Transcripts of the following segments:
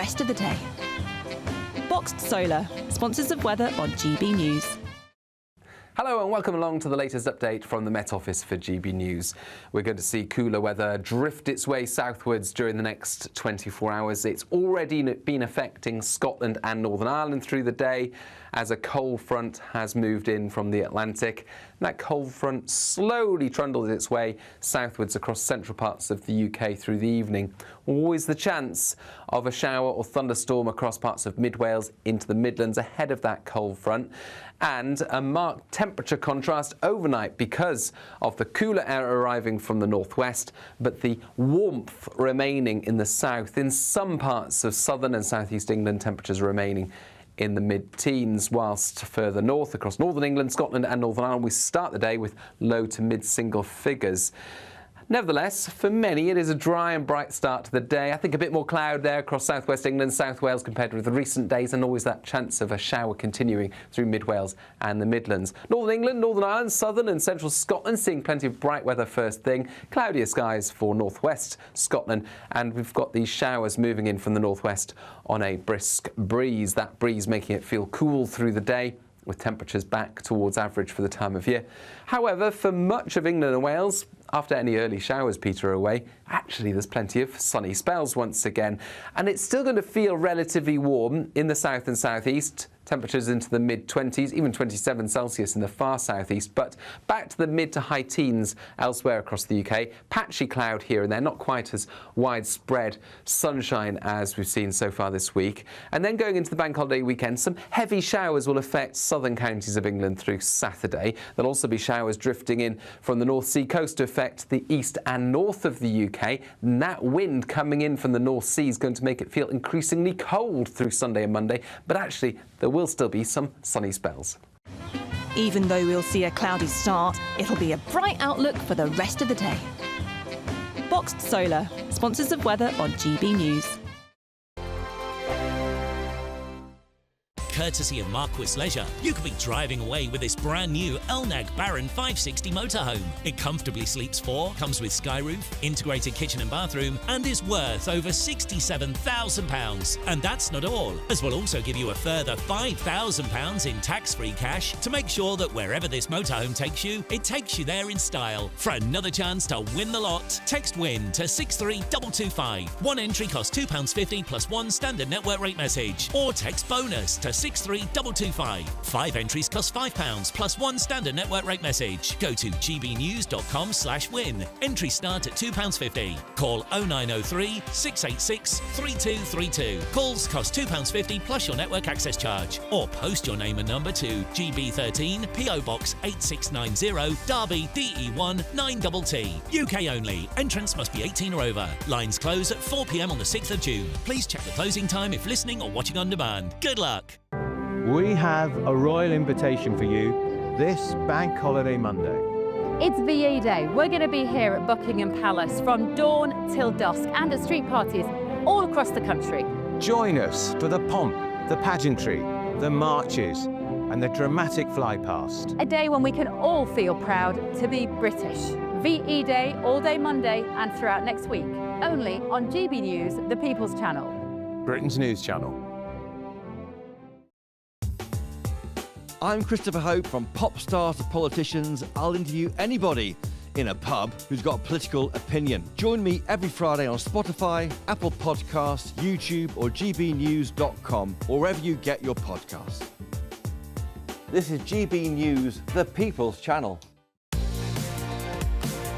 rest of the day. Boxed Solar, sponsors of weather on GB News. Hello and welcome along to the latest update from the Met Office for GB News. We're going to see cooler weather drift its way southwards during the next 24 hours. It's already been affecting Scotland and Northern Ireland through the day as a cold front has moved in from the Atlantic. And that cold front slowly trundles its way southwards across central parts of the UK through the evening. Always the chance of a shower or thunderstorm across parts of Mid Wales into the Midlands ahead of that cold front. And a marked temperature contrast overnight because of the cooler air arriving from the northwest, but the warmth remaining in the south. In some parts of southern and southeast England, temperatures remaining in the mid-teens, whilst further north across northern England, Scotland and Northern Ireland, we start the day with low to mid-single figures. Nevertheless, for many, it is a dry and bright start to the day. I think a bit more cloud there across southwest England, South Wales compared with the recent days, and always that chance of a shower continuing through Mid Wales and the Midlands. Northern England, Northern Ireland, southern and central Scotland seeing plenty of bright weather first thing. Cloudier skies for northwest Scotland, and we've got these showers moving in from the northwest on a brisk breeze. That breeze making it feel cool through the day, with temperatures back towards average for the time of year. However, for much of England and Wales, after any early showers peter away, actually there's plenty of sunny spells once again. And it's still going to feel relatively warm in the south and southeast. Temperatures into the mid-20s, even 27 Celsius in the far southeast, but back to the mid to high teens elsewhere across the UK. Patchy cloud here and there, not quite as widespread sunshine as we've seen so far this week. And then going into the bank holiday weekend, some heavy showers will affect southern counties of England through Saturday. There'll also be showers drifting in from the North Sea coast to affect the east and north of the UK. And that wind coming in from the North Sea is going to make it feel increasingly cold through Sunday and Monday, but actually there will still be some sunny spells. Even though we'll see a cloudy start, it'll be a bright outlook for the rest of the day. Boxed Solar, sponsors of weather on GB News. Courtesy of Marquis Leisure, you could be driving away with this brand new Elnag Baron 560 motorhome. It comfortably sleeps 4, comes with sky roof, integrated kitchen and bathroom, and is worth over £67,000. And that's not all, as we'll also give you a further £5,000 in tax-free cash to make sure that wherever this motorhome takes you, it takes you there in style. For another chance to win the lot, text WIN to 63225. One entry costs £2.50 plus one standard network rate message, or text BONUS to 63225. 5 entries cost £5 plus one standard network rate message. Go to gbnews.com/win. Entries start at £2.50. Call 0903 686 3232. Calls cost £2.50 plus your network access charge. Or post your name and number to GB13 PO Box 8690 Derby DE1 9TT. UK only. Entrance must be 18 or over. Lines close at 4 p.m. on the 6th of June. Please check the closing time if listening or watching on demand. Good luck. We have a royal invitation for you this Bank Holiday Monday. It's VE Day. We're going to be here at Buckingham Palace from dawn till dusk and at street parties all across the country. Join us for the pomp, the pageantry, the marches and the dramatic fly-past. A day when we can all feel proud to be British. VE Day all day Monday and throughout next week. Only on GB News, the People's Channel. Britain's news channel. I'm Christopher Hope. From pop stars to politicians, I'll interview anybody in a pub who's got a political opinion. Join me every Friday on Spotify, Apple Podcasts, YouTube or gbnews.com, or wherever you get your podcasts. This is GB News, the People's Channel.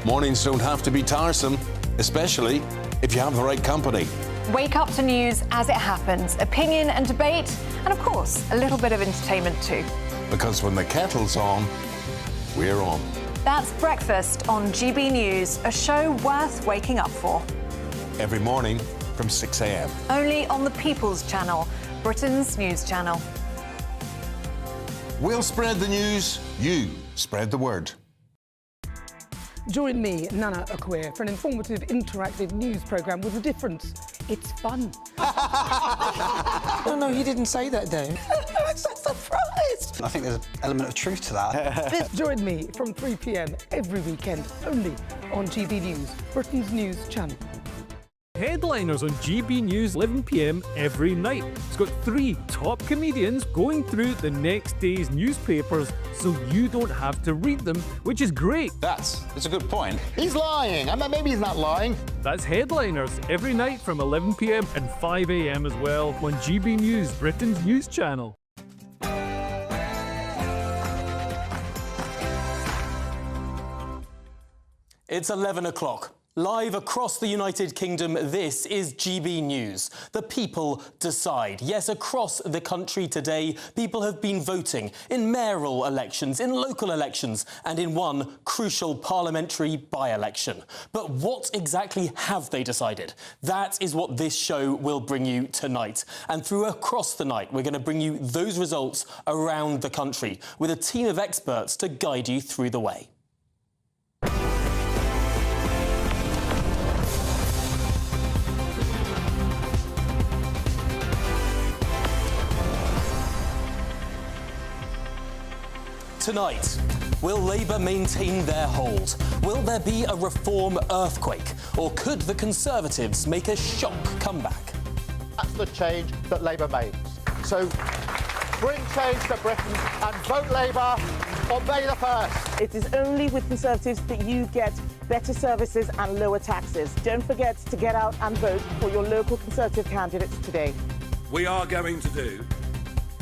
Mornings don't have to be tiresome, especially if you have the right company. Wake up to news as it happens, opinion and debate, and of course, a little bit of entertainment too. Because when the kettle's on, we're on. That's Breakfast on GB News, a show worth waking up for. Every morning from 6 a.m. Only on the People's Channel, Britain's news channel. We'll spread the news, you spread the word. Join me, Nana Akwe, for an informative, interactive news programme with a difference. It's fun. No, he didn't say that, though. I'm so surprised. I think there's an element of truth to that. Join me from 3 p.m. every weekend, only on GB News, Britain's news channel. Headliners on GB News 11 p.m. every night. It's got 3 top comedians going through the next day's newspapers so you don't have to read them, which is great. That's a good point. He's lying. I mean, maybe he's not lying. That's Headliners every night from 11 p.m. and 5 a.m. as well on GB News, Britain's news channel. It's 11 o'clock. Live across the United Kingdom, this is GB News. The people decide. Yes, across the country today, people have been voting in mayoral elections, in local elections, and in one crucial parliamentary by-election. But what exactly have they decided? That is what this show will bring you tonight. And through across the night, we're going to bring you those results around the country with a team of experts to guide you through the way. Tonight, will Labour maintain their hold? Will there be a reform earthquake? Or could the Conservatives make a shock comeback? That's the change that Labour makes. So bring change to Britain and vote Labour on May the 1st. It is only with Conservatives that you get better services and lower taxes. Don't forget to get out and vote for your local Conservative candidates today. We are going to do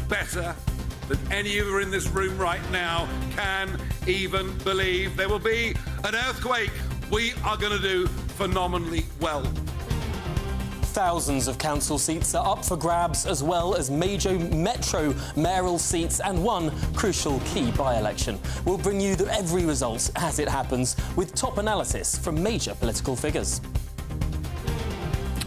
better than any of you in this room right now can even believe. There will be an earthquake. We are going to do phenomenally well. Thousands of council seats are up for grabs, as well as major metro mayoral seats and one crucial key by-election. We'll bring you every result as it happens, with top analysis from major political figures.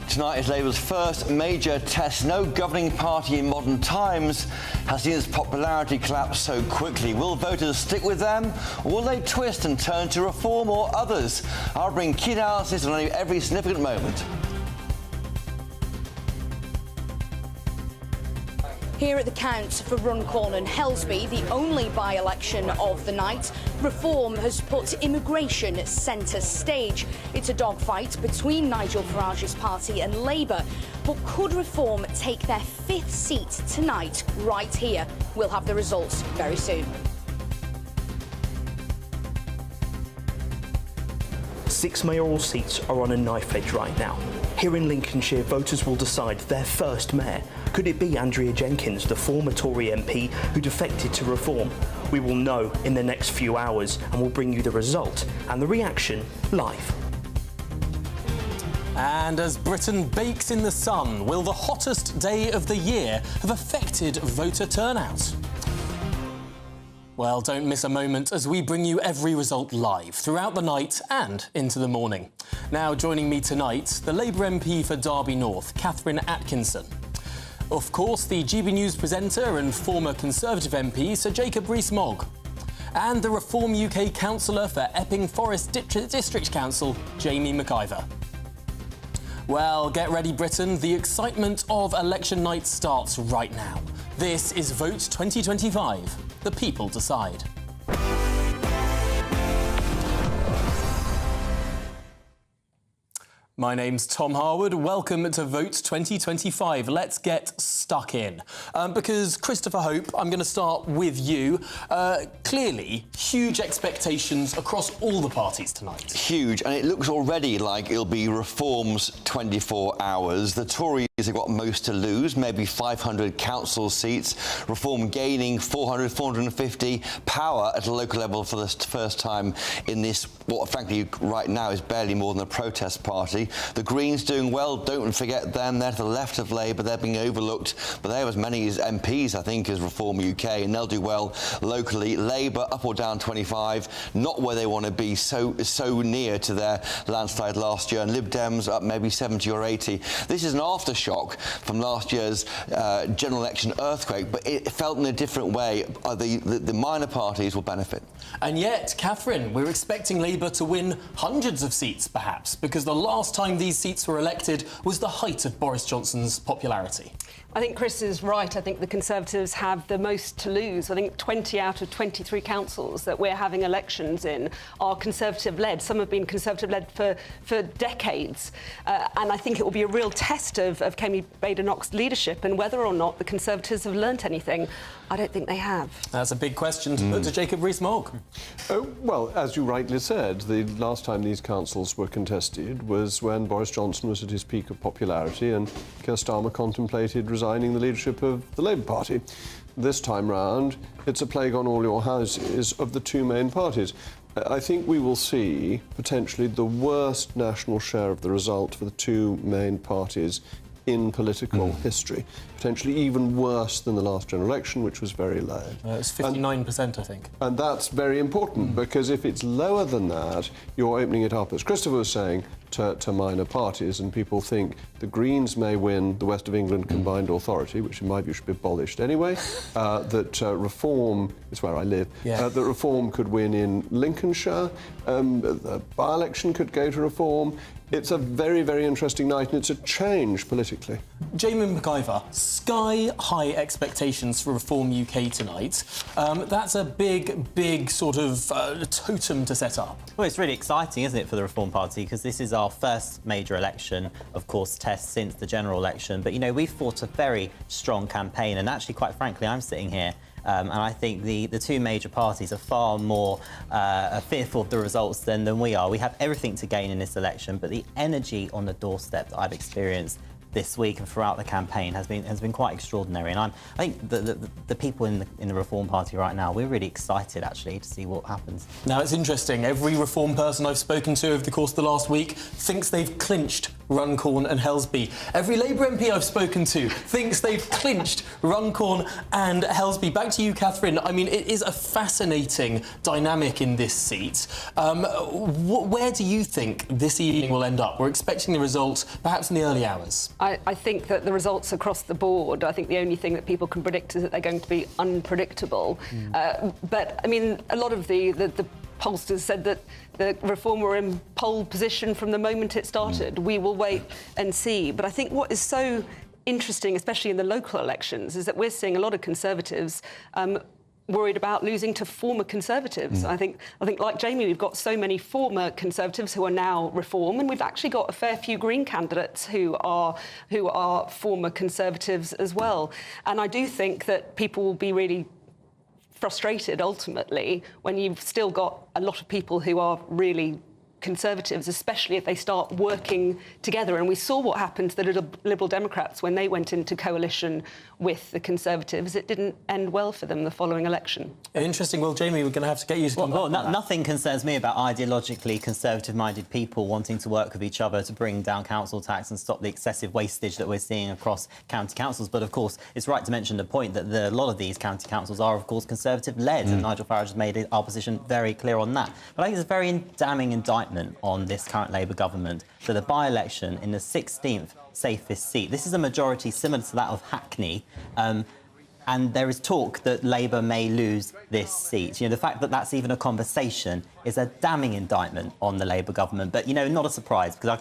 Tonight is Labour's first major test. No governing party in modern times has seen its popularity collapse so quickly. Will voters stick with them, or will they twist and turn to reform or others? I'll bring key analysis on every significant moment. Here at the count for Runcorn and Helsby, the only by-election of the night, Reform has put immigration centre stage. It's a dogfight between Nigel Farage's party and Labour. But could Reform take their 5th seat tonight, right here? We'll have the results very soon. 6 mayoral seats are on a knife edge right now. Here in Lincolnshire, voters will decide their first mayor. Could it be Andrea Jenkins, the former Tory MP who defected to Reform? We will know in the next few hours, and we'll bring you the result and the reaction live. And as Britain bakes in the sun, will the hottest day of the year have affected voter turnout? Well, don't miss a moment as we bring you every result live throughout the night and into the morning. Now joining me tonight, the Labour MP for Derby North, Catherine Atkinson. Of course, the GB News presenter and former Conservative MP, Sir Jacob Rees-Mogg. And the Reform UK councillor for Epping Forest District Council, Jamie McIver. Well, get ready, Britain. The excitement of election night starts right now. This is Vote 2025. The people decide. My name's Tom Harwood. Welcome to Vote 2025. Let's get stuck in. Because, Christopher Hope, I'm going to start with you. Clearly, huge expectations across all the parties tonight. Huge, and it looks already like it'll be Reform's 24 hours. The Tories have got most to lose, maybe 500 council seats. Reform gaining 400, 450 power at a local level for the first time in this, what frankly right now is barely more than a protest party. The Greens doing well, don't forget them, they're to the left of Labour, they're being overlooked, but they have as many as MPs, I think, as Reform UK, and they'll do well locally. Labour up or down 25, not where they want to be, so near to their landslide last year, and Lib Dems up maybe 70 or 80. This is an aftershock aftershock from last year's general election earthquake, but it felt in a different way. The minor parties will benefit. And yet, Catherine, we're expecting Labour to win hundreds of seats, perhaps, because the last time these seats were elected was the height of Boris Johnson's popularity. I think Chris is right. I think the Conservatives have the most to lose. I think 20 out of 23 councils that we're having elections in are Conservative-led. Some have been Conservative-led for decades. And I think it will be a real test of Kemi Badenoch's leadership and whether or not the Conservatives have learnt anything. I don't think they have. That's a big question to put to Jacob Rees-Mogg. Well, as you rightly said, the last time these councils were contested was when Boris Johnson was at his peak of popularity and Keir Starmer contemplated resigning the leadership of the Labour Party. This time round, it's a plague on all your houses of the two main parties. I think we will see potentially the worst national share of the result for the two main parties in political history, potentially even worse than the last general election, which was very low. It's 59%, I think. And that's very important, because if it's lower than that, you're opening it up, as Christopher was saying, to minor parties, and people think the Greens may win the West of England Combined Authority, which in my view should be abolished anyway, that Reform, is where I live, that Reform could win in Lincolnshire, the by-election could go to Reform. It's a very, very interesting night, and it's a change politically. Jamie McIver, sky-high expectations for Reform UK tonight. That's a big sort of totem to set up. Well, it's really exciting, isn't it, for the Reform Party, because this is our first major election, of course, test since the general election. But, you know, we've fought a very strong campaign, and actually, quite frankly, I'm sitting here and I think the two major parties are far more fearful of the results than we are. We have everything to gain in this election, but the energy on the doorstep that I've experienced this week and throughout the campaign has been quite extraordinary. And I think the people in the Reform Party right now, we're really excited actually to see what happens. Now it's interesting. Every Reform person I've spoken to over the course of the last week thinks they've clinched Runcorn and Helsby. Every Labour MP I've spoken to thinks they've clinched Runcorn and Helsby. Back to you, Catherine. I mean, it is a fascinating dynamic in this seat. Where do you think this evening will end up? We're expecting the results perhaps in the early hours. I think that the results across the board, I think the only thing that people can predict is that they're going to be unpredictable. But, I mean, a lot of the pollsters said that the Reform were in pole position from the moment it started. We will wait and see. But I think what is so interesting, especially in the local elections, is that we're seeing a lot of Conservatives worried about losing to former Conservatives. I think like Jamie, we've got so many former Conservatives who are now Reform, and we've actually got a fair few Green candidates who are former Conservatives as well. And I do think that people will be really frustrated ultimately when you've still got a lot of people who are really Conservatives, especially if they start working together. And we saw what happened to the Liberal Democrats when they went into coalition with the Conservatives. It didn't end well for them the following election. Interesting. Well, Jamie, we're going to have to get you to come back. Nothing concerns me about ideologically Conservative-minded people wanting to work with each other to bring down council tax and stop the excessive wastage that we're seeing across county councils. But, of course, it's right to mention the point that a lot of these county councils are, of course, Conservative-led, and Nigel Farage has made our position very clear on that. But I think it's a very damning indictment on this current Labour government for the by-election in the 16th safest seat. This is a majority similar to that of Hackney, and there is talk that Labour may lose this seat. You know, the fact that that's even a conversation is a damning indictment on the Labour government. But, you know, not a surprise, because I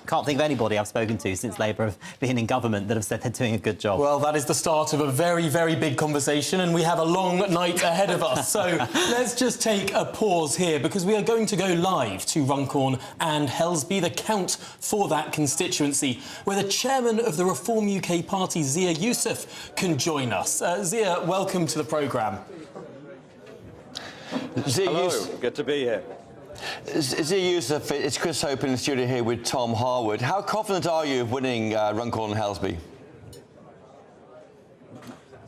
can't think of anybody I've spoken to since Labour have been in government that have said they're doing a good job. Well, that is the start of a very, very big conversation, and we have a long night ahead of us. So let's just take a pause here, because we are going to go live to Runcorn and Helsby, the count for that constituency, where the chairman of the Reform UK party, Zia Youssef, can join us. Zia, welcome to the programme. Hello, good to be here. Zia Youssef, it's Chris Hope in the studio here with Tom Harwood. How confident are you of winning Runcorn and Helsby?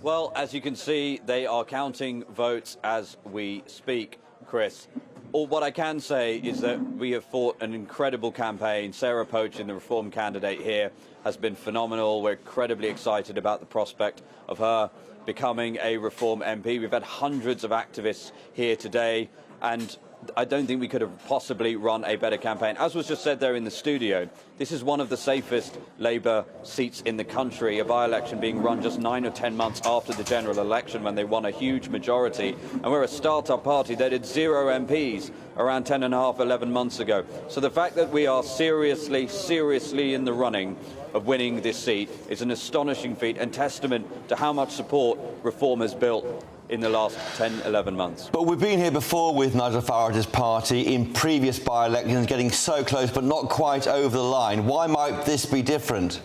Well, as you can see, they are counting votes as we speak, Chris. What I can say is that we have fought an incredible campaign. Sarah Poachin, the Reform candidate here, has been phenomenal. We're incredibly excited about the prospect of her becoming a Reform MP. We've had hundreds of activists here today, and I don't think we could have possibly run a better campaign. As was just said there in the studio, this is one of the safest Labour seats in the country, a by-election being run just 9 or 10 months after the general election when they won a huge majority. And we're a start-up party that had 0 MPs around 10.5, 11 months ago. So the fact that we are seriously in the running of winning this seat is an astonishing feat and testament to how much support Reform has built in the last 10, 11 months. But we've been here before with Nigel Farage's party in previous by-elections, getting so close but not quite over the line. Why might this be different?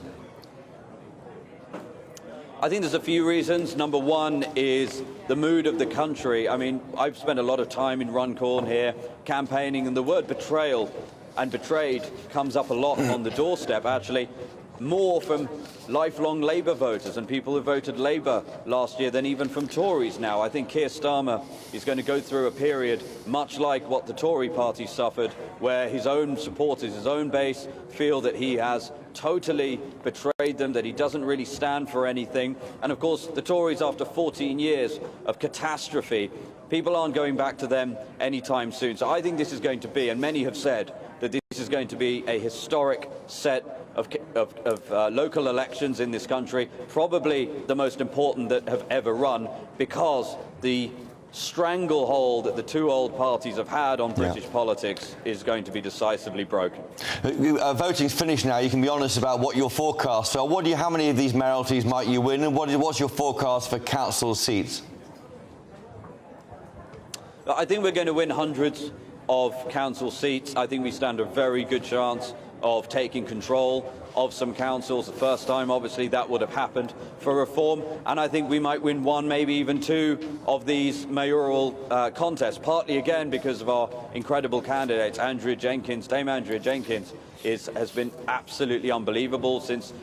I think there's a few reasons. Number one is the mood of the country. I mean, I've spent a lot of time in Runcorn here campaigning, and the word betrayal and betrayed comes up a lot on the doorstep, actually. More from lifelong Labour voters and people who voted Labour last year than even from Tories now. I think Keir Starmer is going to go through a period much like what the Tory party suffered, where his own supporters, his own base, feel that he has totally betrayed them, that he doesn't really stand for anything. And of course, the Tories, after 14 years of catastrophe, people aren't going back to them anytime soon. So I think this is going to be, and many have said, that this is going to be a historic set of local elections in this country, probably the most important that have ever run, because the stranglehold that the two old parties have had on British politics is going to be decisively broken. Voting's finished now. You can be honest about what your forecasts are. How many of these mayoralties might you win, and what's your forecast for council seats? I think we're going to win hundreds of council seats. I think we stand a very good chance of taking control of some councils. The first time, obviously, that would have happened for Reform, and I think we might win one, maybe even two of these mayoral contests, partly again because of our incredible candidates. Dame Andrea Jenkins has been absolutely unbelievable since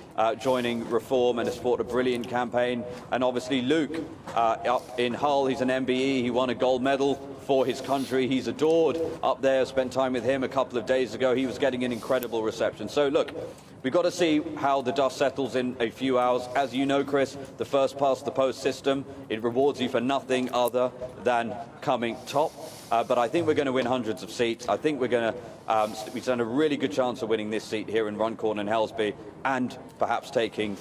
joining Reform and has fought a brilliant campaign. And obviously Luke up in Hull, he's an MBE, he won a gold medal for his country. He's adored up there. Spent time with him a couple of days ago. He was getting an incredible reception. So look, we've got to see how the dust settles in a few hours. As you know, Chris, the first past the post system, it rewards you for nothing other than coming top. But I think we're going to win hundreds of seats. I think we're going to we stand a really good chance of winning this seat here in Runcorn and Helsby, and perhaps taking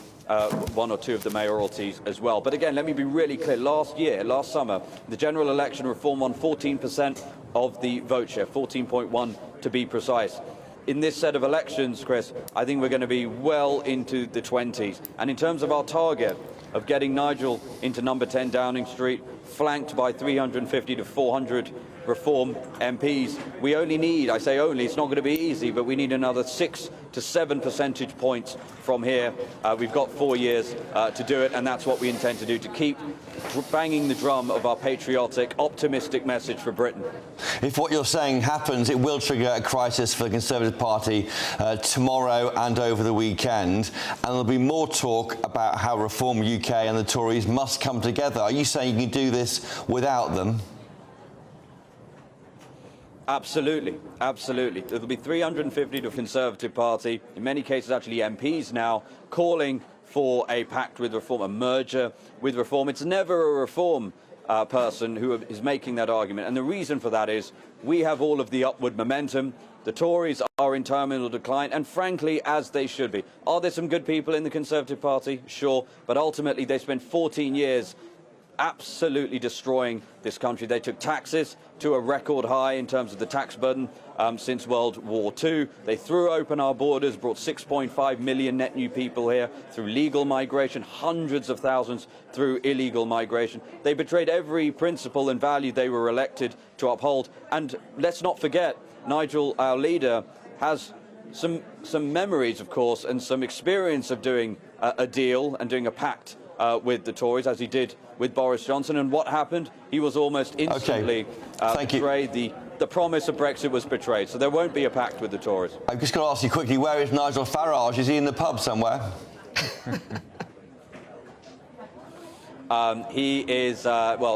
one or two of the mayoralties as well. But again, let me be really clear. Last summer, the general election, Reform won 14% of the vote share, 14.1 to be precise. In this set of elections, Chris, I think we're going to be well into the 20s. And in terms of our target of getting Nigel into number 10 Downing Street, flanked by 350 to 400 Reform MPs, we only need, I say only, it's not going to be easy, but we need another 6 to 7 percentage points from here. We've got 4 years to do it, and that's what we intend to do, to keep banging the drum of our patriotic, optimistic message for Britain. If what you're saying happens, it will trigger a crisis for the Conservative Party tomorrow and over the weekend, and there'll be more talk about how Reform UK and the Tories must come together. Are you saying you can do this without them? Absolutely, absolutely. There'll be 350 to the Conservative Party, in many cases actually MPs now, calling for a pact with Reform, a merger with Reform. It's never a Reform person who is making that argument. And the reason for that is we have all of the upward momentum. The Tories are in terminal decline, and frankly, as they should be. Are there some good people in the Conservative Party? Sure. But ultimately, they spent 14 years absolutely destroying this country. They took taxes to a record high in terms of the tax burden since World War II. They threw open our borders, brought 6.5 million net new people here through legal migration, hundreds of thousands through illegal migration. They betrayed every principle and value they were elected to uphold. And let's not forget, Nigel, our leader, has some memories, of course, and some experience of doing a deal and doing a pact with the Tories, as he did with Boris Johnson. And what happened? He was almost instantly betrayed. The promise of Brexit was betrayed. So there won't be a pact with the Tories. I've just got to ask you quickly, where is Nigel Farage? Is he in the pub somewhere? He is,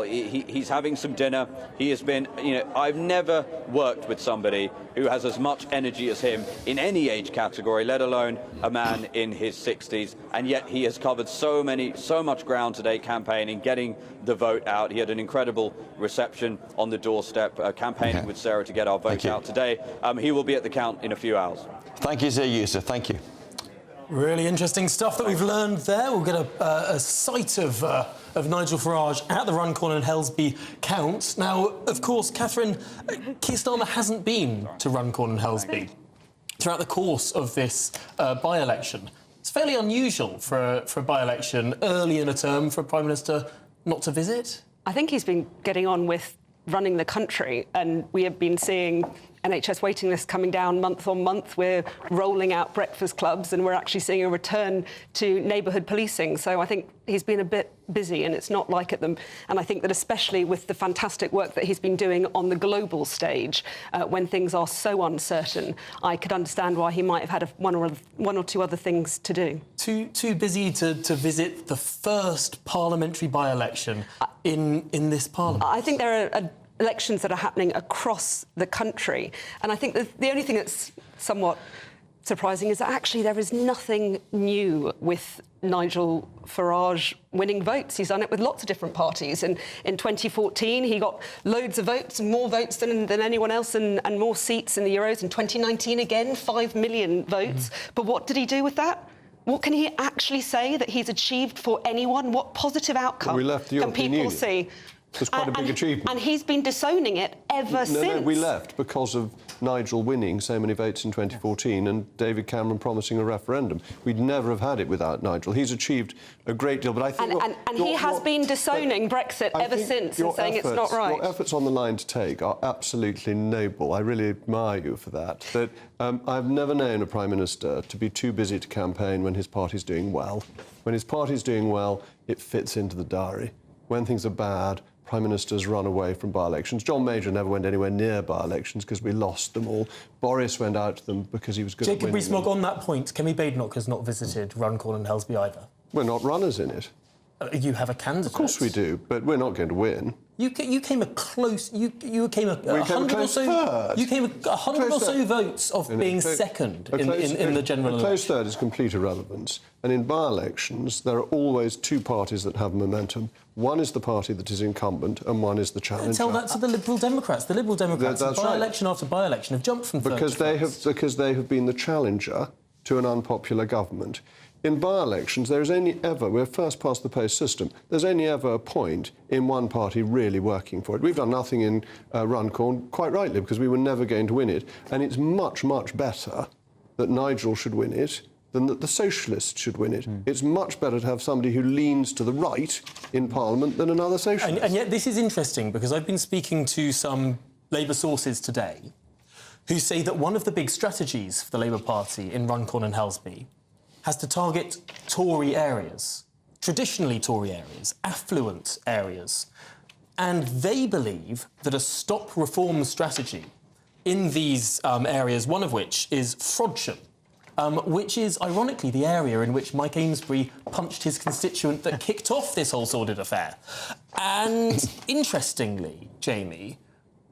he's having some dinner. He has been, I've never worked with somebody who has as much energy as him in any age category, let alone a man in his 60s. And yet he has covered so much ground today campaigning, getting the vote out. He had an incredible reception on the doorstep, campaigning with Sarah to get our vote out today. He will be at the count in a few hours. Thank you, Sir Yusuf. Thank you. Really interesting stuff that we've learned there. We'll get a sight of Nigel Farage at the Runcorn and Helsby count. Now, of course, Catherine, Keir Starmer hasn't been to Runcorn and Helsby throughout the course of this by-election. It's fairly unusual for a by-election early in a term for a Prime Minister not to visit. I think he's been getting on with running the country, and we have been seeing NHS waiting lists coming down month on month. We're rolling out breakfast clubs, and we're actually seeing a return to neighbourhood policing. So I think he's been a bit busy, and it's not like at them. And I think that especially with the fantastic work that he's been doing on the global stage, when things are so uncertain, I could understand why he might have had one or two other things to do. Too busy to visit the first parliamentary by-election in this parliament. I think there are elections that are happening across the country, and I think that the only thing that's somewhat surprising is that actually there is nothing new with Nigel Farage winning votes. He's done it with lots of different parties, and in 2014 he got loads of votes, more votes than anyone else, and more seats in the Euros. In 2019 again, 5 million votes. But what did he do with that? What can he actually say that he's achieved for anyone? What positive outcome can people see? It's quite a big achievement. And he's been disowning it ever since. No, we left because of Nigel winning so many votes in 2014 and David Cameron promising a referendum. We'd never have had it without Nigel. He's achieved a great deal, but I think... And he has been disowning Brexit ever since and saying it's not right. Your efforts on the line to take are absolutely noble. I really admire you for that. But I've never known a Prime Minister to be too busy to campaign when his party's doing well. When his party's doing well, it fits into the diary. When things are bad, Prime Ministers run away from by-elections. John Major never went anywhere near by-elections because we lost them all. Boris went out to them because he was good at winning. Jacob Rees-Mogg, on that point, Kemi Badenoch has not visited Runcorn and Helsby either. We're not runners in it. You have a candidate. Of course we do, but we're not going to win. You came a close... You came a 100 or so... Third. You came 100 or so votes of being second in the general election. A close third is complete irrelevance. And in by-elections, there are always two parties that have momentum. One is the party that is incumbent, and one is the challenger. Tell that to the Liberal Democrats. The Liberal Democrats, by-election after by-election, have jumped from third because they have been the challenger to an unpopular government. In by-elections, there is only ever, we're first past the post system, there's only ever a point in one party really working for it. We've done nothing in Runcorn, quite rightly, because we were never going to win it. And it's much, much better that Nigel should win it than that the Socialists should win it. It's much better to have somebody who leans to the right in Parliament than another Socialist. And yet this is interesting, because I've been speaking to some Labour sources today who say that one of the big strategies for the Labour Party in Runcorn and Helsby has to target Tory areas, traditionally Tory areas, affluent areas. And they believe that a stop reform strategy in these areas, one of which is Frodsham, which is, ironically, the area in which Mike Amesbury punched his constituent that kicked off this whole sordid affair. And, interestingly, Jamie,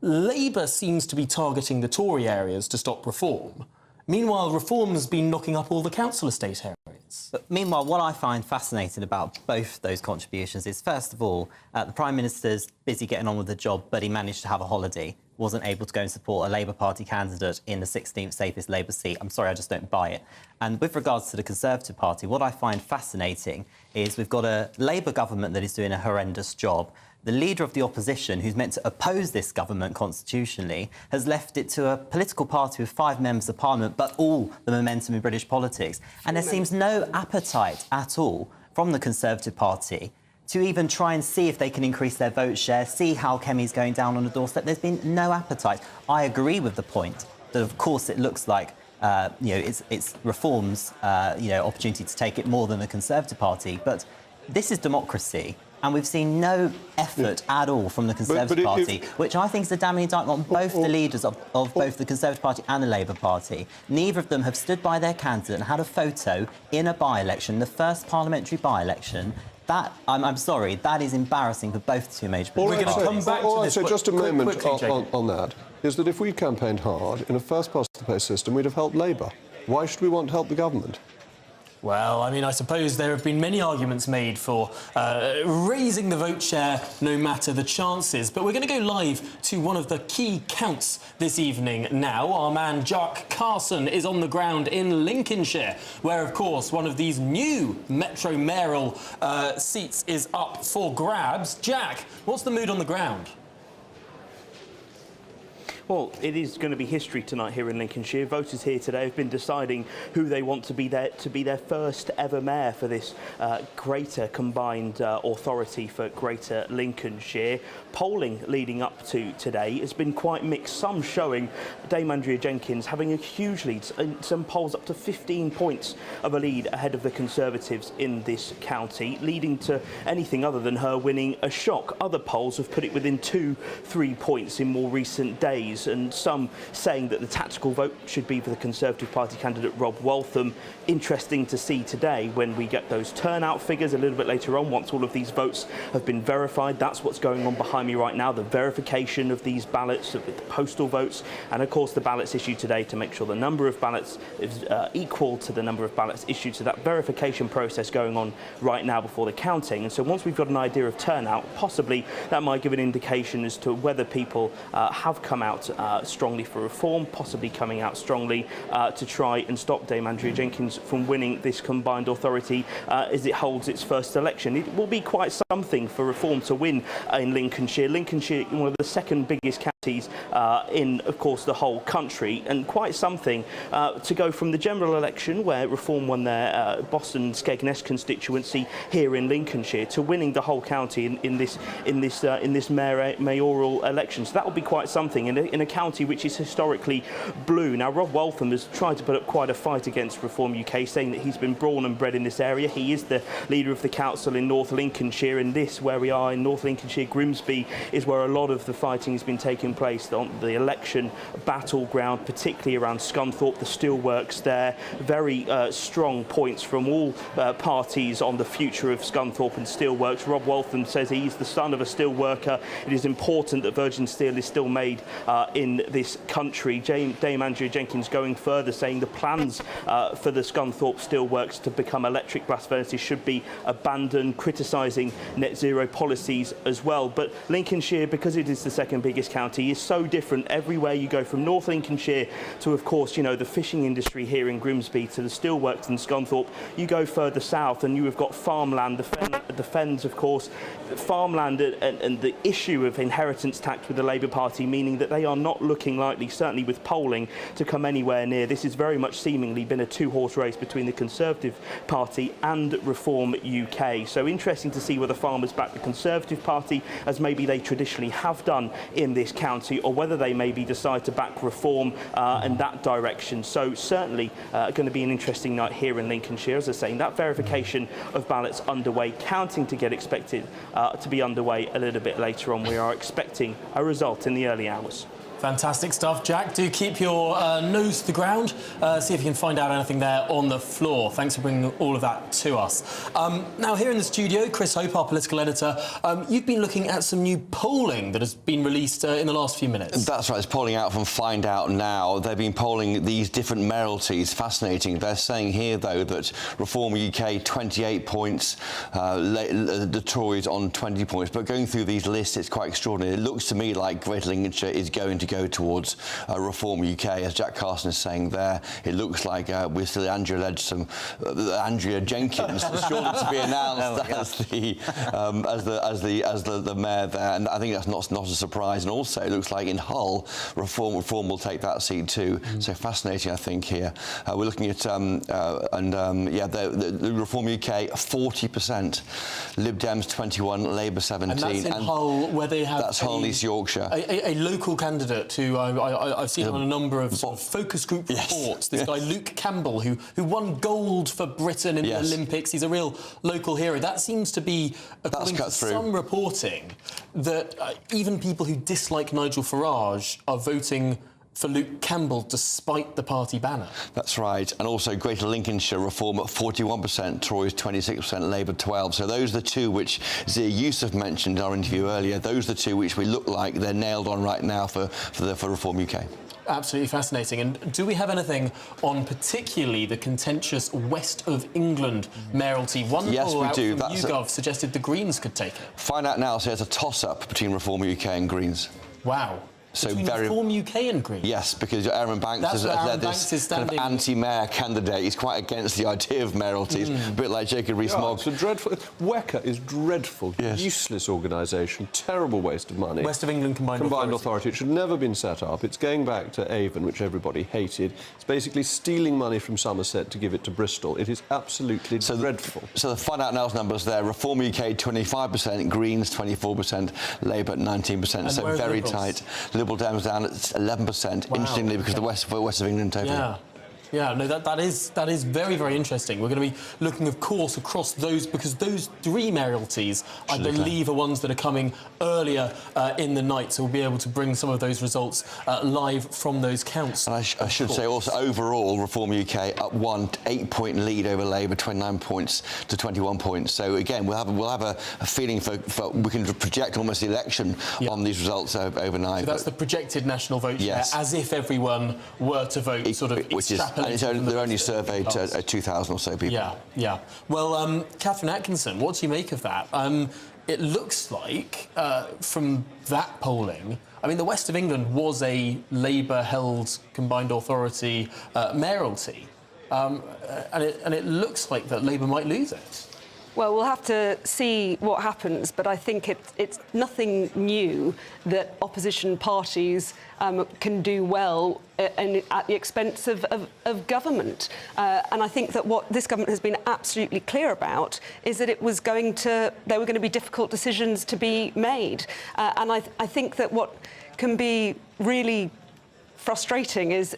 Labour seems to be targeting the Tory areas to stop reform. Meanwhile, Reform's been knocking up all the council estate areas. But meanwhile, what I find fascinating about both those contributions is, first of all, the Prime Minister's busy getting on with the job, but he managed to have a holiday, wasn't able to go and support a Labour Party candidate in the 16th safest Labour seat. I'm sorry, I just don't buy it. And with regards to the Conservative Party, what I find fascinating is we've got a Labour government that is doing a horrendous job. The leader of the opposition, who's meant to oppose this government constitutionally, has left it to a political party with 5 members of Parliament, but all the momentum in British politics. And there seems no appetite at all from the Conservative Party to even try and see if they can increase their vote share, see how Kemi's going down on the doorstep. There's been no appetite. I agree with the point that, of course, it looks like it's Reform's opportunity to take it more than the Conservative Party, but this is democracy. And we've seen no effort at all from the Conservative Party, which I think is a damning indictment on both the leaders of both the Conservative Party and the Labour Party. Neither of them have stood by their candidate and had a photo in a by-election, the first parliamentary by-election. That, I'm sorry, that is embarrassing for both the two major political parties. We're going to come back to this. So just a moment on that, is that if we campaigned hard in a first-past-the-post system, we'd have helped Labour. Why should we want to help the government? Well, I mean, I suppose there have been many arguments made for raising the vote share no matter the chances. But we're going to go live to one of the key counts this evening now. Our man Jack Carson is on the ground in Lincolnshire, where, of course, one of these new Metro Mayoral seats is up for grabs. Jack, what's the mood on the ground? Well, it is going to be history tonight here in Lincolnshire. Voters here today have been deciding who they want to be their first ever mayor for this greater combined authority for Greater Lincolnshire. Polling leading up to today has been quite mixed. Some showing Dame Andrea Jenkyns having a huge lead, some polls up to 15 points of a lead ahead of the Conservatives in this county, leading to anything other than her winning a shock. Other polls have put it within 2-3 points in more recent days, and some saying that the tactical vote should be for the Conservative Party candidate Rob Waltham. Interesting to see today when we get those turnout figures a little bit later on, once all of these votes have been verified. That's what's going on behind me right now, the verification of these ballots, of the postal votes, and of course the ballots issued today to make sure the number of ballots is equal to the number of ballots issued. So that verification process going on right now before the counting. And so once we've got an idea of turnout, possibly that might give an indication as to whether people have come out strongly for reform, possibly coming out strongly to try and stop Dame Andrea Jenkyns from winning this combined authority as it holds its first election. It will be quite something for reform to win in Lincolnshire. Lincolnshire, one of the second biggest counties in, of course, the whole country, and quite something to go from the general election where reform won their Boston Skegness constituency here in Lincolnshire to winning the whole county in this mayoral election. So that will be quite something in a county which is historically blue. Now, Rob Waltham has tried to put up quite a fight against Reform UK, saying that he's been born and bred in this area. He is the leader of the council in North Lincolnshire, and this, where we are in North Lincolnshire, Grimsby, is where a lot of the fighting has been taking place on the election battleground, particularly around Scunthorpe, the steelworks there. Very strong points from all parties on the future of Scunthorpe and steelworks. Rob Waltham says he's the son of a steelworker. It is important that virgin steel is still made in this country. Dame Andrea Jenkyns going further, saying the plans for the Scunthorpe steelworks to become electric blast furnaces should be abandoned, criticising net zero policies as well. But Lincolnshire, because it is the second biggest county, is so different everywhere you go, from North Lincolnshire to, of course, you know, the fishing industry here in Grimsby, to the steelworks in Scunthorpe. You go further south and you have got farmland, the fens, of course, farmland, and the issue of inheritance tax with the Labour Party, meaning that they are not looking likely, certainly with polling, to come anywhere near. This has very much seemingly been a two-horse race between the Conservative Party and Reform UK. So interesting to see whether farmers back the Conservative Party, as maybe they traditionally have done in this county, or whether they maybe decide to back Reform in that direction. So certainly going to be an interesting night here in Lincolnshire. As I say, that verification of ballots underway, counting to get expected to be underway a little bit later on. We are expecting a result in the early hours. Fantastic stuff, Jack. Do keep your nose to the ground. See if you can find out anything there on the floor. Thanks for bringing all of that to us. Now, here in the studio, Chris Hope, our political editor, you've been looking at some new polling that has been released in the last few minutes. That's right. It's polling out from Find Out Now. They've been polling these different mayoralties. Fascinating. They're saying here, though, that Reform UK, 28 points, the Tories on 20 points. But going through these lists, it's quite extraordinary. It looks to me like Greater Lincolnshire is going to go towards Reform UK, as Jack Carson is saying there. It looks like we're still Andrea Jenkyns, surely to be announced as the mayor there, and I think that's not a surprise. And also, it looks like in Hull, Reform will take that seat too. So fascinating, I think. Here we're looking at the Reform UK 40%, Lib Dems 21, Labour 17, and that's in Hull, where they have Hull, East Yorkshire, a local candidate candidate who I've seen on a number of sort of focus group reports. This guy, Luke Campbell, who won gold for Britain in the Olympics. He's a real local hero. That seems to be, according to some reporting, that even people who dislike Nigel Farage are voting for Luke Campbell despite the party banner. That's right. And also Greater Lincolnshire Reform at 41%, Tories 26%, Labour 12%. So those are the two which Zia Youssef mentioned in our interview earlier. Those are the two which we look like they're nailed on right now for Reform UK. Absolutely fascinating. And do we have anything on particularly the contentious West of England mayoralty? One poll out from YouGov suggested the Greens could take it. Find out now, so it's a toss-up between Reform UK and Greens. Wow. So between Reform UK and Greens? Yes, because Aaron Banks has led this kind of anti-mayor candidate. He's quite against the idea of mayoralties, a bit like Jacob Rees-Mogg. It's a dreadful... WECA is dreadful, useless organisation, terrible waste of money. West of England Combined Authority. It should never have been set up. It's going back to Avon, which everybody hated. It's basically stealing money from Somerset to give it to Bristol. It is absolutely dreadful. So the Find Out Now's numbers there, Reform UK 25%, Greens 24%, Labour 19%, so very tight. Liberal Dems down at 11%, interestingly, because the West of England over. Yeah, no, that is very, very interesting. We're going to be looking, of course, across those, because those three mayoralties, I believe, are ones that are coming earlier in the night, so we'll be able to bring some of those results live from those counts. And I should say also, overall, Reform UK up 8-point lead over Labour, 29 points to 21 points. So again, we'll have a feeling for we can project almost the election on these results overnight. So that's the projected national vote share, as if everyone were to vote, and they're only surveyed 2,000 or so people. Yeah. Well, Catherine Atkinson, what do you make of that? It looks like, from that polling, I mean, the West of England was a Labour-held combined authority mayoralty, and it looks like that Labour might lose it. Well, we'll have to see what happens, but I think it's nothing new that opposition parties can do well at the expense of government. And I think that what this government has been absolutely clear about is that there were going to be difficult decisions to be made. And I think that what can be really frustrating is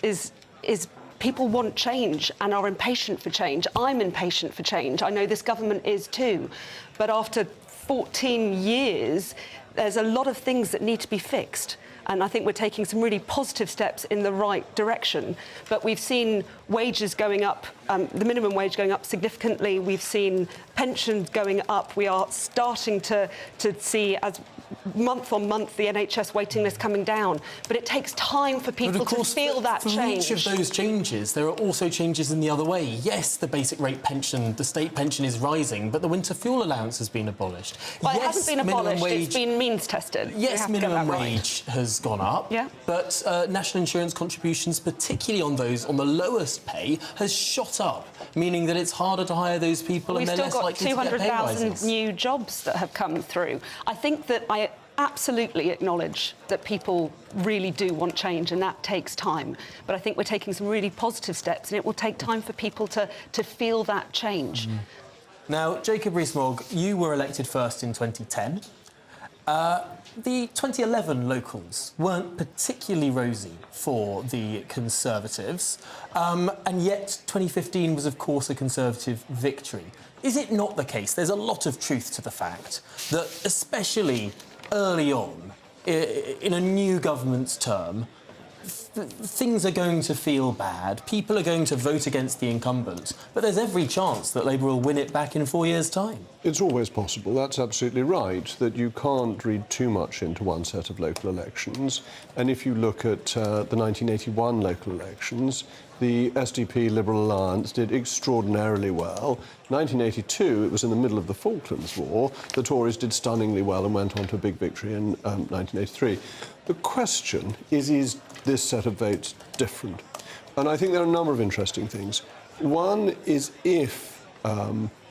people want change and are impatient for change. I'm impatient for change. I know this government is too. But after 14 years, there's a lot of things that need to be fixed. And I think we're taking some really positive steps in the right direction. But we've seen wages going up, the minimum wage going up significantly. We've seen pensions going up. We are starting to see, as month on month, the NHS waiting list coming down. But it takes time for people to feel that change. For each of those changes, there are also changes in the other way. Yes, the basic rate pension, the state pension is rising, but the winter fuel allowance has been abolished. Well, it hasn't been abolished, it's been means tested. Yes, minimum wage has gone up, but national insurance contributions, particularly on those on the lowest pay, has shot up, meaning that it's harder to hire those people and they're less likely to get pay rises. We've still got 200,000 new jobs that have come through. I think that I absolutely acknowledge that people really do want change, and that takes time. But I think we're taking some really positive steps, and it will take time for people to feel that change. Now, Jacob Rees-Mogg, you were elected first in 2010. The 2011 locals weren't particularly rosy for the Conservatives, and yet 2015 was, of course, a Conservative victory. Is it not the case? There's a lot of truth to the fact that, especially early on, in a new government's term, things are going to feel bad. People are going to vote against the incumbent. But there's every chance that Labour will win it back in 4 years' time. It's always possible. That's absolutely right, that you can't read too much into one set of local elections. And if you look at the 1981 local elections, the SDP Liberal Alliance did extraordinarily well. 1982, it was in the middle of the Falklands War. The Tories did stunningly well and went on to a big victory in 1983. The question is this set of votes different? And I think there are a number of interesting things. One is if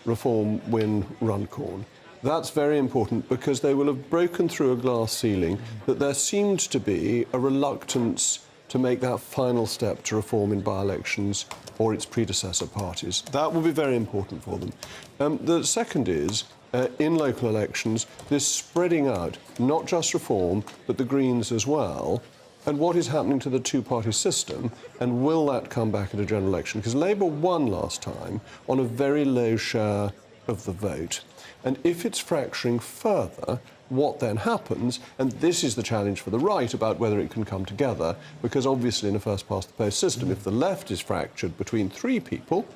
Reform win Runcorn. That's very important because they will have broken through a glass ceiling that there seemed to be a reluctance to make that final step to Reform in by-elections or its predecessor parties. That will be very important for them. The second is, in local elections, this spreading out, not just Reform, but the Greens as well, and what is happening to the two-party system, and will that come back at a general election? Because Labour won last time on a very low share of the vote. And if it's fracturing further, what then happens? And this is the challenge for the right about whether it can come together, because obviously in a first-past-the-post system, if the left is fractured between 3 people,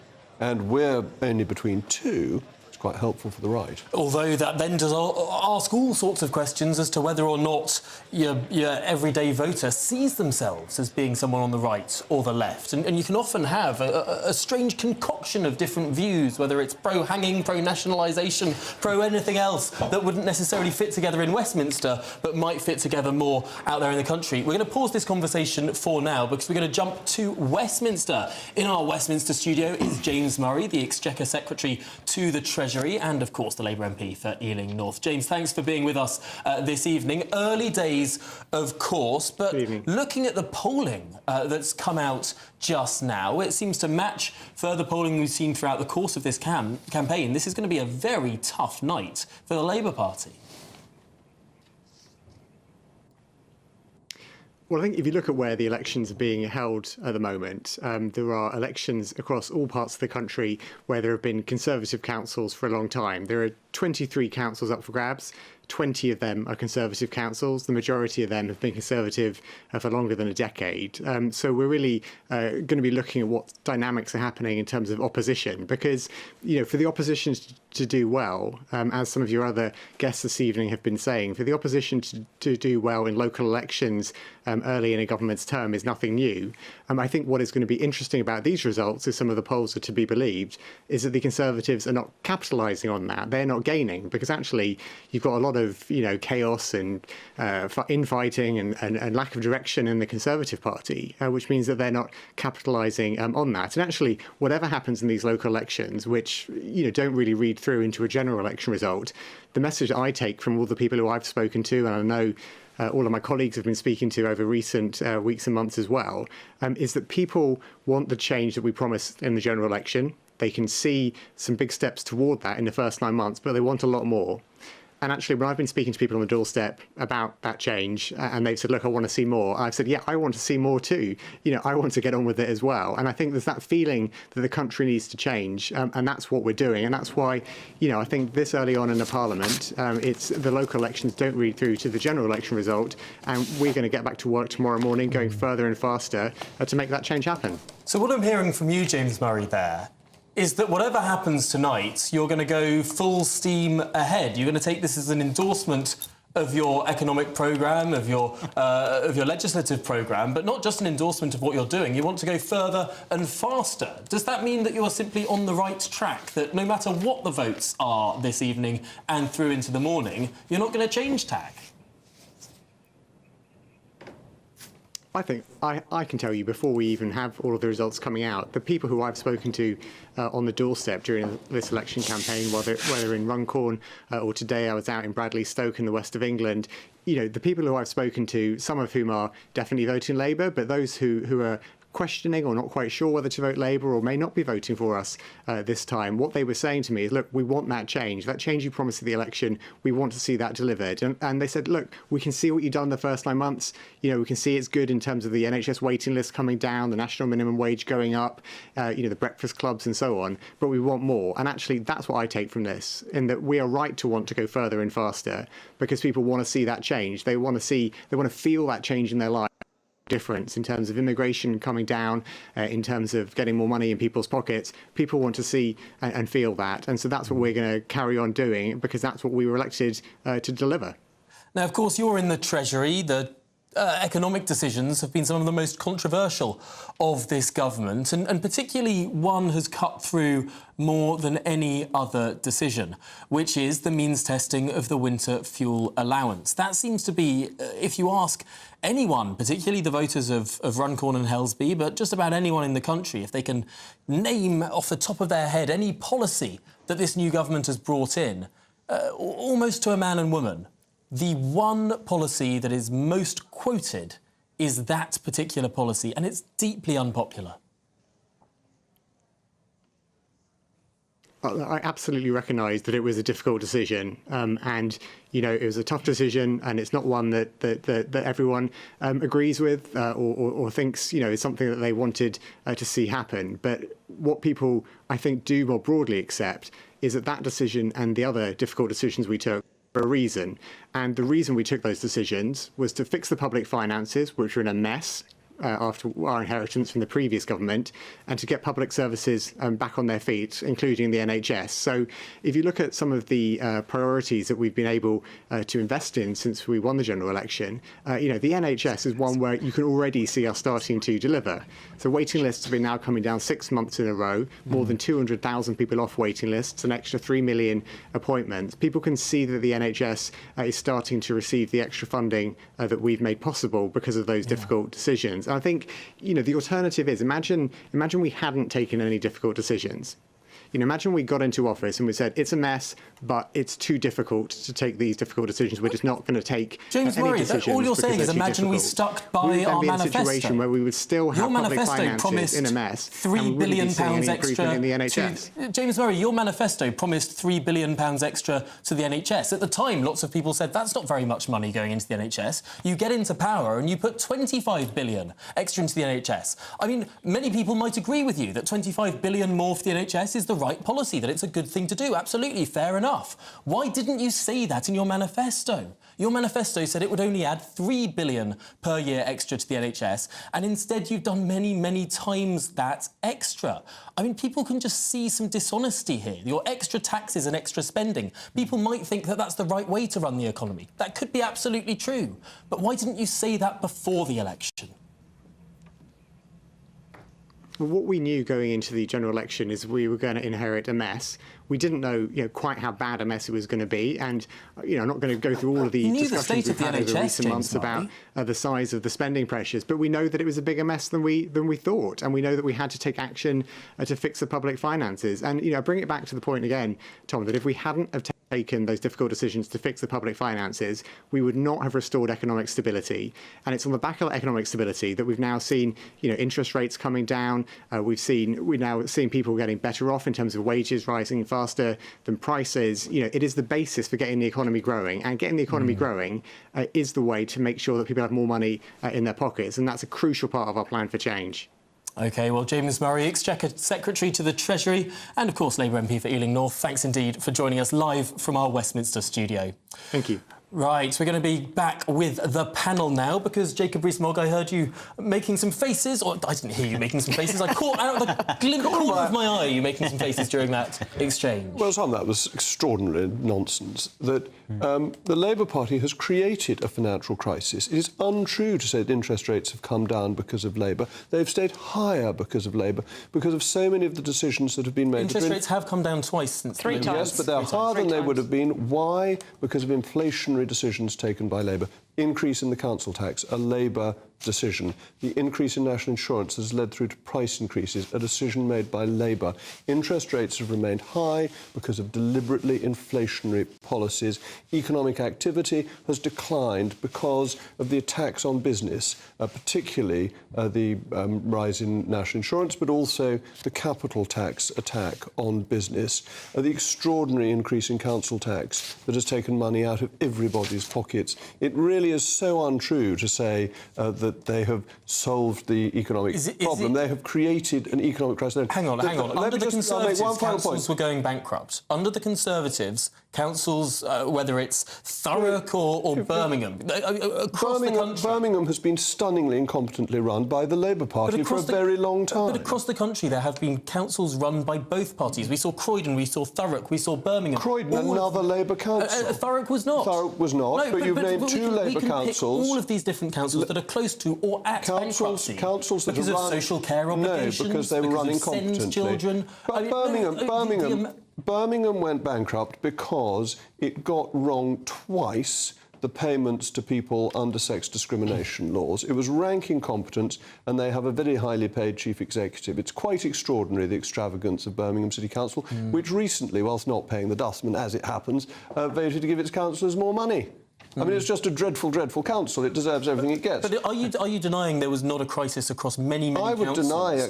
and we're only between 2, quite helpful for the right. Although that then does ask all sorts of questions as to whether or not your everyday voter sees themselves as being someone on the right or the left. And you can often have a strange concoction of different views, whether it's pro-hanging, pro-nationalisation, pro-anything else that wouldn't necessarily fit together in Westminster, but might fit together more out there in the country. We're going to pause this conversation for now because we're going to jump to Westminster. In our Westminster studio is James Murray, the Exchequer Secretary to the Treasury, and, of course, the Labour MP for Ealing North. James, thanks for being with us this evening. Early days, of course, but looking at the polling that's come out just now, it seems to match further polling we've seen throughout the course of this campaign. This is going to be a very tough night for the Labour Party. Well, I think if you look at where the elections are being held at the moment, there are elections across all parts of the country where there have been Conservative councils for a long time. There are 23 councils up for grabs. 20 of them are Conservative councils. The majority of them have been Conservative for longer than a decade. So we're really going to be looking at what dynamics are happening in terms of opposition, because, you know, for the opposition to do well, as some of your other guests this evening have been saying, for the opposition to do well in local elections early in a government's term is nothing new. I think what is going to be interesting about these results, if some of the polls are to be believed, is that the Conservatives are not capitalising on that. They're not gaining, because actually you've got a lot of, you know, chaos and infighting and lack of direction in the Conservative Party, which means that they're not capitalising on that. And actually, whatever happens in these local elections, which, you know, don't really read through into a general election result, the message I take from all the people who I've spoken to, and I know all of my colleagues have been speaking to over recent weeks and months as well, is that people want the change that we promised in the general election. They can see some big steps toward that in the first 9 months, but they want a lot more. And actually, when I've been speaking to people on the doorstep about that change, and they've said, look, I want to see more, I've said, yeah, I want to see more too. You know, I want to get on with it as well. And I think there's that feeling that the country needs to change, and that's what we're doing. And that's why, you know, I think this early on in the Parliament, it's the local elections don't read through to the general election result, and we're going to get back to work tomorrow morning, going further and faster to make that change happen. So what I'm hearing from you, James Murray, there, is that whatever happens tonight, you're going to go full steam ahead. You're going to take this as an endorsement of your economic programme, of your legislative programme, but not just an endorsement of what you're doing. You want to go further and faster. Does that mean that you are simply on the right track, that no matter what the votes are this evening and through into the morning, you're not going to change tack? I think I can tell you before we even have all of the results coming out, the people who I've spoken to on the doorstep during this election campaign, whether in Runcorn or today I was out in Bradley Stoke in the west of England, you know, the people who I've spoken to, some of whom are definitely voting Labour, but those who are questioning or not quite sure whether to vote Labour or may not be voting for us this time, what they were saying to me is, look, we want that change you promised at the election, we want to see that delivered. And they said, look, we can see what you've done the first 9 months, you know, we can see it's good in terms of the NHS waiting list coming down, the national minimum wage going up, you know, the breakfast clubs and so on, but we want more. And actually, that's what I take from this, in that we are right to want to go further and faster, because people want to see that change. They want to feel that change in their life. Difference in terms of immigration coming down, in terms of getting more money in people's pockets. People want to see and feel that, and so that's what we're going to carry on doing, because that's what we were elected to deliver. Now, of course, you're in the Treasury. The economic decisions have been some of the most controversial of this government, and particularly one has cut through more than any other decision, which is the means testing of the winter fuel allowance. That seems to be, if you ask anyone, particularly the voters of Runcorn and Helsby, but just about anyone in the country, if they can name off the top of their head any policy that this new government has brought in, almost to a man and woman, the one policy that is most quoted is that particular policy, and it's deeply unpopular. I absolutely recognise that it was a difficult decision, and it was a tough decision, and it's not one that everyone agrees with or thinks is something that they wanted to see happen. But what people, I think, do more broadly accept is that decision and the other difficult decisions we took for a reason, and the reason we took those decisions was to fix the public finances, which were in a mess after our inheritance from the previous government, and to get public services back on their feet, including the NHS. So if you look at some of the priorities that we've been able to invest in since we won the general election, the NHS is one where you can already see us starting to deliver. So waiting lists have been now coming down 6 months in a row, more than 200,000 people off waiting lists, an extra 3 million appointments. People can see that the NHS is starting to receive the extra funding that we've made possible because of those difficult decisions. And I think, the alternative is imagine we hadn't taken any difficult decisions. Imagine we got into office and we said, it's a mess, but it's too difficult to take these difficult decisions. We're just not going to take James any Murray, decisions. All you're saying is imagine we stuck by our manifesto. We would then be in a situation where we would still have public finances in a mess. £3 billion extra in the NHS. James Murray, your manifesto promised £3 billion extra to the NHS. At the time, lots of people said that's not very much money going into the NHS. You get into power and you put £25 billion extra into the NHS. I mean, many people might agree with you that £25 billion more for the NHS is the right policy, that it's a good thing to do. Absolutely, fair enough. Why didn't you say that in your manifesto? Your manifesto said it would only add £3 billion per year extra to the NHS, and instead you've done many, many times that extra. I mean, people can just see some dishonesty here. Your extra taxes and extra spending. People might think that that's the right way to run the economy. That could be absolutely true. But why didn't you say that before the election? Well, what we knew going into the general election is we were going to inherit a mess. We didn't know, quite how bad a mess it was going to be, and I'm not going to go through all of the discussions we've had over recent months about the size of the spending pressures. But we know that it was a bigger mess than we thought, and we know that we had to take action to fix the public finances. And bring it back to the point again, Tom, that if we hadn't have taken those difficult decisions to fix the public finances, we would not have restored economic stability. And it's on the back of economic stability that we've now seen, interest rates coming down. We've now seen people getting better off in terms of wages rising faster than prices. It is the basis for getting the economy growing, and getting the economy growing is the way to make sure that people have more money in their pockets, and that's a crucial part of our plan for change. OK, well, James Murray, Exchequer Secretary to the Treasury and, of course, Labour MP for Ealing North, thanks indeed for joining us live from our Westminster studio. Thank you. Right, we're going to be back with the panel now because Jacob Rees-Mogg, I heard you making some faces, or I didn't hear you making some faces. I caught out of the corner of my eye you making some faces during that exchange. Well, Tom, that was extraordinary nonsense. That the Labour Party has created a financial crisis. It is untrue to say that interest rates have come down because of Labour. They've stayed higher because of Labour, because of so many of the decisions that have been made. Interest rates have come down twice since... Three times. Yes, but they're higher than they would have been. Why? Because of inflationary decisions taken by Labour. Increase in the council tax, a Labour decision. The increase in national insurance has led through to price increases, a decision made by Labour. Interest rates have remained high because of deliberately inflationary policies. Economic activity has declined because of the attacks on business, particularly the rise in national insurance, but also the capital tax attack on business. The extraordinary increase in council tax that has taken money out of everybody's pockets. It really is so untrue to say that they have solved the economic problem. They have created an economic crisis. Hang on. Under the Conservatives, councils were going bankrupt. Under the Conservatives, councils, whether it's Thurrock or Birmingham, across the country... Birmingham has been stunningly incompetently run by the Labour Party for a very long time. But across the country, there have been councils run by both parties. We saw Croydon, we saw Thurrock, we saw Birmingham. Croydon, another Labour council. Thurrock was not. Thurrock was not, No, but you've named two Labour we can councils. Pick all of these different councils that are close to or at bankruptcy. Councils that because of social care obligations, no, because they were run incompetently. Children. But Birmingham went bankrupt because it got wrong twice the payments to people under sex discrimination laws. It was rank incompetence, and they have a very highly paid chief executive. It's quite extraordinary, the extravagance of Birmingham City Council, which recently, whilst not paying the dustman, as it happens, voted to give its councillors more money. I mean, it's just a dreadful, dreadful council. It deserves everything it gets. But are you denying there was not a crisis across many councils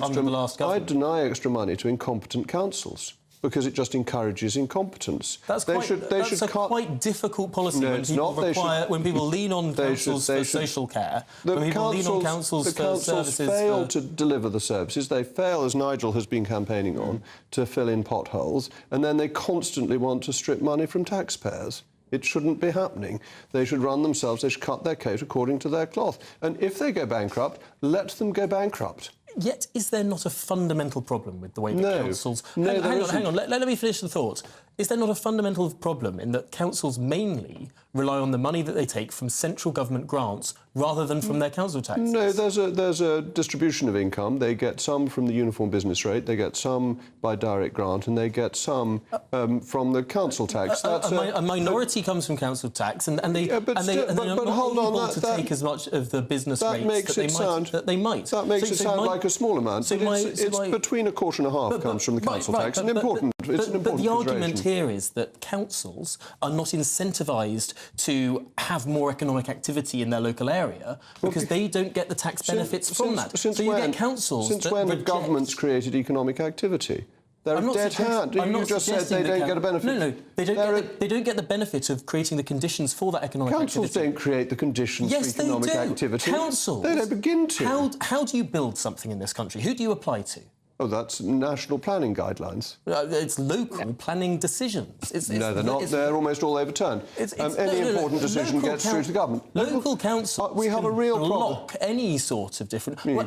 under the last government? I'd deny extra money to incompetent councils. because it just encourages incompetence. That's quite difficult policy when people lean on councils for social care, when people lean on councils for services. The councils fail to deliver the services. They fail, as Nigel has been campaigning on, to fill in potholes, and then they constantly want to strip money from taxpayers. It shouldn't be happening. They should run themselves, they should cut their coat according to their cloth. And if they go bankrupt, let them go bankrupt. Yet, is there not a fundamental problem with the way that councils... Hang on, let me finish the thought. Is there not a fundamental problem in that councils mainly rely on the money that they take from central government grants rather than from their council taxes? No, there's a distribution of income. They get some from the uniform business rate, they get some by direct grant, and they get some from the council tax. A minority comes from council tax, and they're not able to take as much of the business rates that they might. That makes it sound like a small amount, but it's between a quarter and a half comes from the council tax. It's an important But the argument here is that councils are not incentivised to have more economic activity in their local area because they don't get the tax benefits from that. Since when have governments created economic activity? They're a dead hand. You just said they don't get a benefit. No, they don't get the benefit of creating the conditions for that economic activity. Councils don't create the conditions for economic activity. Councils. They don't begin to. How do you build something in this country? Who do you apply to? Oh, that's national planning guidelines. It's local planning decisions. No, they're not. They're almost all overturned. Any important decision gets through to the government. Local councils we have a real block any sort of different... You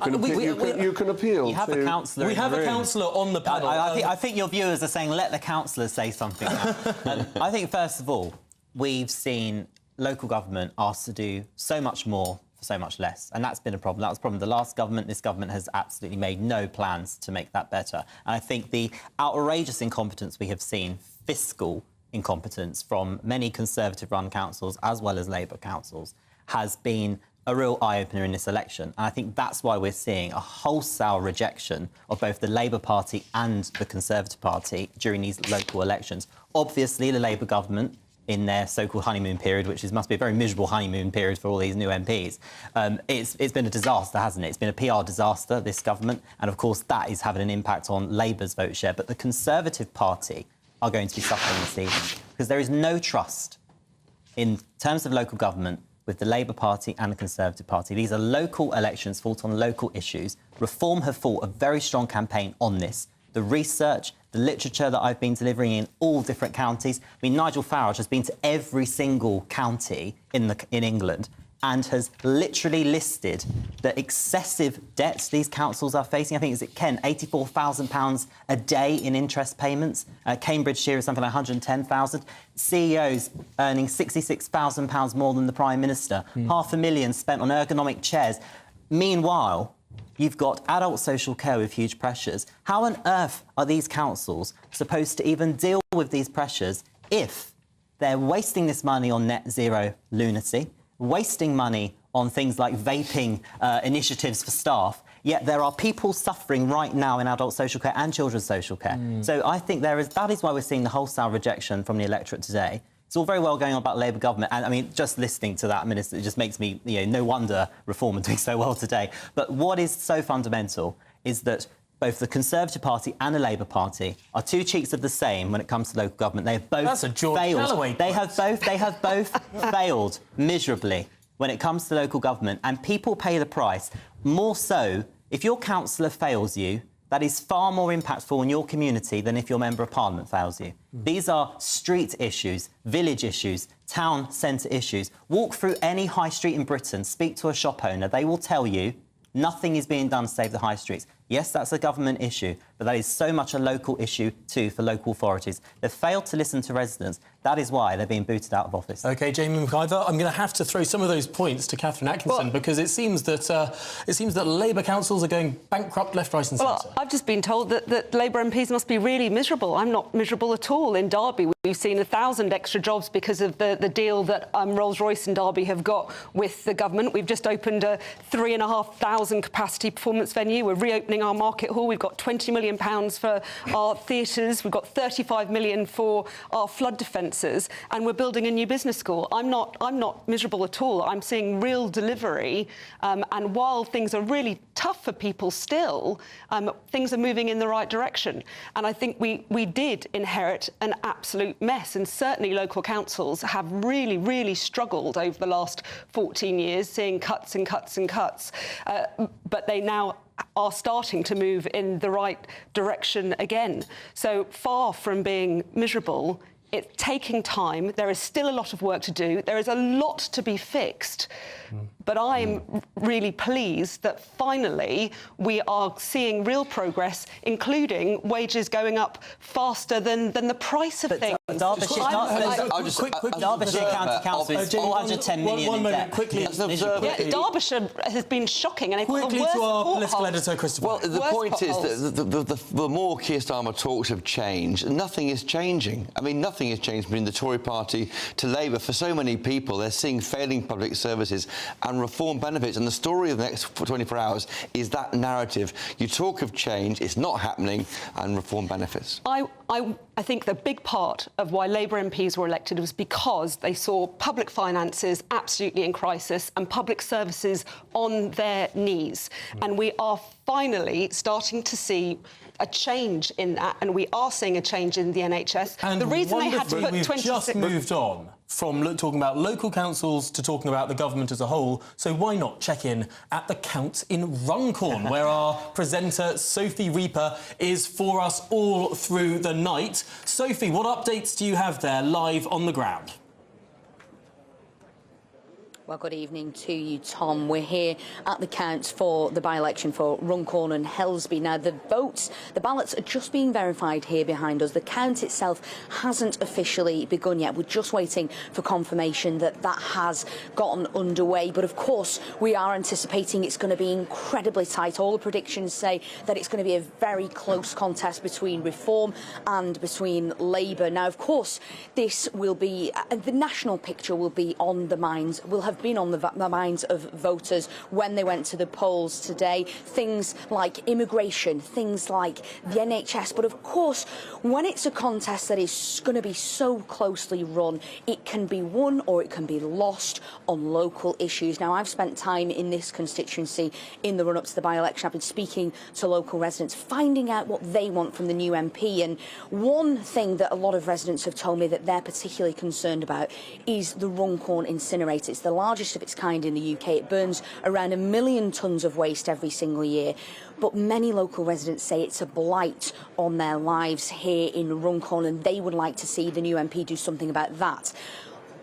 can appeal. You have a councillor. We have a councillor on the panel. I think your viewers are saying, let the councillors say something. I think, first of all, we've seen local government asked to do so much more for so much less. And that's been a problem. That was a problem with the last government. This government has absolutely made no plans to make that better. And I think the outrageous incompetence we have seen, fiscal incompetence from many Conservative-run councils as well as Labour councils, has been a real eye-opener in this election. And I think that's why we're seeing a wholesale rejection of both the Labour Party and the Conservative Party during these local elections. Obviously, the Labour government, in their so-called honeymoon period, which must be a very miserable honeymoon period for all these new MPs. It's been a disaster, hasn't it? It's been a PR disaster, this government, and of course that is having an impact on Labour's vote share. But the Conservative Party are going to be suffering this evening because there is no trust in terms of local government with the Labour Party and the Conservative Party. These are local elections fought on local issues. Reform have fought a very strong campaign on this. The research, the literature that I've been delivering in all different counties. I mean, Nigel Farage has been to every single county in England and has literally listed the excessive debts these councils are facing. I think, is it Kent, £84,000 a day in interest payments. Cambridgeshire is something like 110,000. CEOs earning £66,000 more than the Prime Minister. £500,000 spent on ergonomic chairs. Meanwhile, you've got adult social care with huge pressures. How on earth are these councils supposed to even deal with these pressures if they're wasting this money on net zero lunacy, wasting money on things like vaping initiatives for staff, yet there are people suffering right now in adult social care and children's social care. So I think that is why we're seeing the wholesale rejection from the electorate today. It's all very well going on about Labour government, and I mean, just listening to that minister, it just makes me, no wonder Reform are doing so well today. But what is so fundamental is that both the Conservative Party and the Labour Party are two cheeks of the same when it comes to local government. They have both failed. They have both failed miserably when it comes to local government, and people pay the price. More so, if your councillor fails you, that is far more impactful in your community than if your Member of Parliament fails you. These are street issues, village issues, town centre issues. Walk through any high street in Britain, speak to a shop owner, they will tell you nothing is being done to save the high streets. Yes, that's a government issue, but that is so much a local issue too for local authorities. They've failed to listen to residents. That is why they're being booted out of office. OK, Jamie McIver, I'm going to have to throw some of those points to Catherine Atkinson because it seems that Labour councils are going bankrupt left, right and centre. Well, I've just been told that Labour MPs must be really miserable. I'm not miserable at all. In Derby, we've seen 1,000 extra jobs because of the deal that Rolls-Royce and Derby have got with the government. We've just opened a 3,500 capacity performance venue. We're reopening opening our market hall. We've got £20 million for our theatres. We've got £35 million for our flood defences, and we're building a new business school. I'm not miserable at all. I'm seeing real delivery, and while things are really tough for people still, things are moving in the right direction. And I think we did inherit an absolute mess, and certainly local councils have really, really struggled over the last 14 years, seeing cuts and cuts and cuts. But they now are starting to move in the right direction again. So far from being miserable, it's taking time. There is still a lot of work to do. There is a lot to be fixed. But I'm really pleased that finally we are seeing real progress, including wages going up faster than the price of things. Derbyshire County Council is 410 million in debt. Quickly, Derbyshire has been shocking, and quickly to our political editor, Christopher. Well, the point is that the more Keir Starmer talks of change, nothing is changing. I mean, nothing has changed between the Tory party to Labour. For so many people, they're seeing failing public services and reform benefits, and the story of the next 24 hours is that narrative. You talk of change, it's not happening, and reform benefits. I think the big part of why Labour MPs were elected was because they saw public finances absolutely in crisis and public services on their knees. And we are finally starting to see a change in that, and we are seeing a change in the NHS. And the reason they had to put we've 26... just moved on from talking about local councils to talking about the government as a whole, so why not check in at the Count in Runcorn, where our presenter Sophie Reaper is for us all through the night. Sophie, what updates do you have there live on the ground? Well, good evening to you, Tom. We're here at the Count for the by-election for Runcorn and Helsby. Now, the ballots are just being verified here behind us. The count itself hasn't officially begun yet. We're just waiting for confirmation that that has gotten underway. But, of course, we are anticipating it's going to be incredibly tight. All the predictions say that it's going to be a very close contest between Reform and between Labour. Now, of course, this will be... the national picture will be on the minds, will have been on the minds of voters when they went to the polls today. Things like immigration, things like the NHS. But of course, when it's a contest that is going to be so closely run, it can be won or it can be lost on local issues. Now, I've spent time in this constituency in the run-up to the by-election. I've been speaking to local residents, finding out what they want from the new MP. And one thing that a lot of residents have told me that they're particularly concerned about is the Runcorn incinerator. It's the largest of its kind in the UK. It burns around 1 million tonnes of waste every single year. But many local residents say it's a blight on their lives here in Runcorn, and they would like to see the new MP do something about that.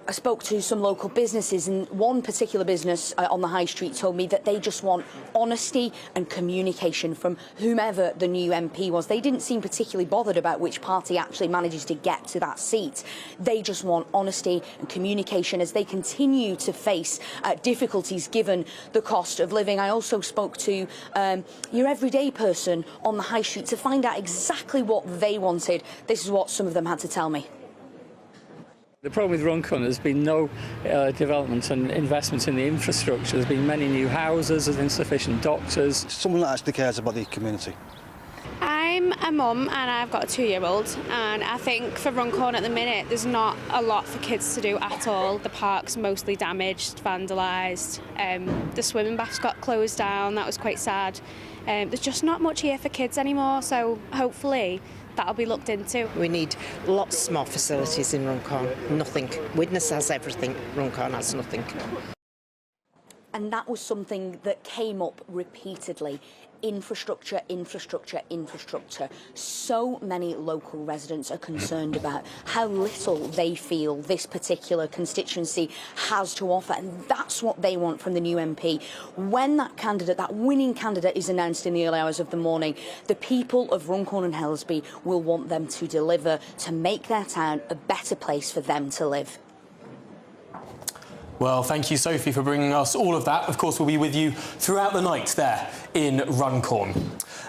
I spoke to some local businesses, and one particular business on the high street told me that they just want honesty and communication from whomever the new MP was. They didn't seem particularly bothered about which party actually manages to get to that seat. They just want honesty and communication as they continue to face difficulties given the cost of living. I also spoke to your everyday person on the high street to find out exactly what they wanted. This is what some of them had to tell me. The problem with Runcorn has been no development and investment in the infrastructure. There's been many new houses, there's insufficient doctors. Someone that actually cares about the community. I'm a mum and I've got a 2-year-old, and I think for Runcorn at the minute there's not a lot for kids to do at all. The park's mostly damaged, vandalised, the swimming baths got closed down, that was quite sad. There's just not much here for kids anymore, so hopefully that'll be looked into. We need lots more facilities in Runcorn. Nothing. Widnes has everything. Runcorn has nothing. And that was something that came up repeatedly. Infrastructure, infrastructure, infrastructure. So many local residents are concerned about how little they feel this particular constituency has to offer, and that's what they want from the new MP. When that candidate, that winning candidate, is announced in the early hours of the morning, the people of Runcorn and Helsby will want them to deliver to make their town a better place for them to live. Well, thank you, Sophie, for bringing us all of that. Of course, we'll be with you throughout the night there in Runcorn.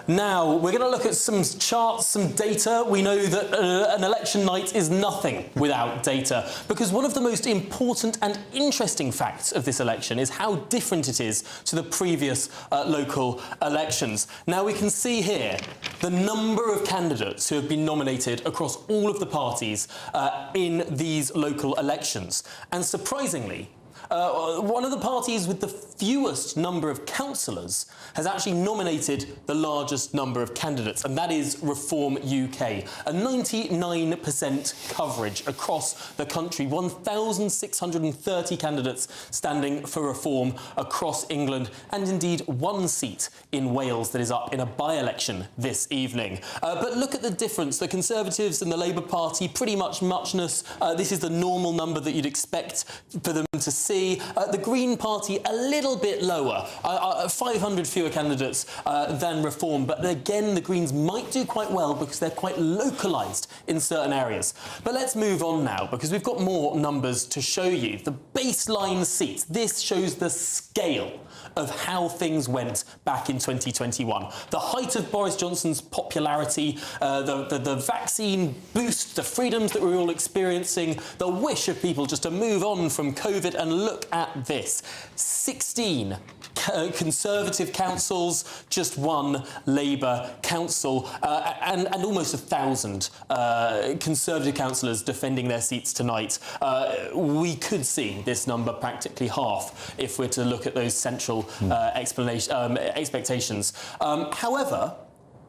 Now, we're going to look at some charts, some data. We know that an election night is nothing without data, because one of the most important and interesting facts of this election is how different it is to the previous local elections. Now, we can see here the number of candidates who have been nominated across all of the parties in these local elections. And surprisingly, one of the parties with the fewest number of councillors has actually nominated the largest number of candidates, and that is Reform UK. A 99% coverage across the country, 1,630 candidates standing for Reform across England, and indeed one seat in Wales that is up in a by-election this evening. But look at the difference. The Conservatives and the Labour Party, pretty much muchness. This is the normal number that you'd expect for them to see. The Green Party a little bit lower, 500 fewer candidates than Reform, but again the Greens might do quite well because they're quite localised in certain areas. But let's move on now, because we've got more numbers to show you. The baseline seats, this shows the scale of how things went back in 2021. The height of Boris Johnson's popularity, the vaccine boost, the freedoms that we're all experiencing, the wish of people just to move on from COVID, and look at this. 16 Conservative councils, just one Labour council, and almost 1,000 Conservative councillors defending their seats tonight. We could see this number practically half if we're to look at those central expectations. However,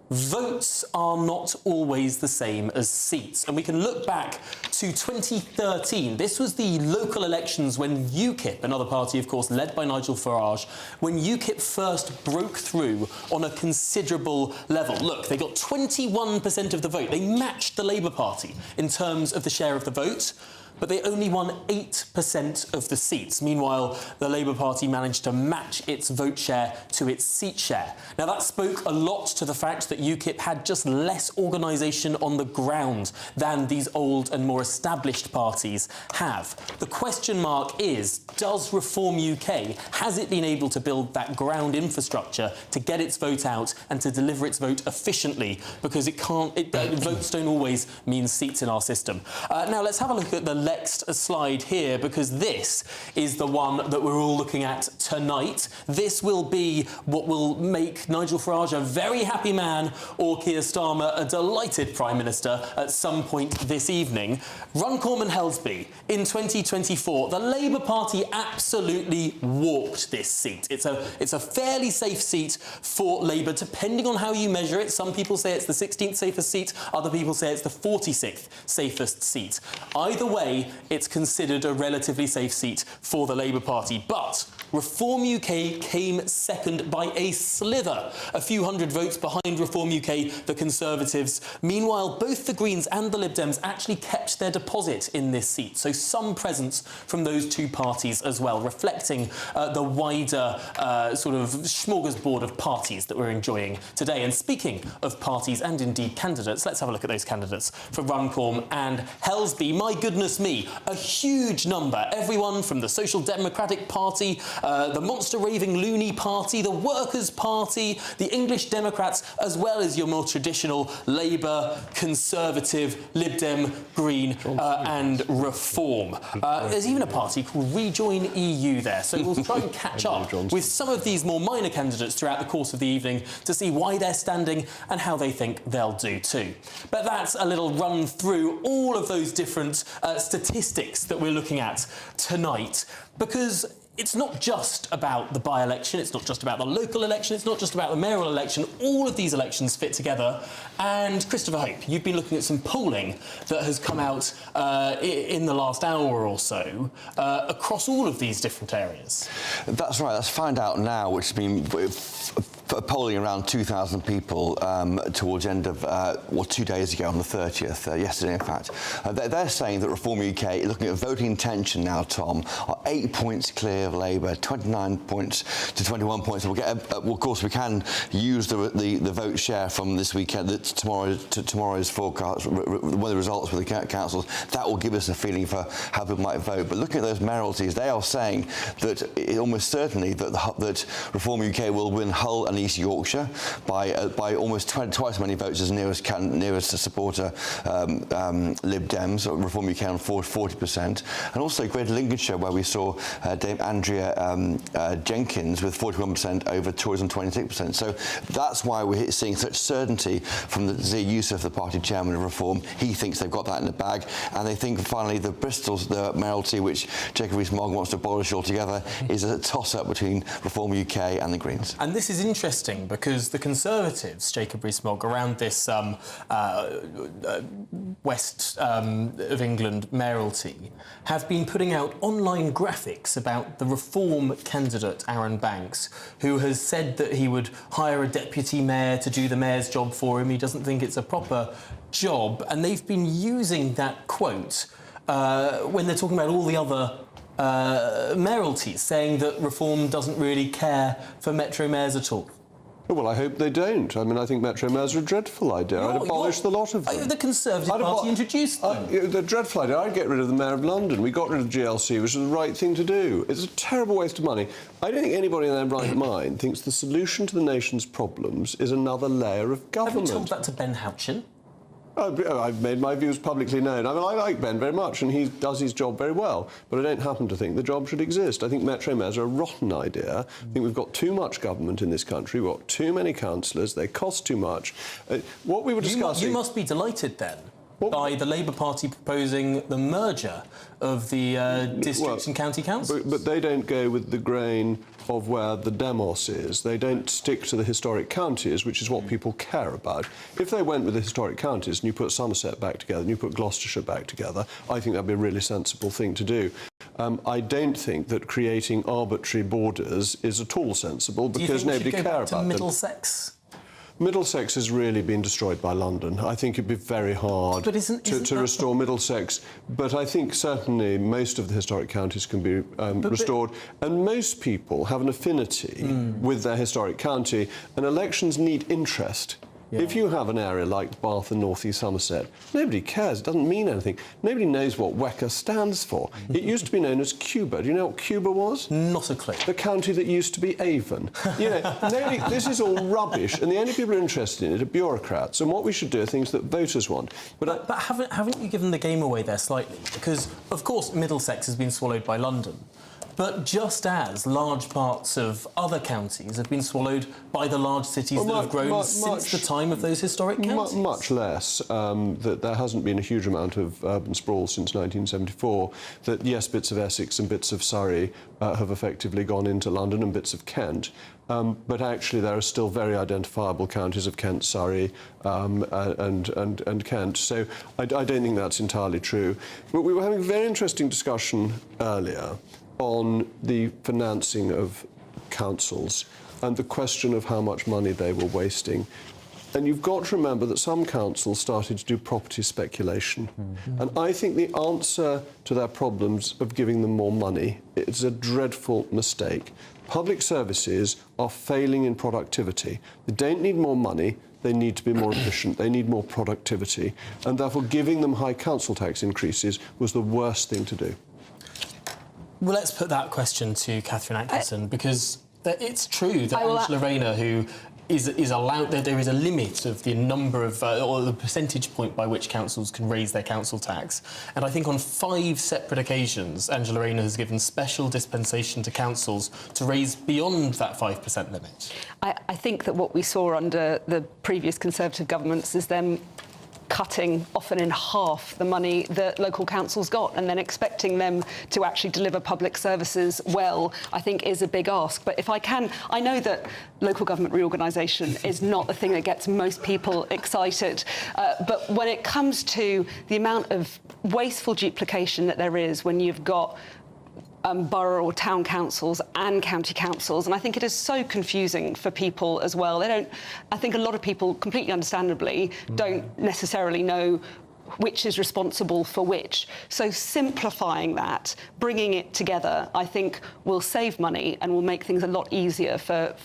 votes are not always the same as seats, and we can look back to 2013. This was the local elections when UKIP, another party of course led by Nigel Farage, when UKIP first broke through on a considerable level. Look, they got 21% of the vote. They matched the Labour Party in terms of the share of the vote, but they only won 8% of the seats. Meanwhile, the Labour Party managed to match its vote share to its seat share. Now, that spoke a lot to the fact that UKIP had just less organisation on the ground than these old and more established parties have. The question mark is, does Reform UK, has it been able to build that ground infrastructure to get its vote out and to deliver its vote efficiently? Because votes don't always mean seats in our system. Now, let's have a look at the next slide here, because this is the one that we're all looking at tonight. This will be what will make Nigel Farage a very happy man, or Keir Starmer a delighted Prime Minister at some point this evening. Runcorn and Helsby in 2024, the Labour Party absolutely walked this seat. It's a fairly safe seat for Labour, depending on how you measure it. Some people say it's the 16th safest seat, other people say it's the 46th safest seat. Either way, it's considered a relatively safe seat for the Labour Party. But Reform UK came second by a slither, a few hundred votes behind Reform UK, the Conservatives. Meanwhile, both the Greens and the Lib Dems actually kept their deposit in this seat, so some presence from those two parties as well, reflecting the wider sort of smorgasbord of parties that we're enjoying today. And speaking of parties and indeed candidates, let's have a look at those candidates for Runcorn and Helsby. My goodness me, a huge number. Everyone from the Social Democratic Party, the monster raving loony party, the Workers' Party, the English Democrats, as well as your more traditional Labour, Conservative, Lib Dem, Green and Reform. There's even a party called Rejoin EU there, so we'll try and catch up with some of these more minor candidates throughout the course of the evening to see why they're standing and how they think they'll do too. But that's a little run through all of those different statistics that we're looking at tonight, because it's not just about the by-election, it's not just about the local election, it's not just about the mayoral election. All of these elections fit together. And Christopher Hope, you've been looking at some polling that has come out in the last hour or so across all of these different areas. That's right, that's Find Out Now, which has been polling around 2,000 people towards the end of, 2 days ago on the 30th, yesterday in fact. They're saying that Reform UK, looking at voting intention now, Tom, are 8 points clear of Labour, 29 points to 21 points. We'll get, of course, we can use the vote share from this weekend, tomorrow's forecast, one of the results for the councils. That will give us a feeling for how people might vote. But looking at those mayoralties, they are saying that almost certainly that Reform UK will win Hull and East Yorkshire by almost twice as many votes as nearest supporter Lib Dems, Reform UK on 40%, and also Greater Lincolnshire, where we saw Dame Andrea Jenkins with 41% over Tories on 26%. So that's why we're seeing such certainty from the use of the party chairman of Reform. He thinks they've got that in the bag, and they think finally the Bristol's the mayoralty, which Jacob Rees-Mogg wants to abolish altogether, is a toss-up between Reform UK and the Greens. And this is interesting because the Conservatives, Jacob Rees-Mogg, around this West of England mayoralty, have been putting out online graphics about the Reform candidate, Aaron Banks, who has said that he would hire a deputy mayor to do the mayor's job for him. He doesn't think it's a proper job. And they've been using that quote when they're talking about all the other mayoralties, saying that Reform doesn't really care for Metro mayors at all. Well, I hope they don't. I mean, I think Metro mayors are a dreadful idea. I'd abolish the lot of them. The Conservative Party introduced them. The dreadful idea. I'd get rid of the Mayor of London. We got rid of GLC, which was the right thing to do. It's a terrible waste of money. I don't think anybody in their right mind thinks the solution to the nation's problems is another layer of government. Have you told that to Ben Houchin? I've made my views publicly known. I mean, I like Ben very much, and he does his job very well, but I don't happen to think the job should exist. I think Metro mayors are a rotten idea. I think we've got too much government in this country. We've got too many councillors. They cost too much. What we were discussing... You must be delighted, then, by the Labour Party proposing the merger of the districts and county councils. But they don't go with the grain of where the demos is. They don't stick to the historic counties, which is what people care about. If they went with the historic counties and you put Somerset back together and you put Gloucestershire back together, I think that'd be a really sensible thing to do. I don't think that creating arbitrary borders is at all sensible because nobody cares about them. Middlesex? Middlesex has really been destroyed by London. I think it'd be very hard to restore Middlesex. But I think certainly most of the historic counties can be restored. And most people have an affinity with their historic county, and elections need interest. Yeah. If you have an area like Bath and North East Somerset, nobody cares. It doesn't mean anything. Nobody knows what WECA stands for. It used to be known as Cuba. Do you know what Cuba was? Not a clue. The county that used to be Avon. You know, this is all rubbish, and the only people who are interested in it are bureaucrats. And what we should do are things that voters want. But haven't you given the game away there slightly? Because, of course, Middlesex has been swallowed by London. But just as large parts of other counties have been swallowed by the large cities that have grown since the time of those historic counties. Much less. That there hasn't been a huge amount of urban sprawl since 1974. That, yes, bits of Essex and bits of Surrey have effectively gone into London and bits of Kent. But actually there are still very identifiable counties of Kent, Surrey and Kent. So I don't think that's entirely true. But we were having a very interesting discussion earlier on the financing of councils and the question of how much money they were wasting. And you've got to remember that some councils started to do property speculation. And I think the answer to their problems of giving them more money is a dreadful mistake. Public services are failing in productivity. They don't need more money. They need to be more efficient. They need more productivity. And therefore giving them high council tax increases was the worst thing to do. Well, let's put that question to Catherine Atkinson, because it's true that Angela Rayner, who is allowed, there is a limit of the number of, or the percentage point by which councils can raise their council tax. And I think on 5 separate occasions, Angela Rayner has given special dispensation to councils to raise beyond that 5% limit. I think that what we saw under the previous Conservative governments is them cutting often in half the money that local councils got and then expecting them to actually deliver public services well, I think is a big ask. But if I can, I know that local government reorganisation is not the thing that gets most people excited. But when it comes to the amount of wasteful duplication that there is when you've got borough or town councils and county councils, and I think it is so confusing for people as well. I think a lot of people, completely understandably, don't necessarily know which is responsible for which. So simplifying that, bringing it together, I think will save money and will make things a lot easier for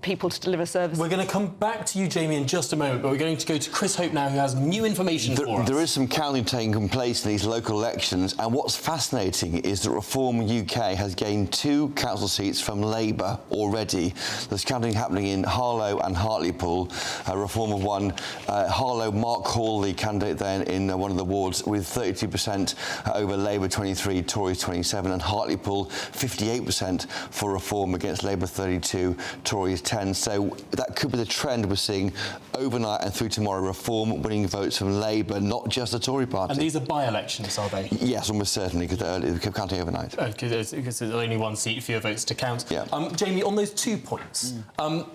people to deliver services. We're going to come back to you, Jamie, in just a moment, but we're going to go to Chris Hope now, who has new information for us. There is some counting taking place in these local elections, and what's fascinating is that Reform UK has gained 2 council seats from Labour already. There's counting happening in Harlow and Hartlepool. Reform have won Harlow, Mark Hall, the candidate there in one of the wards, with 32% over Labour 23, Tories 27, and Hartlepool 58% for Reform against Labour 32, Tories 10. So that could be the trend we're seeing overnight and through tomorrow. Reform winning votes from Labour, not just the Tory party. And these are by-elections, are they? Yes, almost certainly, because they're counting overnight. Because there's only 1 seat, fewer votes to count. Yeah. Jamie, on those 2 points,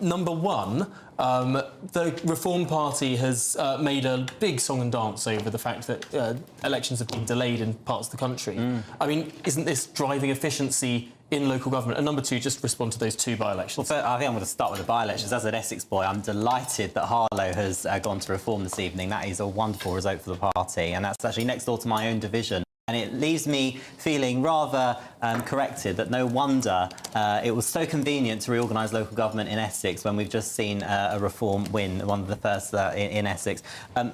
number one, the Reform Party has made a big song and dance over the fact that elections have been delayed in parts of the country. I mean, isn't this driving efficiency in local government? And number 2, just respond to those 2 by-elections. Well, I think I'm going to start with the by-elections. As an Essex boy, I'm delighted that Harlow has gone to Reform this evening. That is a wonderful result for the party, and that's actually next door to my own division. And it leaves me feeling rather corrected that no wonder it was so convenient to reorganise local government in Essex when we've just seen a Reform win, one of the first in Essex.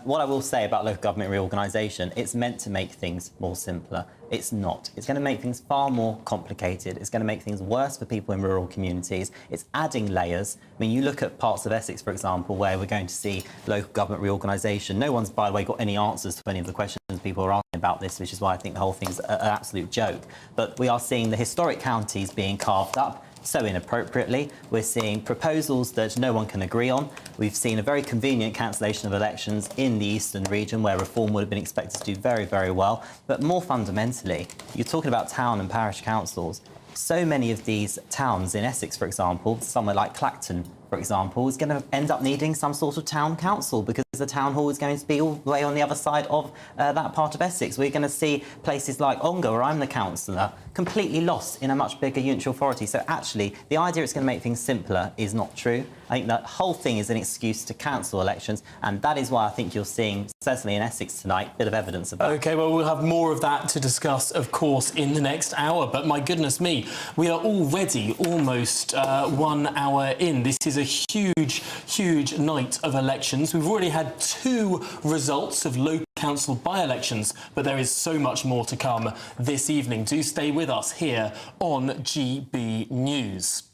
What I will say about local government reorganisation, it's meant to make things more simpler. It's not. It's going to make things far more complicated. It's going to make things worse for people in rural communities. It's adding layers. I mean, you look at parts of Essex, for example, where we're going to see local government reorganisation. No one's, by the way, got any answers to any of the questions people are asking about this, which is why I think the whole thing's an absolute joke. But we are seeing the historic counties being carved up so inappropriately. We're seeing proposals that no one can agree on. We've seen a very convenient cancellation of elections in the eastern region where Reform would have been expected to do very, very well. But more fundamentally, you're talking about town and parish councils. So many of these towns in Essex, for example, somewhere like Clacton, for example, is going to end up needing some sort of town council because the town hall is going to be all the way on the other side of that part of Essex. We're going to see places like Ongar, where I'm the councillor, completely lost in a much bigger unitary authority. So actually, the idea it's going to make things simpler is not true. I think that whole thing is an excuse to cancel elections, and that is why I think you're seeing, certainly in Essex tonight, a bit of evidence of that. OK, well, we'll have more of that to discuss, of course, in the next hour. But my goodness me, we are already almost 1 hour in. This is a huge, huge night of elections. We've already had 2 results of local council by-elections, but there is so much more to come this evening. Do stay with us here on GB News.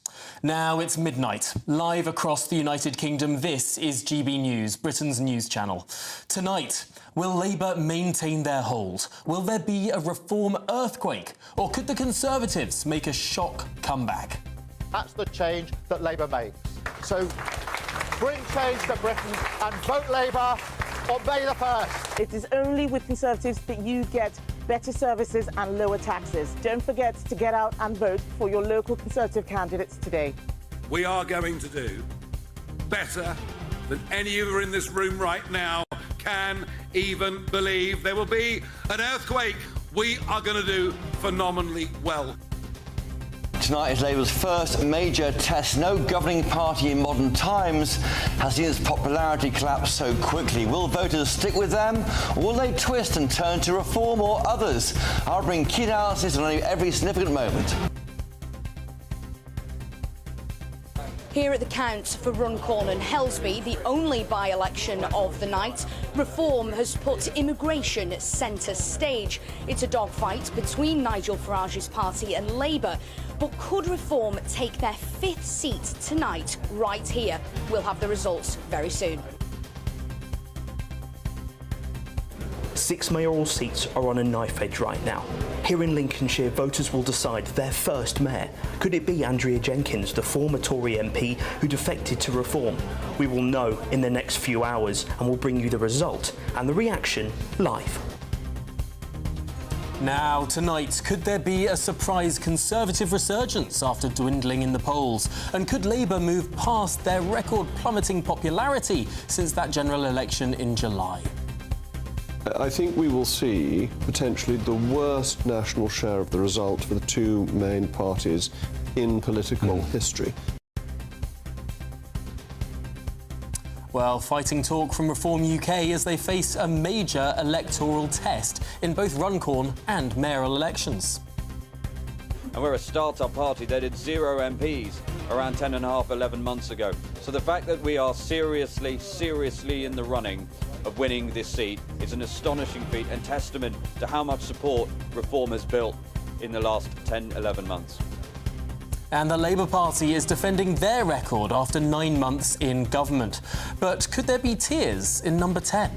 Now it's midnight. Live across the United Kingdom, this is GB News, Britain's news channel. Tonight, will Labour maintain their hold? Will there be a Reform earthquake? Or could the Conservatives make a shock comeback? That's the change that Labour makes. So bring change to Britain and vote Labour on May the 1st. It is only with Conservatives that you get better services and lower taxes. Don't forget to get out and vote for your local Conservative candidates today. We are going to do better than any of you in this room right now can even believe. There will be an earthquake. We are going to do phenomenally well. Tonight is Labour's first major test. No governing party in modern times has seen its popularity collapse so quickly. Will voters stick with them, or will they twist and turn to Reform or others? I'll bring key analysis on every significant moment. Here at the count for Runcorn and Helsby, the only by-election of the night, Reform has put immigration centre stage. It's a dogfight between Nigel Farage's party and Labour. But could Reform take their 5th seat tonight, right here? We'll have the results very soon. 6 mayoral seats are on a knife edge right now. Here in Lincolnshire, voters will decide their first mayor. Could it be Andrea Jenkins, the former Tory MP who defected to Reform? We will know in the next few hours, and we'll bring you the result and the reaction live. Now, tonight, could there be a surprise Conservative resurgence after dwindling in the polls? And could Labour move past their record plummeting popularity since that general election in July? I think we will see potentially the worst national share of the result for the 2 main parties in political history. Well, fighting talk from Reform UK as they face a major electoral test in both Runcorn and mayoral elections. And we're a start-up party that had 0 MPs around 11 months ago. So the fact that we are seriously in the running of winning this seat is an astonishing feat and testament to how much support Reform has built in the last 11 months. And the Labour Party is defending their record after 9 months in government. But could there be tears in number 10?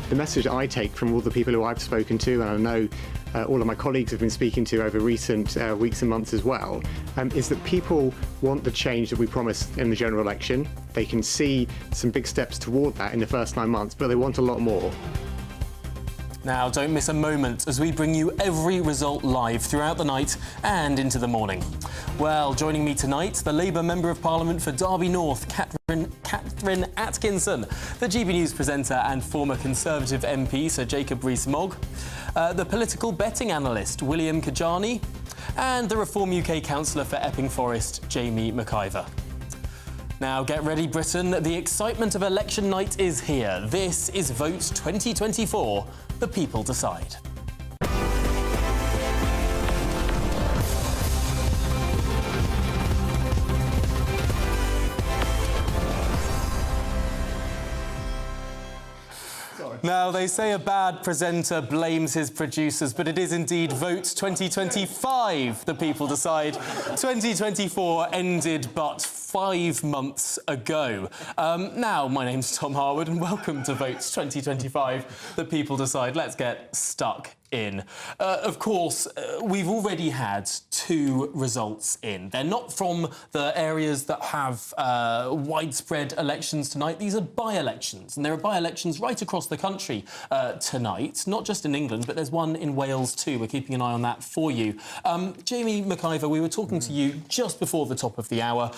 The message I take from all the people who I've spoken to, and I know all of my colleagues have been speaking to over recent weeks and months as well, is that people want the change that we promised in the general election. They can see some big steps toward that in the first 9 months, but they want a lot more. Now, don't miss a moment as we bring you every result live throughout the night and into the morning. Well, joining me tonight, the Labour Member of Parliament for Derby North, Catherine Atkinson, the GBNews presenter and former Conservative MP, Sir Jacob Rees-Mogg, the political betting analyst, William Kajani, and the Reform UK councillor for Epping Forest, Jamie McIver. Now, get ready, Britain. The excitement of election night is here. This is Vote 2024. The people decide. Now, they say a bad presenter blames his producers, but it is indeed Vote 2025, the people decide. 2024 ended but 5 months ago. Now, my name's Tom Harwood, and welcome to Vote 2025, the people decide. Let's get stuck in. Of course, we've already had 2 results in. They're not from the areas that have widespread elections tonight. These are by-elections, and there are by-elections right across the country tonight, not just in England, but there's one in Wales too. We're keeping an eye on that for you. Jamie McIver, we were talking to you just before the top of the hour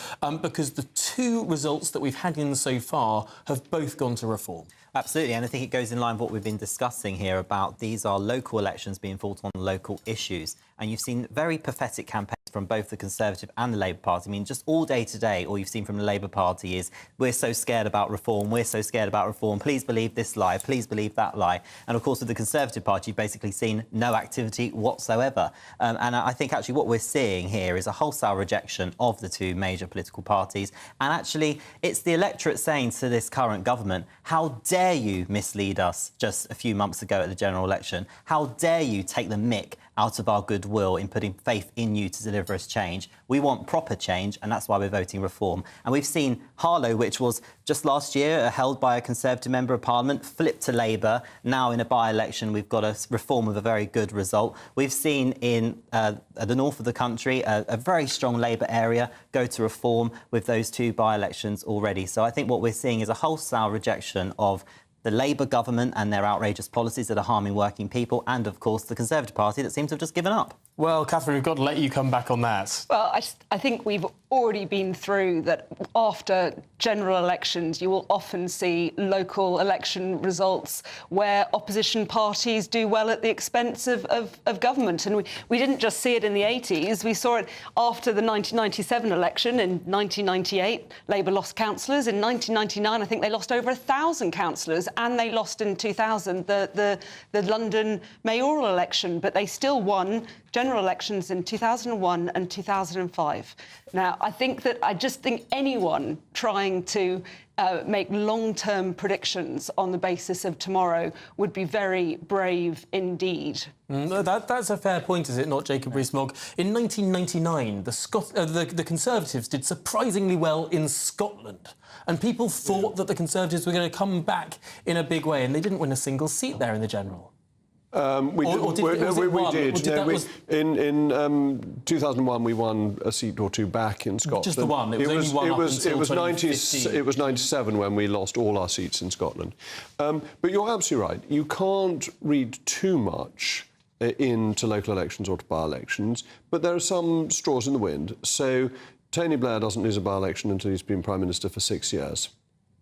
because the 2 results that we've had in so far have both gone to Reform. Absolutely, and I think it goes in line with what we've been discussing here about these are local elections being fought on local issues. And you've seen very pathetic campaigns from both the Conservative and the Labour Party. I mean, just all day today, all you've seen from the Labour Party is, we're so scared about reform, we're so scared about reform, please believe this lie, please believe that lie. And of course, with the Conservative Party, you've basically seen no activity whatsoever. And I think actually what we're seeing here is a wholesale rejection of the 2 major political parties. And actually, it's the electorate saying to this current government, how dare you mislead us just a few months ago at the general election? How dare you take the mick out of our goodwill in putting faith in you to deliver us change? We want proper change, and that's why we're voting Reform. And we've seen Harlow, which was just last year held by a Conservative Member of Parliament, flip to Labour. Now in a by-election, we've got a Reform with a very good result. We've seen in the north of the country a very strong Labour area go to Reform with those 2 by-elections already. So I think what we're seeing is a wholesale rejection of the Labour government and their outrageous policies that are harming working people, and, of course, the Conservative Party that seems to have just given up. Well, Catherine, we've got to let you come back on that. Well, I think we've already been through that after general elections, you will often see local election results where opposition parties do well at the expense of government. And we didn't just see it in the 80s. We saw it after the 1997 election. In 1998, Labour lost councillors. In 1999, I think they lost over 1,000 councillors, and they lost in 2000 the London mayoral election. But they still won general elections in 2001 and 2005. Now, I just think anyone trying to make long-term predictions on the basis of tomorrow would be very brave indeed. That's a fair point, is it not, Jacob Rees-Mogg? In 1999, the Conservatives did surprisingly well in Scotland, and people thought that the Conservatives were going to come back in a big way, and they didn't win a single seat there in the general. We did. In 2001, we won a seat or 2 back in Scotland. Just the one. It was only one up until 2015. It was 97 when we lost all our seats in Scotland. But you're absolutely right. You can't read too much into local elections or to by-elections, but there are some straws in the wind. So Tony Blair doesn't lose a by-election until he's been Prime Minister for 6 years.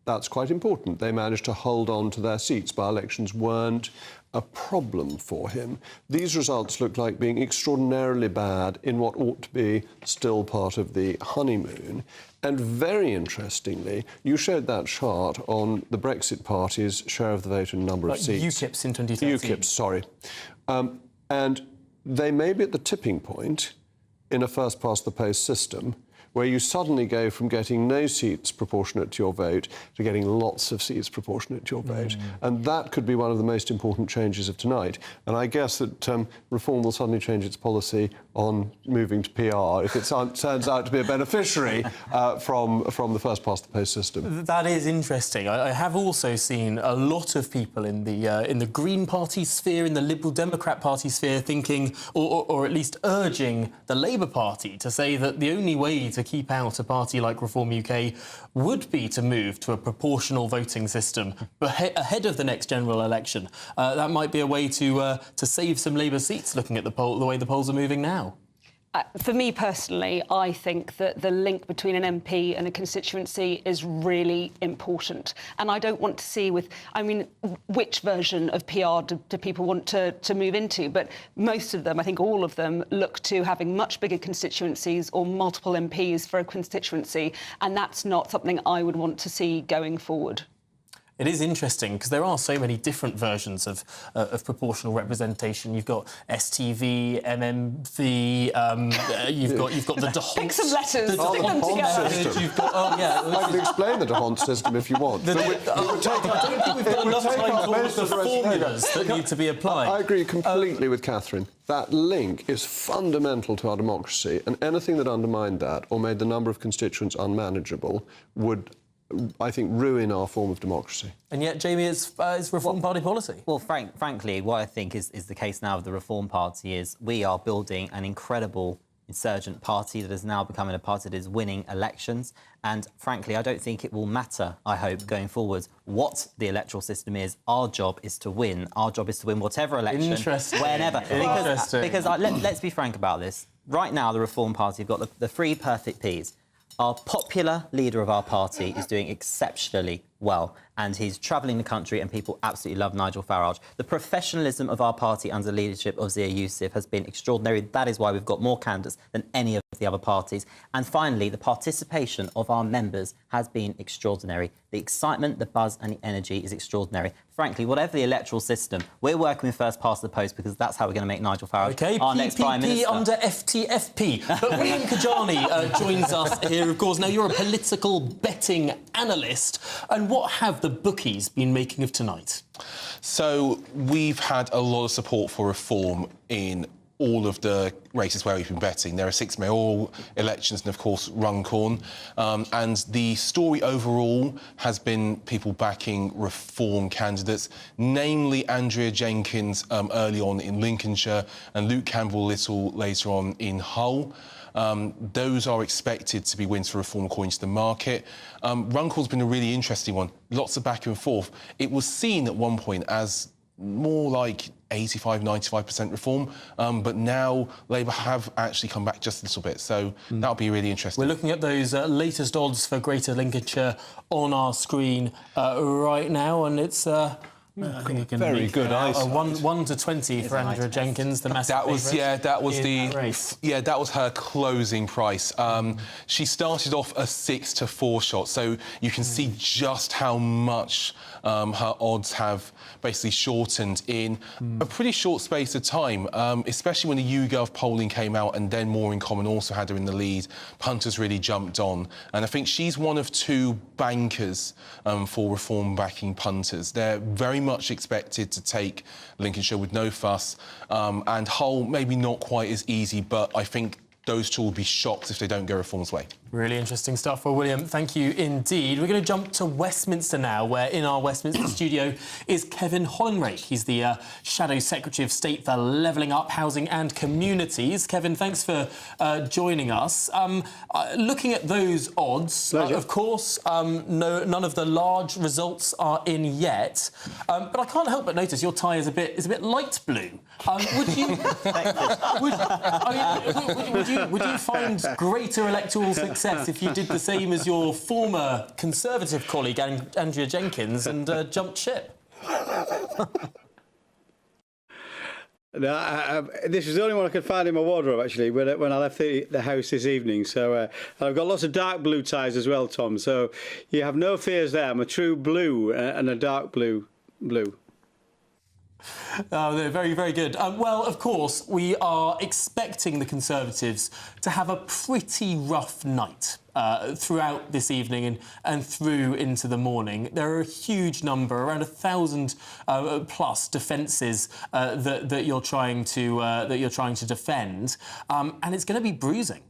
That's quite important. They managed to hold on to their seats. By-elections weren't a problem for him. These results look like being extraordinarily bad in what ought to be still part of the honeymoon. And very interestingly, you showed that chart on the Brexit Party's share of the vote and number of seats. UKIP's in 2013. UKIP's, sorry. And they may be at the tipping point in a first-past-the-post system where you suddenly go from getting no seats proportionate to your vote to getting lots of seats proportionate to your vote. And that could be one of the most important changes of tonight. And I guess that Reform will suddenly change its policy on moving to PR if it turns out to be a beneficiary from the first-past-the-post system. That is interesting. I have also seen a lot of people in the Green Party sphere, in the Liberal Democrat Party sphere, thinking, or at least urging the Labour Party to say that the only way to keep out a party like Reform UK would be to move to a proportional voting system ahead of the next general election. That might be a way to save some Labour seats, looking at the way the polls are moving now. For me personally, I think that the link between an MP and a constituency is really important. And I don't want to see which version of PR do people want to move into? But most of them, I think all of them, look to having much bigger constituencies or multiple MPs for a constituency. And that's not something I would want to see going forward. It is interesting because there are so many different versions of proportional representation. You've got STV, MMV, you've got the DeHont. Pick some letters, stick them together. You've got, I can explain the DeHont system if you want. I don't think we've got enough time for all of the formulas that need to be applied. I agree completely with Catherine. That link is fundamental to our democracy, and anything that undermined that or made the number of constituents unmanageable would, I think, ruin our form of democracy. And yet, Jamie, it's Reform Party policy. Well, frankly, what I think is the case now of the Reform Party is we are building an incredible insurgent party that is now becoming a party that is winning elections. And frankly, I don't think it will matter, I hope, going forward, what the electoral system is. Our job is to win. Our job is to win whatever election, whenever. Because let's be frank about this. Right now, the Reform Party have got the three perfect Ps. Our popular leader of our party is doing exceptionally well, and he's travelling the country, and people absolutely love Nigel Farage. The professionalism of our party under the leadership of Zia Youssef has been extraordinary. That is why we've got more candidates than any of the other parties. And finally, the participation of our members has been extraordinary. The excitement, the buzz and the energy is extraordinary. Frankly, whatever the electoral system, we're working with first past the post because that's how we're going to make Nigel Farage our next Prime Minister. Under FTFP. But William Kajani joins us here, of course. Now, you're a political betting analyst. And what have the bookies been making of tonight? So we've had a lot of support for reform in all of the races where we've been betting. There are 6 mayoral elections and, of course, Runcorn. And the story overall has been people backing reform candidates, namely Andrea Jenkins early on in Lincolnshire and Luke Campbell-Little later on in Hull. Those are expected to be wins for reform according to the market. Runcorn's been a really interesting one. Lots of back and forth. It was seen at one point as more like 85-95% reform, but now Labour have actually come back just a little bit, so that'll be really interesting. We're looking at those latest odds for Greater Lincolnshire on our screen right now, and it's I think very good. 1 to 20 for Andrea Jenkins, the massive that was her closing price. She started off a 6 to 4 shot, so you can see just how much her odds have basically shortened in a pretty short space of time, especially when the YouGov polling came out and then More in Common also had her in the lead. Punters really jumped on, and I think she's one of 2 bankers for reform backing punters. They're very much expected to take Lincolnshire with no fuss, and Hull maybe not quite as easy, but I think those 2 will be shocked if they don't go reform's way. Really interesting stuff. Well, William, thank you indeed. We're going to jump to Westminster now, where in our Westminster studio is Kevin Hollinrake. He's the Shadow Secretary of State for Levelling Up, Housing and Communities. Kevin, thanks for joining us. Looking at those odds, of course, none of the large results are in yet, but I can't help but notice your tie is a bit light blue. Would you find greater electoral success if you did the same as your former Conservative colleague, Andrea Jenkins, and jumped ship? No, this was the only one I could find in my wardrobe, actually, when I left the house this evening. So I've got lots of dark blue ties as well, Tom. So you have no fears there. I'm a true blue and a dark blue. Oh, they're very, very good. Well, of course, we are expecting the Conservatives to have a pretty rough night throughout this evening and through into the morning. There are a huge number, around 1,000 plus defences that you're trying to defend, and it's going to be bruising.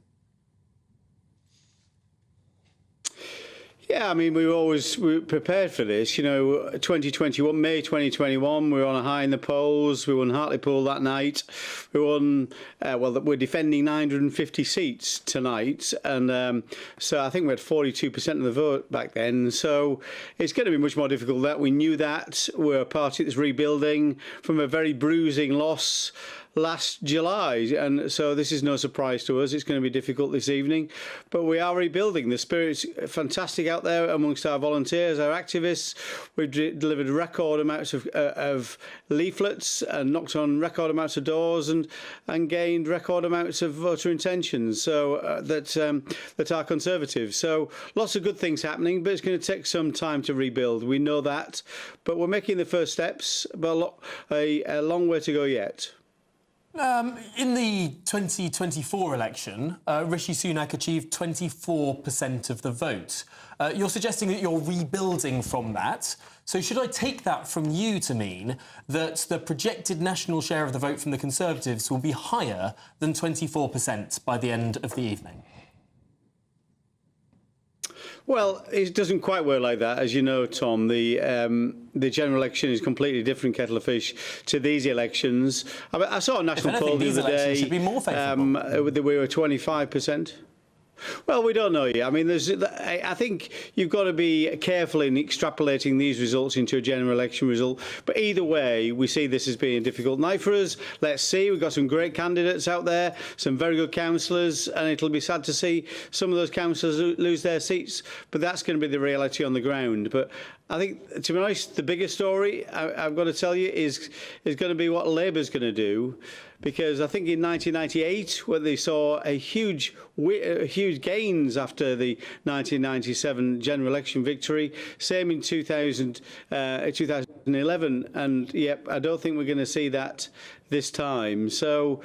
Yeah, I mean, we were prepared for this. You know, 2021, May 2021, we were on a high in the polls. We won Hartlepool that night. We won, we're defending 950 seats tonight. And so I think we had 42% of the vote back then. So it's going to be much more difficult than that. We knew that. We're a party that's rebuilding from a very bruising loss last July, and so this is no surprise to us. It's going to be difficult this evening, but we are rebuilding. The spirit's fantastic out there amongst our volunteers, our activists. We've delivered record amounts of leaflets and knocked on record amounts of doors and gained record amounts of voter intentions. So that are Conservative. So lots of good things happening, but it's going to take some time to rebuild. We know that, but we're making the first steps, but a long way to go yet. In the 2024 election, Rishi Sunak achieved 24% of the vote. You're suggesting that you're rebuilding from that. So should I take that from you to mean that the projected national share of the vote from the Conservatives will be higher than 24% by the end of the evening? Well, it doesn't quite work like that, as you know, Tom. The general election is a completely different kettle of fish to these elections. I saw a national poll the other day. Should be more favourable. We were 25%. Well, we don't know yet. I mean, I think you've got to be careful in extrapolating these results into a general election result. But either way, we see this as being a difficult night for us. Let's see. We've got some great candidates out there, some very good councillors, and it'll be sad to see some of those councillors lose their seats. But that's going to be the reality on the ground. But I think, to be honest, the biggest story I've got to tell you is going to be what Labour's going to do. Because I think in 1998, when they saw a huge gains after the 1997 general election victory, same in 2011, and yep, I don't think we're going to see that this time. So.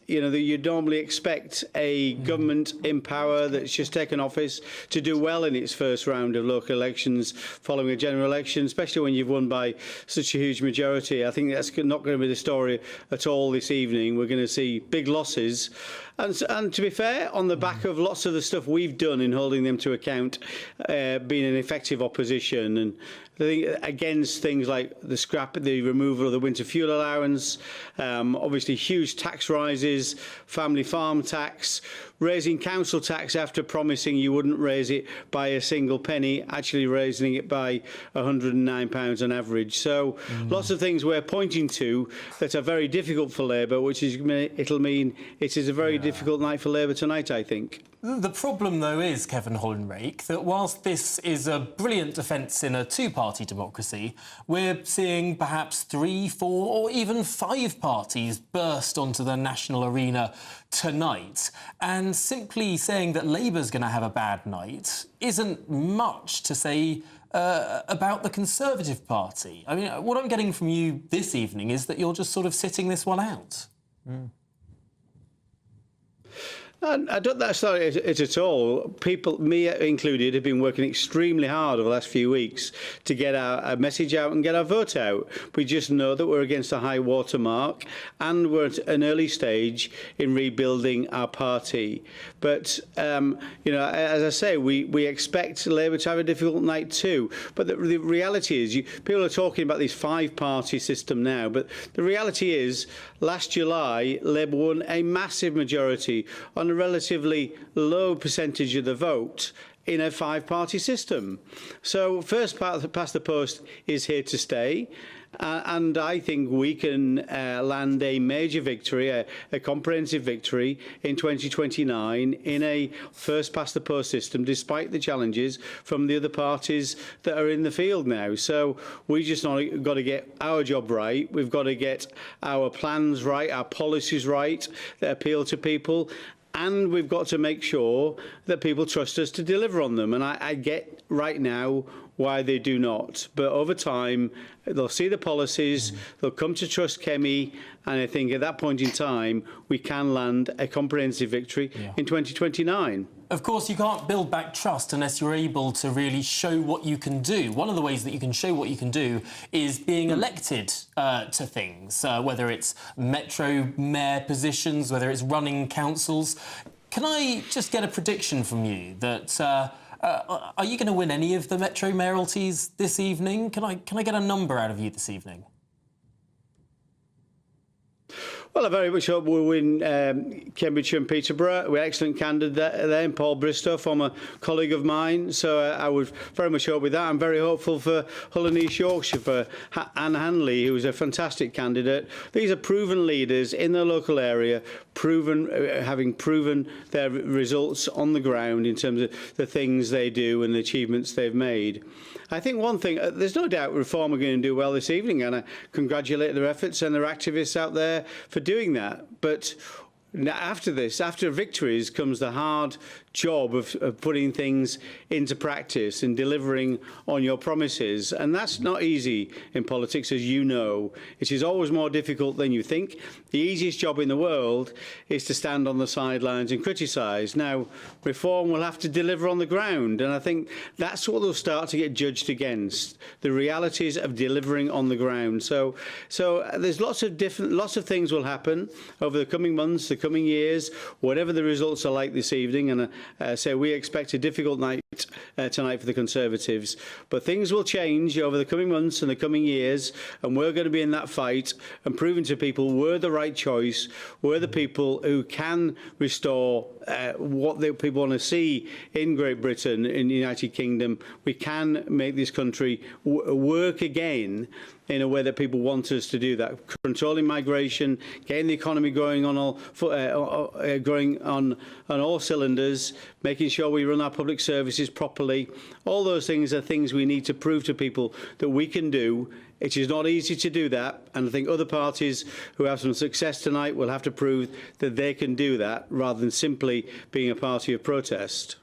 You know, you normally expect a government in power that's just taken office to do well in its first round of local elections following a general election, especially when you've won by such a huge majority. I think that's not going to be the story at all this evening. We're going to see big losses. And to be fair, on the back of lots of the stuff we've done in holding them to account, being an effective opposition, and I think against things like the removal of the winter fuel allowance, obviously huge tax rises, family farm tax, raising council tax after promising you wouldn't raise it by a single penny, actually raising it by £109 on average. So lots of things we're pointing to that are very difficult for Labour, which is it'll mean it is a very difficult night for Labour tonight, I think. The problem, though, is, Kevin Hollenrake, that whilst this is a brilliant defence in a two-party democracy, we're seeing perhaps 3, 4 or even 5 parties burst onto the national arena tonight. And simply saying that Labour's going to have a bad night isn't much to say about the Conservative Party. I mean, what I'm getting from you this evening is that you're just sort of sitting this one out. I don't that's not it at all. People, me included, have been working extremely hard over the last few weeks to get our message out and get our vote out. We just know that we're against a high water mark and we're at an early stage in rebuilding our party. But, you know, as I say, we expect Labour to have a difficult night too. But the reality is, people are talking about this 5-party system now, but the reality is, last July, Labour won a massive majority on a relatively low percentage of the vote in a 5-party system. So first past the post is here to stay. And I think we can land a major victory, a comprehensive victory in 2029 in a first-past-the-post system, despite the challenges from the other parties that are in the field now. So we just got to get our job right. We've got to get our plans right, our policies right that appeal to people. And we've got to make sure that people trust us to deliver on them. And I get right now why they do not. But over time, they'll see the policies, they'll come to trust Kemi, and I think at that point in time, we can land a comprehensive victory in 2029. Of course, you can't build back trust unless you're able to really show what you can do. One of the ways that you can show what you can do is being elected to things, whether it's Metro Mayor positions, whether it's running councils. Can I just get a prediction from you that... are you going to win any of the Metro Mayoralties this evening? Can I get a number out of you this evening? Well, I very much hope we'll win Cambridgeshire and Peterborough. We're an excellent candidate there, and Paul Bristow, former colleague of mine. So I would very much hope with that. I'm very hopeful for Hull and East Yorkshire, for Anne Hanley, who is a fantastic candidate. These are proven leaders in their local area, having proven their results on the ground in terms of the things they do and the achievements they've made. I think one thing, there's no doubt Reform are going to do well this evening, and I congratulate their efforts and their activists out there for doing that. But after this, after victories, comes the hard job of putting things into practice and delivering on your promises. And that's not easy in politics, as you know. It is always more difficult than you think. The easiest job in the world is to stand on the sidelines and criticise. Now, Reform will have to deliver on the ground, and I think that's what they'll start to get judged against, the realities of delivering on the ground. So there's lots of things will happen over the coming months, the coming years, whatever the results are like this evening. And so we expect a difficult night tonight for the Conservatives. But things will change over the coming months and the coming years, and we're going to be in that fight and proving to people we're the right choice, we're the people who can restore what people want to see in Great Britain, in the United Kingdom. We can make this country work again in a way that people want us to do that. Controlling migration, getting the economy growing on all cylinders, making sure we run our public services properly. All those things are things we need to prove to people that we can do. It is not easy to do that, and I think other parties who have some success tonight will have to prove that they can do that rather than simply being a party of protest.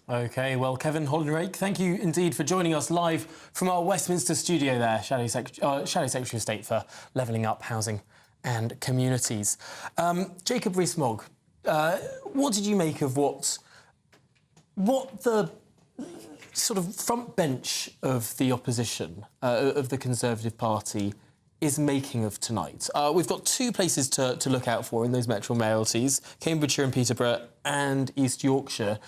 OK, well, Kevin Hollinrake, thank you indeed for joining us live from our Westminster studio there, Shadow Secretary of State for Levelling Up Housing and Communities. Jacob Rees-Mogg, what did you make of what the sort of front bench of the opposition, of the Conservative Party, is making of tonight? We've got two places to look out for in those Metro Mayoralties, Cambridgeshire and Peterborough and East Yorkshire.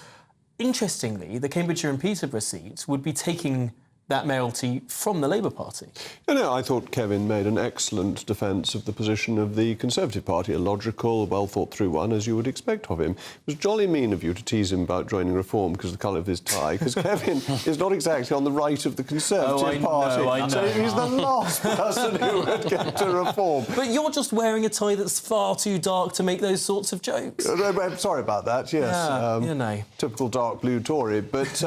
Interestingly, the Cambridgeshire and Peterborough seats would be taking that mayoralty from the Labour Party. No, I thought Kevin made an excellent defence of the position of the Conservative Party, a logical, well-thought-through one, as you would expect of him. It was jolly mean of you to tease him about joining Reform because of the colour of his tie, because Kevin is not exactly on the right of the Conservative Party. I know. So he's the last person who would get to Reform. But you're just wearing a tie that's far too dark to make those sorts of jokes. I'm sorry about that, yes. Yeah, you know. Typical dark blue Tory. But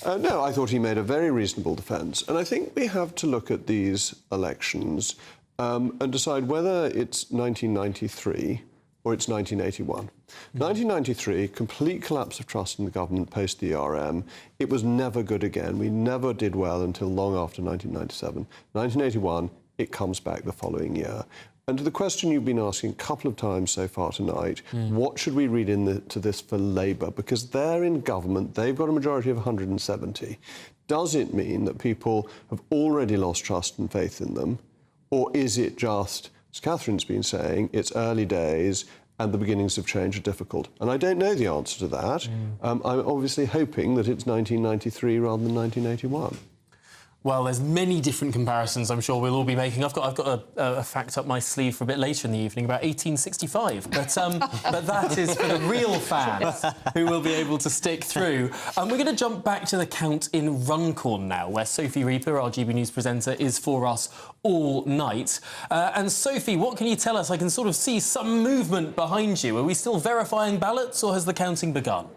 no, I thought he made a very reasonable defence. And I think we have to look at these elections and decide whether it's 1993 or it's 1981. 1993, complete collapse of trust in the government post the ERM. It was never good again. We never did well until long after 1997. 1981, it comes back the following year. And to the question you've been asking a couple of times so far tonight, what should we read into this for Labour? Because they're in government, they've got a majority of 170. Does it mean that people have already lost trust and faith in them? Or is it just, as Catherine's been saying, it's early days and the beginnings of change are difficult? And I don't know the answer to that. I'm obviously hoping that it's 1993 rather than 1981. Well, there's many different comparisons I'm sure we'll all be making. I've got a fact up my sleeve for a bit later in the evening about 1865, but that is for the real fans who will be able to stick through. We're going to jump back to the count in Runcorn now, where Sophie Reaper, our GB News presenter, is for us all night. And Sophie, what can you tell us? I can sort of see some movement behind you. Are we still verifying ballots, or has the counting begun?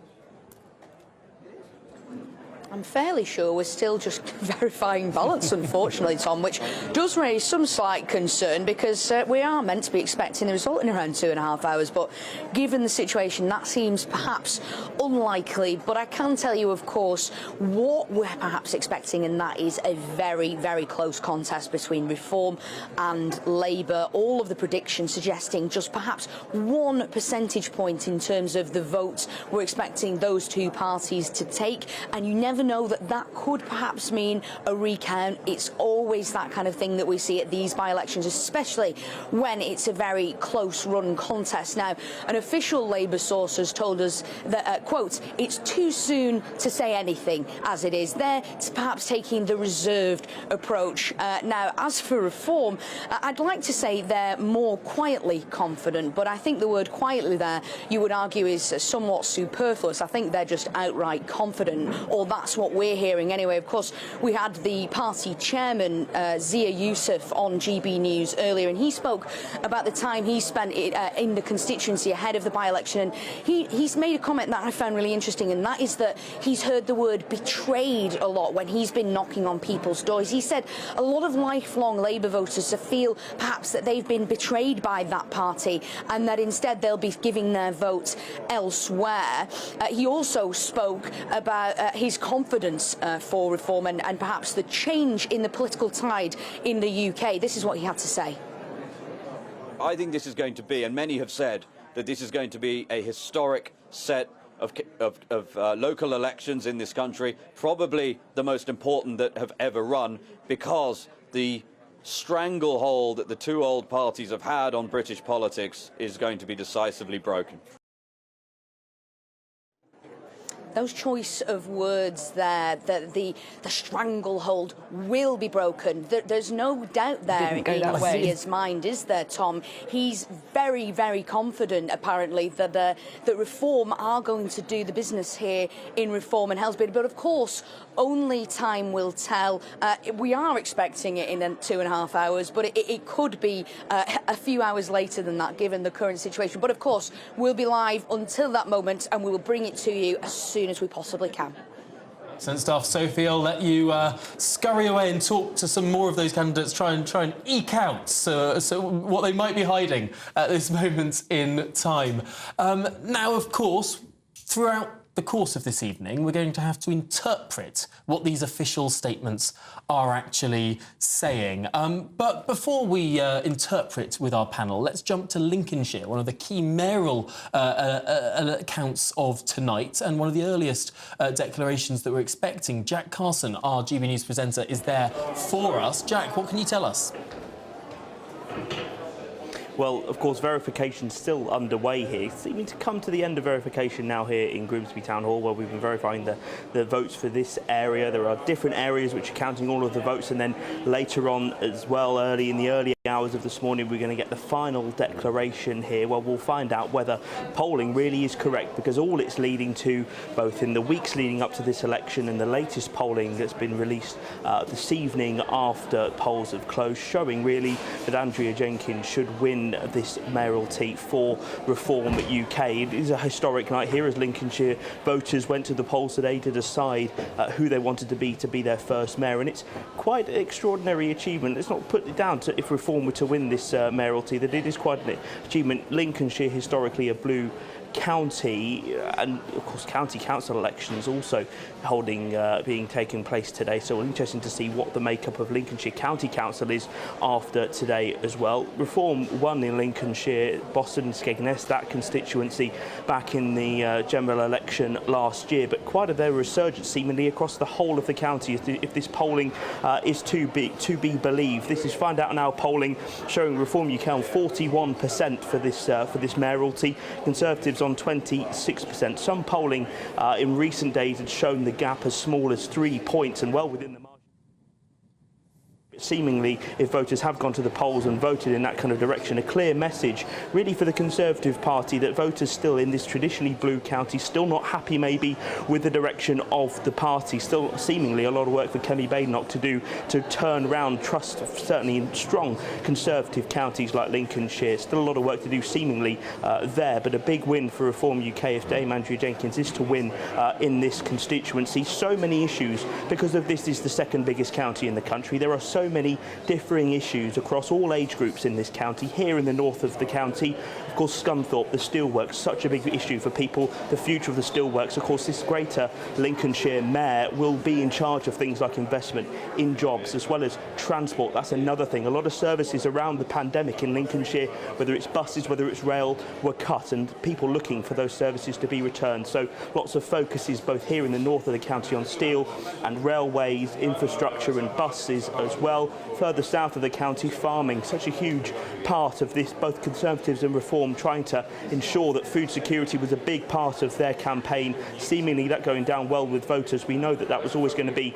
I'm fairly sure we're still just verifying ballots, unfortunately, Tom, which does raise some slight concern because we are meant to be expecting the result in around 2.5 hours. But given the situation, that seems perhaps unlikely. But I can tell you, of course, what we're perhaps expecting, and that is a very, very close contest between Reform and Labour. All of the predictions suggesting just perhaps 1 percentage point in terms of the votes we're expecting those two parties to take. And you never know that could perhaps mean a recount. It's always that kind of thing that we see at these by-elections, especially when it's a very close-run contest. Now, an official Labour source has told us that, quote, it's too soon to say anything, as it is. They're perhaps taking the reserved approach. Now, as for Reform, I'd like to say they're more quietly confident, but I think the word quietly there, you would argue, is somewhat superfluous. I think they're just outright confident, or that's what we're hearing anyway. Of course, we had the party chairman, Zia Youssef, on GB News earlier, and he spoke about the time he spent in the constituency ahead of the by-election, and he's made a comment that I found really interesting, and that is that he's heard the word betrayed a lot when he's been knocking on people's doors. He said a lot of lifelong Labour voters feel perhaps that they've been betrayed by that party and that instead they'll be giving their vote elsewhere. He also spoke about his confidence for Reform and perhaps the change in the political tide in the UK. This is what he had to say. I think this is going to be, and many have said, that this is going to be a historic set of local elections in this country, probably the most important that have ever run, because the stranglehold that the two old parties have had on British politics is going to be decisively broken. Those choice of words there, that the stranglehold will be broken. There's no doubt there in Zia's mind, is there, Tom? He's very, very confident, apparently, that Reform are going to do the business here in Reform and Helsby. But, of course, only time will tell. We are expecting it in 2.5 hours, but it could be a few hours later than that, given the current situation. But, of course, we'll be live until that moment, and we will bring it to you as soon as we possibly can. Excellent stuff, Sophie. I'll let you scurry away and talk to some more of those candidates, try and eke out so what they might be hiding at this moment in time. Now, of course, throughout the course of this evening, we're going to have to interpret what these official statements are actually saying. But before we interpret with our panel, let's jump to Lincolnshire, one of the key mayoral accounts of tonight and one of the earliest declarations that we're expecting. Jack Carson, our GB News presenter, is there for us. Jack, what can you tell us? Well, of course, verification still underway here. Seeming to come to the end of verification now here in Grimsby Town Hall, where we've been verifying the votes for this area. There are different areas which are counting all of the votes, and then later on as well, early hours of this morning, we're going to get the final declaration here, where we'll find out whether polling really is correct, because all it's leading to, both in the weeks leading up to this election and the latest polling that's been released this evening after polls have closed, showing really that Andrea Jenkins should win this mayoralty for Reform UK. It is a historic night here as Lincolnshire voters went to the polls today to decide who they wanted to be their first mayor, and it's quite an extraordinary achievement. Let's not put it down to if Reform were to win this mayoralty, that it is quite an achievement. Lincolnshire, historically a blue county, and of course county council elections also being taken place today, so interesting to see what the makeup of Lincolnshire County Council is after today as well. Reform won in Lincolnshire, Boston, Skegness, that constituency back in the general election last year, but quite a resurgence seemingly across the whole of the county if this polling is to be believed. This is Find Out Now polling showing Reform UK on 41% for this mayoralty, Conservatives on 26%. Some polling in recent days had shown the gap as small as 3 points and well within the margin. Seemingly, if voters have gone to the polls and voted in that kind of direction, a clear message really for the Conservative Party that voters still in this traditionally blue county still not happy maybe with the direction of the party. Still seemingly a lot of work for Kemi Badenoch to do to turn round trust certainly in strong Conservative counties like Lincolnshire. Still a lot of work to do seemingly there, but a big win for Reform UK if Dame Andrea Jenkins is to win in this constituency. So many issues because of this is the second biggest county in the country. There are so many differing issues across all age groups in this county. Here in the north of the county, of course, Scunthorpe, the steelworks, such a big issue for people. The future of the steelworks, of course, this greater Lincolnshire mayor will be in charge of things like investment in jobs as well as transport. That's another thing. A lot of services around the pandemic in Lincolnshire, whether it's buses, whether it's rail, were cut and people looking for those services to be returned. So lots of focuses both here in the north of the county on steel and railways, infrastructure and buses as well. Further south of the county, farming, such a huge part of this, both Conservatives and Reform trying to ensure that food security was a big part of their campaign, seemingly that going down well with voters. We know that that was always going to be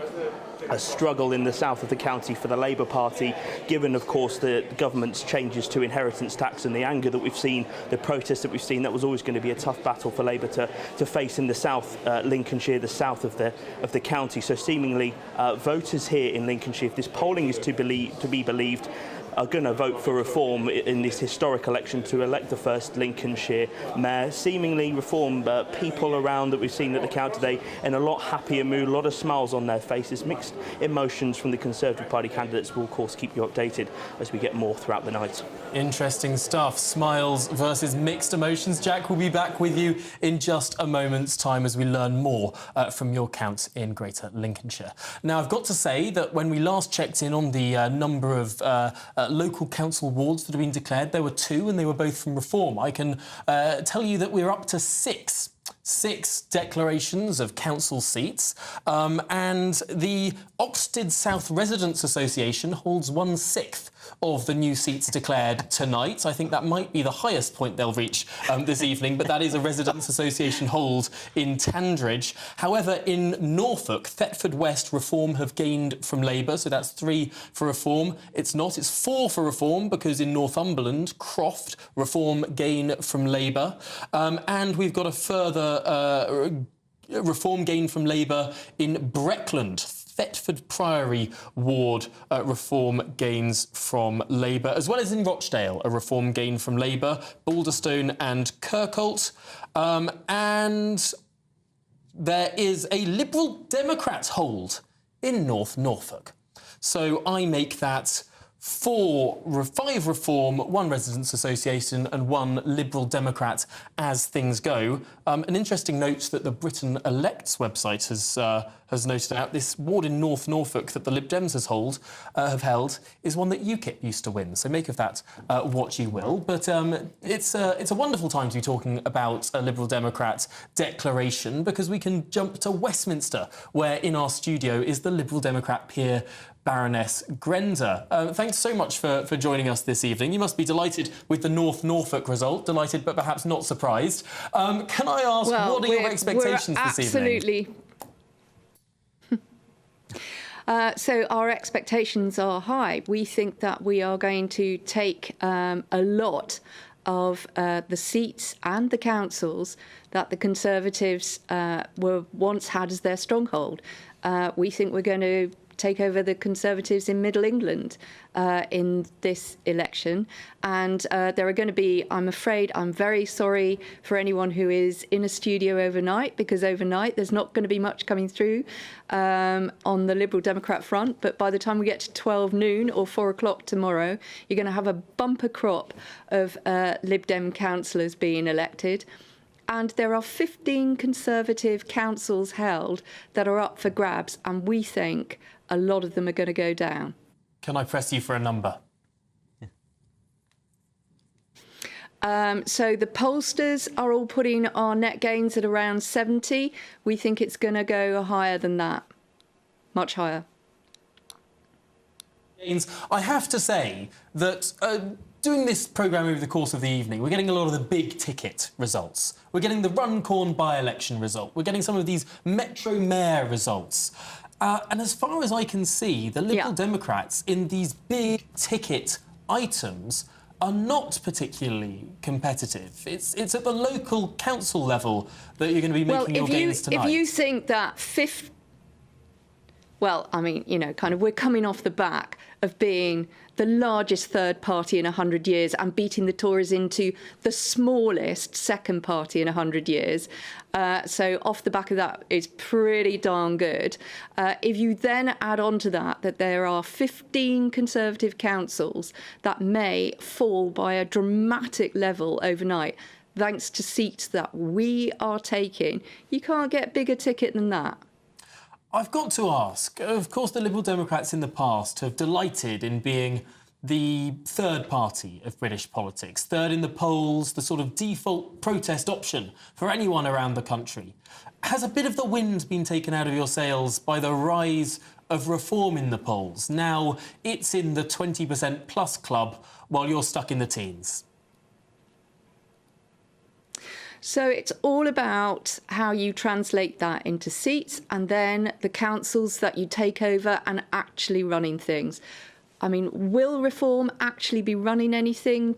a struggle in the south of the county for the Labour Party, given, of course, the government's changes to inheritance tax and the anger that we've seen, the protests that we've seen. That was always going to be a tough battle for Labour to face in the south, Lincolnshire, the south of the county. So seemingly, voters here in Lincolnshire, if this polling is to be believed, are going to vote for Reform in this historic election to elect the first Lincolnshire mayor. Seemingly Reform people around that we've seen at the count today in a lot happier mood, a lot of smiles on their faces, mixed emotions from the Conservative Party candidates. We'll of course keep you updated as we get more throughout the night. Interesting stuff. Smiles versus mixed emotions. Jack will be back with you in just a moment's time as we learn more from your count in Greater Lincolnshire. Now, I've got to say that when we last checked in on the number of local council wards that have been declared, there were 2 and they were both from Reform. I can tell you that we're up to 6 declarations of council seats, and the Oxted South Residents Association holds 1/6 of the new seats declared tonight. I think that might be the highest point they'll reach this evening, but that is a Residents Association hold in Tandridge. However, in Norfolk, Thetford West Reform have gained from Labour, so that's 3 for Reform. It's 4 for Reform, because in Northumberland, Croft Reform gain from Labour. And we've got a further Reform gain from Labour in Breckland. Thetford Priory ward Reform gains from Labour, as well as in Rochdale, a Reform gain from Labour, Balderstone and Kirkholt. And there is a Liberal Democrat hold in North Norfolk. So I make that 5 Reform, 1 Residents Association and 1 Liberal Democrat as things go. An interesting note that the Britain Elects website has noted out, this ward in North Norfolk that the Lib Dems have held is one that UKIP used to win. So make of that what you will. But it's a wonderful time to be talking about a Liberal Democrat declaration, because we can jump to Westminster, where in our studio is the Liberal Democrat peer Baroness Grender. Thanks so much for joining us this evening. You must be delighted with the North Norfolk result. Delighted, but perhaps not surprised. Can I ask, what are your expectations this evening? Absolutely. So our expectations are high. We think that we are going to take a lot of the seats and the councils that the Conservatives were once had as their stronghold. We think we're going to take over the Conservatives in Middle England in this election. And there are going to be, I'm afraid, I'm very sorry for anyone who is in a studio overnight, because overnight there's not going to be much coming through on the Liberal Democrat front. But by the time we get to 12 noon or 4 o'clock tomorrow, you're going to have a bumper crop of Lib Dem councillors being elected. And there are 15 Conservative councils held that are up for grabs, and we think a lot of them are going to go down. Can I press you for a number? So the pollsters are all putting our net gains at around 70. We think it's going to go higher than that, much higher. I have to say that doing this programme over the course of the evening, we're getting a lot of the big ticket results. We're getting the Runcorn by-election result. We're getting some of these Metro Mayor results. And as far as I can see, the Liberal Democrats in these big ticket items are not particularly competitive. It's at the local council level that you're going to be making your gains tonight. If you think that well, I mean, you know, kind of we're coming off the back of being the largest third party in 100 years and beating the Tories into the smallest second party in 100 years. So off the back of that is pretty darn good. If you then add on to that there are 15 Conservative councils that may fall by a dramatic level overnight, thanks to seats that we are taking, you can't get a bigger ticket than that. I've got to ask, of course the Liberal Democrats in the past have delighted in being the third party of British politics, third in the polls, the sort of default protest option for anyone around the country. Has a bit of the wind been taken out of your sails by the rise of Reform in the polls? Now it's in the 20% plus club while you're stuck in the teens. So it's all about how you translate that into seats and then the councils that you take over and actually running things. I mean, will Reform actually be running anything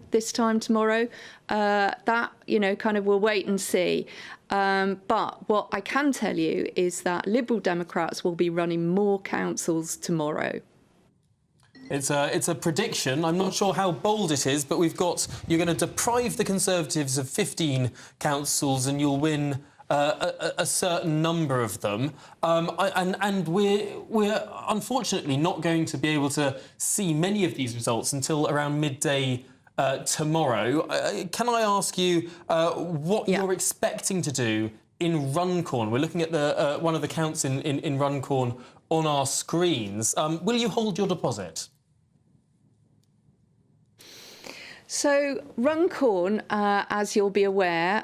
this time tomorrow? That, you know, kind of we'll wait and see. But what I can tell you is that Liberal Democrats will be running more councils tomorrow. It's a prediction. I'm not sure how bold it is, but you're going to deprive the Conservatives of 15 councils and you'll win a certain number of them. And we're unfortunately not going to be able to see many of these results until around midday tomorrow. Can I ask you what you're expecting to do in Runcorn? We're looking at one of the counts in Runcorn on our screens. Will you hold your deposit? So Runcorn, as you'll be aware,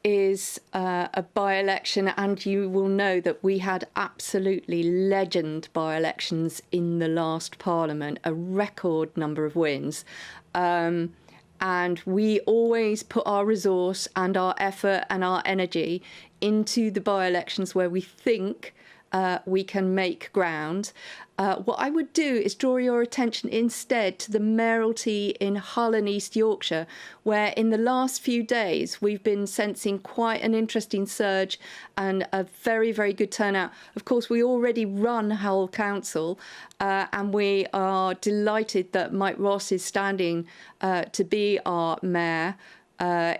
is a by-election, and you will know that we had absolutely legend by-elections in the last Parliament, a record number of wins. And we always put our resource and our effort and our energy into the by-elections where we think we can make ground. What I would do is draw your attention instead to the mayoralty in Hull and East Yorkshire, where in the last few days we've been sensing quite an interesting surge and a very, very good turnout. Of course, we already run Hull Council and we are delighted that Mike Ross is standing to be our mayor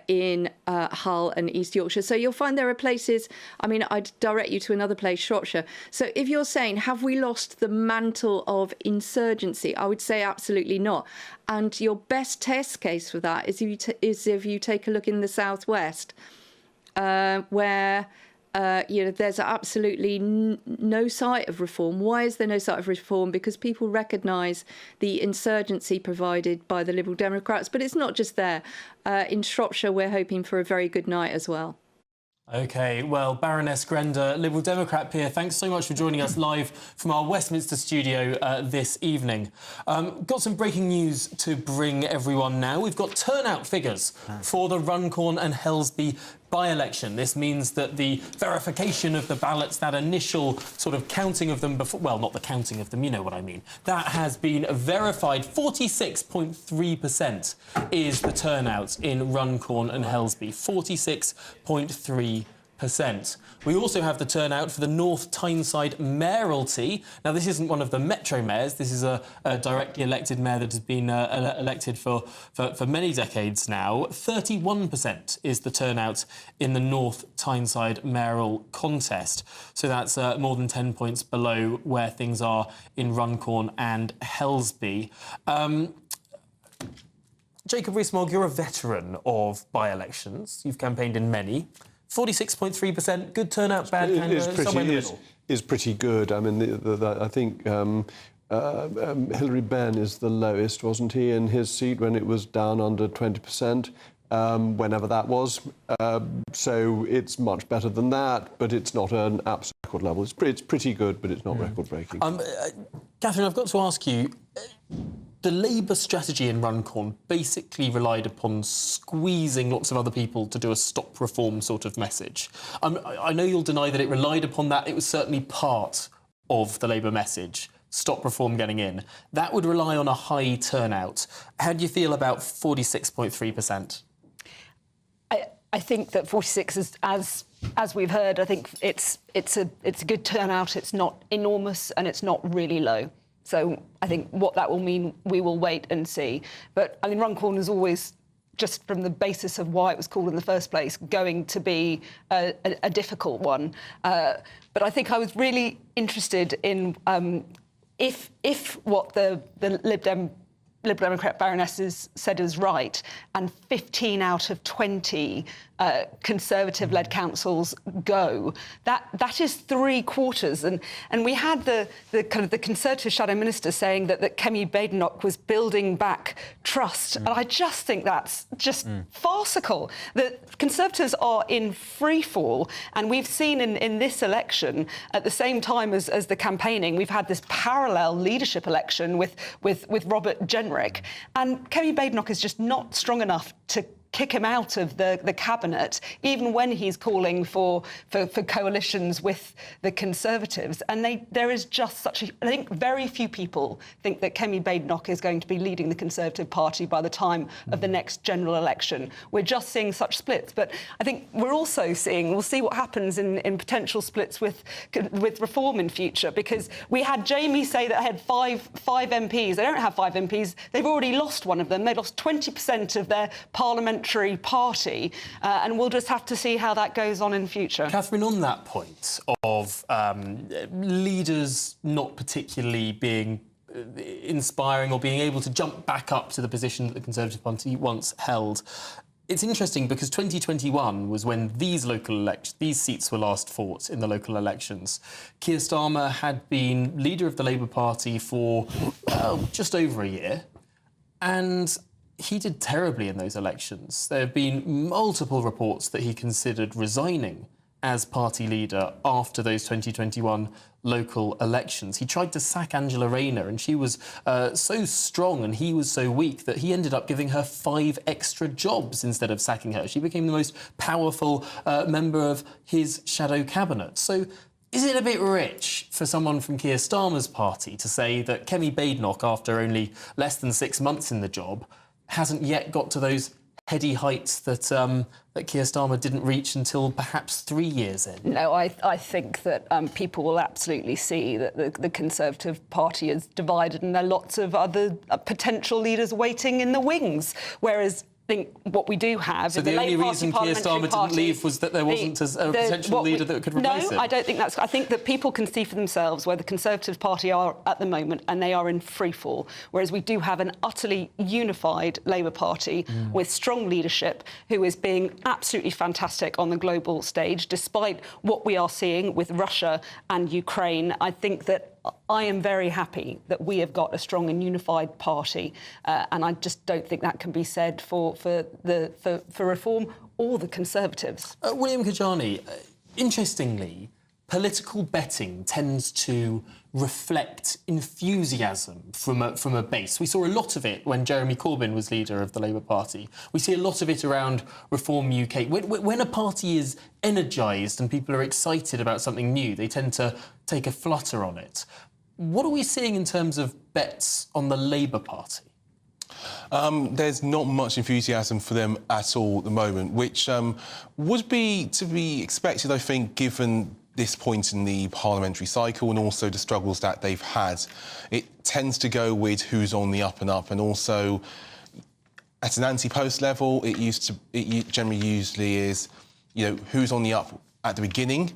in Hull and East Yorkshire. So you'll find there are places, I mean, I'd direct you to another place, Shropshire. So if you're saying, have we lost the mantle of insurgency? I would say absolutely not. And your best test case for that is if you take a look in the southwest, where you know, there's absolutely no sight of reform. Why is there no sight of reform? Because people recognise the insurgency provided by the Liberal Democrats. But it's not just there. In Shropshire, we're hoping for a very good night as well. OK, well, Baroness Grenda, Liberal Democrat peer, thanks so much for joining us live from our Westminster studio this evening. Got some breaking news to bring everyone now. We've got turnout figures for the Runcorn and Helsby by-election. This means that the verification of the ballots, that initial sort of counting of them before, well, not the counting of them, you know what I mean, that has been verified. 46.3% is the turnout in Runcorn and Helsby. 46.3%. We also have the turnout for the North Tyneside mayoralty. Now, this isn't one of the metro mayors. This is a directly elected mayor that has been elected for many decades now. 31% is the turnout in the North Tyneside mayoral contest. So that's more than 10 points below where things are in Runcorn and Helsby. Jacob Rees-Mogg, you're a veteran of by-elections. You've campaigned in many. 46.3%, good turnout, bad kind, somewhere in the middle. Is pretty good. I mean, I think Hilary Benn is the lowest, wasn't he, in his seat when it was down under 20%, whenever that was. So it's much better than that, but it's not an absolute record level. It's pretty good, but it's not record-breaking. Catherine, I've got to ask you, the Labour strategy in Runcorn basically relied upon squeezing lots of other people to do a stop reform sort of message. I know you'll deny that it relied upon that. It was certainly part of the Labour message. Stop reform getting in. That would rely on a high turnout. How do you feel about 46.3%? I think that 46 is, as we've heard, I think it's a good turnout. It's not enormous and it's not really low. So I think what that will mean, we will wait and see. But I mean, Runcorn is always, just from the basis of why it was called in the first place, going to be a difficult one. But I think I was really interested in if what the Liberal Democrat baronesses said is right, and 15 out of 20 Conservative-led councils go, that is 3/4. And we had the kind of the Conservative shadow minister saying that Kemi Badenoch was building back trust, and I just think that's just farcical. The Conservatives are in free fall, and we've seen in this election, at the same time as the campaigning, we've had this parallel leadership election with Robert Jenrick, and Kemi Badenoch is just not strong enough to kick him out of the cabinet, even when he's calling for coalitions with the Conservatives. And there is just such a... I think very few people think that Kemi Badenoch is going to be leading the Conservative Party by the time of the next general election. We're just seeing such splits. But I think we're also seeing... We'll see what happens in potential splits with Reform in future, because we had Jamie say that they had five MPs. They don't have 5 MPs. They've already lost one of them. They lost 20% of their parliamentary party, and we'll just have to see how that goes on in future. Catherine, on that point of leaders not particularly being inspiring or being able to jump back up to the position that the Conservative Party once held, it's interesting because 2021 was when these seats were last fought in the local elections. Keir Starmer had been leader of the Labour Party for just over a year, and he did terribly in those elections. There have been multiple reports that he considered resigning as party leader after those 2021 local elections. He tried to sack Angela Rayner, and she was so strong and he was so weak that he ended up giving her 5 extra jobs instead of sacking her. She became the most powerful member of his shadow cabinet. So is it a bit rich for someone from Keir Starmer's party to say that Kemi Badenoch, after only less than 6 months in the job, hasn't yet got to those heady heights that Keir Starmer didn't reach until perhaps 3 years in? No, I think that people will absolutely see that the Conservative Party is divided, and there are lots of other potential leaders waiting in the wings, whereas I think what we do have... So the only reason Keir Starmer didn't leave was that there wasn't a potential leader that could replace him? No, I don't think that's... I think that people can see for themselves where the Conservative Party are at the moment, and they are in freefall, whereas we do have an utterly unified Labour Party with strong leadership who is being absolutely fantastic on the global stage, despite what we are seeing with Russia and Ukraine. I think that I am very happy that we have got a strong and unified party, and I just don't think that can be said for Reform or the Conservatives. William Kajani, interestingly, political betting tends to reflect enthusiasm from a base. We saw a lot of it when Jeremy Corbyn was leader of the Labour Party. We see a lot of it around Reform UK. When a party is energised and people are excited about something new, they tend to take a flutter on it. What are we seeing in terms of bets on the Labour Party? There's not much enthusiasm for them at all at the moment, which would be to be expected, I think, given this point in the parliamentary cycle and also the struggles that they've had. It tends to go with who's on the up and up, and also at an anti-post level, it generally usually is, who's on the up at the beginning,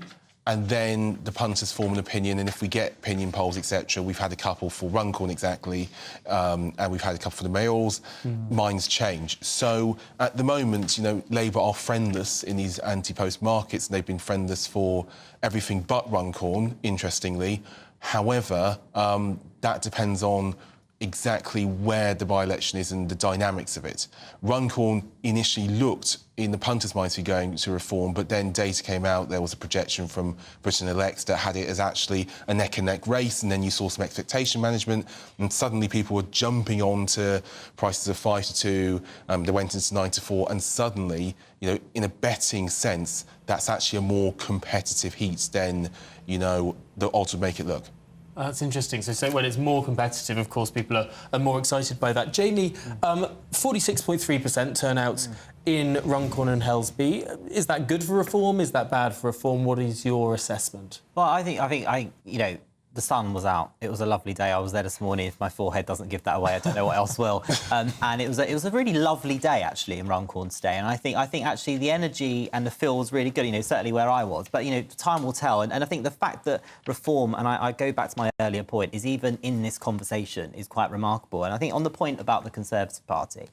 and then the punters form an opinion, and if we get opinion polls, etc., we've had a couple for Runcorn exactly, and we've had a couple for the Mayorals, minds change. So at the moment, Labour are friendless in these anti-post markets, and they've been friendless for everything but Runcorn, interestingly. However, that depends on exactly where the by-election is and the dynamics of it. Runcorn initially looked in the punters' minds to be going to reform, but then data came out, there was a projection from Britain Elect that had it as actually a neck-and-neck race, and then you saw some expectation management, and suddenly people were jumping on to prices of 5 to 2, they went into 9 to 4, and suddenly, you know, in a betting sense, that's actually a more competitive heat than, you know, the odds would make it look. That's interesting. So when it's more competitive, of course, people are more excited by that. Jamie, 46.3% turnout in Runcorn and Helsby. Is that good for reform? Is that bad for reform? What is your assessment? Well, I think, you know, the sun was out. It was a lovely day. I was there this morning. If my forehead doesn't give that away, I don't know what else will. And it was a really lovely day, actually, in Runcorn today. And I think actually the energy and the feel was really good, you know, certainly where I was. But, you know, time will tell. And I think the fact that reform, and I go back to my earlier point, is even in this conversation is quite remarkable. And I think on the point about the Conservative Party,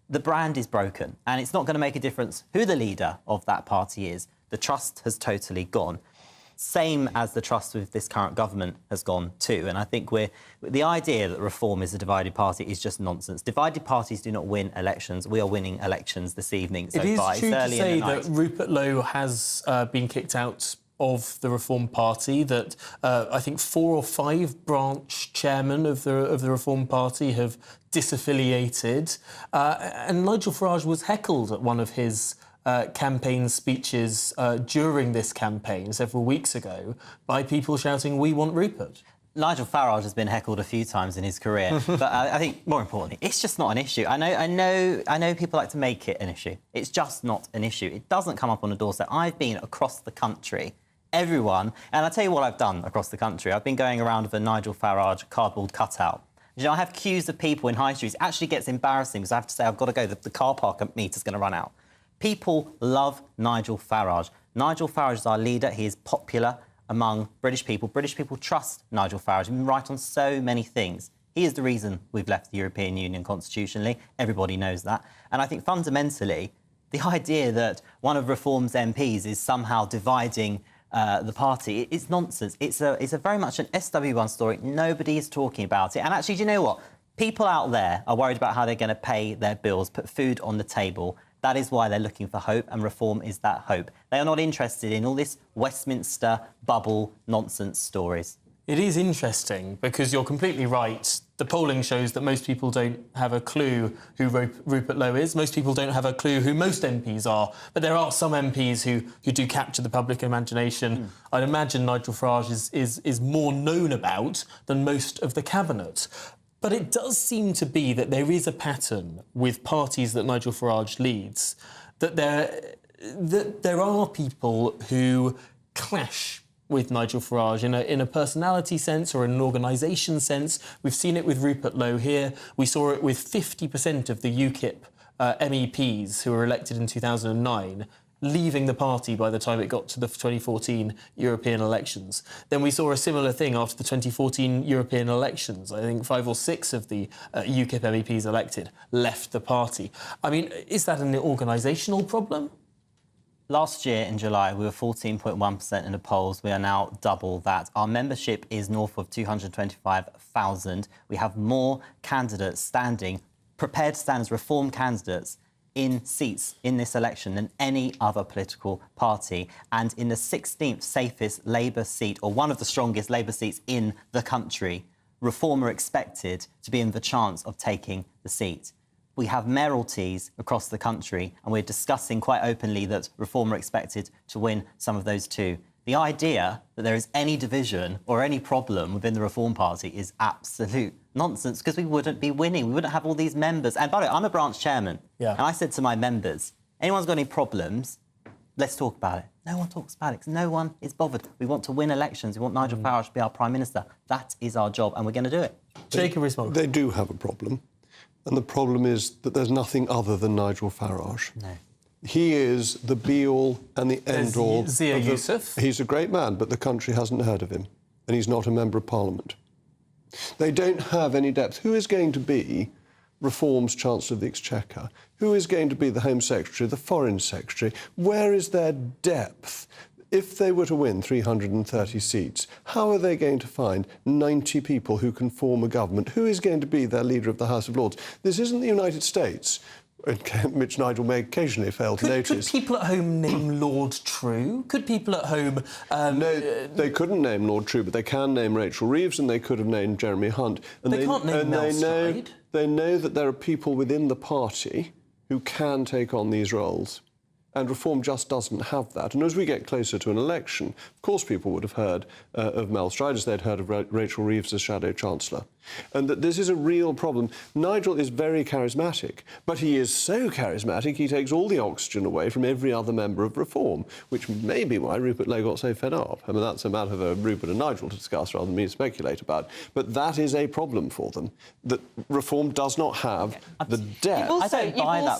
the brand is broken. And it's not going to make a difference who the leader of that party is. The trust has totally gone. Same as the trust with this current government has gone too. And I think the idea that reform is a divided party is just nonsense. Divided parties do not win elections. We are winning elections this evening. So it is far. true It's to early say in the night. that Rupert Lowe has been kicked out of the Reform Party, that I think 4 or 5 branch chairmen of the Reform Party have disaffiliated. And Nigel Farage was heckled at one of his campaign speeches during this campaign several weeks ago by people shouting, "We want Rupert." Nigel Farage has been heckled a few times in his career, but I think more importantly, it's just not an issue. I know people like to make it an issue. It's just not an issue. It doesn't come up on the doorstep. I've been across the country, everyone, and I'll tell you what I've done across the country. I've been going around with a Nigel Farage cardboard cutout. You know, I have queues of people in high streets. It actually gets embarrassing because I have to say I've got to go. The car park meter's going to run out. People love Nigel Farage. Nigel Farage is our leader. He is popular among British people. British people trust Nigel Farage. He's been right on so many things. He is the reason we've left the European Union constitutionally. Everybody knows that. And I think fundamentally, the idea that one of Reform's MPs is somehow dividing the party, it's nonsense. It's a very much an SW1 story. Nobody is talking about it. And actually, do you know what? People out there are worried about how they're going to pay their bills, put food on the table. That is why they're looking for hope, and reform is that hope. They are not interested in all this Westminster bubble nonsense stories. It is interesting because you're completely right. The polling shows that most people don't have a clue who Rupert Lowe is. Most people don't have a clue who most MPs are. But there are some MPs who do capture the public imagination. I'd imagine Nigel Farage is more known about than most of the cabinet. But it does seem to be that there is a pattern with parties that Nigel Farage leads, that there are people who clash with Nigel Farage in a personality sense or in an organisation sense. We've seen it with Rupert Lowe here. We saw it with 50% of the UKIP MEPs who were elected in 2009 leaving the party by the time it got to the 2014 European elections. Then we saw a similar thing after the 2014 European elections. I think 5 or 6 of the UKIP MEPs elected left the party. I mean, is that an organisational problem? Last year in July, we were 14.1% in the polls. We are now double that. Our membership is north of 225,000. We have more candidates standing, prepared to stand as reform candidates in seats in this election than any other political party. And in the 16th safest Labour seat, or one of the strongest Labour seats in the country, Reform are expected to be in the chance of taking the seat. We have mayoralties across the country, and we're discussing quite openly that Reform are expected to win some of those too. The idea that there is any division or any problem within the Reform Party is absolute nonsense, because we wouldn't be winning. We wouldn't have all these members. And by the way, I'm a branch chairman. And I said to my members, anyone's got any problems, let's talk about it. No one talks about it because no one is bothered. We want to win elections. We want Nigel Farage to be our Prime Minister. That is our job, and we're going to do it. Jacob Rees-Mogg. They do have a problem. And the problem is that there's nothing other than Nigel Farage. No. He is the be-all and the end-all. Zia Youssef. He's a great man, but the country hasn't heard of him. And he's not a Member of Parliament. They don't have any depth. Who is going to be Reform's Chancellor of the Exchequer? Who is going to be the Home Secretary, the Foreign Secretary? Where is their depth If they were to win 330 seats, how are they going to find 90 people who can form a government? Who is going to be their leader of the House of Lords? This isn't the United States, which Nigel may occasionally fail to notice. Could people at home name Lord True? Could people at home... No, they couldn't name Lord True, but they can name Rachel Reeves and they could have named Jeremy Hunt. And they can't name Mel Stride. They know that there are people within the party who can take on these roles. And Reform just doesn't have that. And as we get closer to an election, of course people would have heard of Mel Stride as they'd heard of Rachel Reeves as Shadow Chancellor. And that this is a real problem. Nigel is very charismatic, but he is so charismatic he takes all the oxygen away from every other member of Reform, which may be why Rupert Lowe got so fed up. I mean, that's a matter for Rupert and Nigel to discuss rather than me to speculate about. But that is a problem for them, that Reform does not have the depth.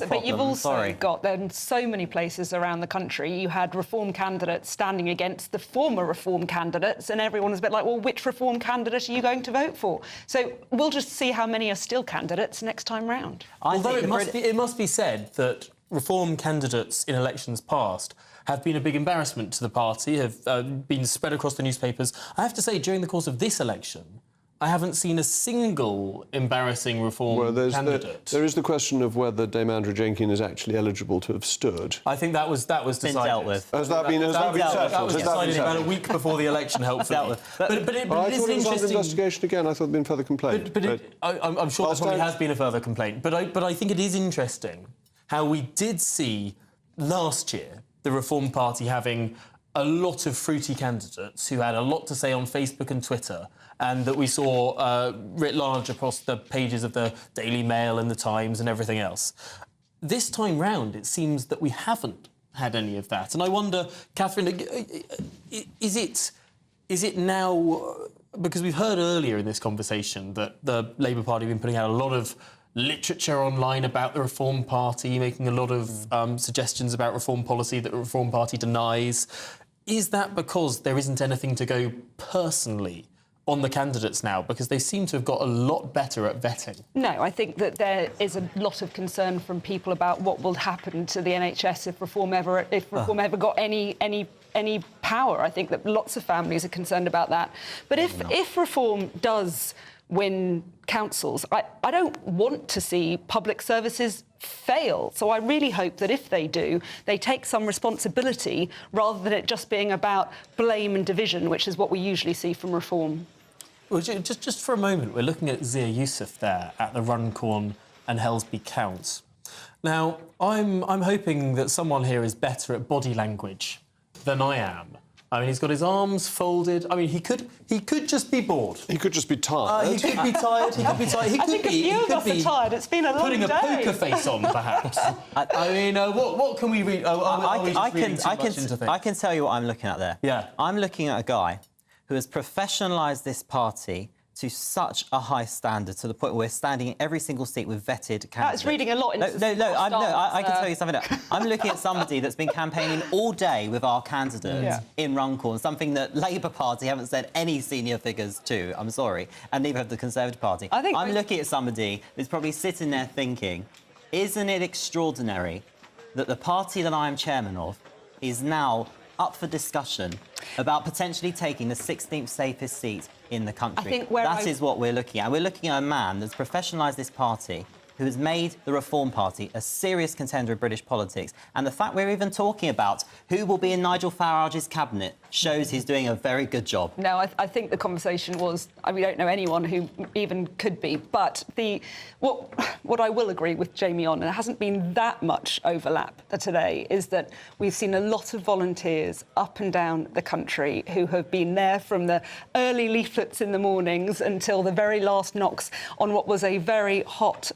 But you've also got then so many places around the country. You had Reform candidates standing against the former Reform candidates, and everyone was a bit like, well, which Reform candidate are you going to vote for? So we'll just see how many are still candidates next time round. Although it must be said that Reform candidates in elections past have been a big embarrassment to the party, have been spread across the newspapers. I have to say, during the course of this election, I haven't seen a single embarrassing Reform candidate. There is the question of whether Dame Andrea Jenkyns is actually eligible to have stood. I think that was decided. Been dealt with. Has that been settled? That was decided about a week before the election, hopefully. But it I thought it was under investigation again. I thought there'd been further complaint. I'm sure there probably has been a further complaint. But I think it is interesting how we did see last year the Reform Party having a lot of fruity candidates who had a lot to say on Facebook and Twitter, and that we saw writ large across the pages of the Daily Mail and the Times and everything else. This time round, it seems that we haven't had any of that. And I wonder, Catherine, is it now... Because we've heard earlier in this conversation that the Labour Party have been putting out a lot of literature online about the Reform Party, making a lot of suggestions about Reform policy that the Reform Party denies. Is that because there isn't anything to go personally on the candidates now, because they seem to have got a lot better at vetting? No, I think that there is a lot of concern from people about what will happen to the NHS if Reform ever got any power. I think that lots of families are concerned about that. But if Reform does win councils, I don't want to see public services fail. So I really hope that if they do, they take some responsibility rather than it just being about blame and division, which is what we usually see from Reform. Well, just for a moment, we're looking at Zia Youssef there at the Runcorn and Helsby counts. Now, I'm hoping that someone here is better at body language than I am. I mean, he's got his arms folded. I mean, he could just be bored. He could just be tired. He could be tired. He could be tired. I think a few of us are tired. It's been a long day. Putting a poker face on, perhaps. I mean, what can we read? I can tell you what I'm looking at there. Yeah. I'm looking at a guy who has professionalised this party to such a high standard, to the point where we're standing in every single seat with vetted candidates. That's reading a lot into I can tell you something else. I'm looking at somebody that's been campaigning all day with our candidates in Runcorn, something that Labour Party haven't sent any senior figures to, I'm sorry, and neither have the Conservative Party. I'm looking at somebody who's probably sitting there thinking, isn't it extraordinary that the party that I am chairman of is now up for discussion about potentially taking the 16th safest seat in the country. That is what we're looking at. We're looking at a man that's professionalised this party, who has made the Reform Party a serious contender in British politics. And the fact we're even talking about who will be in Nigel Farage's cabinet shows he's doing a very good job. No, I think the conversation was, we don't know anyone who even could be, but what I will agree with Jamie on, and there hasn't been that much overlap today, is that we've seen a lot of volunteers up and down the country who have been there from the early leaflets in the mornings until the very last knocks on what was a very hot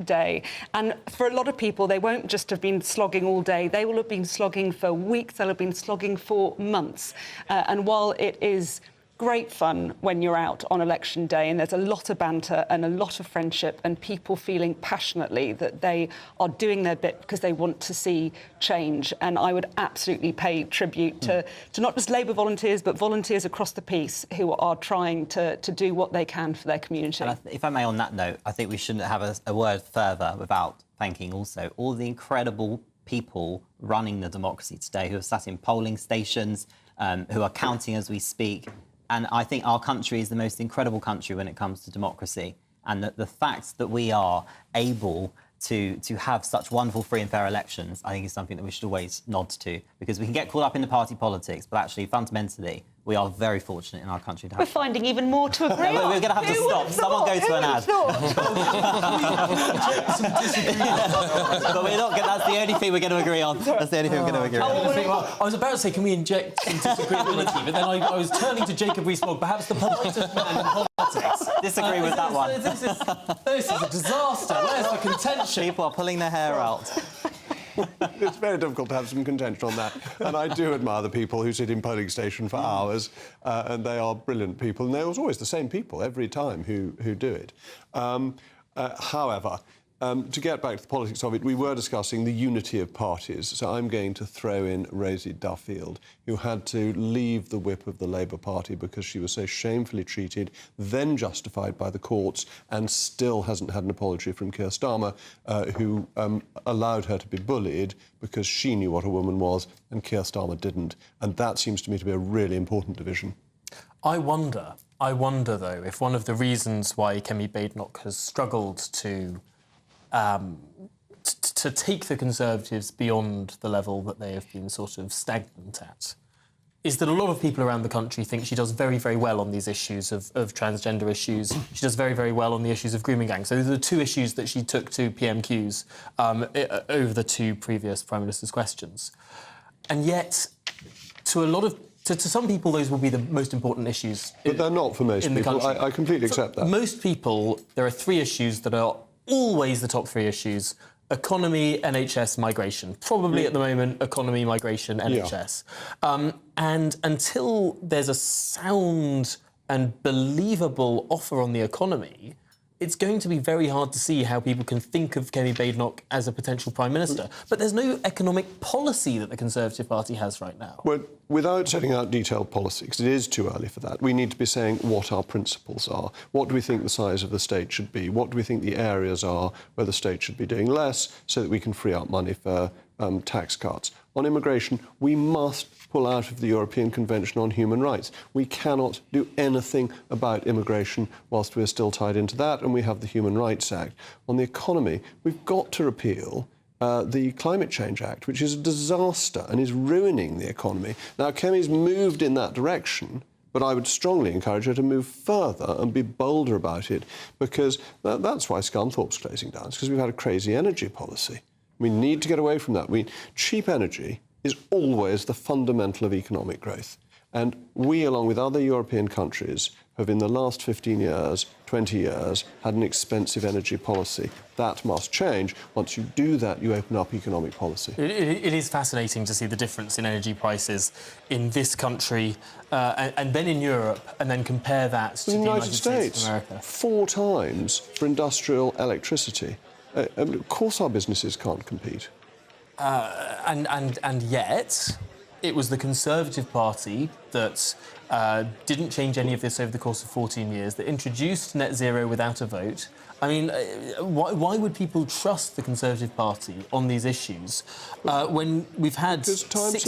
day. And for a lot of people, they won't just have been slogging all day, they will have been slogging for weeks, they'll have been slogging for months. And while it is great fun when you're out on election day and there's a lot of banter and a lot of friendship and people feeling passionately that they are doing their bit because they want to see change, and I would absolutely pay tribute to not just Labour volunteers but volunteers across the piece who are trying to do what they can for their community. And if I may, on that note, I think we shouldn't have a word further without thanking also all the incredible people running the democracy today who are sat in polling stations, who are counting as we speak. And I think our country is the most incredible country when it comes to democracy. And the fact that we are able to have such wonderful free and fair elections, I think is something that we should always nod to, because we can get caught up in the party politics, but actually, fundamentally, we are very fortunate in our country to have... We're finding even more to agree on. We're going to have to stop. Someone go to an ad. But we're not. That's the only thing we're going to agree on. That's the only thing we're going to agree on. I was about to say, can we inject some disagreeability? But then I was turning to Jacob Rees-Mogg, perhaps the politest man in politics. Disagree with that one. This is a disaster. Where's the contention? People are pulling their hair out. It's very difficult to have some contention on that. And I do admire the people who sit in polling station for hours, and they are brilliant people. And they're always the same people every time who do it. However, to get back to the politics of it, we were discussing the unity of parties. So I'm going to throw in Rosie Duffield, who had to leave the whip of the Labour Party because she was so shamefully treated, then justified by the courts, and still hasn't had an apology from Keir Starmer, who allowed her to be bullied because she knew what a woman was and Keir Starmer didn't. And that seems to me to be a really important division. I wonder, though, if one of the reasons why Kemi Badenoch has struggled to take the Conservatives beyond the level that they have been sort of stagnant at is that a lot of people around the country think she does very, very well on these issues of transgender issues. She does very, very well on the issues of grooming gangs. So those are the two issues that she took to PMQs over the two previous Prime Minister's questions. And yet, to some people, those will be the most important issues. But they're not for most people. I completely accept that. Most people, there are three issues that are always the top three issues: economy, NHS, migration. Probably at the moment, economy, migration, NHS. Yeah. And until there's a sound and believable offer on the economy, it's going to be very hard to see how people can think of Kemi Badenoch as a potential Prime Minister. But there's no economic policy that the Conservative Party has right now. Well, without setting out detailed policy, because it is too early for that, we need to be saying what our principles are. What do we think the size of the state should be? What do we think the areas are where the state should be doing less so that we can free up money for tax cuts? On immigration, we must pull out of the European Convention on Human Rights. We cannot do anything about immigration whilst we're still tied into that, and we have the Human Rights Act. On the economy, we've got to repeal the Climate Change Act, which is a disaster and is ruining the economy. Now, Kemi's moved in that direction, but I would strongly encourage her to move further and be bolder about it, because that's why Scunthorpe's closing down. It's because we've had a crazy energy policy. We need to get away from that. Cheap energy is always the fundamental of economic growth. And we, along with other European countries, have in the last 15 years, 20 years, had an expensive energy policy. That must change. Once you do that, you open up economic policy. It is fascinating to see the difference in energy prices in this country and then in Europe, and then compare that to the United States of America. 4 times for industrial electricity. Of course our businesses can't compete. And yet, it was the Conservative Party that didn't change any of this over the course of 14 years, that introduced net zero without a vote. I mean, why would people trust the Conservative Party on these issues when we've had 6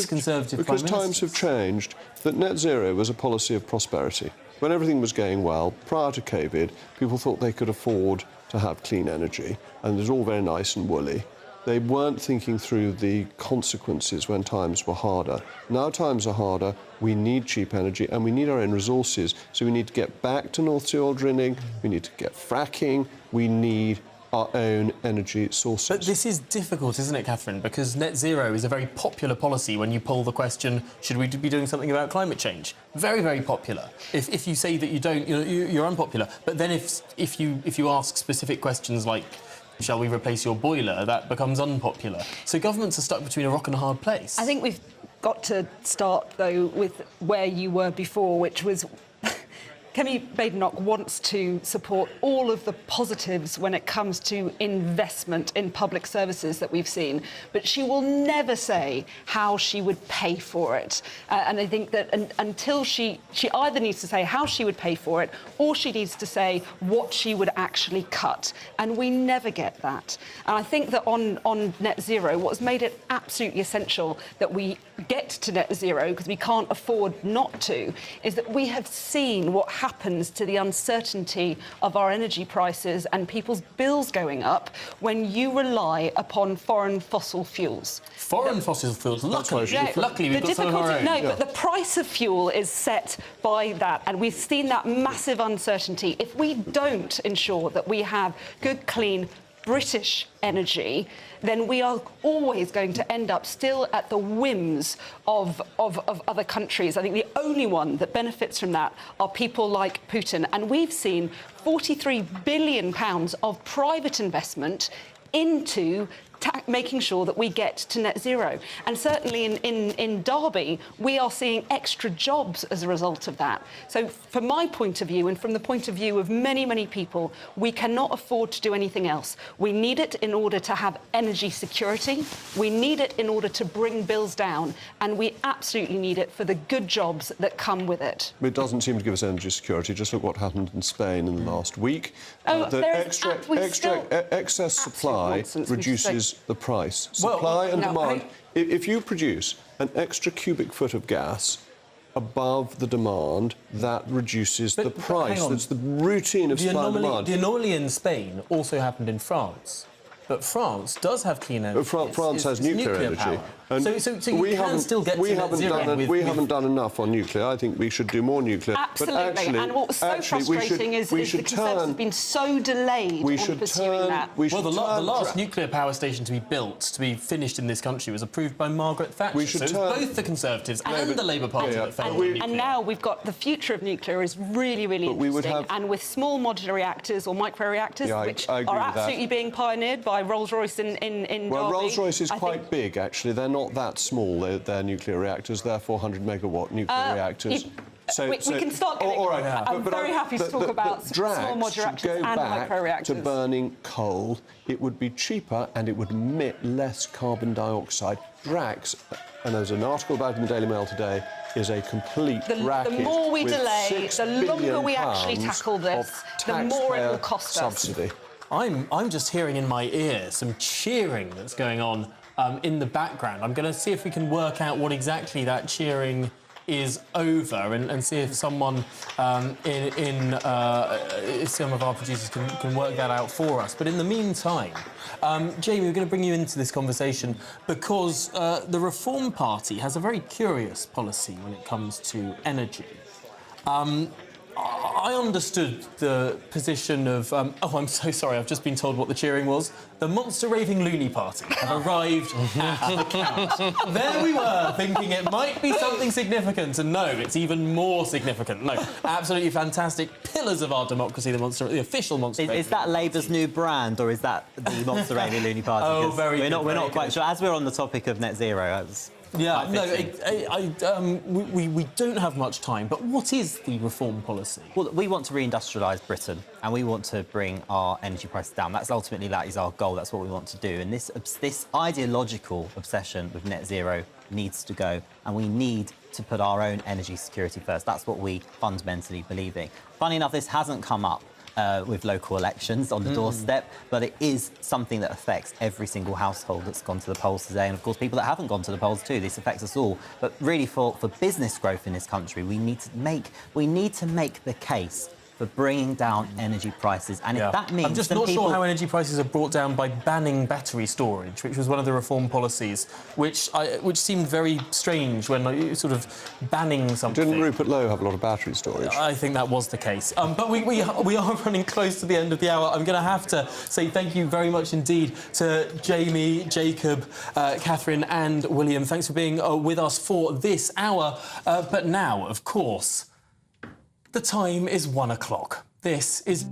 Conservative Prime Ministers? Because times have changed, that net zero was a policy of prosperity. When everything was going well, prior to COVID, people thought they could afford to have clean energy, and it was all very nice and woolly. They weren't thinking through the consequences when times were harder. Now times are harder, we need cheap energy and we need our own resources. So we need to get back to North Sea oil drilling, we need to get fracking, we need our own energy sources. But this is difficult, isn't it, Catherine? Because net zero is a very popular policy when you poll the question, should we be doing something about climate change? Very, very popular. If you say that you don't, you're unpopular. But then if you ask specific questions like, shall we replace your boiler, that becomes unpopular. So governments are stuck between a rock and a hard place. I think we've got to start, though, with where you were before, which was Kemi Badenoch wants to support all of the positives when it comes to investment in public services that we've seen, but she will never say how she would pay for it. And I think that until she either needs to say how she would pay for it, or she needs to say what she would actually cut. And we never get that. And I think that on net zero, what's made it absolutely essential that we get to net zero, because we can't afford not to, is that we have seen what happens to the uncertainty of our energy prices and people's bills going up when you rely upon foreign fossil fuels. Foreign fossil fuels, luckily we've got some of our own. No, but the price of fuel is set by that, and we've seen that massive uncertainty. If we don't ensure that we have good, clean, British energy, then we are always going to end up still at the whims of other countries. I think the only one that benefits from that are people like Putin. And we've seen £43 billion of private investment into making sure that we get to net zero. And certainly in Derby, we are seeing extra jobs as a result of that. So from my point of view, and from the point of view of many, many people, we cannot afford to do anything else. We need it in order to have energy security. We need it in order to bring bills down. And we absolutely need it for the good jobs that come with it. It doesn't seem to give us energy security. Just look what happened in Spain in the last week. Excess supply reduces the price. Supply and demand. If you produce an extra cubic foot of gas above the demand, that reduces the price. That's the routine of supply and demand. The anomaly in Spain also happened in France. But France does have clean energy. France has nuclear energy. Power. So you can still get to net zero. We haven't done enough on nuclear. I think we should do more nuclear. Absolutely. But actually, and what's so frustrating is the Conservatives have been so delayed on pursuing that. Well, the last nuclear power station to be built, to be finished in this country, was approved by Margaret Thatcher. So it was both the Conservatives and the Labour Party that failed on nuclear. And now we've got the future of nuclear is really, really interesting. And with small modular reactors or micro-reactors, which are absolutely being pioneered by Rolls-Royce in Derby. Well, Rolls-Royce is quite big, actually. They're not that small. They're nuclear reactors. They're 400-megawatt nuclear reactors. We can start getting... All right. I'm very happy to talk about small modular reactors and micro-reactors. To burning coal, it would be cheaper and it would emit less carbon dioxide. Drax, and there's an article about it in the Daily Mail today, is a complete racket. The more we with delay, £6 the longer we billion actually tackle this, the more it will cost subsidy. us. I'm just hearing in my ear some cheering that's going on in the background. I'm going to see if we can work out what exactly that cheering is over and see if someone some of our producers can work that out for us. But in the meantime, Jamie, we're going to bring you into this conversation because the Reform Party has a very curious policy when it comes to energy. I understood the position of... oh, I'm so sorry, I've just been told what the cheering was. The Monster Raving Loony Party have arrived at the Recount. There we were, thinking it might be something significant, and no, it's even more significant. No, absolutely fantastic pillars of our democracy, the official Monster Raving. Is that Labour's new brand, or is that the Monster Raving Loony Party? Oh, very good. We're not quite sure. As we're on the topic of net zero, yeah, no, we don't have much time, but what is the reform policy? Well, we want to reindustrialise Britain and we want to bring our energy prices down. That is our goal, that's what we want to do. And this ideological obsession with net zero needs to go, and we need to put our own energy security first. That's what we fundamentally believe in. Funny enough, this hasn't come up with local elections on the doorstep, but it is something that affects every single household that's gone to the polls today, and of course people that haven't gone to the polls too. This affects us all. But really, for business growth in this country, we need to make the case for bringing down energy prices, and if that means... I'm just not sure how energy prices are brought down by banning battery storage, which was one of the reform policies, which seemed very strange when sort of banning something. Didn't Rupert Lowe have a lot of battery storage? I think that was the case. But we are running close to the end of the hour. I'm going to have to say thank you very much indeed to Jamie, Jacob, Catherine and William. Thanks for being with us for this hour. But now, of course... the time is 1 o'clock. This is...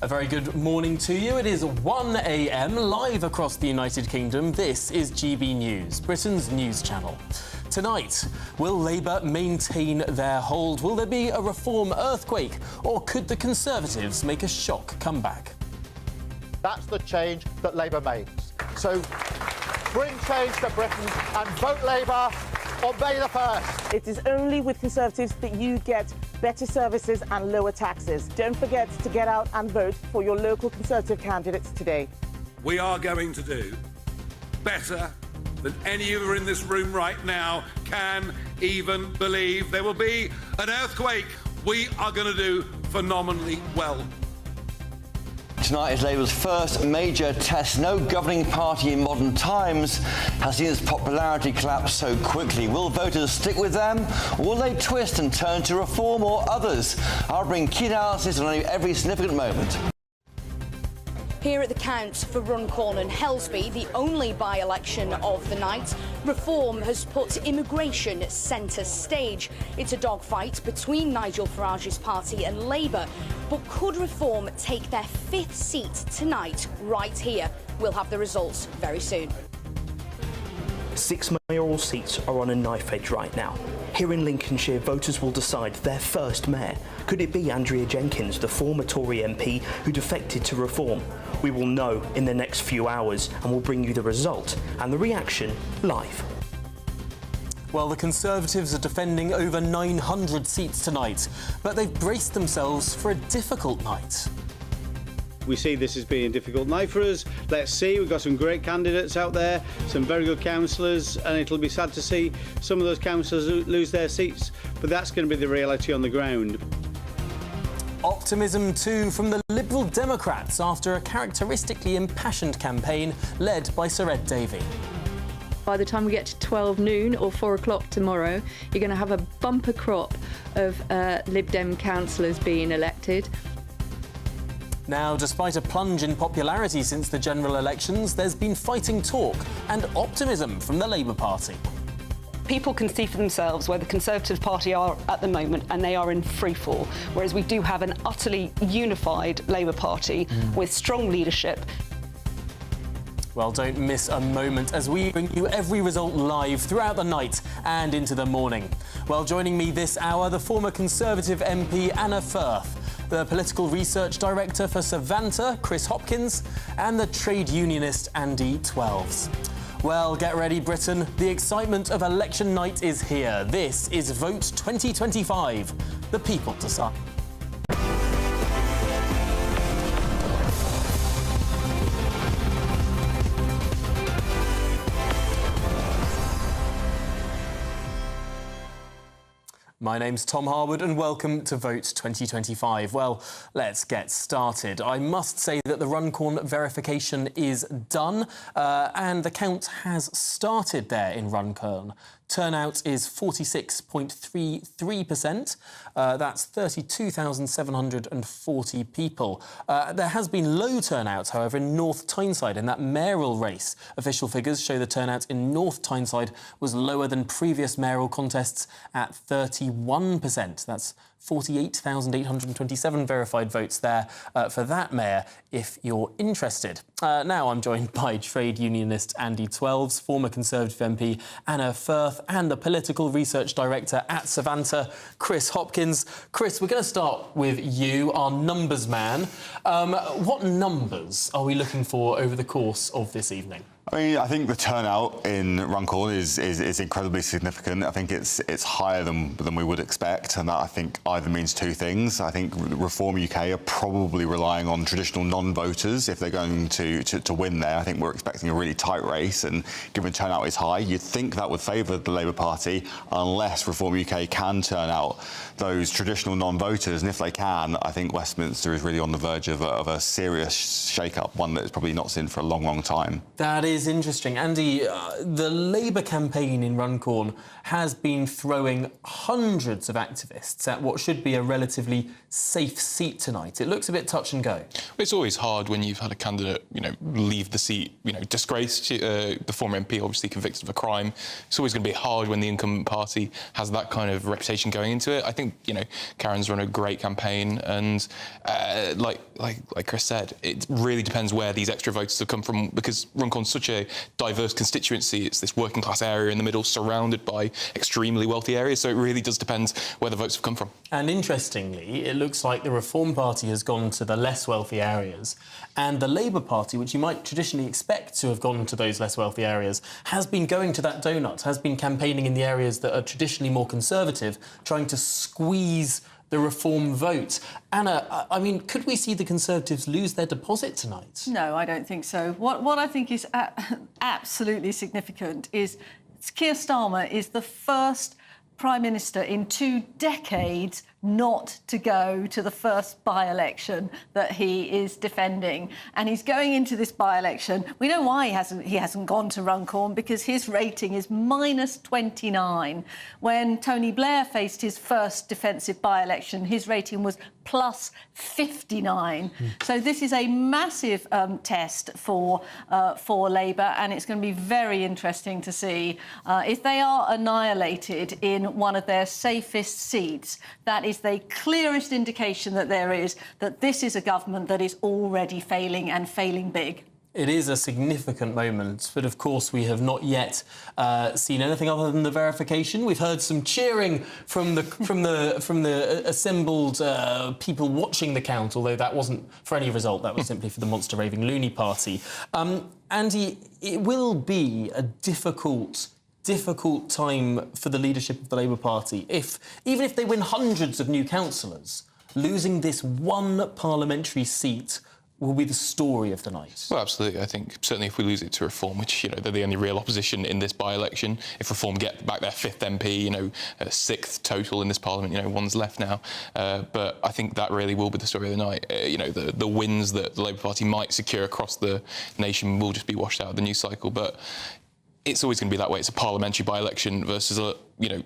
A very good morning to you. It is 1 a.m. live across the United Kingdom. This is GB News, Britain's news channel. Tonight, will Labour maintain their hold? Will there be a reform earthquake? Or could the Conservatives make a shock comeback? That's the change that Labour makes. So bring change to Britain and vote Labour on May the 1st. It is only with Conservatives that you get better services and lower taxes. Don't forget to get out and vote for your local Conservative candidates today. We are going to do better than any of you in this room right now can even believe. There will be an earthquake. We are going to do phenomenally well. Tonight is Labour's first major test. No governing party in modern times has seen its popularity collapse so quickly. Will voters stick with them, or will they twist and turn to reform or others? I'll bring key analysis on every significant moment. Here at the Count for Runcorn and Helsby, the only by-election of the night, Reform has put immigration centre stage. It's a dogfight between Nigel Farage's party and Labour. But could Reform take their 5th seat tonight, right here? We'll have the results very soon. 6 mayoral seats are on a knife edge right now. Here in Lincolnshire, voters will decide their first mayor. Could it be Andrea Jenkins, the former Tory MP who defected to Reform? We will know in the next few hours, and we'll bring you the result and the reaction live. Well, the Conservatives are defending over 900 seats tonight, but they've braced themselves for a difficult night. We see this as being a difficult night for us. Let's see, we've got some great candidates out there, some very good councillors, and it'll be sad to see some of those councillors lose their seats, but that's going to be the reality on the ground. Optimism too from the Liberal Democrats after a characteristically impassioned campaign led by Sir Ed Davey. By the time we get to 12 noon or 4 o'clock tomorrow, you're going to have a bumper crop of Lib Dem councillors being elected. Now, despite a plunge in popularity since the general elections, there's been fighting talk and optimism from the Labour Party. People can see for themselves where the Conservative Party are at the moment, and they are in freefall, whereas we do have an utterly unified Labour Party with strong leadership. Well, don't miss a moment as we bring you every result live throughout the night and into the morning. Well, joining me this hour, the former Conservative MP Anna Firth, the Political Research Director for Savanta, Chris Hopkins, and the trade unionist Andy Twelves. Well, get ready, Britain. The excitement of election night is here. This is Vote 2025. The people decide. My name's Tom Harwood and welcome to Vote 2025. Well, let's get started. I must say that the Runcorn verification is done and the count has started there in Runcorn. Turnout is 46.33%. That's 32,740 people. There has been low turnout, however, in North Tyneside in that mayoral race. Official figures show the turnout in North Tyneside was lower than previous mayoral contests at 31%. That's 48,827 verified votes there for that mayor, if you're interested. Now I'm joined by trade unionist Andy Twelves, former Conservative MP Anna Firth, and the Political Research Director at Savanta, Chris Hopkins. Chris, we're going to start with you, our numbers man. What numbers are we looking for over the course of this evening? I mean, I think the turnout in Runcorn is incredibly significant. I think it's higher than we would expect, and that I think either means two things. I think Reform UK are probably relying on traditional non-voters if they're going to win there. I think we're expecting a really tight race, and given turnout is high, you'd think that would favour the Labour Party unless Reform UK can turn out those traditional non-voters, and if they can, I think Westminster is really on the verge of a serious shake-up, one that it's probably not seen for a long, long time. That is is interesting. Andy, the Labour campaign in Runcorn has been throwing hundreds of activists at what should be a relatively safe seat tonight. It looks a bit touch and go. It's always hard when you've had a candidate, leave the seat, disgraced. The former MP obviously convicted of a crime. It's always going to be hard when the incumbent party has that kind of reputation going into it. I think, Karen's run a great campaign, and like Chris said, it really depends where these extra voters have come from, because Runcorn's such a diverse constituency. It's this working class area in the middle, surrounded by extremely wealthy areas, so it really does depend where the votes have come from. And interestingly, it looks like the Reform Party has gone to the less wealthy areas, and the Labour Party, which you might traditionally expect to have gone to those less wealthy areas, has been going to that donut, has been campaigning in the areas that are traditionally more conservative, trying to squeeze the Reform vote. Anna, I mean, could we see the Conservatives lose their deposit tonight? No, I don't think so. What I think is absolutely significant is Keir Starmer is the first Prime Minister in 2 decades not to go to the first by-election that he is defending. And he's going into this by-election. We know why he hasn't gone to Runcorn, because his rating is -29. When Tony Blair faced his first defensive by-election, his rating was +59. So this is a massive test for Labour, and it's going to be very interesting to see if they are annihilated in one of their safest seats. That is the clearest indication that there is that this is a government that is already failing, and failing big. It is a significant moment, but of course we have not yet seen anything other than the verification. We've heard some cheering from the assembled people watching the count, although that wasn't for any result. That was simply for the monster raving loony party. Andy, it will be a difficult time for the leadership of the Labour Party even if they win hundreds of new councillors. Losing this one parliamentary seat will be the story of the night. Well, absolutely. I think certainly if we lose it to Reform, which, they're the only real opposition in this by-election, if Reform get back their 5th MP, 6th total in this parliament, one's left now. But I think that really will be the story of the night. The wins that the Labour Party might secure across the nation will just be washed out of the news cycle. But it's always going to be that way. It's a parliamentary by-election versus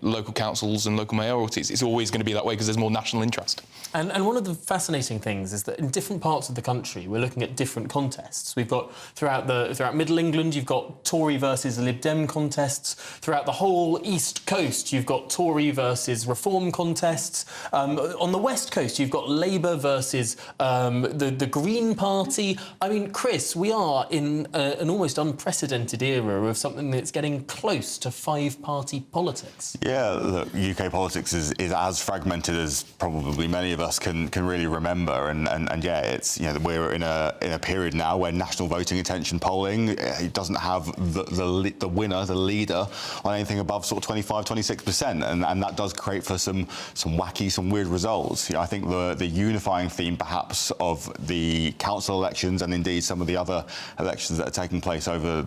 local councils and local mayoralties. It's always going to be that way because there's more national interest. And one of the fascinating things is that in different parts of the country, we're looking at different contests. We've got throughout Middle England, you've got Tory versus Lib Dem contests. Throughout the whole East Coast, you've got Tory versus Reform contests. On the West Coast, you've got Labour versus the Green Party. I mean, Chris, we are in an almost unprecedented era of something that's getting close to 5-party politics. Yeah, look, UK politics is as fragmented as probably many of us can really remember, and yeah, it's we're in a period now where national voting intention polling it doesn't have the winner, the leader, on anything above sort of 25-26%, and that does create for some wacky, some weird results. I think the unifying theme perhaps of the council elections, and indeed some of the other elections that are taking place over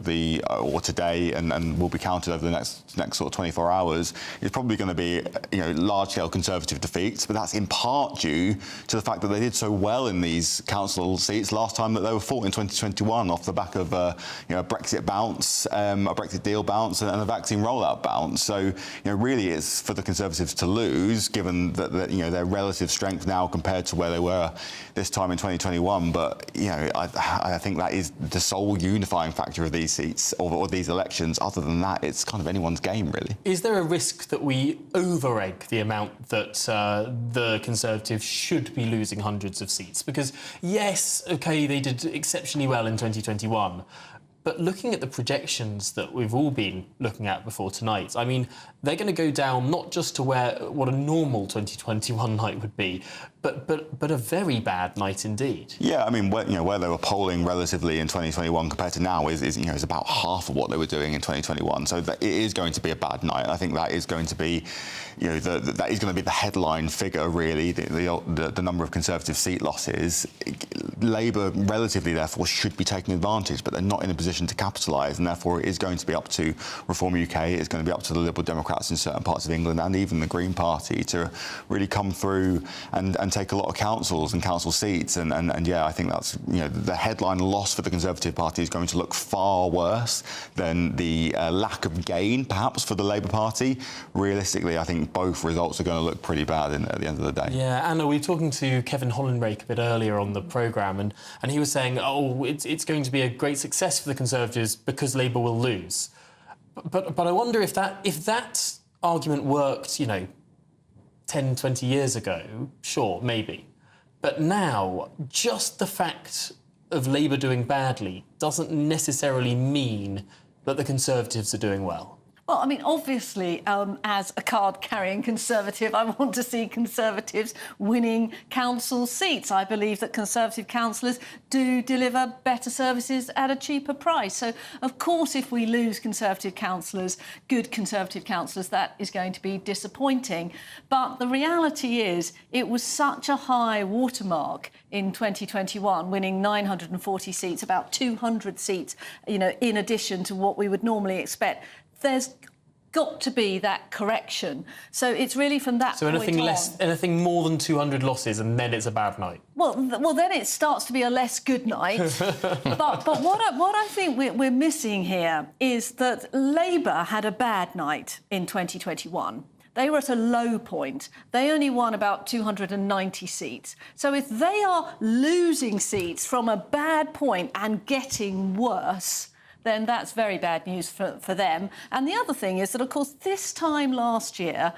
or today and will be counted over the next sort of 24 hours, is probably going to be large-scale Conservative defeats, but that's in part due to the fact that they did so well in these council seats last time that they were fought in 2021 off the back of a Brexit bounce, a Brexit deal bounce, and a vaccine rollout bounce. So really it's for the Conservatives to lose, given that their relative strength now compared to where they were this time in 2021. But I think that is the sole unifying factor of these seats or these elections. Other than that, it's kind of anyone's game, really. Is there a risk that we over-egg the amount that the Conservatives should be losing hundreds of seats? Because, yes, OK, they did exceptionally well in 2021, but looking at the projections that we've all been looking at before tonight, I mean, they're going to go down not just to what a normal 2021 night would be, but a very bad night indeed. Yeah, I mean, where they were polling relatively in 2021 compared to now is about half of what they were doing in 2021. So it is going to be a bad night. I think that is going to be, that is going to be the headline figure, really, the number of Conservative seat losses. Labour, relatively, therefore, should be taking advantage, but they're not in a position to capitalise, and therefore it is going to be up to Reform UK, it's going to be up to the Liberal Democrats in certain parts of England and even the Green Party to really come through and take a lot of councils and council seats, and yeah, I think that's, you know, the headline loss for the Conservative Party is going to look far worse than the lack of gain, perhaps, for the Labour Party. Realistically, I think both results are going to look pretty bad at the end of the day. Yeah, Anna, we were talking to Kevin Hollenrake a bit earlier on the programme, and he was saying, oh, it's going to be a great success for the Conservatives because Labour will lose. But I wonder if that argument worked, you know, 10, 20 years ago, sure, maybe. But now, just the fact of Labour doing badly doesn't necessarily mean that the Conservatives are doing well. Well, I mean, obviously, as a card-carrying Conservative, I want to see Conservatives winning council seats. I believe that Conservative councillors do deliver better services at a cheaper price. So, of course, if we lose Conservative councillors, good Conservative councillors, that is going to be disappointing. But the reality is it was such a high watermark in 2021, winning 940 seats, about 200 seats, you know, in addition to what we would normally expect. There's got to be that correction. So it's really from that point on. So anything more than 200 losses, and then it's a bad night. Well, then it starts to be a less good night. but what I think we're missing here is that Labour had a bad night in 2021. They were at a low point. They only won about 290 seats. So if they are losing seats from a bad point and getting worse, then that's very bad news for them. And the other thing is that, of course, this time last year,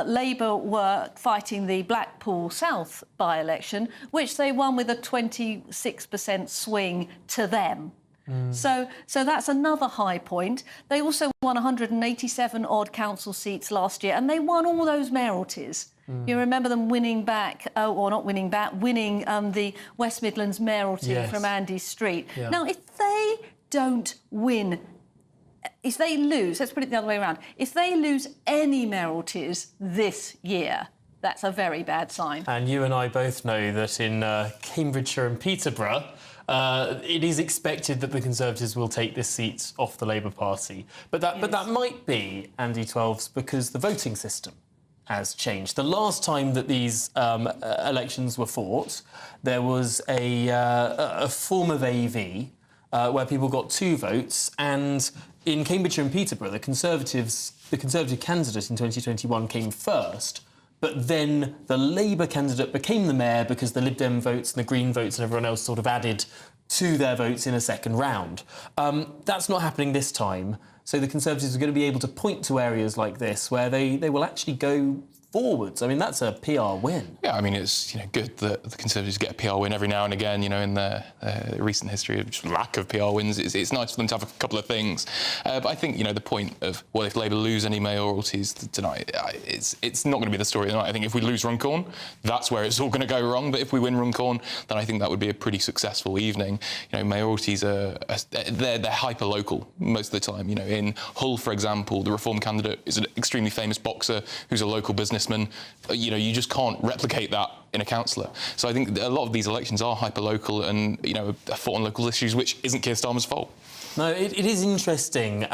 Labour were fighting the Blackpool South by-election, which they won with a 26% swing to them. So that's another high point. They also won 187 odd council seats last year, and they won all those mayoralties. You remember them winning back, winning the West Midlands mayoralty from Andy Street. Yeah. Now, if they don't win, if they lose, let's put it the other way around, if they lose any mayoralties this year, that's a very bad sign. And you and I both know that in Cambridgeshire and Peterborough, it is expected that the Conservatives will take this seat off the Labour Party. But that might be, Andy Twelves, because the voting system has changed. The last time that these elections were fought, there was a form of AV where people got 2 votes, and in Cambridgeshire and Peterborough, the Conservative candidate in 2021 came first, but then the Labour candidate became the mayor because the Lib Dem votes and the Green votes and everyone else sort of added to their votes in a second round. That's not happening this time, so the Conservatives are going to be able to point to areas like this where they will actually go forwards. I mean, that's a PR win. Yeah, I mean, it's good that the Conservatives get a PR win every now and again. You know, in their recent history of lack of PR wins, it's nice for them to have a couple of things. But I think the point of if Labour lose any mayoralties tonight, it's not going to be the story of the night. I think if we lose Runcorn, that's where it's all going to go wrong. But if we win Runcorn, then I think that would be a pretty successful evening. Mayoralties they're hyper local most of the time. In Hull, for example, the Reform candidate is an extremely famous boxer who's a local businessman. You just can't replicate that in a councillor. So I think a lot of these elections are hyper-local and, are fought on local issues, which isn't Keir Starmer's fault. No, it is interesting,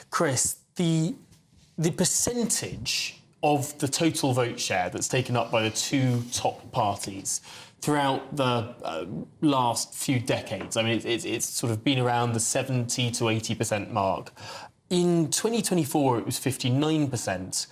Chris, the percentage of the total vote share that's taken up by the 2 top parties throughout the last few decades. I mean, it's sort of been around the 70 to 80% mark. In 2024, it was 59%.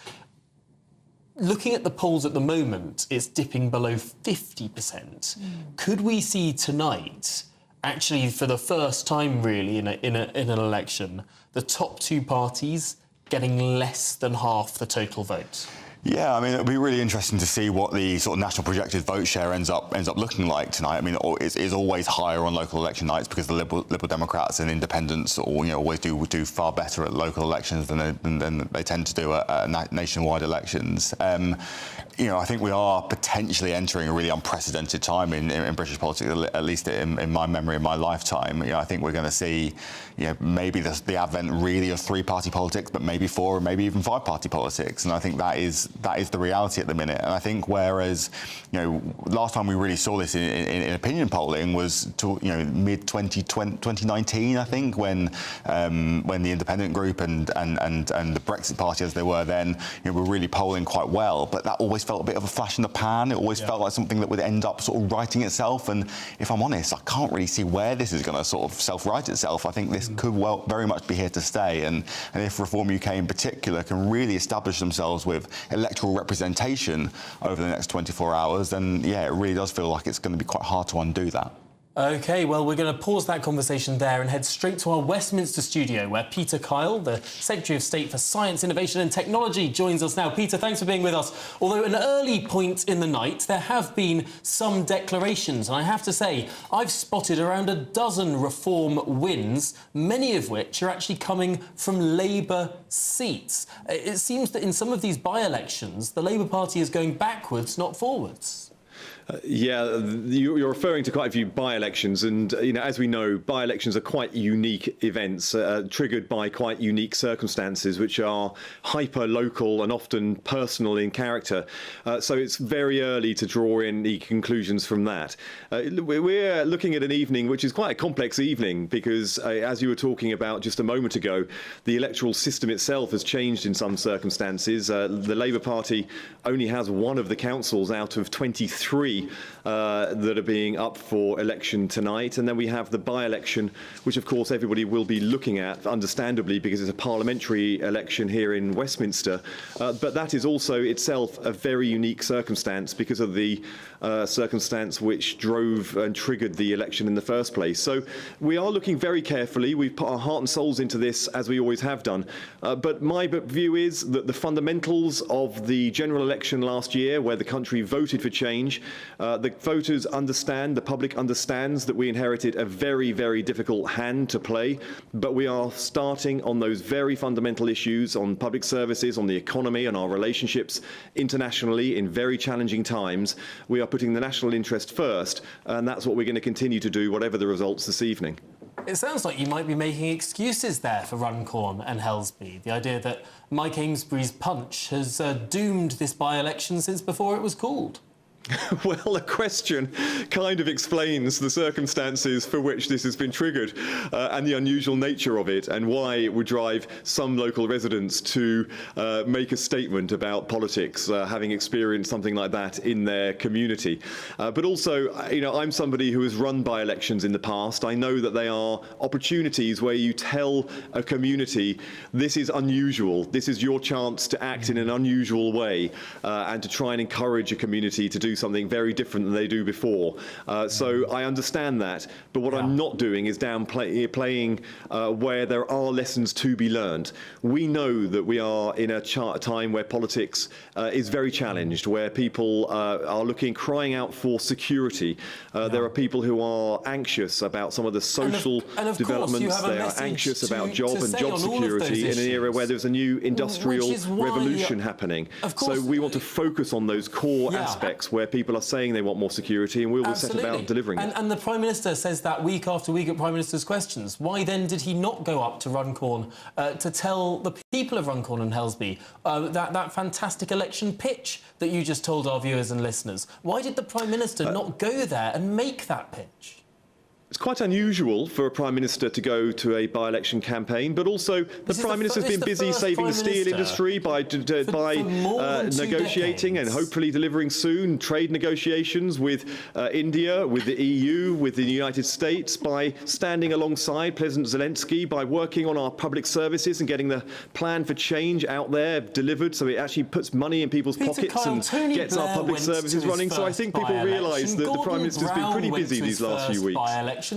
Looking at the polls at the moment, it's dipping below 50%. Could we see tonight, actually for the first time really in an election, the top 2 parties getting less than half the total vote? Yeah, I mean, it'll be really interesting to see what the sort of national projected vote share ends up looking like tonight. I mean, it's always higher on local election nights because the Liberal Democrats and Independents always do far better at local elections than they tend to do at nationwide elections. I think we are potentially entering a really unprecedented time in British politics, at least in my memory, in my lifetime. I think we're going to see, maybe the advent really of 3-party politics, but maybe 4 or maybe even 5-party politics. And I think that is the reality at the minute. And I think whereas, last time we really saw this in opinion polling was mid-2019, I think, when the Independent Group and the Brexit Party, as they were then, were really polling quite well. But that always felt a bit of a flash in the pan. It always felt like something that would end up sort of righting itself. And if I'm honest, I can't really see where this is going to sort of self-right itself. I think this could very much be here to stay. And if Reform UK in particular can really establish themselves with electoral representation over the next 24 hours, then yeah, it really does feel like it's going to be quite hard to undo that. OK, well, we're going to pause that conversation there and head straight to our Westminster studio, where Peter Kyle, the Secretary of State for Science, Innovation and Technology, joins us now. Peter, thanks for being with us. Although at an early point in the night, there have been some declarations, and I have to say, I've spotted around a dozen Reform wins, many of which are actually coming from Labour seats. It seems that in some of these by-elections, the Labour Party is going backwards, not forwards. Yeah, you're referring to quite a few by-elections, and as we know, by-elections are quite unique events, triggered by quite unique circumstances, which are hyper-local and often personal in character. So it's very early to draw in the conclusions from that. We're looking at an evening which is quite a complex evening, because as you were talking about just a moment ago, the electoral system itself has changed in some circumstances. The Labour Party only has one of the councils out of 23 that are being up for election tonight, and then we have the by-election, which of course everybody will be looking at, understandably, because it's a parliamentary election here in Westminster, but that is also itself a very unique circumstance because of the circumstance which drove and triggered the election in the first place. So we are looking very carefully. We've put our heart and souls into this, as we always have done, but my view is that the fundamentals of the general election last year, where the country voted for change, the voters understand, the public understands that we inherited a very, very difficult hand to play, but we are starting on those very fundamental issues on public services, on the economy, and our relationships internationally in very challenging times. We are putting the national interest first, and that's what we're going to continue to do, whatever the results this evening. It sounds like you might be making excuses there for Runcorn and Helsby. The idea that Mike Amesbury's punch has doomed this by-election since before it was called. Well, the question kind of explains the circumstances for which this has been triggered and the unusual nature of it, and why it would drive some local residents to make a statement about politics, having experienced something like that in their community. But also, I'm somebody who has run by-elections in the past. I know that they are opportunities where you tell a community, this is unusual, this is your chance to act in an unusual way, and to try and encourage a community to do something very different than they do before. So I understand that, but what I'm not doing is playing where there are lessons to be learned. We know that we are in a time where politics is very challenged, where people are crying out for security. There are people who are anxious about some of the social developments. They are anxious about job and job security in an era where there's a new industrial revolution happening. So we want to focus on those core aspects where people are saying they want more security, and we will set about delivering it. And the Prime Minister says that week after week at Prime Minister's Questions. Why then did he not go up to Runcorn to tell the people of Runcorn and Helsby that fantastic election pitch that you just told our viewers and listeners? Why did the Prime Minister not go there and make that pitch? It's quite unusual for a Prime Minister to go to a by-election campaign, but also the Prime Minister's been busy saving the steel industry by negotiating and hopefully delivering soon trade negotiations with India, with the EU, with the United States, by standing alongside President Zelensky, by working on our public services and getting the plan for change out there delivered, so it actually puts money in people's pockets and gets our public services running. So I think people realise that the Prime Minister's been pretty busy these last few weeks.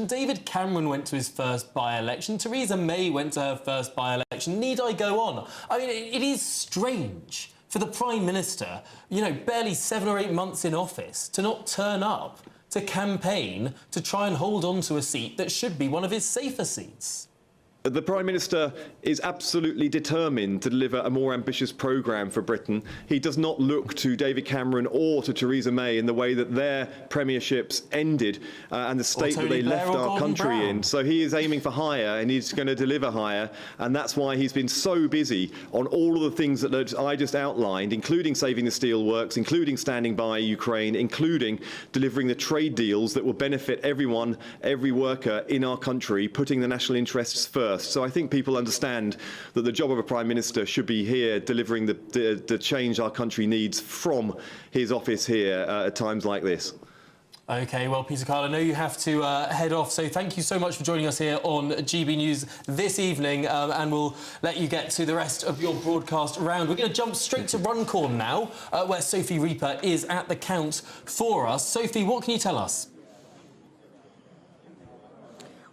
David Cameron went to his first by-election. Theresa May went to her first by-election. Need I go on? I mean, it is strange for the Prime Minister, barely 7 or 8 months in office, to not turn up to campaign to try and hold on to a seat that should be one of his safer seats. The Prime Minister is absolutely determined to deliver a more ambitious programme for Britain. He does not look to David Cameron or to Theresa May in the way that their premierships ended and the state that they left our country in. So he is aiming for higher, and he's going to deliver higher, and that's why he's been so busy on all of the things that I just outlined, including saving the steelworks, including standing by Ukraine, including delivering the trade deals that will benefit everyone, every worker in our country, putting the national interests first. first. So I think people understand that the job of a Prime Minister should be here delivering the change our country needs from his office here at times like this. OK, well, Peter Kyle, I know you have to head off, so thank you so much for joining us here on GB News this evening, and we'll let you get to the rest of your broadcast round. We're going to jump straight to Runcorn now, where Sophie Reaper is at the count for us. Sophie, what can you tell us?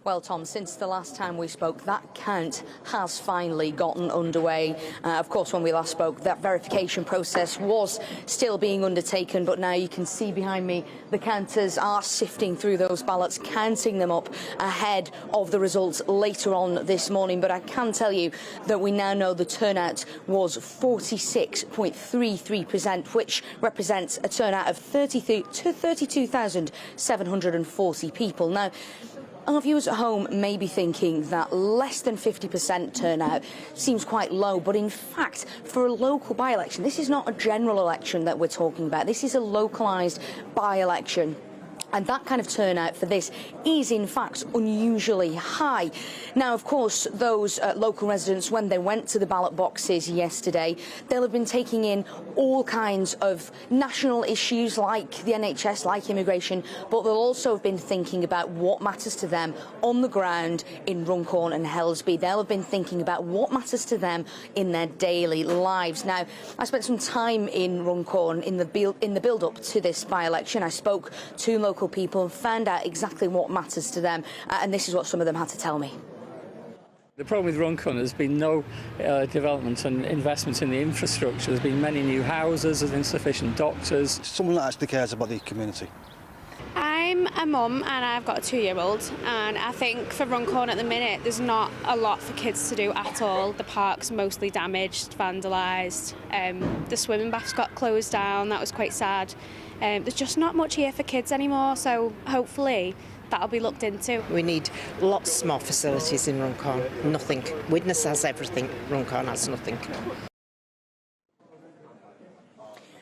Well, Tom, since the last time we spoke, that count has finally gotten underway. Of course, when we last spoke, that verification process was still being undertaken, but now you can see behind me the counters are sifting through those ballots, counting them up ahead of the results later on this morning. But I can tell you that we now know the turnout was 46.33%, which represents a turnout of 32,740 people. Now, our viewers at home may be thinking that less than 50% turnout seems quite low, but in fact, for a local by-election, this is not a general election that we're talking about. This is a localised by-election. And that kind of turnout for this is, in fact, unusually high. Now, of course, those local residents, when they went to the ballot boxes yesterday, they'll have been taking in all kinds of national issues like the NHS, like immigration, but they'll also have been thinking about what matters to them on the ground in Runcorn and Helsby. They'll have been thinking about what matters to them in their daily lives. Now, I spent some time in Runcorn in the build-up to this by-election. I spoke to local people and found out exactly what matters to them, and this is what some of them had to tell me. The problem with Runcorn has been no development and investment in the infrastructure. There's been many new houses, there's insufficient doctors. Someone that actually cares about the community. I'm a mum and I've got a 2-year-old, and I think for Runcorn at the minute there's not a lot for kids to do at all. The park's mostly damaged, vandalised, the swimming baths got closed down, that was quite sad. There's just not much here for kids anymore, so hopefully that'll be looked into. We need lots more facilities in Runcorn. Nothing. Widnes has everything, Runcorn has nothing.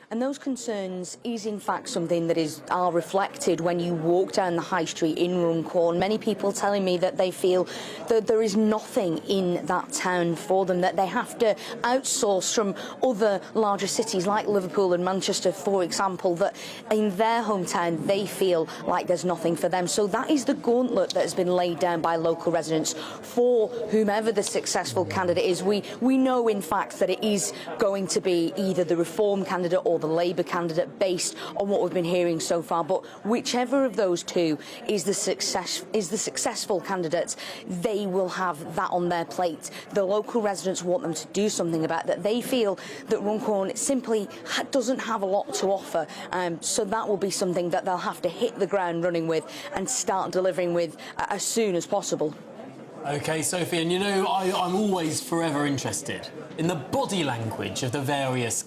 And those concerns is in fact something that are reflected when you walk down the high street in Runcorn. Many people telling me that they feel that there is nothing in that town for them, that they have to outsource from other larger cities like Liverpool and Manchester, for example, that in their hometown they feel like there's nothing for them. So that is the gauntlet that has been laid down by local residents for whomever the successful candidate is. We know in fact that it is going to be either the Reform candidate or the Labour candidate based on what we've been hearing so far, but whichever of those two is the successful candidate, they will have that on their plate. The local residents want them to do something about that. They feel that Runcorn simply doesn't have a lot to offer, so that will be something that they'll have to hit the ground running with and start delivering with as soon as possible. OK, Sophie, and you know, I'm always forever interested in the body language of the various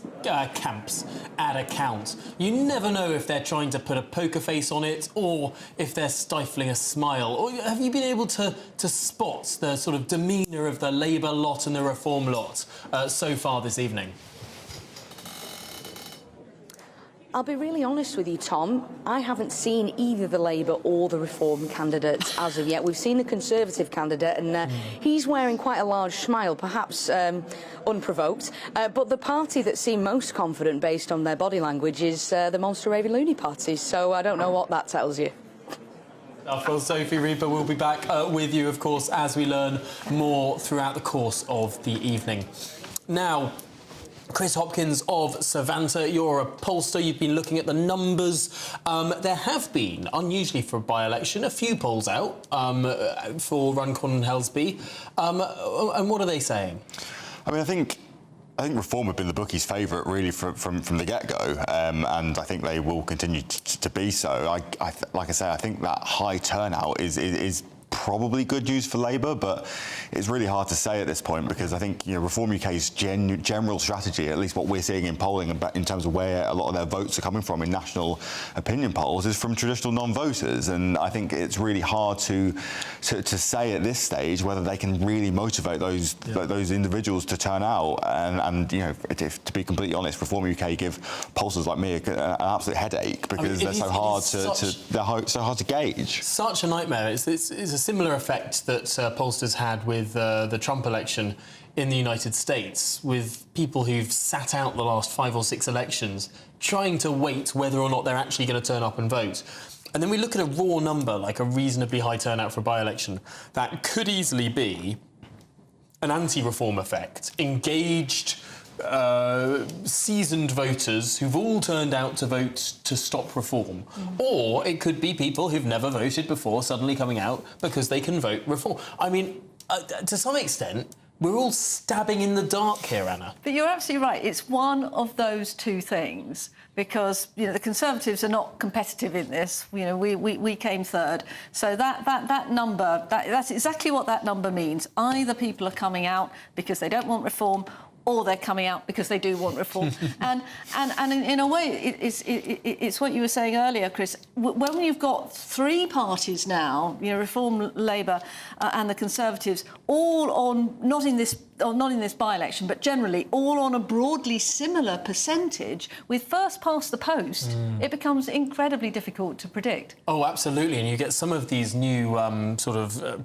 camps at a count. You never know if they're trying to put a poker face on it or if they're stifling a smile. Or have you been able to spot the sort of demeanour of the Labour lot and the Reform lot so far this evening? I'll be really honest with you, Tom. I haven't seen either the Labour or the Reform candidates as of yet. We've seen the Conservative candidate, and he's wearing quite a large smile, perhaps unprovoked. But the party that seem most confident, based on their body language, is the Monster Raving Loony Party. So I don't know what that tells you. Well, Sophie Reaper will be back with you, of course, as we learn more throughout the course of the evening. Now, Chris Hopkins of Savanta, you're a pollster, you've been looking at the numbers. There have been, unusually for a by-election, a few polls out for Runcorn and Helsby. And what are they saying? I mean, I think Reform have been the bookies' favourite, really, from the get-go, and I think they will continue to be so. Like I say, I think that high turnout is probably good news for Labour, but it's really hard to say at this point because I think Reform UK's general strategy, at least what we're seeing in polling in terms of where a lot of their votes are coming from in national opinion polls, is from traditional non-voters, and I think it's really hard to say at this stage whether they can really motivate those individuals to turn out. And to be completely honest, Reform UK give pollsters like me an absolute headache because they're so hard to gauge. Such a nightmare. It's a similar effect that pollsters had with with the Trump election in the United States, with people who've sat out the last 5 or 6 elections trying to wait whether or not they're actually going to turn up and vote. And then we look at a raw number, like a reasonably high turnout for a by-election, that could easily be an anti-reform effect, engaged, seasoned voters who've all turned out to vote to stop reform. Or it could be people who've never voted before suddenly coming out because they can vote reform. I mean, to some extent, we're all stabbing in the dark here, Anna. But you're absolutely right. It's one of those two things, because the Conservatives are not competitive in this. We came third, so that number, that's exactly what that number means. Either people are coming out because they don't want reform, or they're coming out because they do want reform. and in a way, it's what you were saying earlier, Chris. When you've got 3 parties now, Reform, Labour and the Conservatives, all on, not in this by-election, but generally all on a broadly similar percentage, with first past the post, it becomes incredibly difficult to predict. Oh, absolutely, and you get some of these new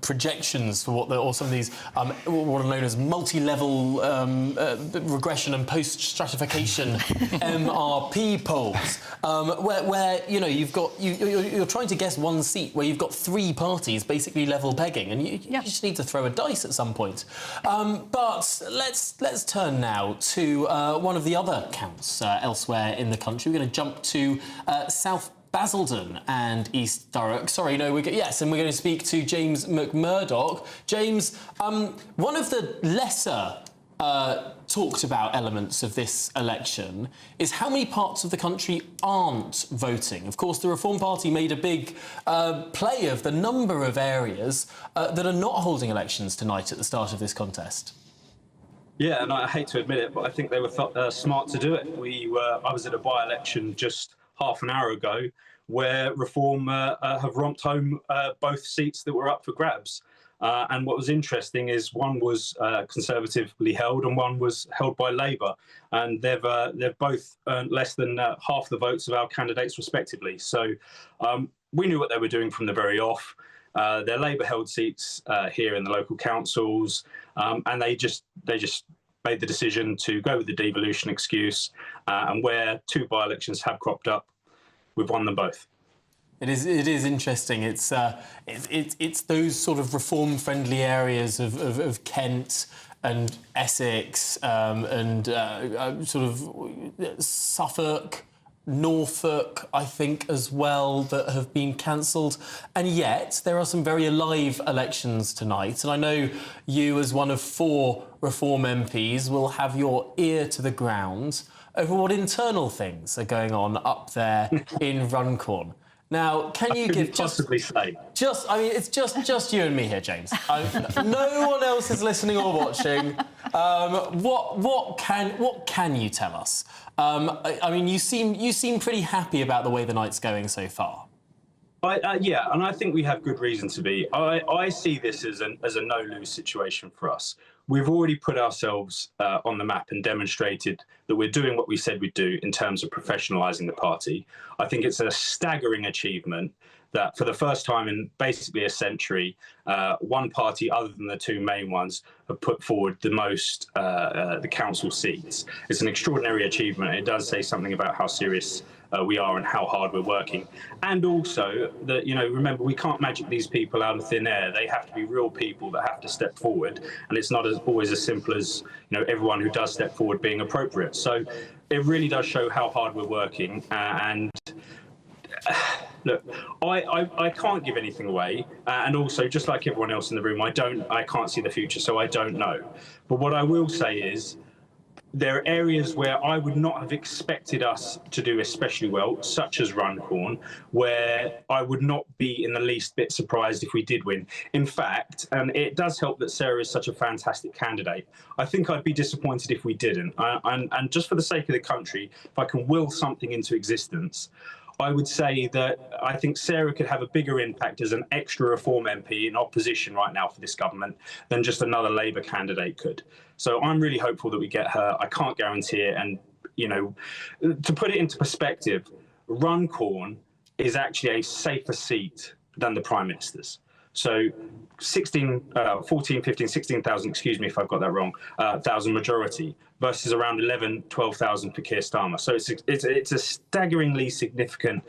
projections for or some of these what are known as multi-level regression and post-stratification MRP polls, where you're trying to guess one seat where you've got 3 parties basically level pegging, and you just need to throw a dice at some point. But let's turn now to one of the other counts elsewhere in the country. We're going to jump to South Basildon and East Thurrock. Sorry, no, and we're going to speak to James McMurdoch. James, one of the lesser talked about elements of this election is how many parts of the country aren't voting. Of course, the Reform Party made a big play of the number of areas that are not holding elections tonight at the start of this contest. Yeah, and I hate to admit it, but I think they were smart to do it. I was at a by-election just half an hour ago where Reform have romped home both seats that were up for grabs. And what was interesting is one was Conservatively held and one was held by Labour. And they've both earned less than half the votes of our candidates respectively. So we knew what they were doing from the very off. They're Labour-held seats here in the local councils, and they just made the decision to go with the devolution excuse. And where 2 by-elections have cropped up, we've won them both. It is interesting. It's those sort of reform-friendly areas of Kent and Essex and sort of Suffolk, Norfolk, I think, as well, that have been cancelled. And yet there are some very alive elections tonight. And I know you, as one of 4 Reform MPs, will have your ear to the ground over what internal things are going on up there in Runcorn. Now, can you give it's just you and me here, James. No one else is listening or watching. What can you tell us? I mean, you seem pretty happy about the way the night's going so far. Yeah, and I think we have good reason to be. I see this as a no-lose situation for us. We've already put ourselves on the map and demonstrated that we're doing what we said we'd do in terms of professionalising the party. I think it's a staggering achievement that for the first time in basically a century, one party other than the 2 main ones have put forward the most the council seats. It's an extraordinary achievement. It does say something about how serious we are and how hard we're working. And also that, remember, we can't magic these people out of thin air. They have to be real people that have to step forward. And it's not always as simple as, everyone who does step forward being appropriate. So it really does show how hard we're working. And look, I can't give anything away. And also, just like everyone else in the room, I can't see the future, so I don't know. But what I will say is, there are areas where I would not have expected us to do especially well, such as Runcorn, where I would not be in the least bit surprised if we did win. In fact, and it does help that Sarah is such a fantastic candidate, I think I'd be disappointed if we didn't. And just for the sake of the country, if I can will something into existence, I would say that I think Sarah could have a bigger impact as an extra Reform MP in opposition right now for this government than just another Labour candidate could. So I'm really hopeful that we get her. I can't guarantee it. And, to put it into perspective, Runcorn is actually a safer seat than the Prime Minister's. So 14, 15, 16,000, excuse me if I've got that wrong, thousand majority versus around 11, 12,000 for Keir Starmer. So it's a staggeringly significant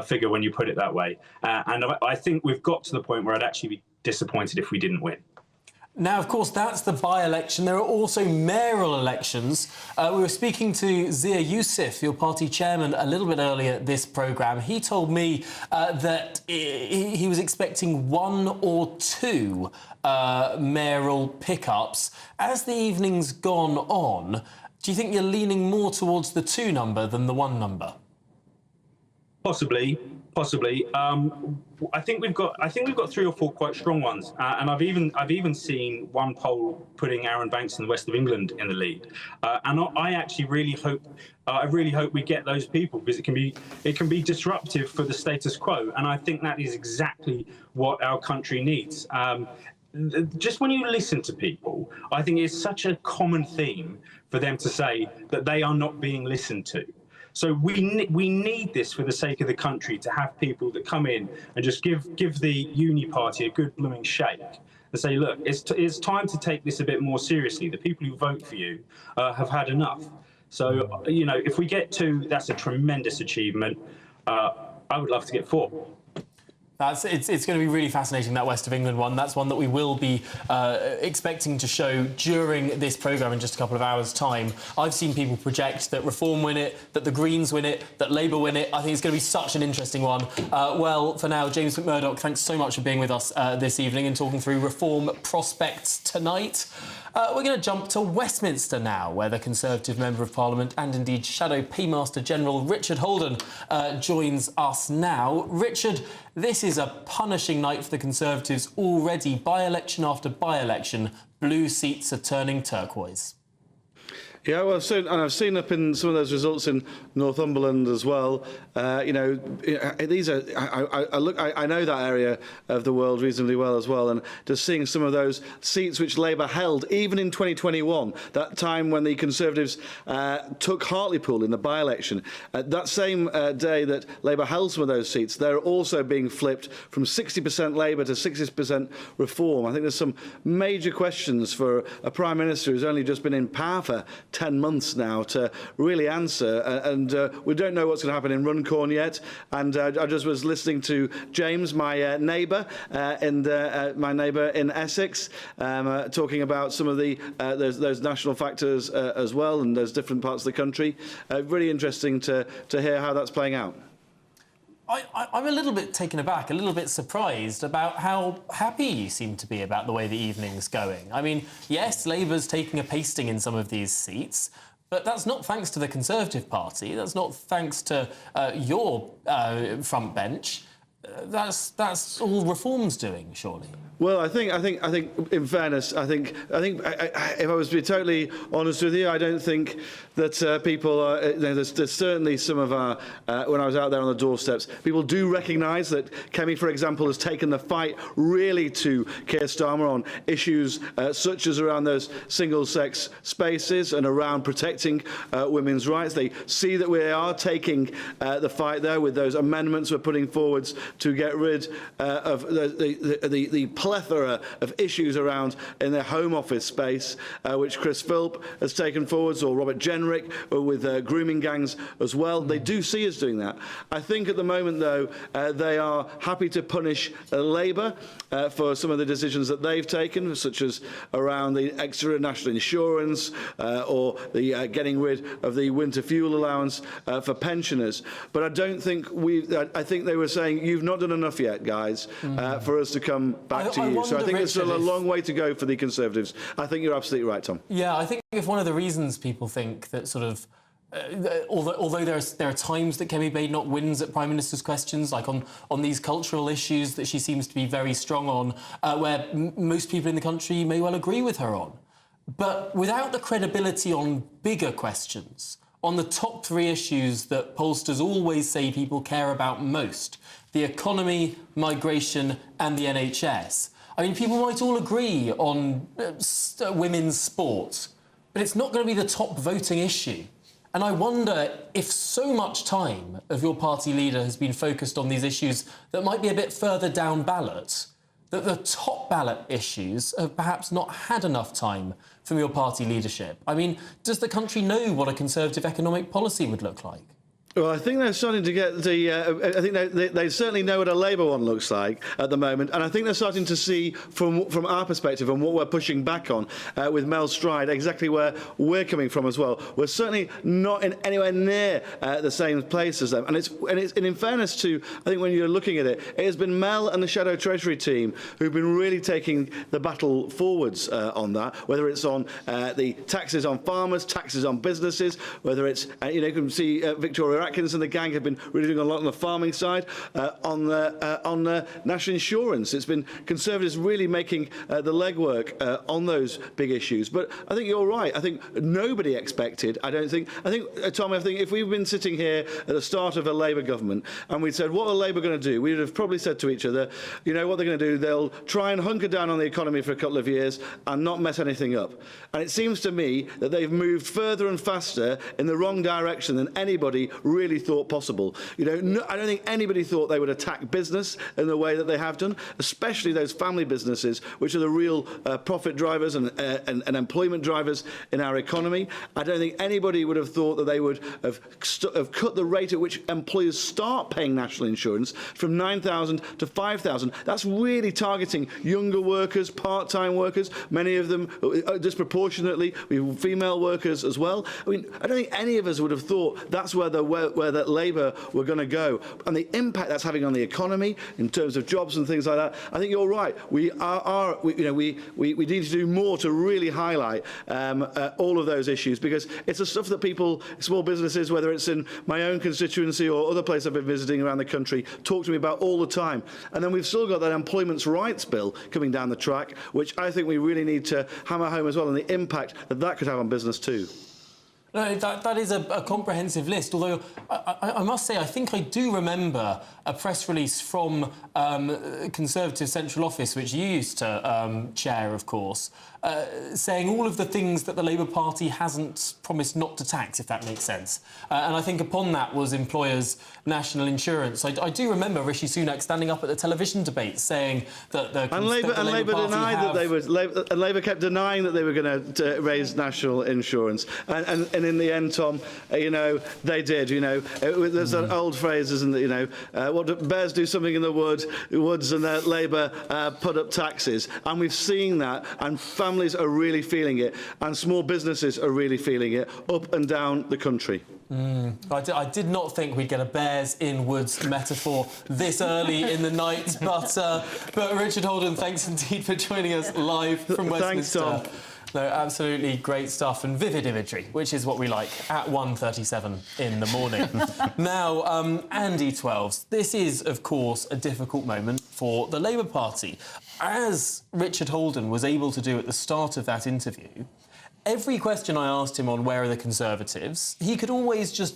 figure when you put it that way. And I think we've got to the point where I'd actually be disappointed if we didn't win. Now, of course, that's the by-election. There are also mayoral elections. We were speaking to Zia Youssef, your party chairman, a little bit earlier this programme. He told me that he was expecting 1 or 2 mayoral pickups. As the evening's gone on, do you think you're leaning more towards the 2 number than the 1 number? Possibly. I think we've got 3 or 4 quite strong ones, and I've even seen one poll putting Aaron Banks in the west of England in the lead, and I actually really hope we get those people, because it can be disruptive for the status quo, and I think that is exactly what our country needs. Just when you listen to people, I think it's such a common theme for them to say that they are not being listened to. So we need this for the sake of the country, to have people that come in and just give the uni party a good blooming shake and say, look, it's time to take this a bit more seriously. The people who vote for you have had enough. So, you know, if we get 2, that's a tremendous achievement. I would love to get 4. It's going to be really fascinating, that West of England one. That's one that we will be expecting to show during this programme in just a couple of hours' time. I've seen people project that Reform win it, that the Greens win it, that Labour win it. I think it's going to be such an interesting one. Well, for now, James McMurdoch, thanks so much for being with us this evening and talking through Reform prospects tonight. We're going to jump to Westminster now, where the Conservative Member of Parliament and indeed Shadow Paymaster General Richard Holden joins us now. Richard, this is a punishing night for the Conservatives already. By-election after by-election, blue seats are turning turquoise. Yeah, well, and I've seen up in some of those results in Northumberland as well. You know, these are. I know that area of the world reasonably well as well, and just seeing some of those seats which Labour held, even in 2021, that time when the Conservatives took Hartlepool in the by-election. That same day that Labour held some of those seats, they're also being flipped from 60% Labour to 60% Reform. I think there's some major questions for a Prime Minister who's only just been in power for 10 months now to really answer, and we don't know what's going to happen in Runcorn yet. And I just was listening to James, my neighbour, my neighbour in Essex, talking about some of the those national factors as well, and those different parts of the country. Really interesting to hear how that's playing out. I'm a little bit taken aback, a little bit surprised about how happy you seem to be about the way the evening's going. I mean, yes, Labour's taking a pasting in some of these seats, but that's not thanks to the Conservative Party. That's not thanks to your front bench. That's all Reform's doing, surely. Well, I think, in fairness, I think, if I was to be totally honest with you, I don't think that people are. There's certainly some of our. When I was out there on the doorsteps, people do recognise that Kemi, for example, has taken the fight really to Keir Starmer on issues such as around those single-sex spaces and around protecting women's rights. They see that we are taking the fight there with those amendments we're putting forwards to get rid of the plethora of issues around in the Home Office space, which Chris Philp has taken forwards, or Robert Jenrick with grooming gangs as well. They do see us doing that. I think at the moment, though, they are happy to punish Labour for some of the decisions that they've taken, such as around the extra national insurance or the getting rid of the winter fuel allowance for pensioners. But I don't think I think they were saying, you've not done enough yet, guys, for us to come back to you. So I think there's still a long way to go for the Conservatives. I think you're absolutely right, Tom. Yeah, I think if one of the reasons people think that sort of although there are times that Kemi Badenoch wins at Prime Minister's questions, like on these cultural issues that she seems to be very strong on, where most people in the country may well agree with her on. But without the credibility on bigger questions, on the top 3 issues that pollsters always say people care about most, the economy, migration and the NHS. I mean, people might all agree on women's sport, but it's not going to be the top voting issue. And I wonder if so much time of your party leader has been focused on these issues that might be a bit further down ballot, that the top ballot issues have perhaps not had enough time from your party leadership? I mean, does the country know what a Conservative economic policy would look like? Well, I think they're starting to get the. I think they certainly know what a Labour one looks like at the moment, and I think they're starting to see from our perspective and what we're pushing back on with Mel Stride exactly where we're coming from as well. We're certainly not in anywhere near the same place as them, and in fairness to, I think when you're looking at it, it has been Mel and the Shadow Treasury team who've been really taking the battle forwards on that. Whether it's on the taxes on farmers, taxes on businesses, whether it's you can see Victoria Atkins and the gang have been really doing a lot on the farming side, on national insurance. It's been Conservatives really making the legwork on those big issues. But I think you're right. I think nobody expected. I think Tom, I think if we've been sitting here at the start of a Labour government and we'd said, what are Labour going to do? We would have probably said to each other, you know what they're going to do? They'll try and hunker down on the economy for a couple of years and not mess anything up. And it seems to me that they've moved further and faster in the wrong direction than anybody really thought possible. I don't think anybody thought they would attack business in the way that they have done, especially those family businesses, which are the real profit drivers and employment drivers in our economy. I don't think anybody would have thought that they would have cut the rate at which employers start paying national insurance from 9,000 to 5,000. That's really targeting younger workers, part-time workers, many of them disproportionately, female workers as well. I mean, I don't think any of us would have thought that's where that Labour were going to go, and the impact that's having on the economy in terms of jobs and things like that. I think you're right. We need to do more to really highlight all of those issues, because it's the stuff that people, small businesses, whether it's in my own constituency or other places I've been visiting around the country, talk to me about all the time. And then we've still got that employment rights bill coming down the track, which I think we really need to hammer home as well, and the impact that could have on business too. No, that is a comprehensive list, although I must say I think I do remember a press release from Conservative Central Office, which you used to chair, of course, saying all of the things that the Labour Party hasn't promised not to tax, if that makes sense. And I think upon that was employers' national insurance. I do remember Rishi Sunak standing up at the television debate saying that Labour kept denying that they were going to raise national insurance, and in the end, Tom, they did. There's an old phrase, isn't it? What bears do something in the woods, and Labour put up taxes, and we've seen that, and families are really feeling it, and small businesses are really feeling it up and down the country. I did not think we'd get a bears in woods metaphor this early in the night, but Richard Holden, thanks indeed for joining us live from Westminster. Thanks, Tom. No, absolutely great stuff and vivid imagery, which is what we like at 1:37 in the morning. Now, Andy 12s, this is, of course, a difficult moment for the Labour Party. As Richard Holden was able to do at the start of that interview, every question I asked him on where are the Conservatives, he could always just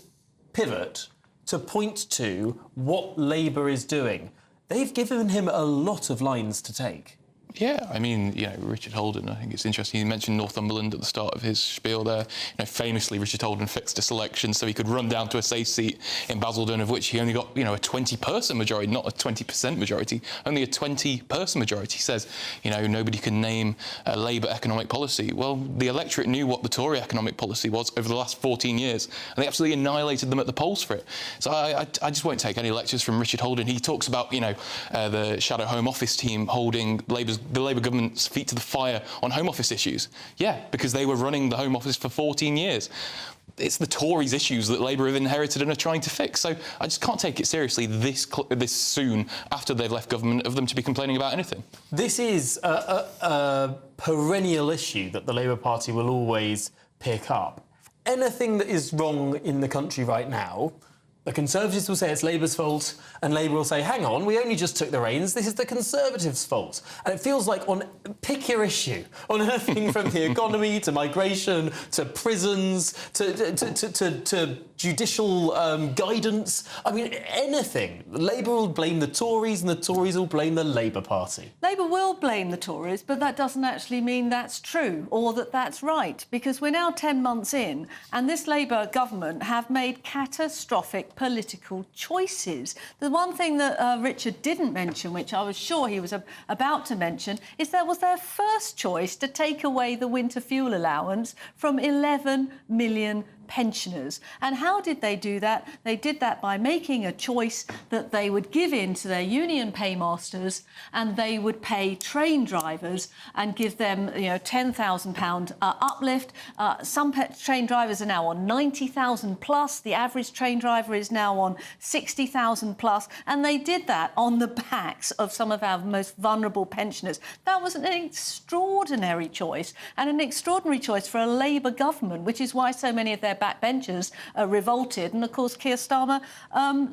pivot to point to what Labour is doing. They've given him a lot of lines to take. Yeah, I mean, Richard Holden, I think it's interesting. He mentioned Northumberland at the start of his spiel there. Famously, Richard Holden fixed a selection so he could run down to a safe seat in Basildon, of which he only got, a 20-person majority, not a 20% majority, only a 20-person majority. He says, nobody can name a Labour economic policy. Well, the electorate knew what the Tory economic policy was over the last 14 years, and they absolutely annihilated them at the polls for it. So I just won't take any lectures from Richard Holden. He talks about, the Shadow Home Office team holding the Labour government's feet to the fire on Home Office issues. Yeah, because they were running the Home Office for 14 years. It's the Tories' issues that Labour have inherited and are trying to fix. So I just can't take it seriously this soon after they've left government of them to be complaining about anything. This is a perennial issue that the Labour Party will always pick up. Anything that is wrong in the country right now, the Conservatives will say it's Labour's fault, and Labour will say, hang on, we only just took the reins, this is the Conservatives' fault. And it feels like pick your issue, on anything from the economy to migration to prisons to judicial guidance. I mean, anything. Labour will blame the Tories and the Tories will blame the Labour Party. Labour will blame the Tories, but that doesn't actually mean that's true or that that's right, because we're now 10 months in and this Labour government have made catastrophic political choices. The one thing that Richard didn't mention, which I was sure he was about to mention, is that was their first choice to take away the winter fuel allowance from 11 million pensioners. And how did they do that? They did that by making a choice that they would give in to their union paymasters, and they would pay train drivers and give them, £10,000 uplift. Some train drivers are now on 90,000 plus. The average train driver is now on 60,000 plus, and they did that on the backs of some of our most vulnerable pensioners. That was an extraordinary choice, and an extraordinary choice for a Labour government, which is why so many of their backbenchers revolted, and of course Keir Starmer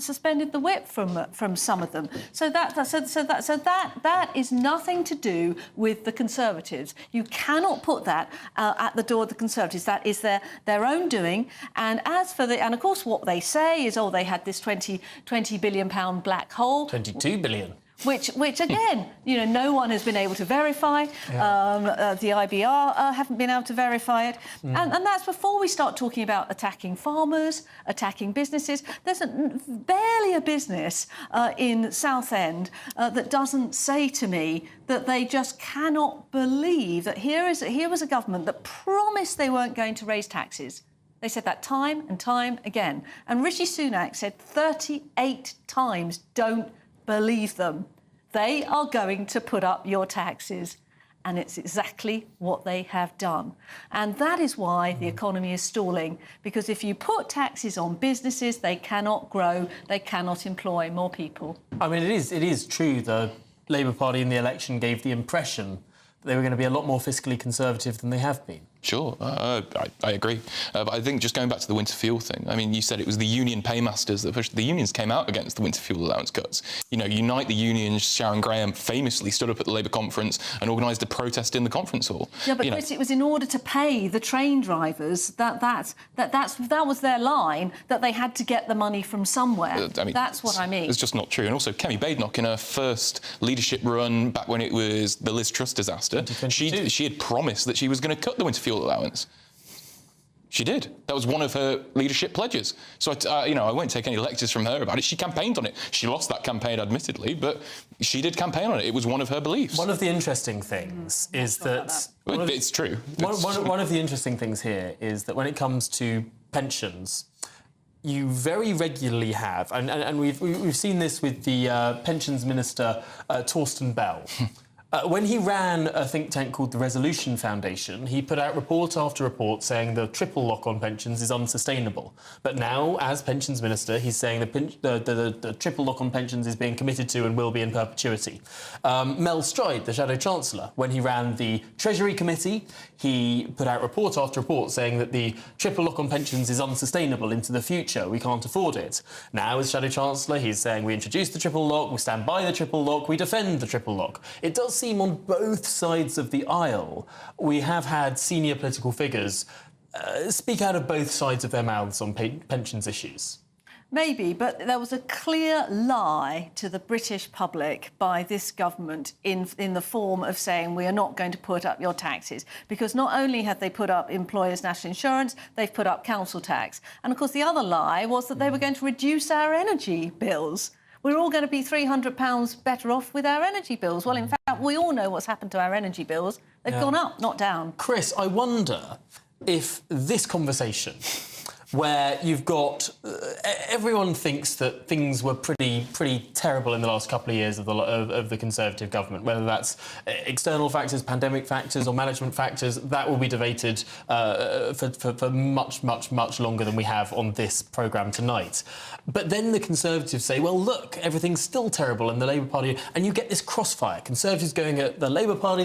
suspended the whip from some of them. So that is nothing to do with the Conservatives. You cannot put that at the door of the Conservatives. That is their own doing. And as for and of course what they say is, they had this £20 billion black hole. 22 billion. Which again, no one has been able to verify. Yeah. The IBR haven't been able to verify it. And that's before we start talking about attacking farmers, attacking businesses. There's barely a business in Southend that doesn't say to me that they just cannot believe that here was a government that promised they weren't going to raise taxes. They said that time and time again. And Rishi Sunak said 38 times, don't believe them. They are going to put up your taxes. And it's exactly what they have done. And that is why the economy is stalling. Because if you put taxes on businesses, they cannot grow, they cannot employ more people. I mean, it is true the Labour Party in the election gave the impression that they were going to be a lot more fiscally conservative than they have been. Sure, I agree. But I think just going back to the winter fuel thing, I mean, you said it was the union paymasters that pushed. The unions came out against the winter fuel allowance cuts. Unite the Unions, Sharon Graham famously stood up at the Labour conference and organised a protest in the conference hall. Yeah, but Chris, it was in order to pay the train drivers. That was their line, that they had to get the money from somewhere. That's what I mean. It's just not true. And also, Kemi Badenoch, in her first leadership run back when it was the Liz Truss disaster, she had promised that she was going to cut the winter fuel allowance. She did. That was one of her leadership pledges. So, I won't take any lectures from her about it. She campaigned on it. She lost that campaign, admittedly, but she did campaign on it. It was one of her beliefs. One of the interesting things is that... It's true. One of the interesting things here is that when it comes to pensions, you very regularly have, and we've seen this with the pensions minister, Torsten Bell. When he ran a think tank called the Resolution Foundation, he put out report after report saying the triple lock on pensions is unsustainable. But now, as pensions minister, he's saying the triple lock on pensions is being committed to and will be in perpetuity. Mel Stride, the Shadow Chancellor, when he ran the Treasury Committee, he put out report after report saying that the triple lock on pensions is unsustainable into the future. We can't afford it. Now, as Shadow Chancellor, he's saying we introduced the triple lock, we stand by the triple lock, we defend the triple lock. It does seem on both sides of the aisle we have had senior political figures speak out of both sides of their mouths on pensions issues. Maybe, but there was a clear lie to the British public by this government in the form of saying we are not going to put up your taxes, because not only have they put up employers' national insurance, they've put up council tax. And of course the other lie was that they were going to reduce our energy bills. We're all going to be £300 better off with our energy bills. Well, in fact, we all know what's happened to our energy bills. They've gone up, not down. Chris, I wonder if this conversation, where you've got everyone thinks that things were pretty terrible in the last couple of years of the Conservative government, whether that's external factors, pandemic factors or management factors, that will be debated for much longer than we have on this programme tonight. But then the Conservatives say, well, look, everything's still terrible in the Labour Party, and you get this crossfire. Conservatives going at the Labour Party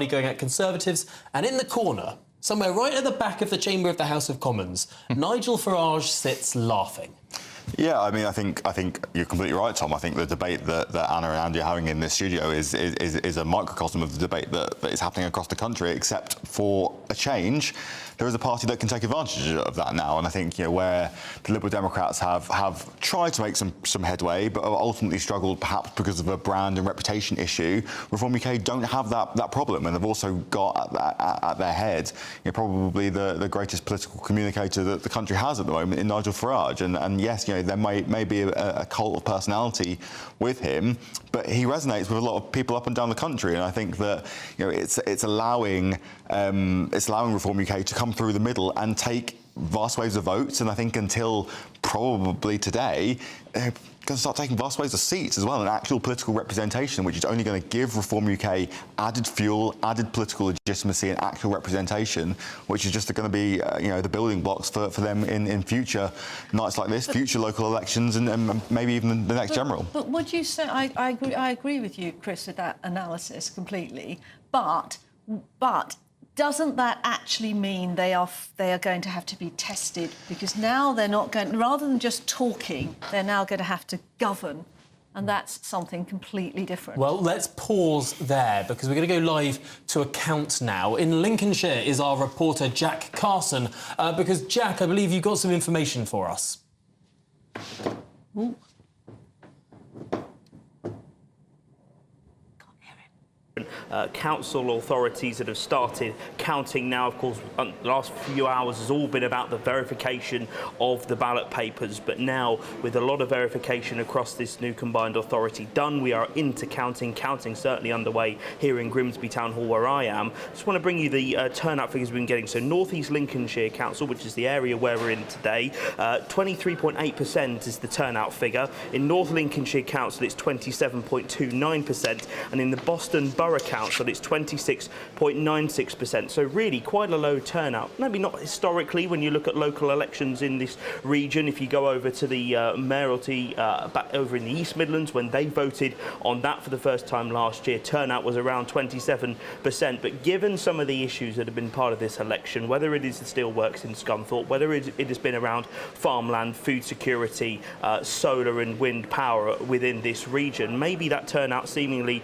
going at Conservatives, and in the corner, somewhere right at the back of the chamber of the House of Commons, Nigel Farage sits laughing. Yeah, I mean, I think you're completely right, Tom. I think the debate that Anna and Andy are having in this studio is a microcosm of the debate that is happening across the country, except for a change. There is a party that can take advantage of that now, and I think where the Liberal Democrats have tried to make some headway, but have ultimately struggled perhaps because of a brand and reputation issue. Reform UK don't have that problem, and they've also got at their head probably the greatest political communicator that the country has at the moment in Nigel Farage. And yes, there may be a cult of personality with him, but he resonates with a lot of people up and down the country, and I think that it's allowing Reform UK to come through the middle and take vast waves of votes, and I think until probably today, they're going to start taking vast waves of seats as well, and actual political representation, which is only going to give Reform UK added fuel, added political legitimacy and actual representation, which is just going to be the building blocks for them in future nights like this, future local elections, and maybe even the next general. But would you say, I agree with you, Chris, with that analysis completely, but doesn't that actually mean they are going to have to be tested? Because now they're not going, rather than just talking, they're now going to have to govern. And that's something completely different. Well, let's pause there, because we're going to go live to Recount now. In Lincolnshire is our reporter Jack Carson, because, Jack, I believe you've got some information for us. Ooh. Council authorities that have started counting now. Of course, the last few hours has all been about the verification of the ballot papers, but now with a lot of verification across this new combined authority done, we are into counting certainly underway here in Grimsby Town Hall where I am. Just want to bring you the turnout figures we've been getting. So North East Lincolnshire Council, which is the area where we're in today, 23.8% is the turnout figure. In North Lincolnshire Council it's 27.29%, and in the Boston Borough Council it's 26.96%. So really quite a low turnout. Maybe not historically when you look at local elections in this region. If you go over to the mayoralty back over in the East Midlands, when they voted on that for the first time last year, turnout was around 27%. But given some of the issues that have been part of this election, whether it is the steelworks in Scunthorpe, whether it has been around farmland, food security, solar and wind power within this region, maybe that turnout seemingly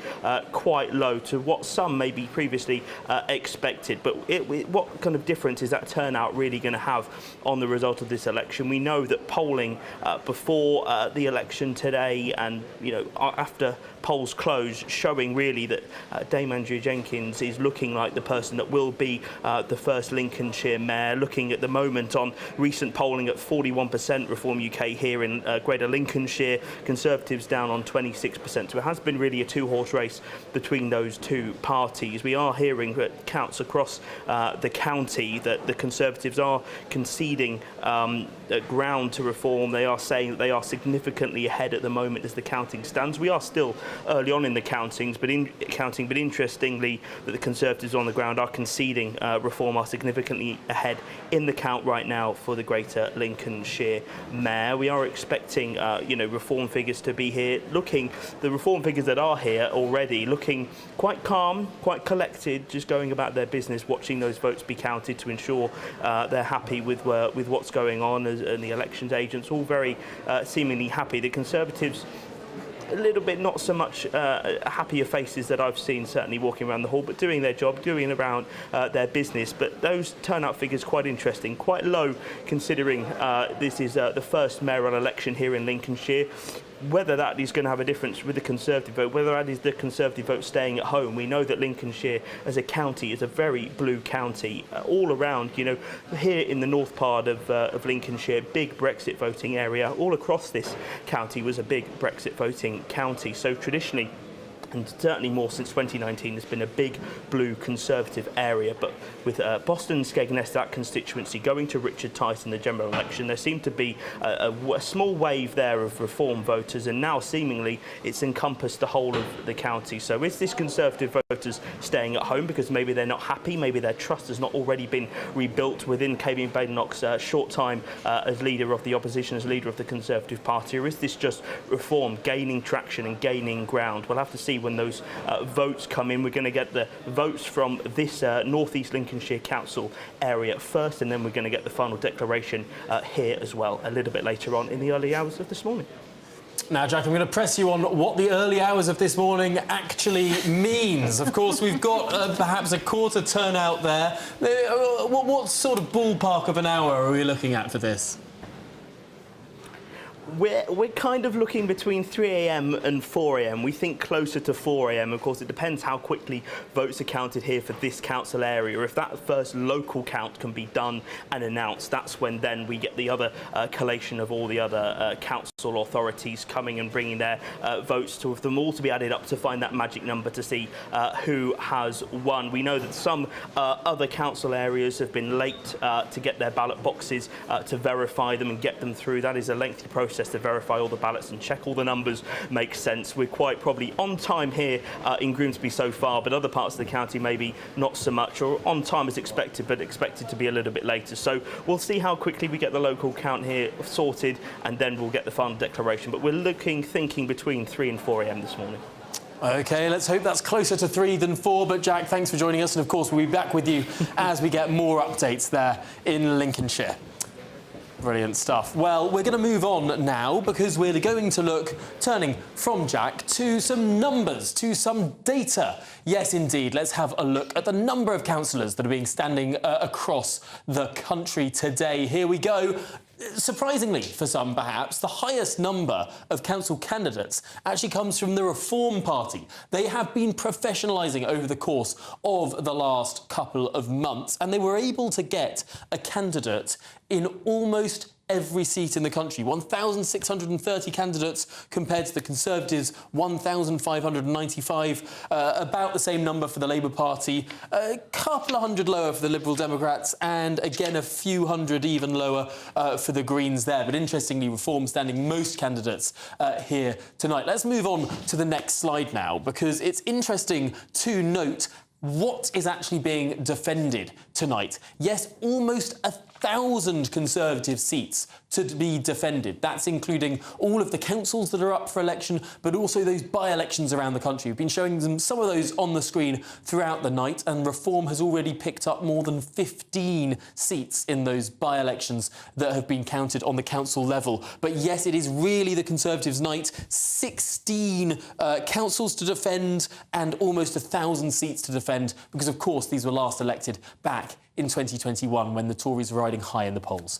quite low to what some maybe previously expected. But what kind of difference is that turnout really going to have on the result of this election? We know that polling before the election today and after polls close, showing really that Dame Andrea Jenkins is looking like the person that will be the first Lincolnshire mayor. Looking at the moment on recent polling at 41% Reform UK here in Greater Lincolnshire, Conservatives down on 26%. So it has been really a two-horse race between those two parties. We are hearing that counts across the county that the Conservatives are conceding ground to Reform. They are saying that they are significantly ahead at the moment as the counting stands. We are still early on in the countings, but interestingly, that the Conservatives on the ground are conceding Reform are significantly ahead in the count right now for the Greater Lincolnshire mayor. We are expecting Reform figures to be here. The Reform figures that are here already looking quite calm, quite collected, just going about their business, watching those votes be counted to ensure they're happy with what's going on, and the elections agents all very seemingly happy. The Conservatives a little bit not so much happier faces that I've seen certainly walking around the hall, but doing their job, doing around their business. But those turnout figures quite interesting, quite low considering this is the first mayoral election here in Lincolnshire. Whether that is going to have a difference with the Conservative vote, whether that is the Conservative vote staying at home. We know that Lincolnshire as a county is a very blue county all around. Here in the north part of Lincolnshire, big Brexit voting area. All across this county was a big Brexit voting county. So traditionally, and certainly more since 2019, there's been a big blue Conservative area. But with Boston Skegness, that constituency, going to Richard Tice in the general election, there seemed to be a small wave there of Reform voters, and now seemingly it's encompassed the whole of the county. So is this Conservative voters staying at home because maybe they're not happy, maybe their trust has not already been rebuilt within Kevin Badenoch's short time as leader of the opposition, as leader of the Conservative Party, or is this just Reform gaining traction and gaining ground? We'll have to see when those votes come in. We're going to get the votes from this North East Lincolnshire Council area first, and then we're going to get the final declaration here as well a little bit later on in the early hours of this morning. Now, Jack, I'm going to press you on what the early hours of this morning actually means. Of course, we've got perhaps a quarter turnout there. What sort of ballpark of an hour are we looking at for this? We're kind of looking between 3 a.m. and 4 a.m. We think closer to 4 a.m. Of course, it depends how quickly votes are counted here for this council area. If that first local count can be done and announced, that's when then we get the other collation of all the other council authorities coming and bringing their votes to them all to be added up to find that magic number to see who has won. We know that some other council areas have been late to get their ballot boxes to verify them and get them through. That is a lengthy process to verify all the ballots and check all the numbers make sense. We're quite probably on time here in Grimsby so far, but other parts of the county maybe not so much, or on time as expected, but expected to be a little bit later. So we'll see how quickly we get the local count here sorted, and then we'll get the final declaration. But we're thinking between 3 and 4 a.m. this morning. OK, let's hope that's closer to 3 than 4. But, Jack, thanks for joining us. And, of course, we'll be back with you as we get more updates there in Lincolnshire. Brilliant stuff. Well, we're going to move on now because we're going to look, turning from Jack, to some numbers, to some data. Yes, indeed. Let's have a look at the number of councillors that are being standing across the country today. Here we go. Surprisingly, for some perhaps, the highest number of council candidates actually comes from the Reform Party. They have been professionalising over the course of the last couple of months, and they were able to get a candidate in almost every seat in the country. 1,630 candidates compared to the Conservatives, 1,595. About the same number for the Labour Party, a couple of hundred lower for the Liberal Democrats, and again a few hundred even lower for the Greens there. But interestingly, Reform standing most candidates here tonight. Let's move on to the next slide now, because it's interesting to note what is actually being defended tonight. Yes, almost 1,000 Conservative seats to be defended. That's including all of the councils that are up for election, but also those by-elections around the country. We've been showing them some of those on the screen throughout the night, and Reform has already picked up more than 15 seats in those by-elections that have been counted on the council level. But yes, it is really the Conservatives' night. 16 councils to defend and almost 1,000 seats to defend, because of course these were last elected back in 2021 when the Tories were riding high in the polls.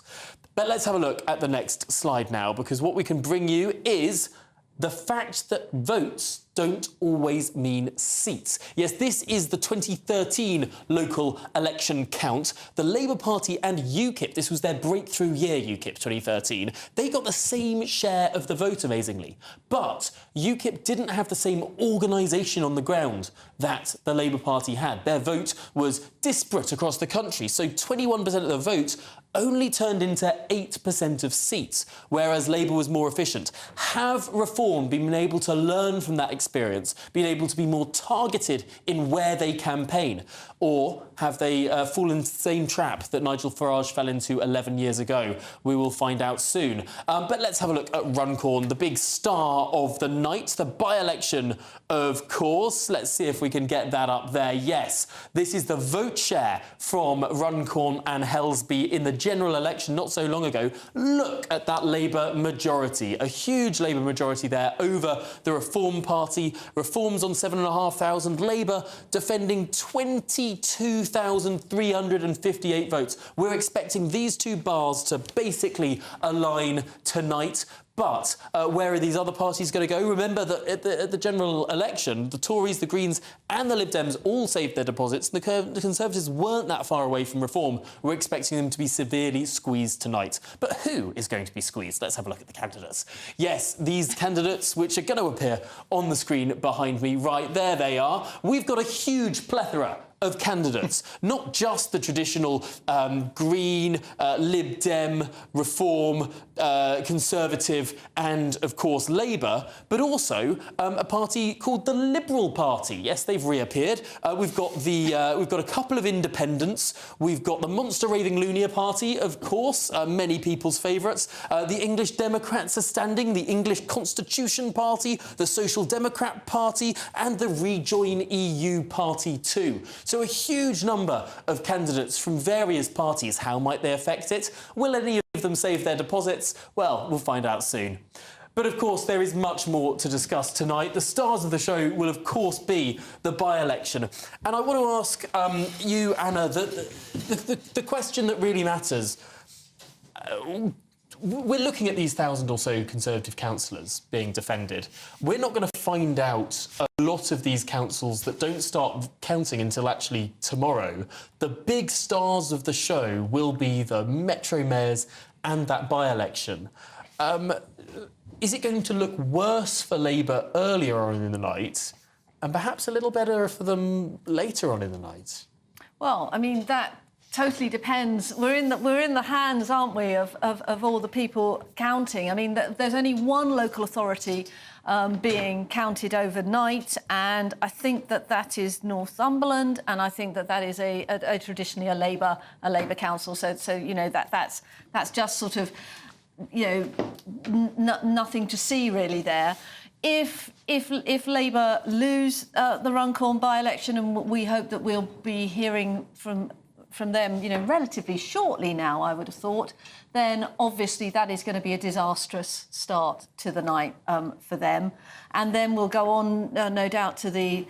But let's have a look at the next slide now, because what we can bring you is the fact that votes don't always mean seats. Yes, this is the 2013 local election count. The Labour Party and UKIP, this was their breakthrough year, UKIP 2013, they got the same share of the vote, amazingly. But UKIP didn't have the same organisation on the ground that the Labour Party had. Their vote was disparate across the country, so 21% of the vote only turned into 8% of seats, whereas Labour was more efficient. Have Reform been able to learn from that experience, been able to be more targeted in where they campaign? Or have they fallen into the same trap that Nigel Farage fell into 11 years ago? We will find out soon. But let's have a look at Runcorn, the big star of the night, the by-election, of course. Let's see if we can get that up there. Yes, this is the vote share from Runcorn and Helsby in the general election not so long ago. Look at that Labour majority, a huge Labour majority there over the Reform Party. Reform's on 7,500, Labour defending 22,358 votes. We're expecting these two bars to basically align tonight. But where are these other parties going to go? Remember that at the general election, the Tories, the Greens and the Lib Dems all saved their deposits. The Conservatives weren't that far away from Reform. We're expecting them to be severely squeezed tonight. But who is going to be squeezed? Let's have a look at the candidates. Yes, these candidates, which are going to appear on the screen behind me, right there they are. We've got a huge plethora of candidates, not just the traditional Green, Lib Dem, Reform, Conservative and, of course, Labour, but also a party called the Liberal Party. Yes, they've reappeared. We've got a couple of independents. We've got the monster raving Lunia Party, of course, many people's favourites. The English Democrats are standing, the English Constitution Party, the Social Democrat Party and the Rejoin EU Party too. So a huge number of candidates from various parties. How might they affect it? Will any of them save their deposits? Well, we'll find out soon. But of course, there is much more to discuss tonight. The stars of the show will, of course, be the by-election. And I want to ask you, Anna, the question that really matters. we're looking at these 1,000 or so Conservative councillors being defended. We're not going to find out a lot of these councils that don't start counting until actually tomorrow. The big stars of the show will be the Metro mayors and that by-election. Is it going to look worse for Labour earlier on in the night and perhaps a little better for them later on in the night? Well, I mean, that totally depends. We're in the hands, aren't we, of all the people counting. I mean, there's only one local authority being counted overnight, and I think that is Northumberland, and I think that is a traditionally a Labour council. So you know that's just sort of, you know, nothing to see really there. If Labour lose the Runcorn by-election, and we hope that we'll be hearing from them, you know, relatively shortly now, I would have thought, then obviously that is going to be a disastrous start to the night for them. And then we'll go on, no doubt, to the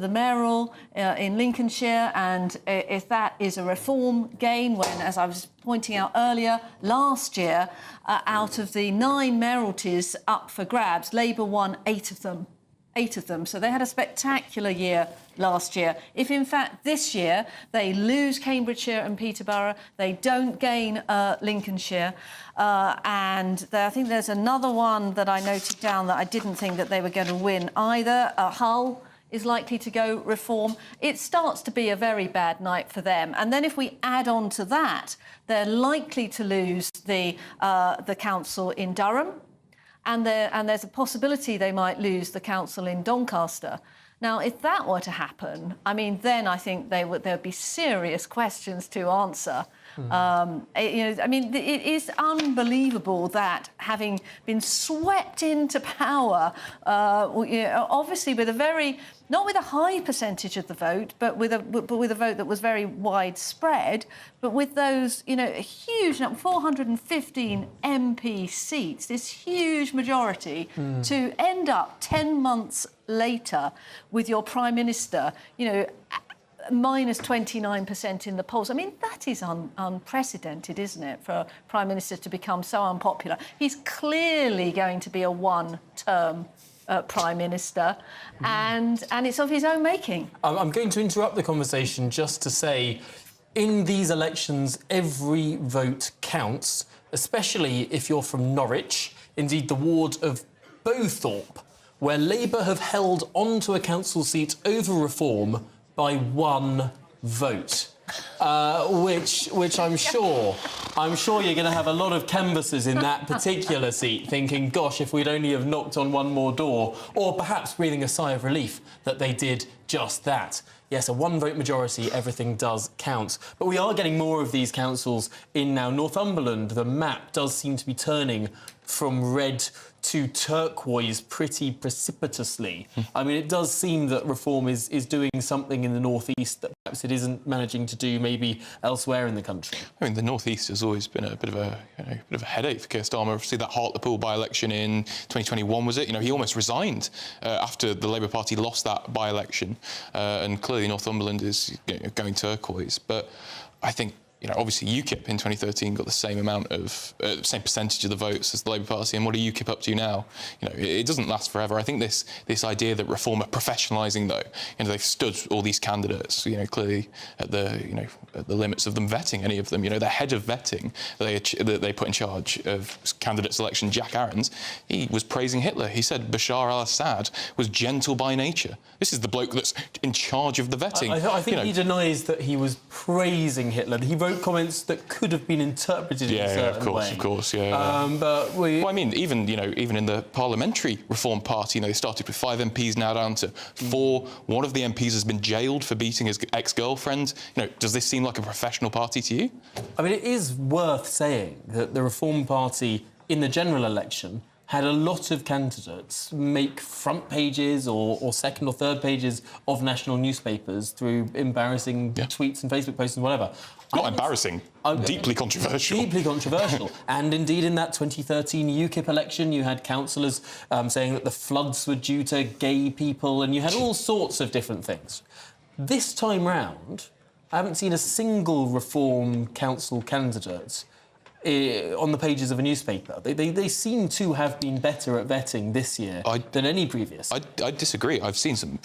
Mayoral in Lincolnshire, and if that is a reform gain, when, as I was pointing out earlier, last year, out of the 9 mayoralties up for grabs, Labour won 8 of them. 8 of them. So they had a spectacular year last year. If, in fact, this year they lose Cambridgeshire and Peterborough, they don't gain Lincolnshire, and I think there's another one that I noted down that I didn't think that they were going to win either. Hull is likely to go reform. It starts to be a very bad night for them. And then if we add on to that, they're likely to lose the council in Durham, and there's a possibility they might lose the council in Doncaster. Now, if that were to happen, I mean, then I think there would be serious questions to answer. You know, I mean, it is unbelievable that, having been swept into power, you know, obviously with a very, not with a high percentage of the vote, but with a vote that was very widespread, but with those, you know, a huge number, 415 MP seats, this huge majority, to end up 10 months later with your Prime Minister, you know, minus 29% in the polls. I mean, that is unprecedented, isn't it, for a Prime Minister to become so unpopular? He's clearly going to be a one-term Prime Minister, and it's of his own making. I'm going to interrupt the conversation just to say, in these elections, every vote counts, especially if you're from Norwich, indeed the ward of Bowthorpe, where Labour have held on to a council seat over reform by 1 vote, which I'm sure you're going to have a lot of canvassers in that particular seat thinking, gosh, if we'd only have knocked on one more door, or perhaps breathing a sigh of relief that they did just that. Yes, a 1-vote majority, everything does count. But we are getting more of these councils in now. Northumberland, the map does seem to be turning from red to turquoise pretty precipitously. I mean, it does seem that reform is doing something in the northeast that perhaps it isn't managing to do maybe elsewhere in the country. I mean, the northeast has always been a bit of a headache for Keir Starmer. Obviously, that Hartlepool by-election in 2021 was it? You know, he almost resigned after the Labour Party lost that by-election, and clearly Northumberland is going turquoise. But I think, you know, obviously UKIP in 2013 got the same amount of, same percentage of the votes as the Labour Party, and what are UKIP up to now? You know, it doesn't last forever. I think this idea that Reform are professionalising, though, you know, they've stood all these candidates, you know, clearly at the limits of them vetting any of them. You know, the head of vetting that they put in charge of candidate selection, Jack Aarons, he was praising Hitler. He said Bashar al-Assad was gentle by nature. This is the bloke that's in charge of the vetting. I think he denies that he was praising Hitler. He wrote comments that could have been interpreted in a certain way. Of course, yeah. But well, I mean, even in the Parliamentary Reform Party, you know, they started with 5 MPs, now down to 4. One of the MPs has been jailed for beating his ex-girlfriend. You know, does this seem like a professional party to you? I mean, it is worth saying that the Reform Party in the general election had a lot of candidates make front pages or second or third pages of national newspapers through embarrassing tweets and Facebook posts and whatever. Not embarrassing, deeply controversial. Deeply controversial. And indeed, in that 2013 UKIP election, you had councillors saying that the floods were due to gay people, and you had all sorts of different things. This time round, I haven't seen a single Reform Council candidate on the pages of a newspaper. They seem to have been better at vetting this year than any previous. I disagree. I've seen some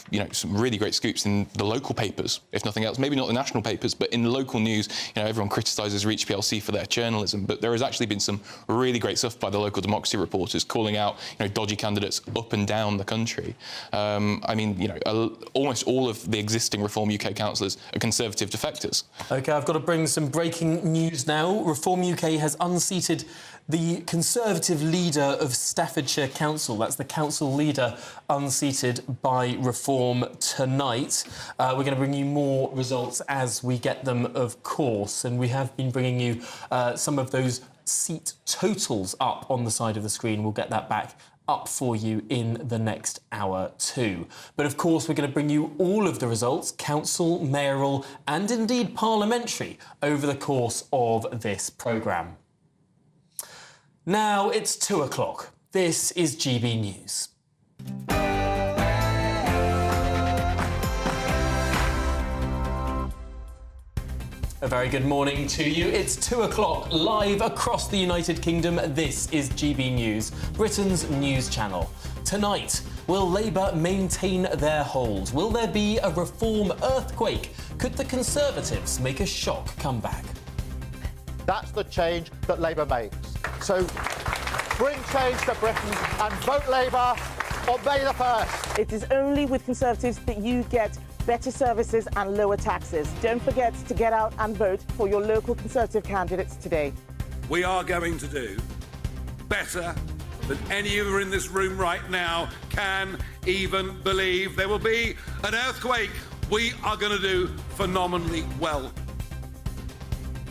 really great scoops in the local papers, if nothing else. Maybe not the national papers, but in the local news, everyone criticises Reach plc for their journalism, but there has actually been some really great stuff by the local democracy reporters calling out dodgy candidates up and down the country. Almost all of the existing Reform UK councillors are Conservative defectors. OK, I've got to bring some breaking news now. Reform UK has unseated the Conservative leader of Staffordshire Council. That's the council leader unseated by Reform tonight. We're going to bring you more results as we get them, of course, and we have been bringing you some of those seat totals up on the side of the screen. We'll get that back up for you in the next hour too. But of course, we're going to bring you all of the results, council, mayoral and indeed parliamentary, over the course of this programme. Now it's 2 o'clock. This is GB News. A very good morning to you. It's 2 o'clock, live across the United Kingdom. This is GB News, Britain's news channel. Tonight, will Labour maintain their hold? Will there be a Reform earthquake? Could the Conservatives make a shock comeback? That's the change that Labour makes. So bring change to Britain and vote Labour on May the 1st. It is only with Conservatives that you get better services and lower taxes. Don't forget to get out and vote for your local Conservative candidates today. We are going to do better than any of you in this room right now can even believe. There will be an earthquake. We are going to do phenomenally well.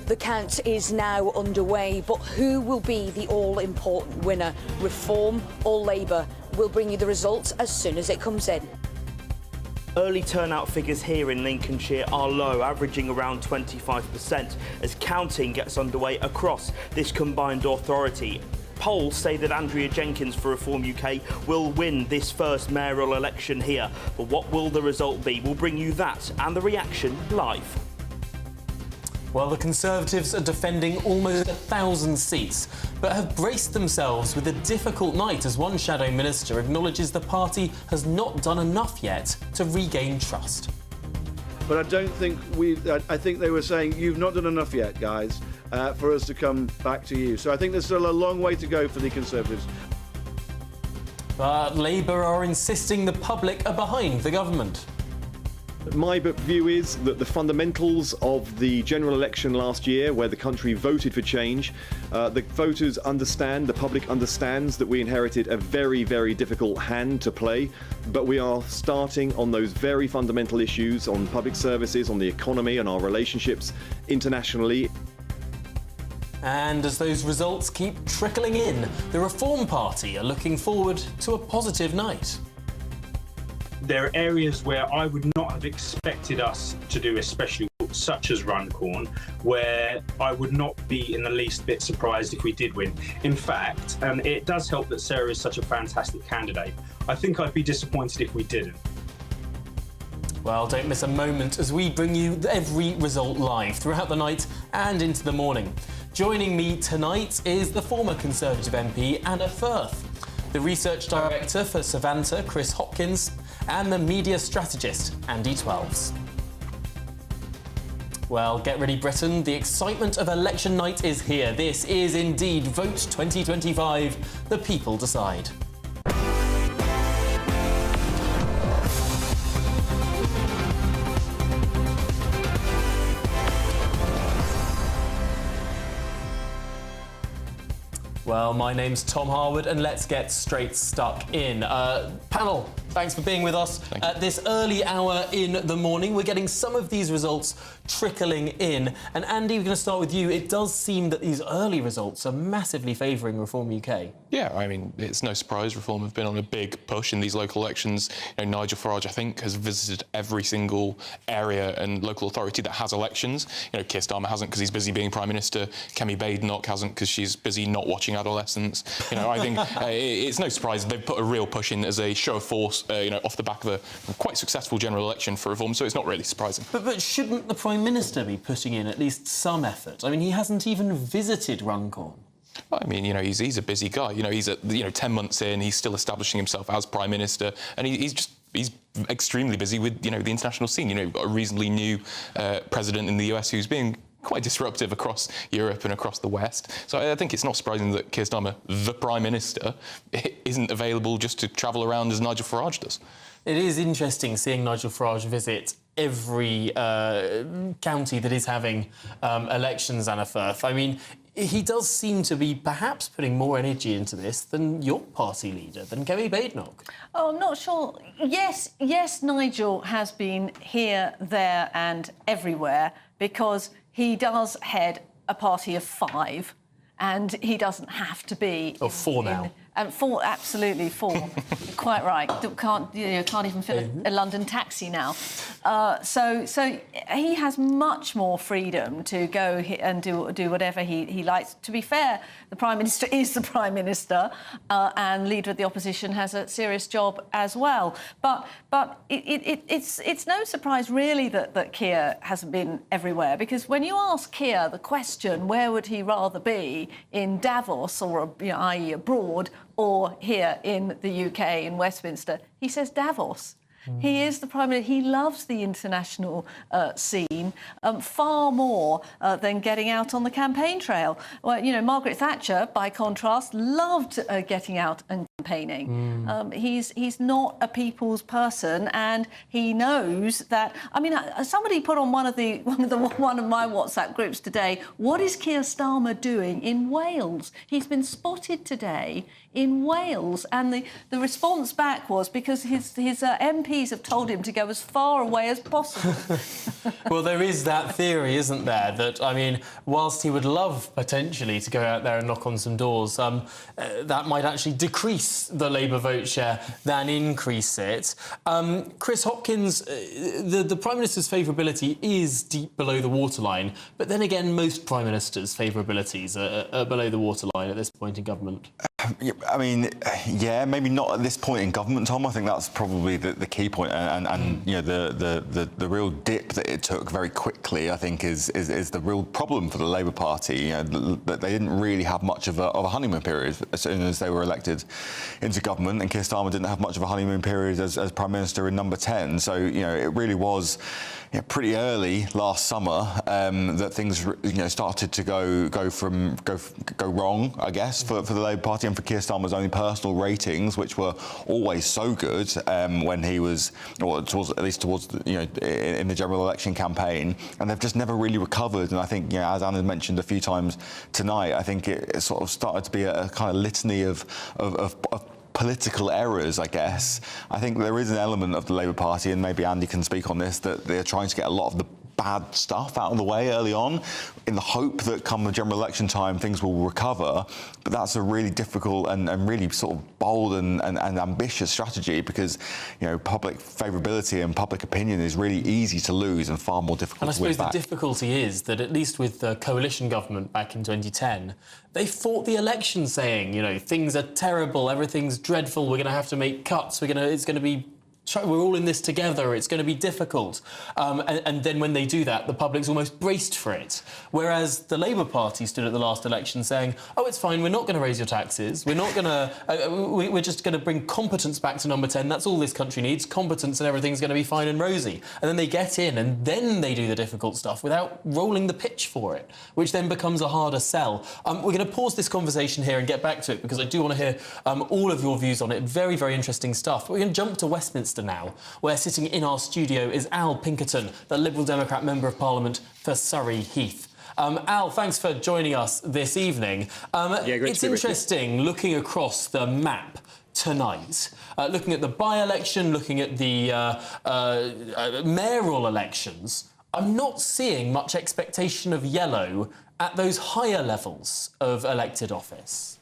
The count is now underway, but who will be the all-important winner? Reform or Labour? We'll bring you the results as soon as it comes in. Early turnout figures here in Lincolnshire are low, averaging around 25%, as counting gets underway across this combined authority. Polls say that Andrea Jenkins for Reform UK will win this first mayoral election here. But what will the result be? We'll bring you that and the reaction live. Well, the Conservatives are defending almost 1,000 seats, but have braced themselves with a difficult night as one shadow minister acknowledges the party has not done enough yet to regain trust. But I don't think I think they were saying, you've not done enough yet, guys, for us to come back to you. So I think there's still a long way to go for the Conservatives. But Labour are insisting the public are behind the government. My view is that the fundamentals of the general election last year, where the country voted for change, the voters understand, the public understands that we inherited a very, very difficult hand to play, but we are starting on those very fundamental issues on public services, on the economy, and our relationships internationally. And as those results keep trickling in, the Reform Party are looking forward to a positive night. There are areas where I would not have expected us to do especially well, such as Runcorn, where I would not be in the least bit surprised if we did win. In fact, it does help that Sarah is such a fantastic candidate. I think I'd be disappointed if we didn't. Well, don't miss a moment as we bring you every result live throughout the night and into the morning. Joining me tonight is the former Conservative MP Anna Firth, the Research Director for Savanta, Chris Hopkins, and the Media Strategist, Andy Twelves. Well, get ready, Britain. The excitement of election night is here. This is indeed Vote 2025. The people decide. Well, my name's Tom Harwood, and let's get straight stuck in. Panel, thanks for being with us at this early hour in the morning. We're getting some of these results trickling in. And Andy, we're going to start with you. It does seem that these early results are massively favouring Reform UK. Yeah, I mean, it's no surprise Reform have been on a big push in these local elections. Nigel Farage, I think, has visited every single area and local authority that has elections. Keir Starmer hasn't because he's busy being Prime Minister. Kemi Badenoch hasn't because she's busy not watching adolescents. I think it's no surprise they've put a real push in as a show of force, off the back of a quite successful general election for Reform, so it's not really surprising. But shouldn't the Prime Prime Minister be putting in at least some effort? I mean, he hasn't even visited Runcorn. I mean, you know, he's a busy guy. You know, he's 10 months in, he's still establishing himself as Prime Minister, and he's extremely busy with, you know, the international scene. You know, a reasonably new president in the US who's being quite disruptive across Europe and across the West. So I think it's not surprising that Keir Starmer, the Prime Minister, isn't available just to travel around as Nigel Farage does. It is interesting seeing Nigel Farage visit every county that is having elections, Anna Firth. I mean, he does seem to be perhaps putting more energy into this than your party leader, than Kemi Badenoch. Oh, I'm not sure. Yes, Nigel has been here, there and everywhere because he does head a party of 5 and he doesn't have to be... Or 4 now. Four, absolutely 4. Quite right. Can't even fill a London taxi now. So he has much more freedom to go and do whatever he likes. To be fair, the Prime Minister is the Prime Minister, and Leader of the Opposition has a serious job as well. But it's no surprise really that Keir hasn't been everywhere, because when you ask Keir the question, where would he rather be, in Davos or i.e. abroad, or here in the UK, in Westminster, he says Davos. He is the Prime Minister. He loves the international scene far more than getting out on the campaign trail. Well, you know, Margaret Thatcher, by contrast, loved getting out and campaigning. He's not a people's person, and he knows that. I mean, somebody put on one of my WhatsApp groups today, what is Keir Starmer doing in Wales? He's been spotted today in Wales, and the response back was because his MPs have told him to go as far away as possible. Well, there is that theory, isn't there, that, I mean, whilst he would love potentially to go out there and knock on some doors, that might actually decrease the Labour vote share than increase it. Chris Hopkins, the Prime Minister's favourability is deep below the waterline, but then again, most Prime Ministers' favourabilities are below the waterline at this point in government. I mean, yeah, maybe not at this point in government, Tom. I think that's probably the key point, and you know, the real dip that it took very quickly, I think, is the real problem for the Labour Party. You know, that they didn't really have much of a honeymoon period as soon as they were elected into government, and Keir Starmer didn't have much of a honeymoon period as Prime Minister in number 10. So, you know, it really was pretty early last summer that things, you know, started to go wrong, I guess, for the Labour Party and for Keir Starmer's own personal ratings, which were always so good when he was, or towards you know, in the general election campaign, and they've just never really recovered. And I think, you know, as Anna mentioned a few times tonight, I think it sort of started to be a kind of litany of political errors, I guess. I think there is an element of the Labour Party, and maybe Andy can speak on this, that they're trying to get a lot of the bad stuff out of the way early on in the hope that come the general election time things will recover. But that's a really difficult and really sort of bold and ambitious strategy, because, you know, public favourability and public opinion is really easy to lose and far more difficult to win back. And I suppose the difficulty is that, at least with the coalition government back in 2010, they fought the election saying, you know, things are terrible, everything's dreadful, we're going to have to make cuts, we're all in this together, it's going to be difficult. And then when they do that, the public's almost braced for it. Whereas the Labour Party stood at the last election saying, oh, it's fine, we're not going to raise your taxes, we're not going to... we're just going to bring competence back to number 10, that's all this country needs, competence, and everything's going to be fine and rosy. And then they get in, and then they do the difficult stuff without rolling the pitch for it, which then becomes a harder sell. We're going to pause this conversation here and get back to it, because I do want to hear all of your views on it. Very, very interesting stuff. But we're going to jump to Westminster now, where sitting in our studio is Al Pinkerton, the Liberal Democrat Member of Parliament for Surrey Heath. Al, thanks for joining us this evening. It's interesting looking across the map tonight, looking at the by-election, looking at the mayoral elections. I'm not seeing much expectation of yellow at those higher levels of elected office.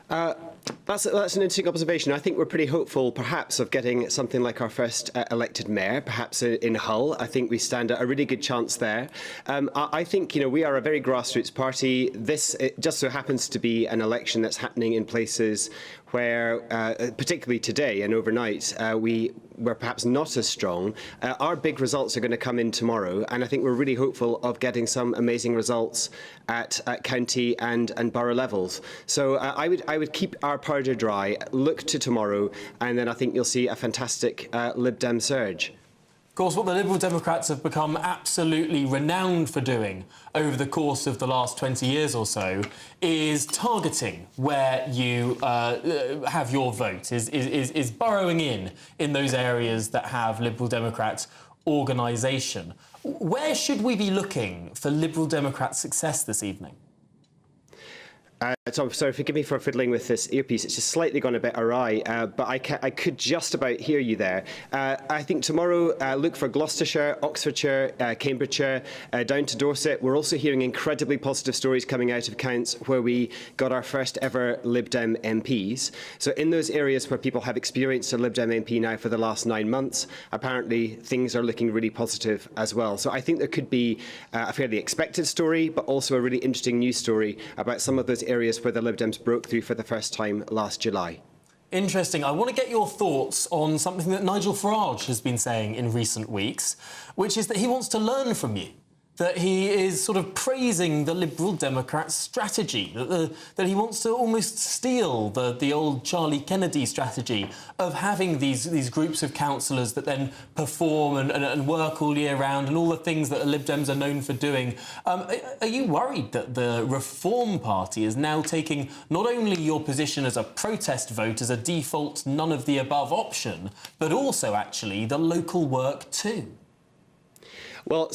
That's an interesting observation. I think we're pretty hopeful, perhaps, of getting something like our first elected mayor, perhaps in Hull. I think we stand a really good chance there. I think, you know, we are a very grassroots party. It just so happens to be an election that's happening in places where, particularly today and overnight, we were perhaps not as strong. Our big results are going to come in tomorrow, and I think we're really hopeful of getting some amazing results at county and borough levels. So I would keep our powder dry, look to tomorrow, and then I think you'll see a fantastic Lib Dem surge. Of course, what the Liberal Democrats have become absolutely renowned for doing over the course of the last 20 years or so is targeting where you have your vote, is burrowing in those areas that have Liberal Democrat organisation. Where should we be looking for Liberal Democrat success this evening? Tom, sorry, forgive me for fiddling with this earpiece. It's just slightly gone a bit awry, but I could just about hear you there. I think tomorrow, look for Gloucestershire, Oxfordshire, Cambridgeshire, down to Dorset. We're also hearing incredibly positive stories coming out of counts where we got our first ever Lib Dem MPs. So in those areas where people have experienced a Lib Dem MP now for the last 9 months, apparently things are looking really positive as well. So I think there could be a fairly expected story, but also a really interesting news story about some of those areas where the Lib Dems broke through for the first time last July. Interesting. I want to get your thoughts on something that Nigel Farage has been saying in recent weeks, which is that he wants to learn from you, that he is sort of praising the Liberal Democrat strategy, that he wants to almost steal the old Charlie Kennedy strategy of having these groups of councillors that then perform and work all year round and all the things that the Lib Dems are known for doing. Are you worried that the Reform Party is now taking not only your position as a protest vote, as a default none-of-the-above option, but also actually the local work too? Well,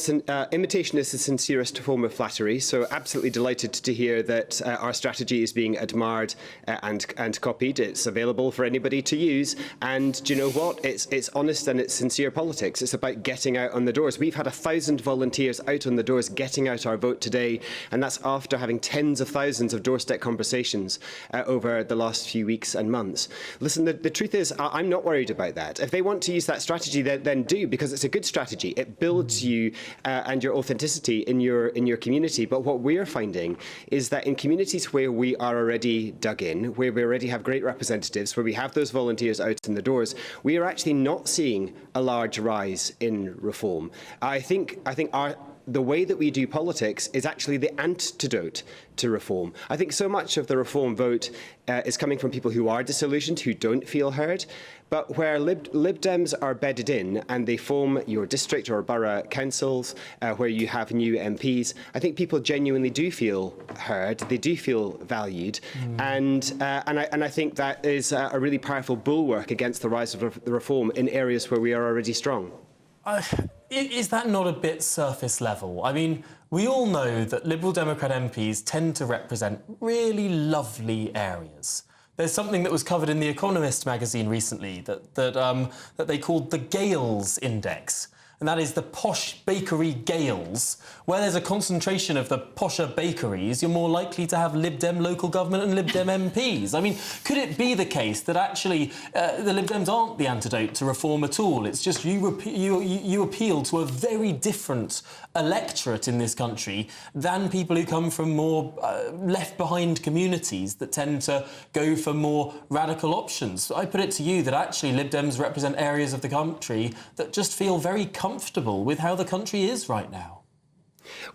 imitation is the sincerest form of flattery, so absolutely delighted to hear that our strategy is being admired and copied. It's available for anybody to use, and do you know what? It's honest and it's sincere politics. It's about getting out on the doors. We've had 1,000 volunteers out on the doors getting out our vote today, and that's after having tens of thousands of doorstep conversations over the last few weeks and months. Listen, the truth is, I'm not worried about that. If they want to use that strategy, then do, because it's a good strategy. It builds you and your authenticity in your community. But what we're finding is that in communities where we are already dug in, where we already have great representatives, where we have those volunteers out in the doors, we are actually not seeing a large rise in reform. I think the way that we do politics is actually the antidote to reform. I think so much of the reform vote is coming from people who are disillusioned, who don't feel heard. But where Lib Dems are bedded in and they form your district or borough councils where you have new MPs, I think people genuinely do feel heard, they do feel valued, and I think that is a really powerful bulwark against the rise of the reform in areas where we are already strong. Is that not a bit surface level? I mean, we all know that Liberal Democrat MPs tend to represent really lovely areas. There's something that was covered in The Economist magazine recently that they called the Gales Index. And that is the posh bakery Gales. Where there's a concentration of the posher bakeries, you're more likely to have Lib Dem local government and Lib Dem MPs. I mean, could it be the case that actually the Lib Dems aren't the antidote to reform at all? It's just you appeal to a very different electorate in this country than people who come from more left-behind communities that tend to go for more radical options. So I put it to you that actually Lib Dems represent areas of the country that just feel very comfortable with how the country is right now.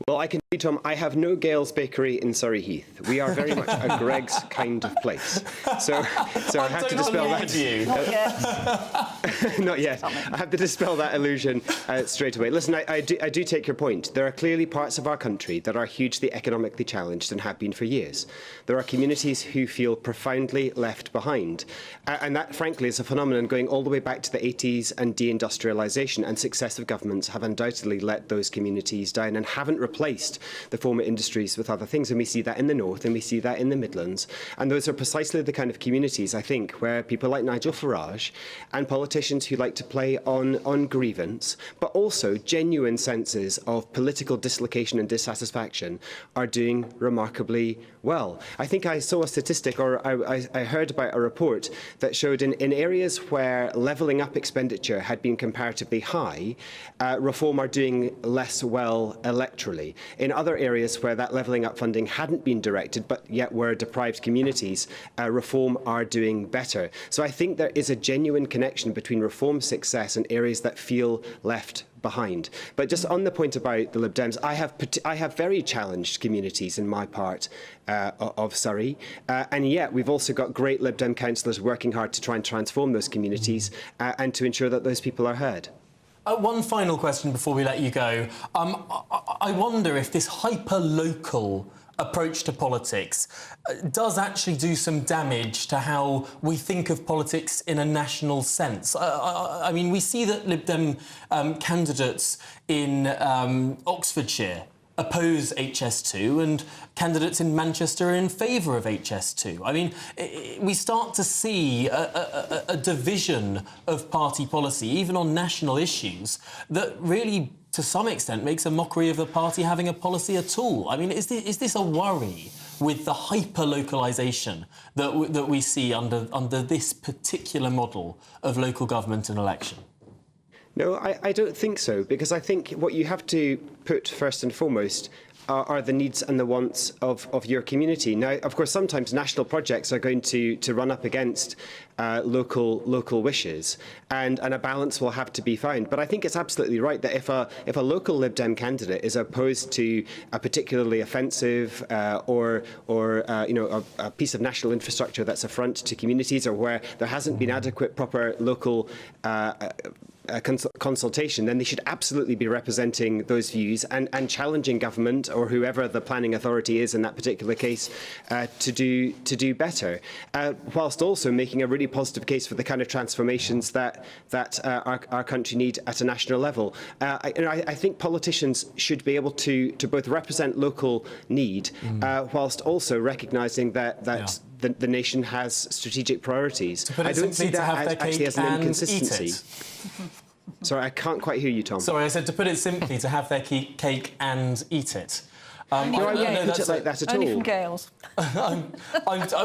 Well, I can tell you, Tom, I have no Gales Bakery in Surrey Heath. We are very much a Greg's kind of place. So I have to dispel that. Not yet. Not yet. I have to dispel that illusion straight away. Listen, I do take your point. There are clearly parts of our country that are hugely economically challenged and have been for years. There are communities who feel profoundly left behind. And that, frankly, is a phenomenon going all the way back to the 80s and deindustrialisation, and successive governments have undoubtedly let those communities down and haven't replaced the former industries with other things. And we see that in the North and we see that in the Midlands. And those are precisely the kind of communities, I think, where people like Nigel Farage and politicians who like to play on grievance, but also genuine senses of political dislocation and dissatisfaction, are doing remarkably well. I think I saw a statistic, or I heard about a report that showed in areas where levelling up expenditure had been comparatively high, Reform are doing less well electorally. In other areas where that levelling up funding hadn't been directed, but yet were deprived communities, reform are doing better. So I think there is a genuine connection between reform success and areas that feel left behind. But just on the point about the Lib Dems, I have very challenged communities in my part of Surrey, and yet we've also got great Lib Dem councillors working hard to try and transform those communities and to ensure that those people are heard. One final question before we let you go. I wonder if this hyper-local approach to politics does actually do some damage to how we think of politics in a national sense. I mean, we see that Lib Dem candidates in Oxfordshire oppose HS2 and candidates in Manchester are in favour of HS2. I mean, we start to see a division of party policy, even on national issues, that really, to some extent, makes a mockery of the party having a policy at all. I mean, is this a worry with the hyper-localisation that we see under this particular model of local government and election? No, I don't think so, because I think what you have to put first and foremost are the needs and the wants of your community. Now, of course, sometimes national projects are going to run up against local wishes, and a balance will have to be found. But I think it's absolutely right that if a local Lib Dem candidate is opposed to a particularly offensive or a piece of national infrastructure that's affront to communities, or where there hasn't been adequate, proper local consultation, then they should absolutely be representing those views and challenging government or whoever the planning authority is in that particular case to do better, whilst also making a really positive case for the kind of transformations that our country need at a national level. I think politicians should be able to both represent local need whilst also recognising that the nation has strategic priorities. I don't see that actually as an inconsistency. Sorry, I can't quite hear you, Tom. Sorry, I said to put it simply, to have their cake and eat it. No, I wouldn't put it like that at all. Only from Gales.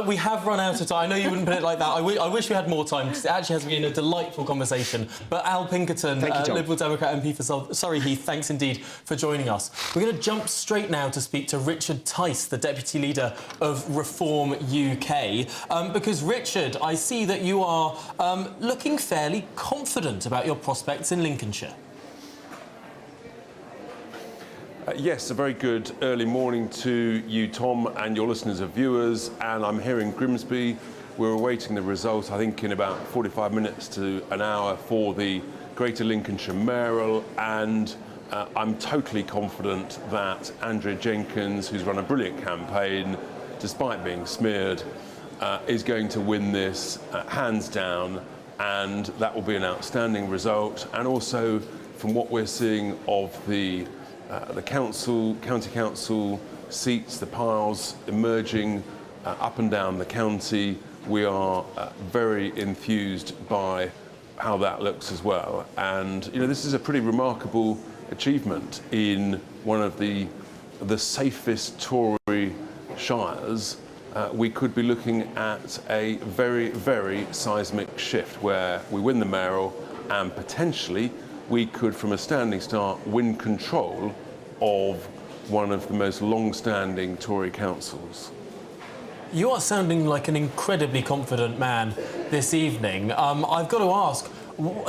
We have run out of time. I know you wouldn't put it like that. I wish we had more time, because it actually has been a delightful conversation. But Al Pinkerton, Liberal Democrat MP for Surrey Heath, thanks indeed for joining us. We're going to jump straight now to speak to Richard Tice, the Deputy Leader of Reform UK. Because, Richard, I see that you are looking fairly confident about your prospects in Lincolnshire. Yes, a very good early morning to you, Tom, and your listeners and viewers. And I'm here in Grimsby. We're awaiting the results, I think, in about 45 minutes to an hour for the Greater Lincolnshire Mayoral. And I'm totally confident that Andrea Jenkins, who's run a brilliant campaign, despite being smeared, is going to win this hands down. And that will be an outstanding result. And also, from what we're seeing of the county council seats, the piles emerging up and down the county, we are very enthused by how that looks as well. And this is a pretty remarkable achievement in one of the safest Tory shires. We could be looking at a very, very seismic shift where we win the mayoral and potentially we could, from a standing start, win control of one of the most long-standing Tory councils. You are sounding like an incredibly confident man this evening. I've got to ask,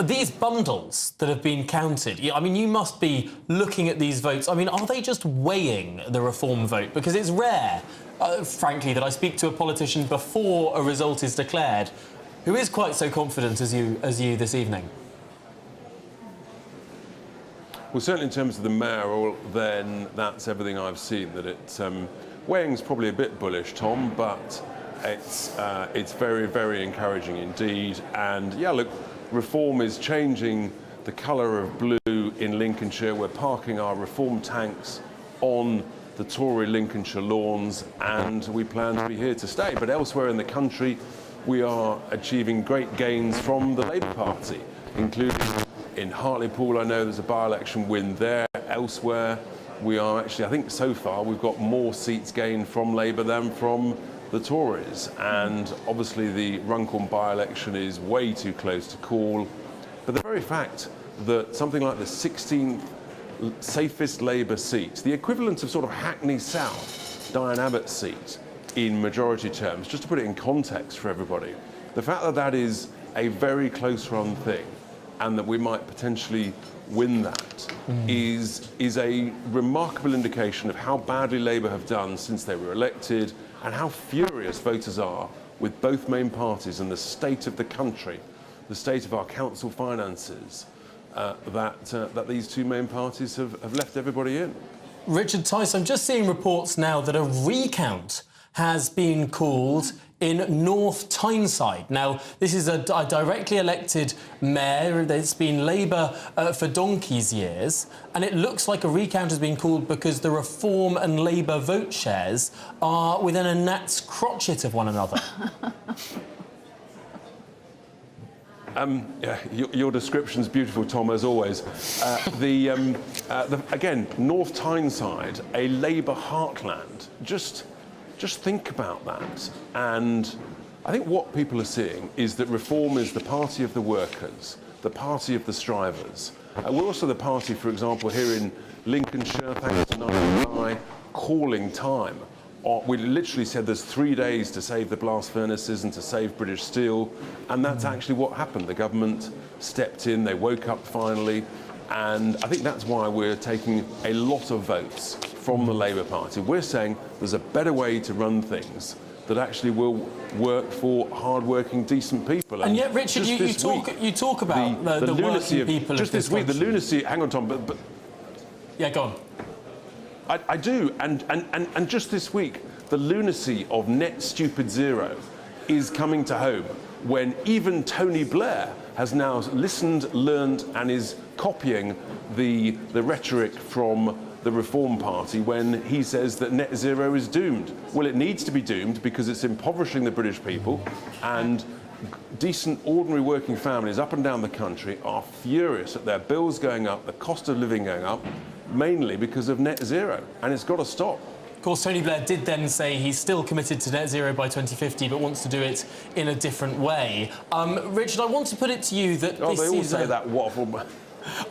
these bundles that have been counted, I mean, you must be looking at these votes. I mean, are they just weighing the Reform vote? Because it's rare, frankly, that I speak to a politician before a result is declared who is quite so confident as you this evening. Well, certainly in terms of the mayoral, then that's everything I've seen. That weighing's probably a bit bullish, Tom, but it's very, very encouraging indeed. And yeah, look, Reform is changing the colour of blue in Lincolnshire. We're parking our Reform tanks on the Tory Lincolnshire lawns, and we plan to be here to stay. But elsewhere in the country, we are achieving great gains from the Labour Party, including in Hartlepool. I know there's a by-election win there. Elsewhere, we are actually, I think so far, we've got more seats gained from Labour than from the Tories. And obviously the Runcorn by-election is way too close to call. But the very fact that something like the 16th safest Labour seats, the equivalent of sort of Hackney South, Diane Abbott's seat in majority terms, just to put it in context for everybody, the fact that that is a very close-run thing and that we might potentially win that is a remarkable indication of how badly Labour have done since they were elected and how furious voters are with both main parties and the state of the country, the state of our council finances, that these two main parties have left everybody in. Richard Tice, I'm just seeing reports now that a recount has been called in North Tyneside. Now, this is a directly elected mayor that's been Labour for donkey's years, and it looks like a recount has been called because the Reform and Labour vote shares are within a gnat's crotchet of one another. Yeah, your description's beautiful, Tom, as always. Again, North Tyneside, a Labour heartland. Just think about that. And I think what people are seeing is that Reform is the party of the workers, the party of the strivers. We're also the party, for example, here in Lincolnshire, thanks to Nigel and I, calling time. We literally said there's 3 days to save the blast furnaces and to save British Steel, and that's actually what happened. The government stepped in, they woke up finally, and I think that's why we're taking a lot of votes from the Labour Party. We're saying there's a better way to run things that actually will work for hard-working, decent people. And yet, Richard, you talk about the lunacy working people just of this this week, country. the lunacy. Hang on, Tom. But yeah, go on. I do, and just this week, the lunacy of net stupid zero is coming to home when even Tony Blair has now listened, learned, and is copying the rhetoric from the Reform Party when he says that net zero is doomed. Well, it needs to be doomed because it's impoverishing the British people, and decent, ordinary working families up and down the country are furious at their bills going up, the cost of living going up, mainly because of net zero, and it's got to stop. Of course, Tony Blair did then say he's still committed to net zero by 2050, but wants to do it in a different way. Richard, I want to put it to you that they all say that waffle.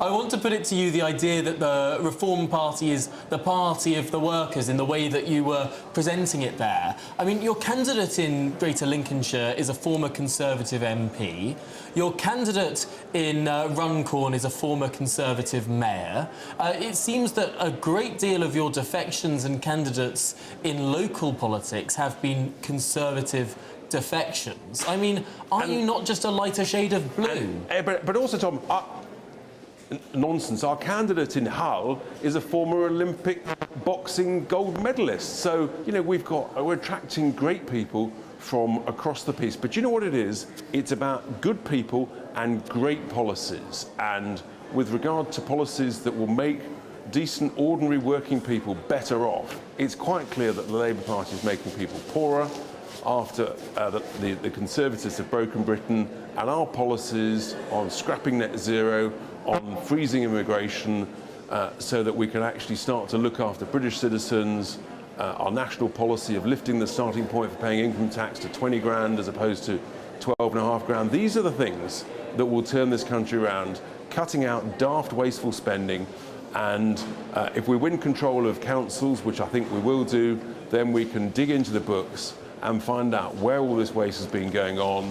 I want to put it to you the idea that the Reform Party is the party of the workers in the way that you were presenting it there. I mean, your candidate in Greater Lincolnshire is a former Conservative MP. Your candidate in Runcorn is a former Conservative mayor. It seems that a great deal of your defections and candidates in local politics have been Conservative defections. I mean, are you not just a lighter shade of blue? But also, Tom, nonsense. Our candidate in Hull is a former Olympic boxing gold medalist. So, you know, we're attracting great people from across the piece. But you know what it is? It's about good people and great policies. And with regard to policies that will make decent, ordinary working people better off, it's quite clear that the Labour Party is making people poorer after the Conservatives have broken Britain, and our policies on scrapping net zero, on freezing immigration, so that we can actually start to look after British citizens, our national policy of lifting the starting point for paying income tax to 20 grand as opposed to 12.5 grand. These are the things that will turn this country around, cutting out daft, wasteful spending. And if we win control of councils, which I think we will do, then we can dig into the books and find out where all this waste has been going on,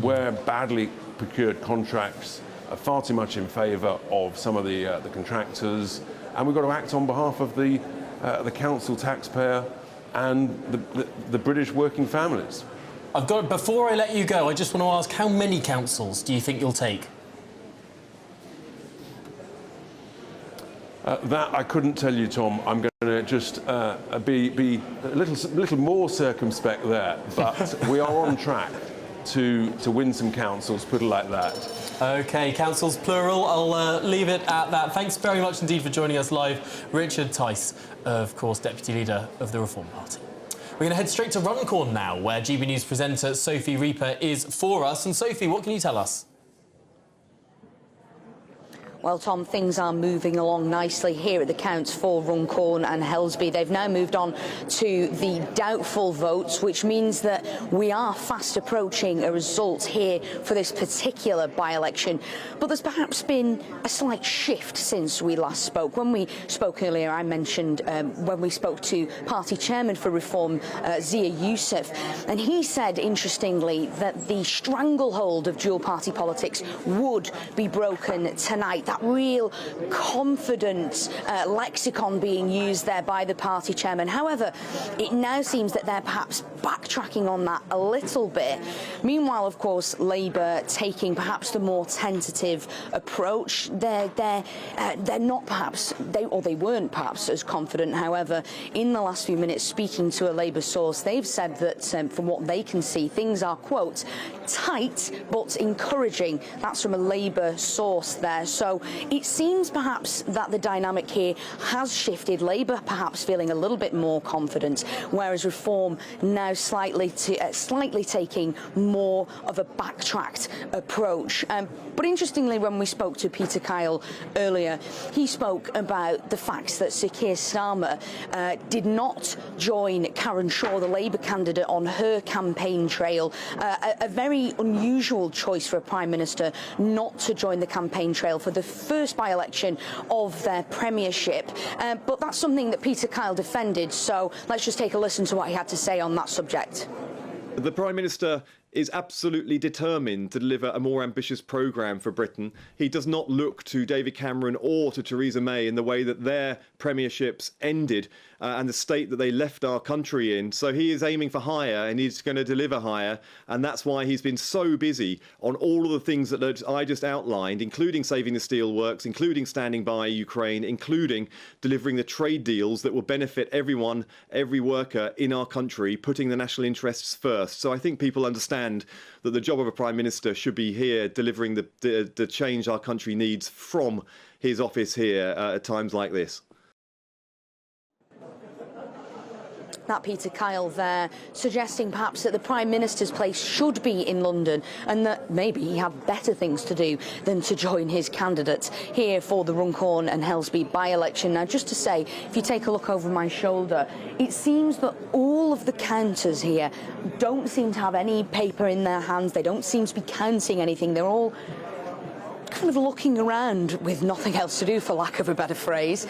where badly procured contracts are far too much in favour of some of the contractors, and we've got to act on behalf of the council taxpayer and the British working families. Before I let you go, I just want to ask, how many councils do you think you'll take? That I couldn't tell you, Tom. I'm going to just be a little more circumspect there, but we are on track to win some councils, put it like that. OK, councils plural. I'll leave it at that. Thanks very much indeed for joining us live. Richard Tice, of course, Deputy Leader of the Reform Party. We're going to head straight to Runcorn now, where GB News presenter Sophie Reaper is for us. And Sophie, what can you tell us? Well, Tom, things are moving along nicely here at the counts for Runcorn and Helsby. They've now moved on to the doubtful votes, which means that we are fast approaching a result here for this particular by-election. But there's perhaps been a slight shift since we last spoke. When we spoke earlier, I mentioned when we spoke to Party Chairman for Reform, Zia Youssef, and he said, interestingly, that the stranglehold of dual-party politics would be broken tonight. That real confident lexicon being used there by the party chairman. However, it now seems that they're perhaps backtracking on that a little bit. Meanwhile, of course, Labour taking perhaps the more tentative approach. They're not perhaps, they weren't perhaps as confident. However, in the last few minutes, speaking to a Labour source, they've said that from what they can see, things are, quote, tight but encouraging. That's from a Labour source there. So it seems perhaps that the dynamic here has shifted. Labour perhaps feeling a little bit more confident, whereas Reform now slightly taking more of a backtracked approach. But interestingly, when we spoke to Peter Kyle earlier, he spoke about the fact that Sir Keir Starmer did not join Karen Shaw, the Labour candidate, on her campaign trail. A very unusual choice for a Prime Minister not to join the campaign trail for the first by-election of their premiership. But that's something that Peter Kyle defended, so let's just take a listen to what he had to say on that subject. The Prime Minister is absolutely determined to deliver a more ambitious programme for Britain. He does not look to David Cameron or to Theresa May in the way that their premierships ended and the state that they left our country in. So he is aiming for higher, and he's going to deliver higher, and that's why he's been so busy on all of the things that I just outlined, including saving the steelworks, including standing by Ukraine, including delivering the trade deals that will benefit everyone, every worker in our country, putting the national interests first. So I think people understand that the job of a Prime Minister should be here delivering the change our country needs from his office here at times like this. That Peter Kyle there, suggesting perhaps that the Prime Minister's place should be in London and that maybe he had better things to do than to join his candidates here for the Runcorn and Helsby by-election. Now, just to say, if you take a look over my shoulder, it seems that all of the counters here don't seem to have any paper in their hands. They don't seem to be counting anything. They're all kind of looking around with nothing else to do, for lack of a better phrase.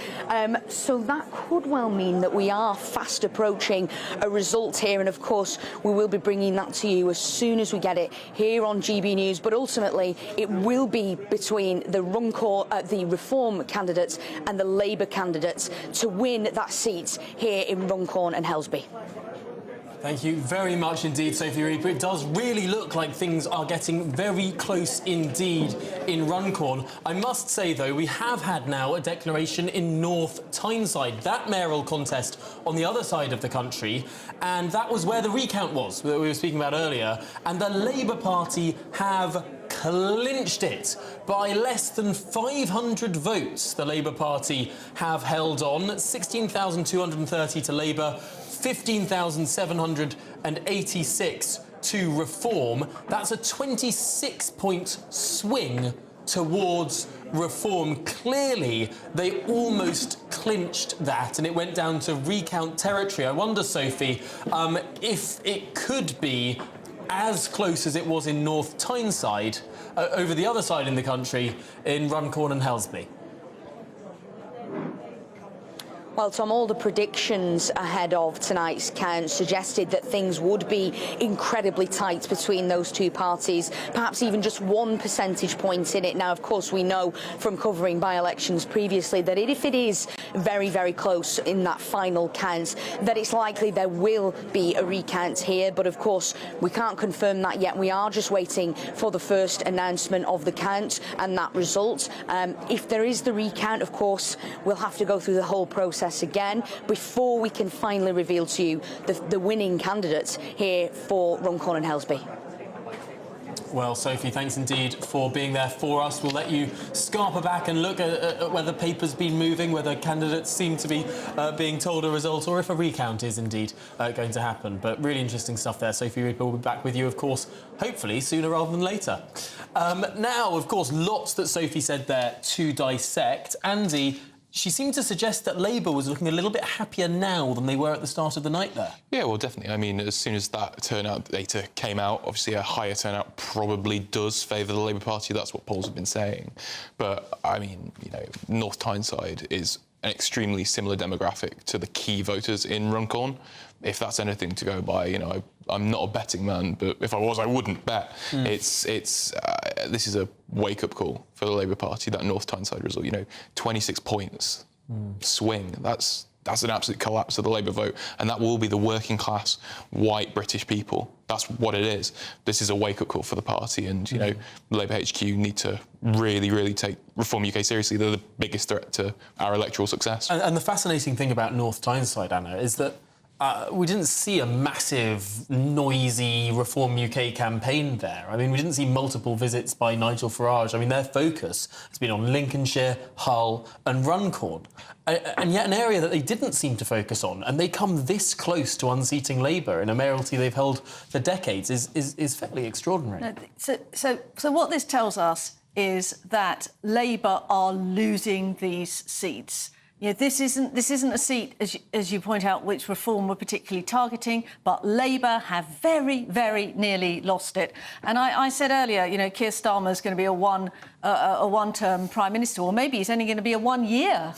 So that could well mean that we are fast approaching a result here, and of course we will be bringing that to you as soon as we get it here on GB News. But ultimately it will be between the Reform candidates and the Labour candidates to win that seat here in Runcorn and Helsby. Thank you very much indeed, Sophie Reaper. It does really look like things are getting very close indeed in Runcorn. I must say, though, we have had now a declaration in North Tyneside, that mayoral contest on the other side of the country, and that was where the recount was, that we were speaking about earlier, and the Labour Party have clinched it by less than 500 votes. The Labour Party have held on, 16,230 to Labour, 15,786 to Reform. That's a 26-point swing towards Reform. Clearly, they almost clinched that, and it went down to recount territory. I wonder, Sophie, if it could be as close as it was in North Tyneside over the other side in the country in Runcorn and Helsby. Well, Tom, all the predictions ahead of tonight's count suggested that things would be incredibly tight between those two parties, perhaps even just 1 percentage point in it. Now, of course, we know from covering by-elections previously that if it is very, very close in that final count, that it's likely there will be a recount here. But, of course, we can't confirm that yet. We are just waiting for the first announcement of the count and that result. If there is the recount, of course, we'll have to go through the whole process again before we can finally reveal to you the winning candidates here for Runcorn and Helsby. Well, Sophie, thanks indeed for being there for us. We'll let you scarper back and look at whether papers been moving, whether candidates seem to be being told a result, or if a recount is indeed going to happen. But really interesting stuff there. Sophie Reed will be back with you, of course, hopefully sooner rather than later. Now, of course, lots that Sophie said there to dissect. Andy, she seemed to suggest that Labour was looking a little bit happier now than they were at the start of the night there. Yeah, well, definitely. I mean, as soon as that turnout data came out, obviously a higher turnout probably does favour the Labour Party. That's what polls have been saying. But, I mean, you know, North Tyneside is an extremely similar demographic to the key voters in Runcorn. If that's anything to go by, you know, I'm not a betting man, but if I was, I wouldn't bet. This is a wake-up call for the Labour Party, that North Tyneside result. You know, 26 points swing. That's an absolute collapse of the Labour vote, and that will be the working-class, white British people. That's what it is. This is a wake-up call for the party, and, you know, Labour HQ need to really, really take Reform UK seriously. They're the biggest threat to our electoral success. And the fascinating thing about North Tyneside, Anna, is that we didn't see a massive, noisy Reform UK campaign there. I mean, we didn't see multiple visits by Nigel Farage. I mean, their focus has been on Lincolnshire, Hull and Runcorn. And yet an area that they didn't seem to focus on, and they come this close to unseating Labour in a mayoralty they've held for decades, is fairly extraordinary. No, so what this tells us is that Labour are losing these seats. You know, this isn't a seat, as you point out, which Reform were particularly targeting, but Labour have very, very nearly lost it. And I said earlier, you know, Keir Starmer's going to be a one-term Prime Minister, or maybe he's only going to be a one-year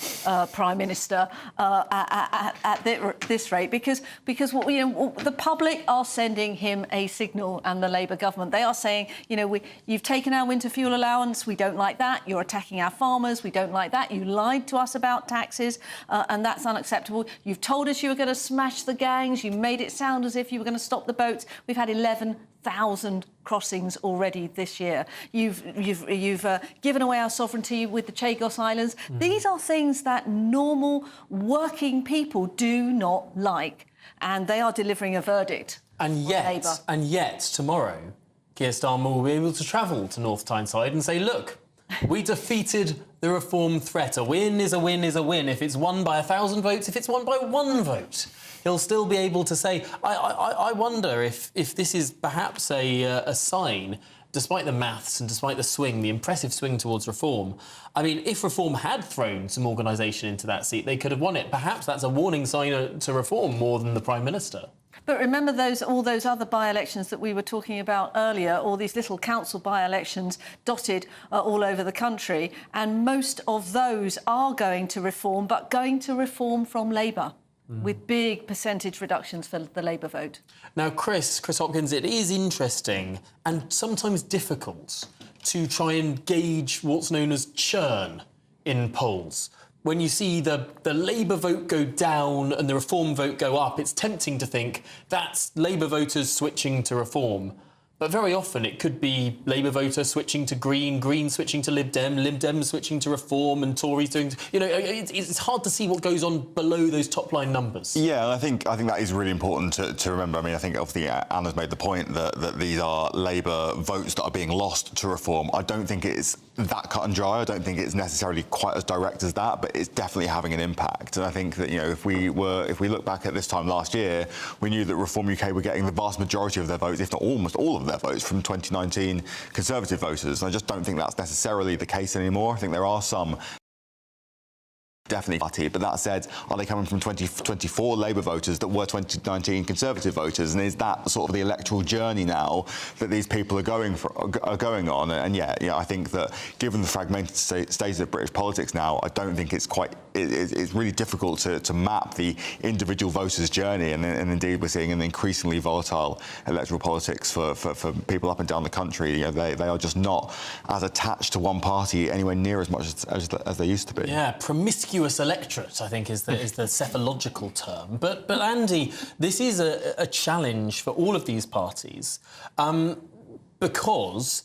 Prime Minister at this rate, because you know, the public are sending him a signal, and the Labour government. They are saying, you know, you've taken our winter fuel allowance, we don't like that. You're attacking our farmers, we don't like that. You lied to us about taxes, and that's unacceptable. You've told us you were going to smash the gangs. You made it sound as if you were going to stop the boats. We've had 11,000 crossings already this year. You've given away our sovereignty with the Chagos Islands. These are things that normal working people do not like, and they are delivering a verdict. And yet, tomorrow, Keir Starmer will be able to travel to North Tyneside and say, look, we defeated the Reform threat. A win is a win is a win. If it's won by 1,000 votes, if it's won by 1 vote, he'll still be able to say, I wonder if this is perhaps a sign, despite the maths and despite the swing, the impressive swing towards Reform. I mean, if Reform had thrown some organisation into that seat, they could have won it. Perhaps that's a warning sign to Reform more than the Prime Minister. But remember all those other by-elections that we were talking about earlier, all these little council by-elections dotted all over the country, and most of those are going to Reform, but going to Reform from Labour, with big percentage reductions for the Labour vote. Now, Chris Hopkins, it is interesting and sometimes difficult to try and gauge what's known as churn in polls. When you see the Labour vote go down and the Reform vote go up, it's tempting to think that's Labour voters switching to Reform. But very often it could be Labour voter switching to Green, Green switching to Lib Dem, Lib Dem switching to Reform, and Tories doing... You know, it's hard to see what goes on below those top-line numbers. Yeah, and I think that is really important to remember. I mean, I think obviously Anna's made the point that these are Labour votes that are being lost to Reform. I don't think it's that cut and dry. I don't think it's necessarily quite as direct as that, but it's definitely having an impact. And I think that, you know, if we look back at this time last year, we knew that Reform UK were getting the vast majority of their votes, if not almost all of their votes, from 2019 Conservative voters. And I just don't think that's necessarily the case anymore. I think there are some definitely party, but that said, are they coming from 2024 Labour voters that were 2019 Conservative voters, and is that sort of the electoral journey now that these people are going on? And yeah, I think that given the fragmented state of British politics now, I don't think it's really difficult to map the individual voters' journey, and indeed we're seeing an increasingly volatile electoral politics for people up and down the country. You know, they are just not as attached to one party anywhere near as much as they used to be. Yeah, promiscuous electorate, I think, is the cephalogical term. But Andy, this is a challenge for all of these parties, because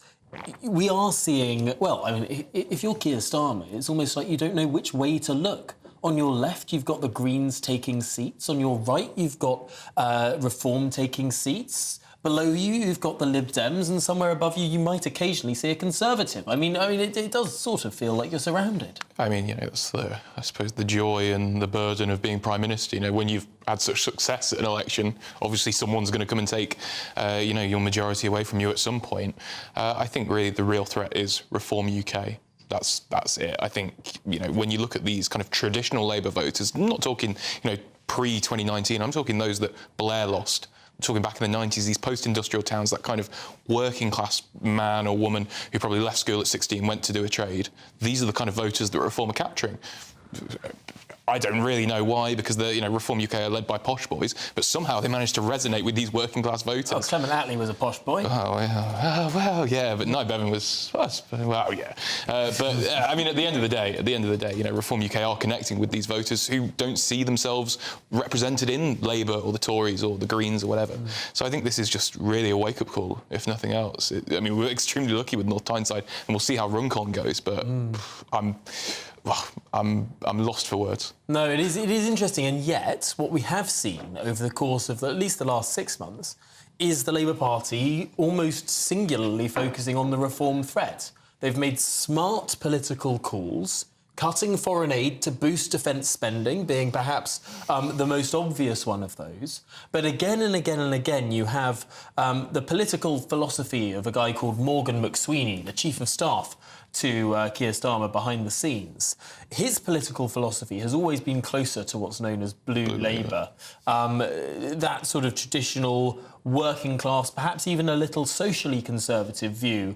we are seeing, well, I mean, if you're Keir Starmer, it's almost like you don't know which way to look. On your left, you've got the Greens taking seats. On your right, you've got Reform taking seats. Below you, you've got the Lib Dems, and somewhere above you, you might occasionally see a Conservative. I mean, it does sort of feel like you're surrounded. I mean, that's I suppose, the joy and the burden of being Prime Minister. When you've had such success at an election, obviously someone's going to come and take, your majority away from you at some point. I think really the real threat is Reform UK. That's it. I think, when you look at these kind of traditional Labour voters, I'm not talking, pre-2019, I'm talking those that Blair lost. I'm talking back in the 90s, these post-industrial towns, that kind of working-class man or woman who probably left school at 16, went to do a trade. These are the kind of voters that Reform are capturing. I don't really know why, because the Reform UK are led by posh boys, but somehow they managed to resonate with these working class voters. Oh, Clement Attlee was a posh boy. Well, yeah, but Nye Bevan was, well, yeah. I mean, at the end of the day, Reform UK are connecting with these voters who don't see themselves represented in Labour or the Tories or the Greens or whatever. So I think this is just really a wake-up call, if nothing else. We're extremely lucky with North Tyneside, and we'll see how Runcorn goes, but I'm lost for words. No, it is interesting, and yet what we have seen over the course of at least the last 6 months is the Labour Party almost singularly focusing on the reform threat. They've made smart political calls, cutting foreign aid to boost defence spending being perhaps the most obvious one of those. But again and again and again, you have the political philosophy of a guy called Morgan McSweeney, the Chief of Staff to Keir Starmer behind the scenes. His political philosophy has always been closer to what's known as blue Labour. That sort of traditional working class, perhaps even a little socially conservative view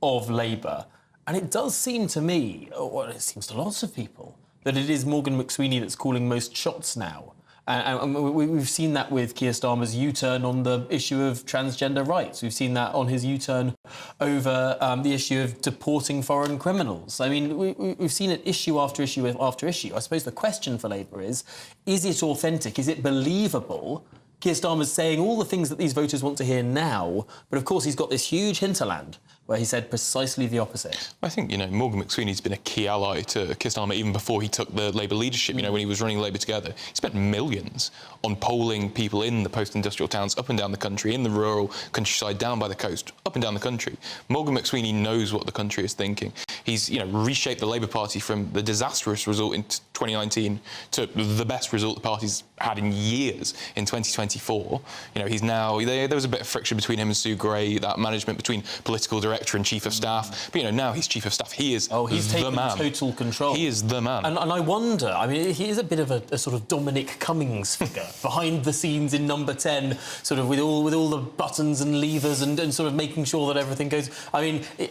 of Labour. And it does seem to me, or it seems to lots of people, that it is Morgan McSweeney that's calling most shots now. And we've seen that with Keir Starmer's U-turn on the issue of transgender rights. We've seen that on his U-turn over the issue of deporting foreign criminals. I mean, we've seen it issue after issue after issue. I suppose the question for Labour is it authentic? Is it believable? Keir Starmer's saying all the things that these voters want to hear now, but of course he's got this huge hinterland where he said precisely the opposite. I think, Morgan McSweeney's been a key ally to Keir Starmer even before he took the Labour leadership, when he was running Labour Together. He spent millions on polling people in the post-industrial towns up and down the country, in the rural countryside, down by the coast, up and down the country. Morgan McSweeney knows what the country is thinking. He's, reshaped the Labour Party from the disastrous result in 2019 to the best result the party's had in years in 2024. He's now... There was a bit of friction between him and Sue Gray, that management between political director and chief of staff. But, now he's chief of staff. He is he's the taken man. Total control. He is the man. And I wonder, he is a bit of a sort of Dominic Cummings figure, behind the scenes in Number 10, sort of with all the buttons and levers and sort of making sure that everything goes...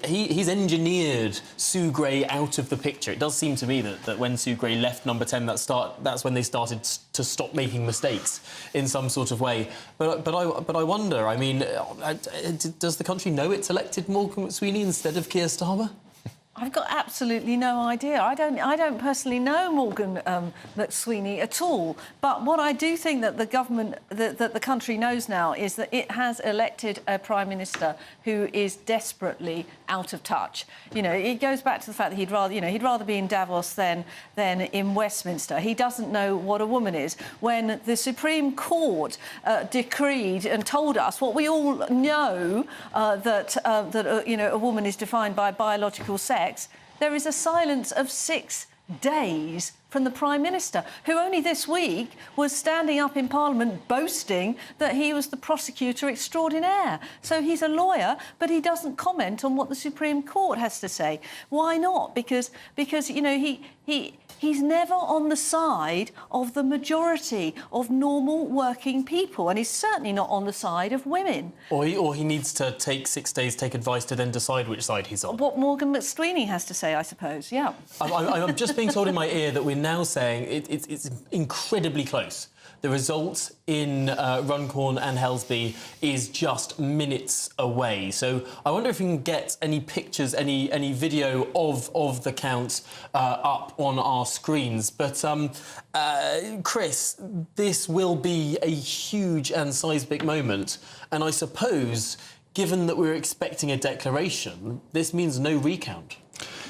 he's engineered Sue Gray out of the picture. It does seem to me that when Sue Gray left Number 10, that's when they started to stop making mistakes in some sort of way. But I wonder, does the country know it's elected Morgan McSweeney instead of Keir Starmer? I've got absolutely no idea. I don't personally know Morgan McSweeney at all. But what I do think that the government, that the country knows now, is that it has elected a Prime Minister who is desperately out of touch. It goes back to the fact that he'd rather be in Davos than in Westminster. He doesn't know what a woman is. When the Supreme Court decreed and told us what we all know, that a woman is defined by biological sex, there is a silence of 6 days from the Prime Minister, who only this week was standing up in Parliament boasting that he was the prosecutor extraordinaire. So he's a lawyer, but he doesn't comment on what the Supreme Court has to say. Why not? Because he's never on the side of the majority of normal working people, and he's certainly not on the side of women. Or he needs to take 6 days, take advice to then decide which side he's on. What Morgan McSweeney has to say, I suppose, yeah. I'm just being told in my ear that we're now saying it's incredibly close. The result in Runcorn and Helsby is just minutes away. So I wonder if we can get any pictures, any video of the count up on our screens. But Chris, this will be a huge and seismic moment. And I suppose, given that we're expecting a declaration, this means no recount.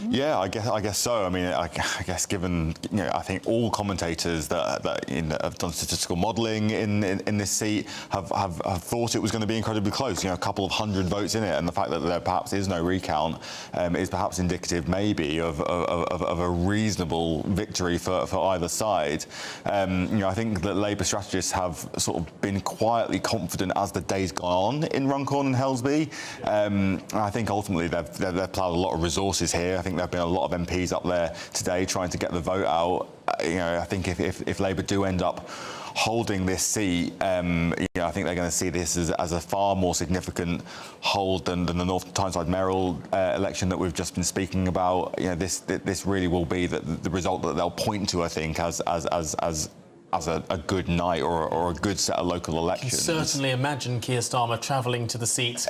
Yeah, I guess so. I mean, I guess given, I think all commentators that have done statistical modelling in this seat have thought it was going to be incredibly close. A couple of hundred votes in it, and the fact that there perhaps is no recount is perhaps indicative, maybe, of a reasonable victory for either side. I think that Labour strategists have sort of been quietly confident as the day's gone on in Runcorn and Helsby. I think ultimately they've ploughed a lot of resources here. I think there have been a lot of MPs up there today trying to get the vote out. I think if Labour do end up holding this seat, I think they're going to see this as a far more significant hold than the North Tyneside Mayoral election that we've just been speaking about. This really will be the result that they'll point to, I think, as a good night or a good set of local elections. You can certainly imagine Keir Starmer travelling to the seats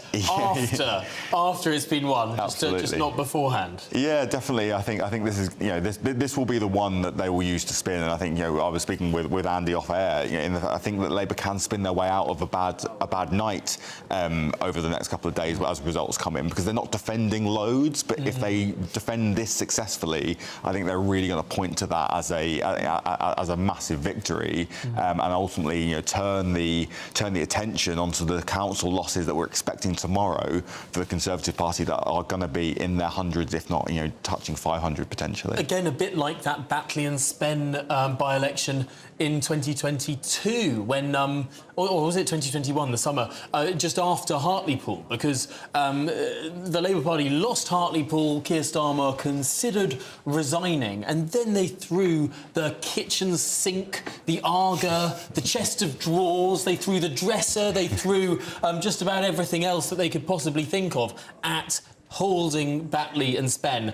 after it's been won, just not beforehand. Yeah, definitely. I think this is this will be the one that they will use to spin. And I think I was speaking with Andy off air. I think that Labour can spin their way out of a bad night over the next couple of days as results come in, because they're not defending loads. But if they defend this successfully, I think they're really going to point to that as a massive victory. And ultimately, turn the attention onto the council losses that we're expecting tomorrow for the Conservative Party, that are going to be in their hundreds, if not, touching 500 potentially. Again, a bit like that Batley and Spen by-election in 2022, when, or was it 2021, the summer, just after Hartlepool, because the Labour Party lost Hartlepool, Keir Starmer considered resigning, and then they threw the kitchen sink, the Arga, the chest of drawers, they threw the dresser, they threw just about everything else that they could possibly think of at holding Batley and Spen.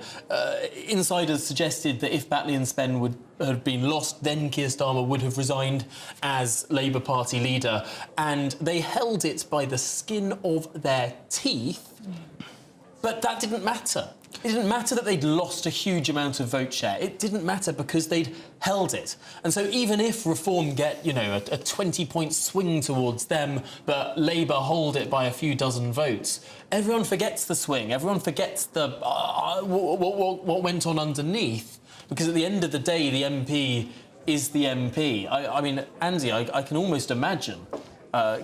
Insiders suggested that if Batley and Spen had been lost, then Keir Starmer would have resigned as Labour Party leader. And they held it by the skin of their teeth. But that didn't matter. It didn't matter that they'd lost a huge amount of vote share. It didn't matter because they'd held it. And so even if Reform get, a 20-point swing towards them, but Labour hold it by a few dozen votes, everyone forgets the swing. Everyone forgets what went on underneath. Because at the end of the day, the MP is the MP. I mean, Andy, I can almost imagine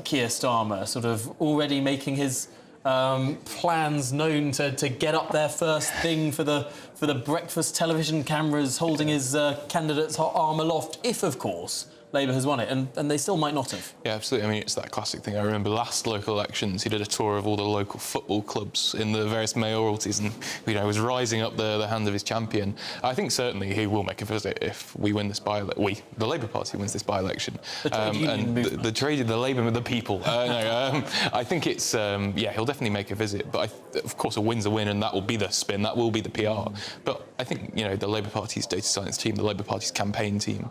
Keir Starmer sort of already making his plans known to get up there first thing for the breakfast television cameras, holding his candidate's arm aloft, if, of course, Labour has won it, and they still might not have. Yeah, absolutely. I mean, it's that classic thing. I remember last local elections, he did a tour of all the local football clubs in the various mayoralties and, was rising up the hand of his champion. I think certainly he will make a visit if we win this the Labour Party wins this by-election. The trade union movement. The Labour, the people. I think it's, he'll definitely make a visit. But, of course, a win's a win, and that will be the spin, that will be the PR. But I think, the Labour Party's data science team, the Labour Party's campaign team,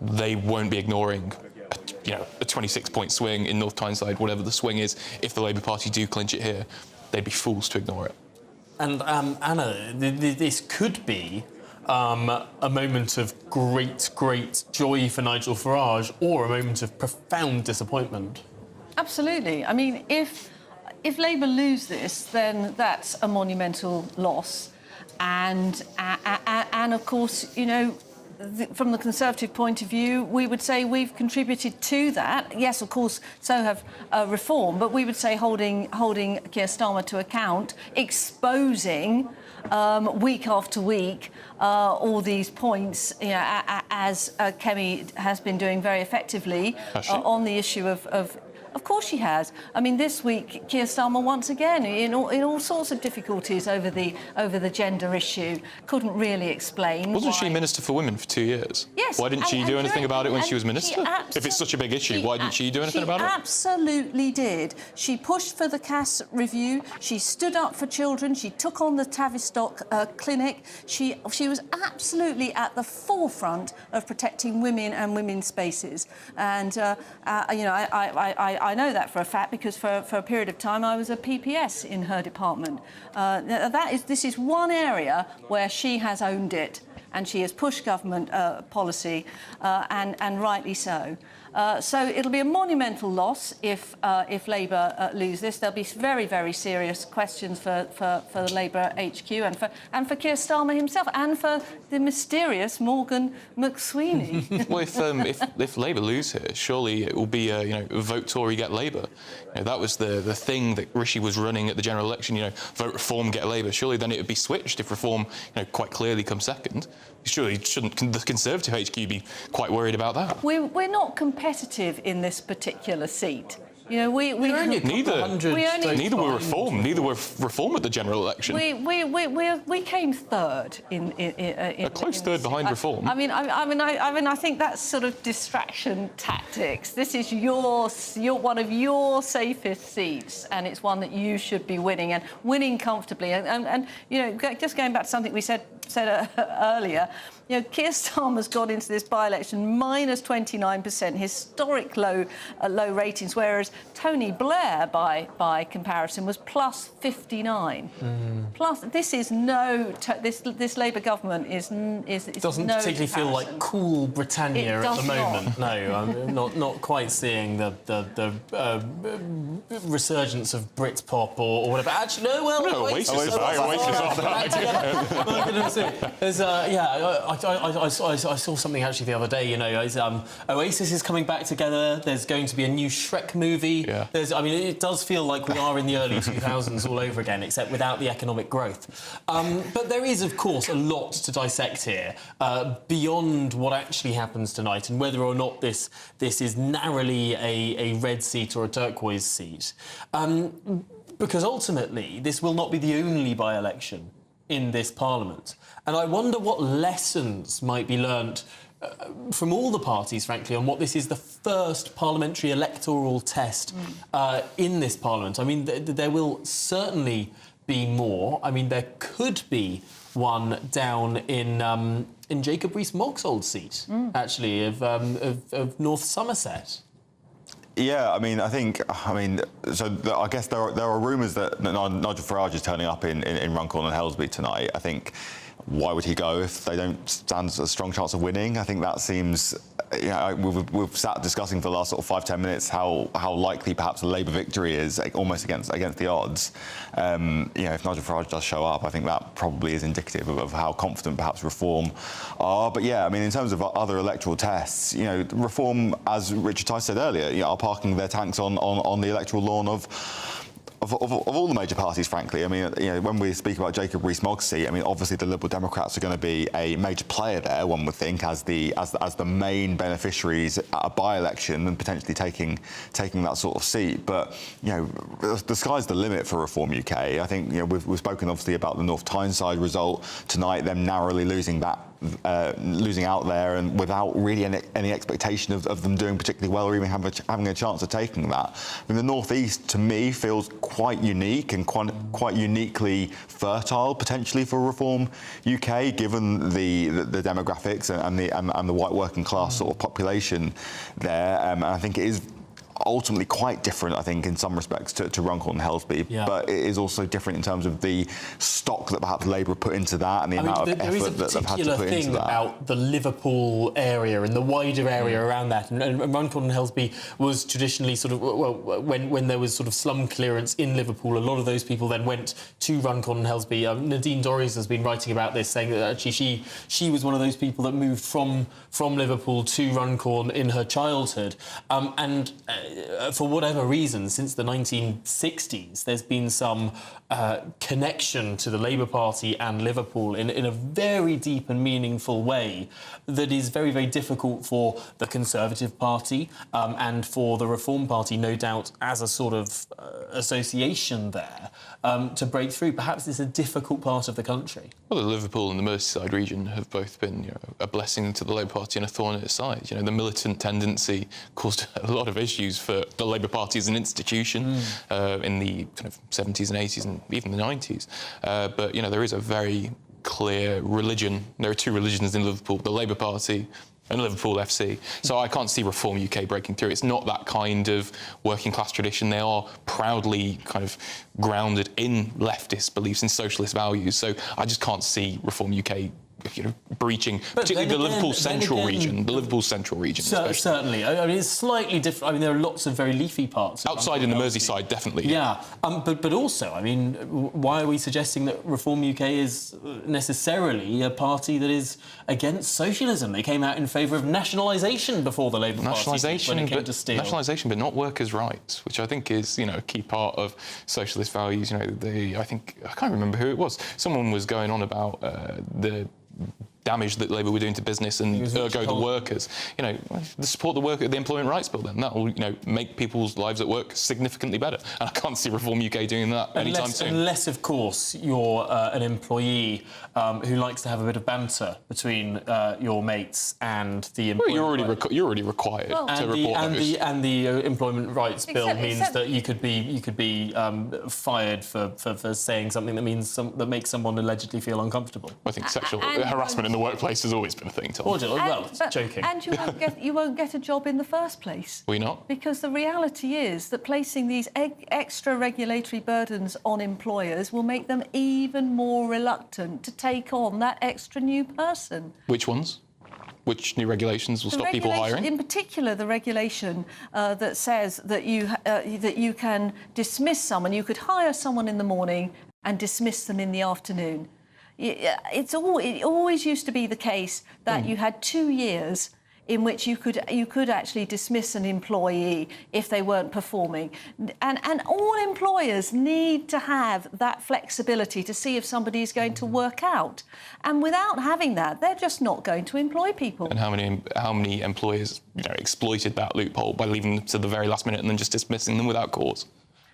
they won't be ignoring a 26-point swing in North Tyneside, whatever the swing is. If the Labour Party do clinch it here, they'd be fools to ignore it. And Anna, this could be a moment of great joy for Nigel Farage, or a moment of profound disappointment. Absolutely. I mean, if Labour lose this, then that's a monumental loss, and of course, from the Conservative point of view, we would say we've contributed to that. Yes, of course, so have Reform, but we would say holding Keir Starmer to account, exposing week after week all these points, as Kemi has been doing very effectively on the issue of. Of course she has. I mean, this week, Keir Starmer once again in all sorts of difficulties over the gender issue. Couldn't really explain. Wasn't she Minister for Women for 2 years? Yes. Why didn't she do anything about it when she was Minister? If it's such a big issue, why didn't she do anything about it? She absolutely did. She pushed for the CAS review. She stood up for children. She took on the Tavistock clinic. She was absolutely at the forefront of protecting women and women's spaces. And I know that for a fact because for a period of time I was a PPS in her department. This is one area where she has owned it, and she has pushed government policy, and rightly so. So it'll be a monumental loss if Labour lose this. There'll be very, very serious questions for the Labour HQ and for Keir Starmer himself and for the mysterious Morgan McSweeney. Well, if Labour lose here, surely it will be vote Tory, get Labour. That was the thing that Rishi was running at the general election. Vote Reform, get Labour. Surely then it would be switched if Reform, quite clearly comes second. Surely shouldn't the Conservative HQ be quite worried about that? We're not competitive in this particular seat. Neither were Reform. Neither were Reform at the general election. We came third in a close third behind Reform. I think that's sort of distraction tactics. This is your one of your safest seats, and it's one that you should be winning and winning comfortably. And just going back to something we said earlier. Keir Starmer's got into this by-election minus 29%, historic low ratings, whereas Tony Blair, by comparison, was plus 59. Plus, this is this Labour government doesn't particularly feel like cool Britannia at the moment. No, I'm not quite seeing the resurgence of Britpop or whatever. Actually, no. Oasis. My goodness, I saw something actually the other day. Oasis is coming back together. There's going to be a new Shrek movie. Yeah. It does feel like we are in the early 2000s all over again, except without the economic growth. But there is, of course, a lot to dissect here beyond what actually happens tonight, and whether or not this is narrowly a red seat or a turquoise seat. Because ultimately, this will not be the only by-election in this Parliament. And I wonder what lessons might be learnt from all the parties, frankly, on what this is the first parliamentary electoral test in this Parliament. There will certainly be more. There could be one down in Jacob Rees-Mogg's old seat, actually, of North Somerset. Yeah, I guess there are rumours that Nigel Farage is turning up in Runcorn and Helsby tonight. I think, why would he go if they don't stand a strong chance of winning? I think that seems... we've sat discussing for the last sort of 5-10 minutes how likely perhaps a Labour victory is, almost against the odds. If Nigel Farage does show up, I think that probably is indicative of how confident perhaps Reform are. But in terms of other electoral tests, Reform, as Richard Tice said earlier, are parking their tanks on the electoral lawn of all the major parties, frankly. When we speak about Jacob Rees-Mogg's seat, obviously the Liberal Democrats are going to be a major player there, one would think, as the main beneficiaries at a by-election and potentially taking that sort of seat. But the sky's the limit for Reform UK. I think we've spoken obviously about the North Tyneside result tonight, them narrowly losing that. Losing out there and without really any expectation of them doing particularly well or even having a chance of taking that. The North East, to me, feels quite unique and quite uniquely fertile potentially for Reform UK, given the demographics and the white working class sort of population there. And I think it is ultimately quite different, I think, in some respects to Runcorn and Helsby, but it is also different in terms of the stock that perhaps Labour put into that and the amount of effort that they've had to put into that. There is a particular thing about the Liverpool area and the wider area around that, and Runcorn and Helsby was traditionally sort of, when there was sort of slum clearance in Liverpool, a lot of those people then went to Runcorn and Helsby. Nadine Dorries has been writing about this, saying that actually she was one of those people that moved from Liverpool to Runcorn in her childhood, and for whatever reason, since the 1960s, there's been some connection to the Labour Party and Liverpool in a very deep and meaningful way that is very, very difficult for the Conservative Party and for the Reform Party, no doubt, as a sort of association there, to break through. Perhaps it's a difficult part of the country. Well, the Liverpool and the Merseyside region have both been a blessing to the Labour Party and a thorn in its side. The militant tendency caused a lot of issues for the Labour Party as an institution in the kind of 70s and 80s and even the 90s. But, there is a very clear religion. There are two religions in Liverpool, the Labour Party and Liverpool FC. So I can't see Reform UK breaking through. It's not that kind of working class tradition. They are proudly kind of grounded in leftist beliefs and socialist values. So I just can't see Reform UK breaching, particularly the Liverpool Central region. The Liverpool Central region, certainly. I mean, it's slightly different. I mean, there are lots of very leafy parts. Outside in the Merseyside, definitely. Yeah, but also, I mean, why are we suggesting that Reform UK is necessarily a party that is against socialism? They came out in favour of nationalisation before the Labour Party when it came to steel. Nationalisation, but not workers' rights, which I think is, a key part of socialist values. I can't remember who it was. Someone was going on about the damage that Labour were doing to business and ergo the workers. Support the Employment Rights Bill. Then that will, make people's lives at work significantly better. And I can't see Reform UK doing that anytime soon. Unless, of course, you're an employee who likes to have a bit of banter between your mates and the employer. Well, you're already required to report those. And the Employment Rights Bill means that you could be fired for saying something that makes someone allegedly feel uncomfortable. I think sexual harassment in the workplace has always been a thing, Tom. Joking. And you won't get a job in the first place. Will you not? Because the reality is that placing these extra regulatory burdens on employers will make them even more reluctant to take on that extra new person. Which ones? Which new regulations will stop people hiring? In particular, the regulation that says that you can dismiss someone. You could hire someone in the morning and dismiss them in the afternoon. It always used to be the case that you had 2 years in which you could actually dismiss an employee if they weren't performing. And all employers need to have that flexibility to see if somebody is going to work out. And without having that, they're just not going to employ people. And how many employers exploited that loophole by leaving them to the very last minute and then just dismissing them without cause?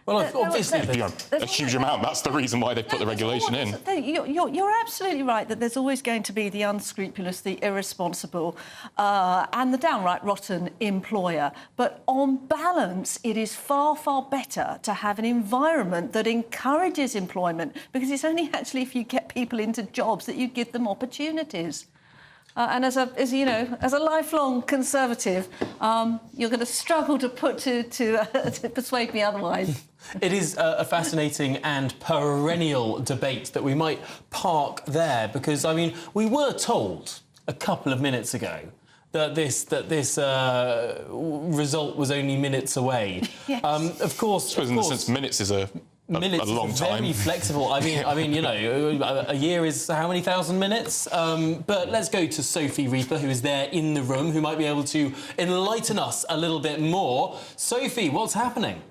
Well, obviously, a huge amount. That's the reason why they put the regulation in. You're absolutely right that there's always going to be the unscrupulous, the irresponsible, and the downright rotten employer. But on balance, it is far, far better to have an environment that encourages employment, because it's only actually if you get people into jobs that you give them opportunities. And as a lifelong Conservative, you're going to struggle to persuade me otherwise. It is a fascinating and perennial debate that we might park there, because, I mean, we were told a couple of minutes ago that this result was only minutes away. Yes. Of course, in the sense, minutes is a long time. Very flexible. I mean, a year is how many thousand minutes? But let's go to Sophie Reaper, who is there in the room, who might be able to enlighten us a little bit more. Sophie, what's happening?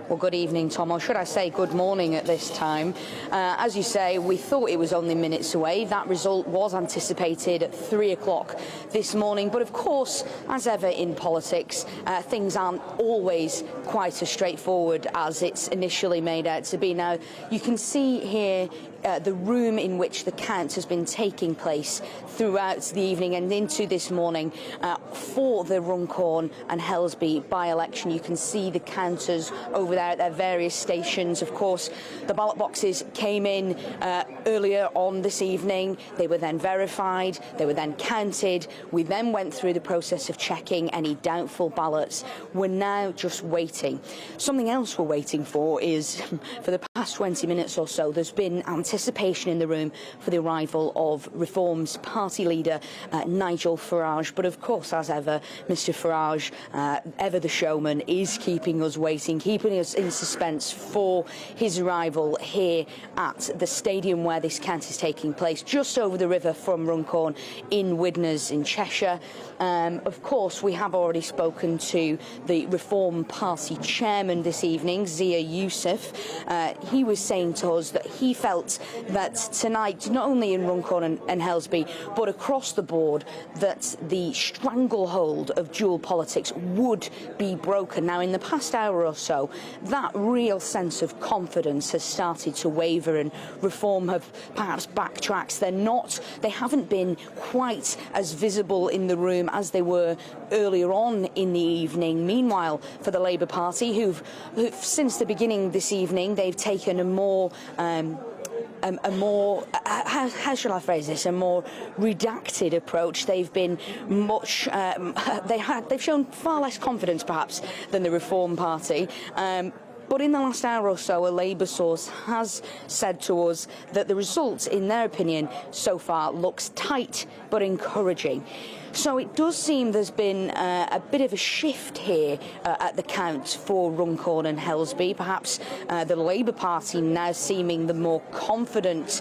Well, good evening, Tom, or should I say good morning at this time. As you say, we thought it was only minutes away. That result was anticipated at 3 o'clock this morning. But of course, as ever in politics, things aren't always quite as straightforward as it's initially made out to be. Now, you can see here the room in which the count has been taking place throughout the evening and into this morning for the Runcorn and Helsby by-election. You can see the counters over there at their various stations. Of course, the ballot boxes came in earlier on this evening. They were then verified. They were then counted. We then went through the process of checking any doubtful ballots. We're now just waiting. Something else we're waiting for is, for the past 20 minutes or so, there's been anticipation in the room for the arrival of Reform's party leader, Nigel Farage. But of course, as ever, Mr Farage, ever the showman, is keeping us waiting, keeping us in suspense for his arrival here at the stadium where this count is taking place, just over the river from Runcorn in Widnes in Cheshire. Of course, we have already spoken to the Reform Party chairman this evening, Zia Youssef. He was saying to us that he felt that tonight, not only in Runcorn and Helsby, but across the board, that the stranglehold of dual politics would be broken. Now, in the past hour or so, that real sense of confidence has started to waver, and Reform have perhaps backtracked. They haven't been quite as visible in the room as they were earlier on in the evening. Meanwhile, for the Labour Party, who've since the beginning this evening, they've taken a more how shall I phrase this? A more redacted approach. They've been much. They've shown far less confidence, perhaps, than the Reform Party. But in the last hour or so, a Labour source has said to us that the results, in their opinion, so far looks tight but encouraging. So it does seem there's been a bit of a shift here at the count for Runcorn and Helsby. Perhaps the Labour Party now seeming the more confident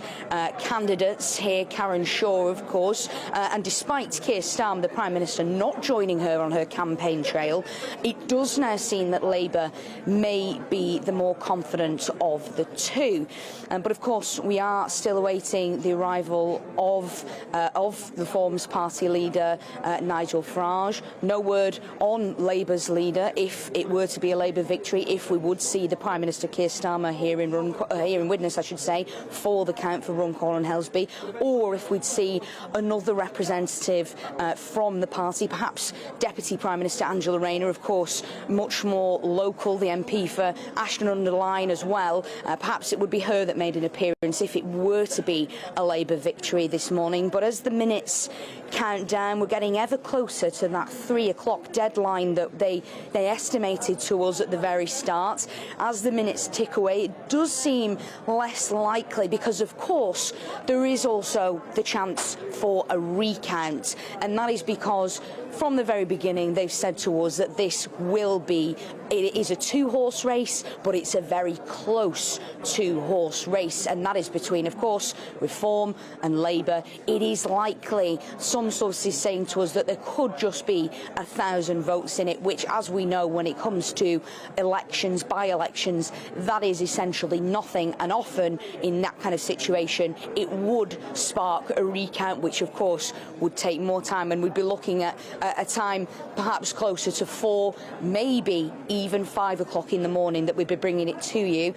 candidates here. Karen Shaw, of course. And despite Keir Starmer, the Prime Minister, not joining her on her campaign trail, it does now seem that Labour may be the more confident of the two. But of course, we are still awaiting the arrival of the Reforms Party leader, Nigel Farage. No word on Labour's leader if it were to be a Labour victory, if we would see the Prime Minister Keir Starmer here in Widnes, I should say, for the count for Runcorn and Helsby, or if we'd see another representative from the party, perhaps Deputy Prime Minister Angela Rayner, of course, much more local, the MP for Ashton-under-Lyne as well. Perhaps it would be her that made an appearance if it were to be a Labour victory this morning. But as the minutes count down, we're getting ever closer to that 3 o'clock deadline that they estimated to us at the very start. As the minutes tick away, it does seem less likely because, of course, there is also the chance for a recount, and that is because from the very beginning they've said to us that this will be, it is a two-horse race, but it's a very close two-horse race, and that is between, of course, Reform and Labour. It is likely, some sources saying to us, that there could just be 1,000 votes in it, which, as we know, when it comes to elections, by-elections, that is essentially nothing, and often in that kind of situation it would spark a recount, which of course would take more time, and we'd be looking at a time perhaps closer to 4, maybe even 5 o'clock in the morning that we'd be bringing it to you.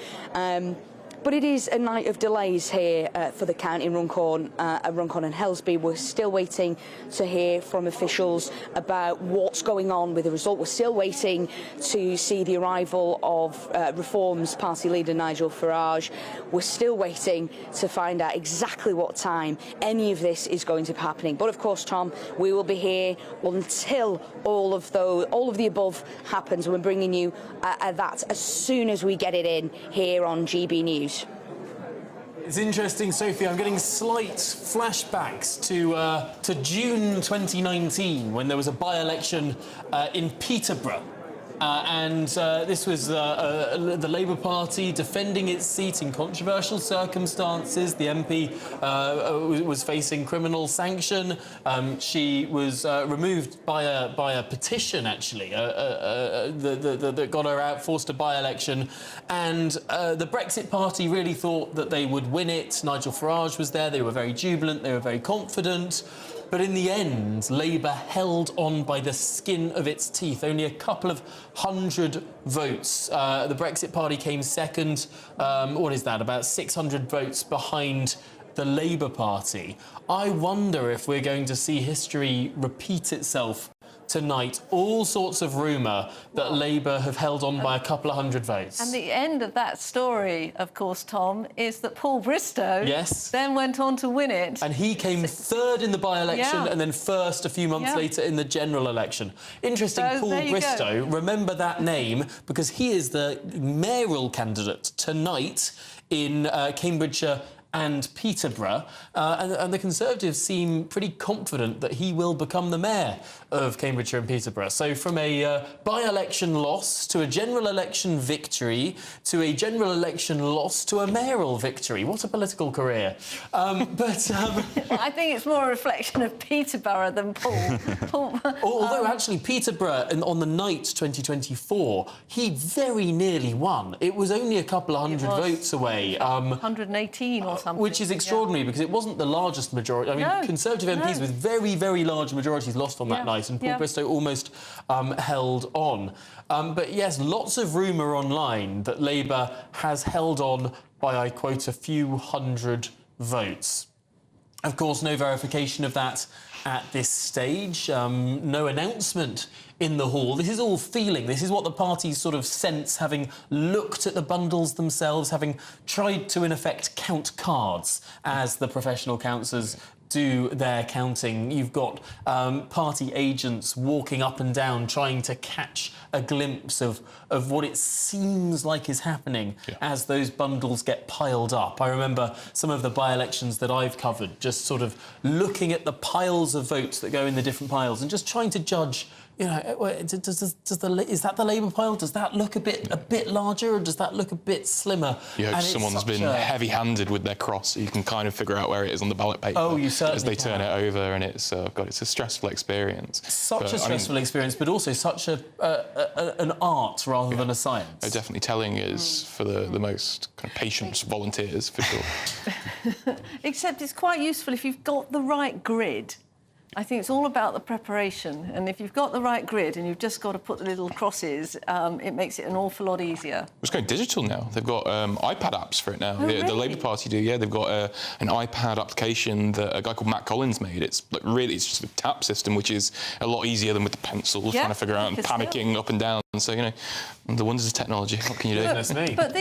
But it is a night of delays here for the count in Runcorn and Helsby. We're still waiting to hear from officials about what's going on with the result. We're still waiting to see the arrival of Reform's party leader Nigel Farage. We're still waiting to find out exactly what time any of this is going to be happening. But of course, Tom, we will be here until all of the above happens. We're bringing you that as soon as we get it in here on GB News. It's interesting, Sophie. I'm getting slight flashbacks to June 2019 when there was a by-election in Peterborough. This was the Labour Party defending its seat in controversial circumstances. The MP was facing criminal sanction. She was removed by a petition, actually, that got her out, forced a by-election. And the Brexit Party really thought that they would win it. Nigel Farage was there. They were very jubilant. They were very confident. But in the end, Labour held on by the skin of its teeth. Only a couple of hundred votes. The Brexit Party came second. What is that? About 600 votes behind the Labour Party. I wonder if we're going to see history repeat itself tonight. All sorts of rumour that Labour have held on by a couple of hundred votes. And the end of that story, of course, Tom, is that Paul Bristow then went on to win it. And he came third in the by-election and then first a few months later in the general election. Interesting, so Paul Bristow, remember that name, because he is the mayoral candidate tonight in Cambridgeshire and Peterborough, and the Conservatives seem pretty confident that he will become the mayor of Cambridgeshire and Peterborough. So from a by-election loss to a general election victory to a general election loss to a mayoral victory. What a political career. I think it's more a reflection of Peterborough than Paul. Although actually Peterborough on the night 2024, he very nearly won. It was only a couple of hundred votes away. 118 or something. Which is extraordinary because it wasn't the largest majority. I mean, Conservative MPs with very, very large majorities lost on that night, and Paul Bristow almost held on. But yes, lots of rumour online that Labour has held on by, I quote, a few hundred votes. Of course, no verification of that at this stage. No announcement in the hall. This is all feeling. This is what the parties sort of sense, having looked at the bundles themselves, having tried to, in effect, count cards, as the professional counsellors do their counting. You've got party agents walking up and down trying to catch a glimpse of what it seems like is happening as those bundles get piled up. I remember some of the by-elections that I've covered, just sort of looking at the piles of votes that go in the different piles and just trying to judge, you know, is that the Labour pile? Does that look a bit larger, or does that look a bit slimmer? You hope someone's been heavy-handed with their cross, so you can kind of figure out where it is on the ballot paper. Oh, you certainly as they can. turn it over, and it's it's a stressful experience. Such a stressful experience, but also such an art rather than a science. They're definitely telling is for the most kind of patient volunteers, for sure. Except it's quite useful if you've got the right grid. I think it's all about the preparation, and if you've got the right grid and you've just got to put the little crosses, it makes it an awful lot easier. It's going digital now. They've got iPad apps for it now. Oh, the really? Labour Party do, yeah. They've got an iPad application that a guy called Matt Collins made. It's like really, it's just a tap system, which is a lot easier than with the pencils, trying to figure out and panicking up and down. So, you know, the wonders of technology. What can you do? Goodness me. But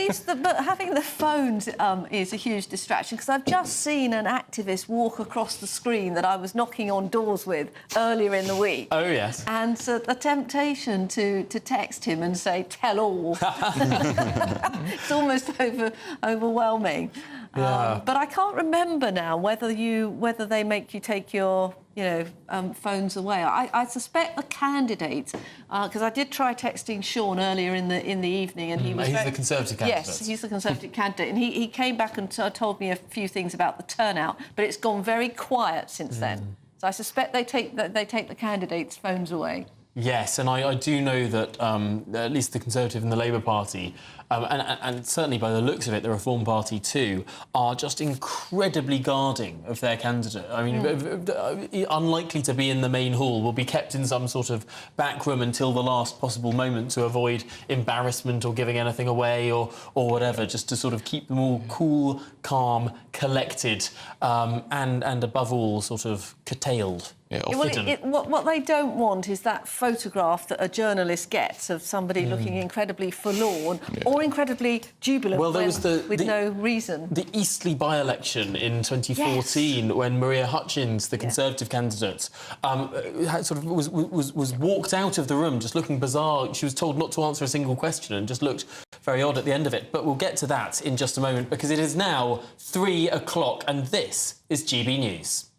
having the phones is a huge distraction, because I've just seen an activist walk across the screen that I was knocking on doors with earlier in the week. Oh, yes. And so the temptation to text him and say, tell all. It's almost overwhelming. Yeah. But I can't remember now whether they make you take your phones away. I suspect the candidates, because I did try texting Sean earlier in the evening, and he was the Conservative candidate. Yes, he's the Conservative candidate, and he came back and told me a few things about the turnout, but it's gone very quiet since then. So I suspect they take the candidates' phones away. Yes, and I do know that at least the Conservative and the Labour Party, and certainly by the looks of it, the Reform Party too, are just incredibly guarding of their candidate. I mean, unlikely to be in the main hall, will be kept in some sort of back room until the last possible moment to avoid embarrassment or giving anything away or whatever, just to sort of keep them all cool, calm, collected, and above all, sort of curtailed. What they don't want is that photograph that a journalist gets of somebody looking incredibly forlorn or incredibly jubilant with no reason. The Eastleigh by-election in 2014, when Maria Hutchins, the Conservative candidate, was walked out of the room just looking bizarre. She was told not to answer a single question and just looked very odd at the end of it. But we'll get to that in just a moment, because it is now 3 o'clock and this is GB News.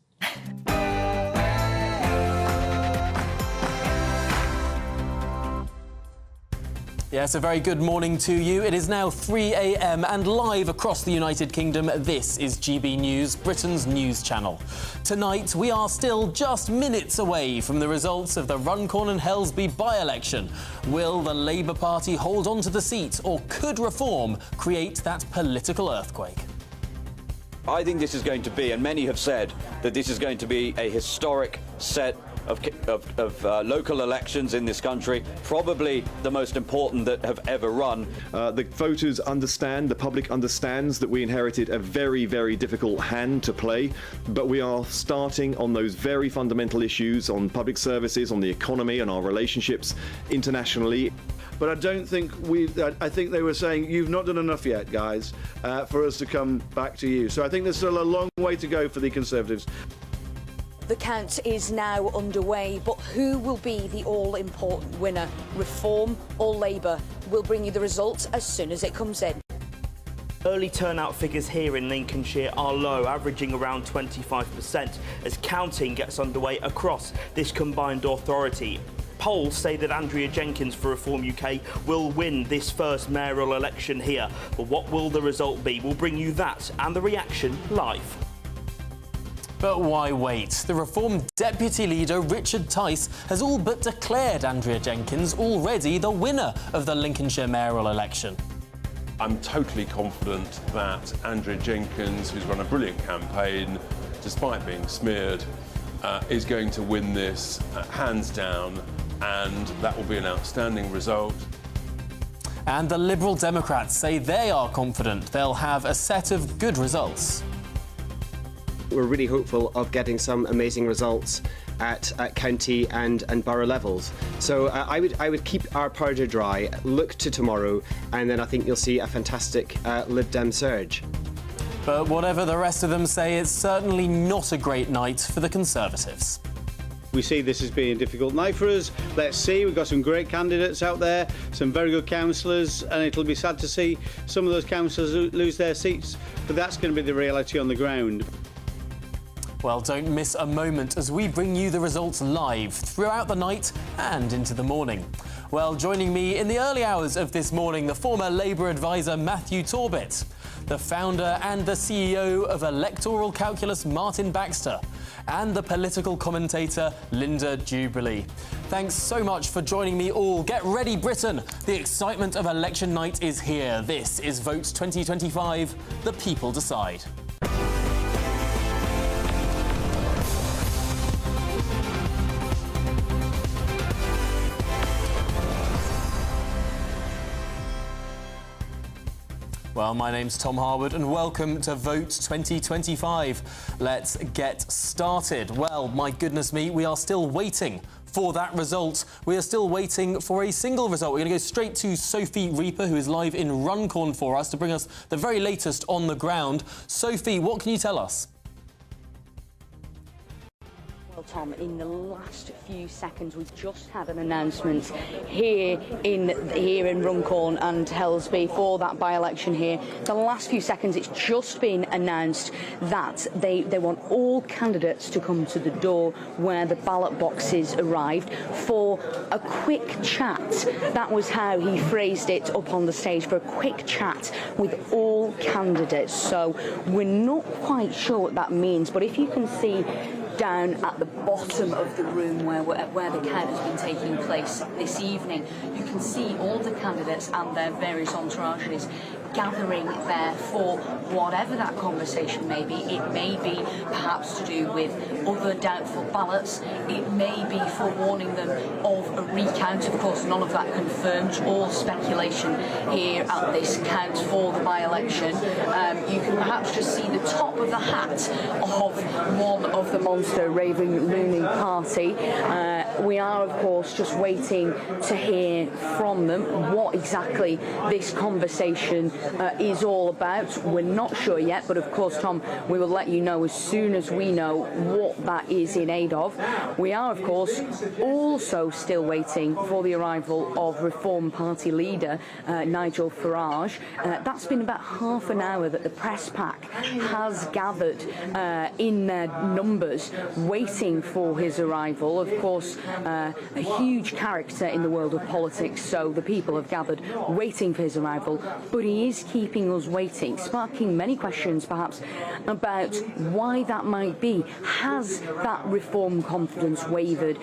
Yes, a very good morning to you. It is now 3 a.m. and live across the United Kingdom, this is GB News, Britain's news channel. Tonight, we are still just minutes away from the results of the Runcorn and Helsby by-election. Will the Labour Party hold on to the seat, or could Reform create that political earthquake? I think this is going to be, and many have said, that this is going to be a historic set of local elections in this country, probably the most important that have ever run. The voters understand, the public understands that we inherited a very, very difficult hand to play, but we are starting on those very fundamental issues on public services, on the economy, and our relationships internationally. But I don't think I think they were saying, you've not done enough yet, guys, for us to come back to you. So I think there's still a long way to go for the Conservatives. The count is now underway, but who will be the all-important winner? Reform or Labour? We'll bring you the results as soon as it comes in. Early turnout figures here in Lincolnshire are low, averaging around 25%, as counting gets underway across this combined authority. Polls say that Andrea Jenkins for Reform UK will win this first mayoral election here. But what will the result be? We'll bring you that and the reaction live. But why wait? The Reform Deputy Leader, Richard Tice, has all but declared Andrea Jenkins already the winner of the Lincolnshire mayoral election. I'm totally confident that Andrea Jenkins, who's run a brilliant campaign, despite being smeared, is going to win this hands down, and that will be an outstanding result. And the Liberal Democrats say they are confident they'll have a set of good results. We're really hopeful of getting some amazing results at county and borough levels. So I would keep our powder dry, look to tomorrow, and then I think you'll see a fantastic Lib Dem surge. But whatever the rest of them say, it's certainly not a great night for the Conservatives. We see this as being a difficult night for us. Let's see, we've got some great candidates out there, some very good councillors, and it'll be sad to see some of those councillors lose their seats, but that's going to be the reality on the ground. Well, don't miss a moment as we bring you the results live throughout the night and into the morning. Well, joining me in the early hours of this morning, the former Labour advisor Matthew Torbett, the founder and the CEO of Electoral Calculus Martin Baxter, and the political commentator Linda Jubilee. Thanks so much for joining me all. Get ready, Britain. The excitement of election night is here. This is Vote 2025. The people decide. Well, my name's Tom Harwood and welcome to Vote 2025. Let's get started. Well, my goodness me, we are still waiting for that result. We are still waiting for a single result. We're going to go straight to Sophie Reaper, who is live in Runcorn for us to bring us the very latest on the ground. Sophie, what can you tell us? Well, Tom, in the last few seconds, we've just had an announcement here in Runcorn and Helsby for that by-election here. The last few seconds, it's just been announced that they want all candidates to come to the door where the ballot boxes arrived for a quick chat. That was how he phrased it up on the stage, for a quick chat with all candidates. So we're not quite sure what that means, but if you can see down at the bottom of the room where the count has been taking place this evening, you can see all the candidates and their various entourages gathering there for whatever that conversation may be. It may be perhaps to do with other doubtful ballots. It may be for warning them of a recount. Of course, none of that confirmed. All speculation here at this count for the by-election. You can perhaps just see the top of the hat of one of the monster raving loony party. We are, of course, just waiting to hear from them what exactly this conversation is all about. We're not sure yet, but of course, Tom, we will let you know as soon as we know what that is in aid of. We are, of course, also still waiting for the arrival of Reform Party leader Nigel Farage. That's been about half an hour that the press pack has gathered in their numbers, waiting for his arrival. Of course, a huge character in the world of politics, so the people have gathered waiting for his arrival, but he is keeping us waiting, sparking many questions perhaps about why that might be. Has that Reform confidence wavered?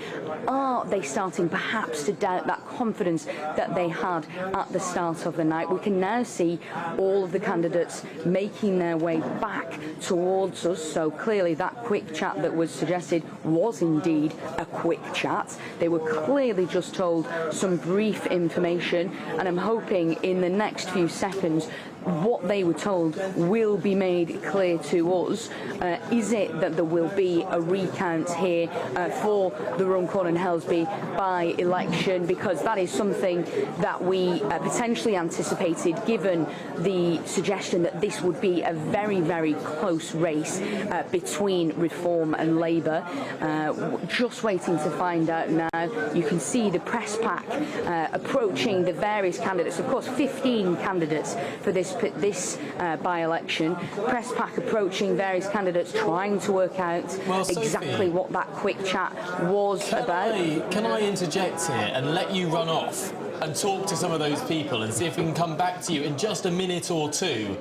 Are they starting perhaps to doubt that confidence that they had at the start of the night? We can now see all of the candidates making their way back towards us, so clearly that quick chat that was suggested was indeed a quick chat. They were clearly just told some brief information, and I'm hoping in the next few seconds what they were told will be made clear to us. Is it that there will be a recount here for the Runcorn and Helsby by-election? Because that is something that we potentially anticipated, given the suggestion that this would be a very, very close race between Reform and Labour. Just waiting to find out now. You can see the press pack approaching the various candidates. Of course, 15 candidates for this by-election. Press pack approaching various candidates, trying to work out exactly what that quick chat was about. Can I interject here and let you run off and talk to some of those people and see if we can come back to you in just a minute or two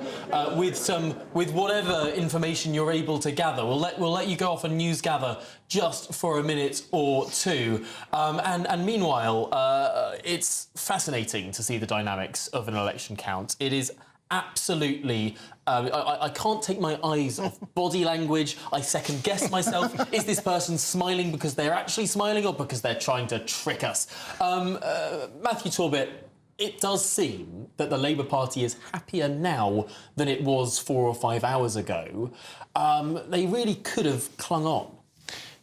with whatever information you're able to gather. We'll let you go off and news gather just for a minute or two. And meanwhile, it's fascinating to see the dynamics of an election count. It is absolutely, I can't take my eyes off body language. I second guess myself. Is this person smiling because they're actually smiling or because they're trying to trick us? Matthew Torbett, it does seem that the Labour Party is happier now than it was 4 or 5 hours ago. They really could have clung on.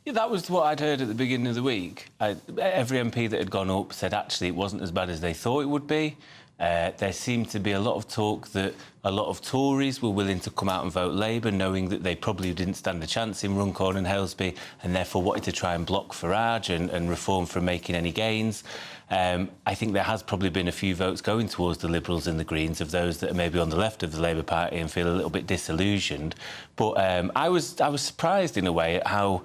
Yeah, that was what I'd heard at the beginning of the week. Every MP that had gone up said actually it wasn't as bad as they thought it would be. There seemed to be a lot of talk that a lot of Tories were willing to come out and vote Labour, knowing that they probably didn't stand a chance in Runcorn and Helsby, and therefore wanted to try and block Farage and Reform from making any gains. I think there has probably been a few votes going towards the Liberals and the Greens of those that are maybe on the left of the Labour Party and feel a little bit disillusioned. But I was surprised in a way at how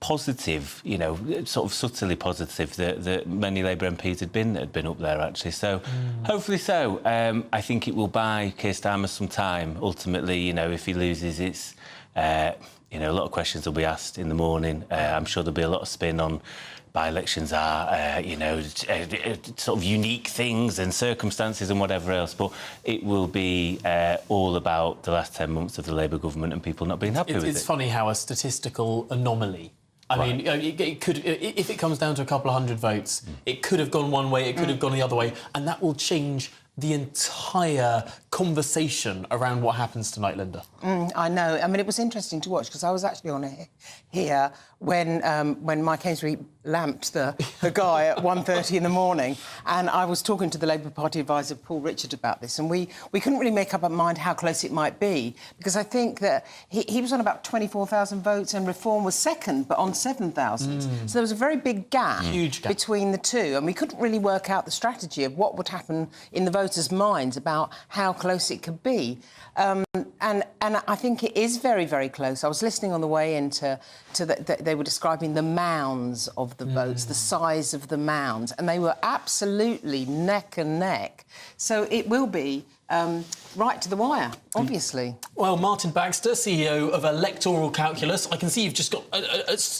positive, you know, sort of subtly positive that many Labour MPs had been up there, actually. So hopefully so. I think it will buy Keir Starmer some time. Ultimately, you know, if he loses, it's, you know, a lot of questions will be asked in the morning. I'm sure there'll be a lot of spin on by-elections are, you know, sort of unique things and circumstances and whatever else, but it will be all about the last 10 months of the Labour government and people not being happy with it. It's funny how a statistical anomaly, I mean, it could, if it comes down to a couple of hundred votes, it could have gone one way, it could have gone the other way, and that will change the entire conversation around what happens tonight, Linda. I know. I mean, it was interesting to watch because I was actually on here when Mike Ainsbury lamped the guy at 1:30 in the morning, and I was talking to the Labour Party advisor Paul Richard about this, and we couldn't really make up our mind how close it might be, because I think that he was on about 24,000 votes and Reform was second, but on 7,000. So there was a very big gap, between the two, and we couldn't really work out the strategy of what would happen in the voters' minds about how close it could be. And I think it is very, very close. I was listening on the way into they were describing the mounds of the votes, the size of the mounds, and they were absolutely neck and neck. So it will be right to the wire, obviously. Well, Martin Baxter, CEO of Electoral Calculus, I can see you've just got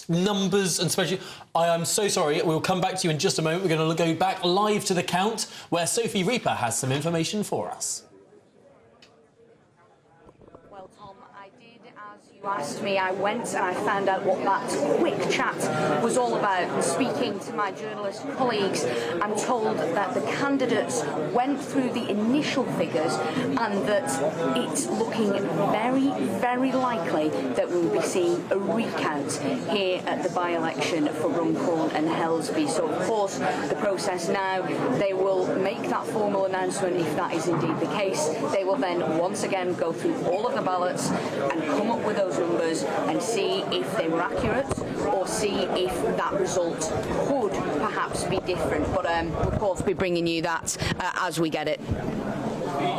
numbers and spreadsheets. I am so sorry. We'll come back to you in just a moment. We're going to go back live to the count, where Sophie Reaper has some information for us. You asked me, I went and I found out what that quick chat was all about. Speaking to my journalist colleagues, I'm told that the candidates went through the initial figures and that it's looking very, very likely that we will be seeing a recount here at the by-election for Runcorn and Helsby. So, of course, the process now, they will make that formal announcement if that is indeed the case. They will then once again go through all of the ballots and come up with those numbers and see if they were accurate or see if that result could perhaps be different. But we'll of course be bringing you that as we get it.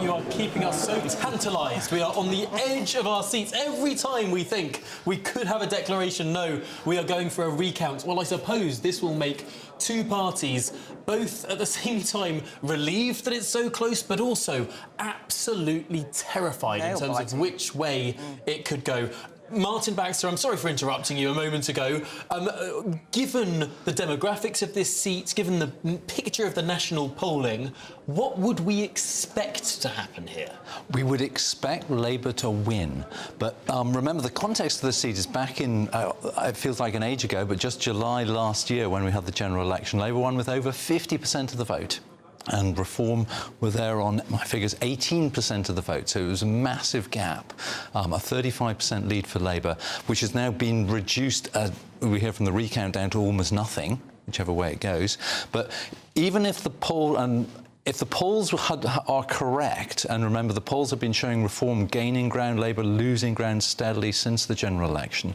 You are keeping us so tantalised. We are on the edge of our seats. Every time we think we could have a declaration, no, we are going for a recount. Well, I suppose this will make two parties both at the same time relieved that it's so close, but also absolutely terrified in terms of which way it could go. Martin Baxter, I'm sorry for interrupting you a moment ago. Given the demographics of this seat, given the picture of the national polling, what would we expect to happen here? We would expect Labour to win. But remember, the context of the seat is back in, it feels like an age ago, but just July last year when we had the general election. Labour won with over 50% of the vote. And Reform were there on, my figures, 18% of the vote. So it was a massive gap, a 35% lead for Labour, which has now been reduced, we hear from the recount, down to almost nothing, whichever way it goes. But even if the polls are correct, and remember the polls have been showing Reform gaining ground, Labour losing ground steadily since the general election,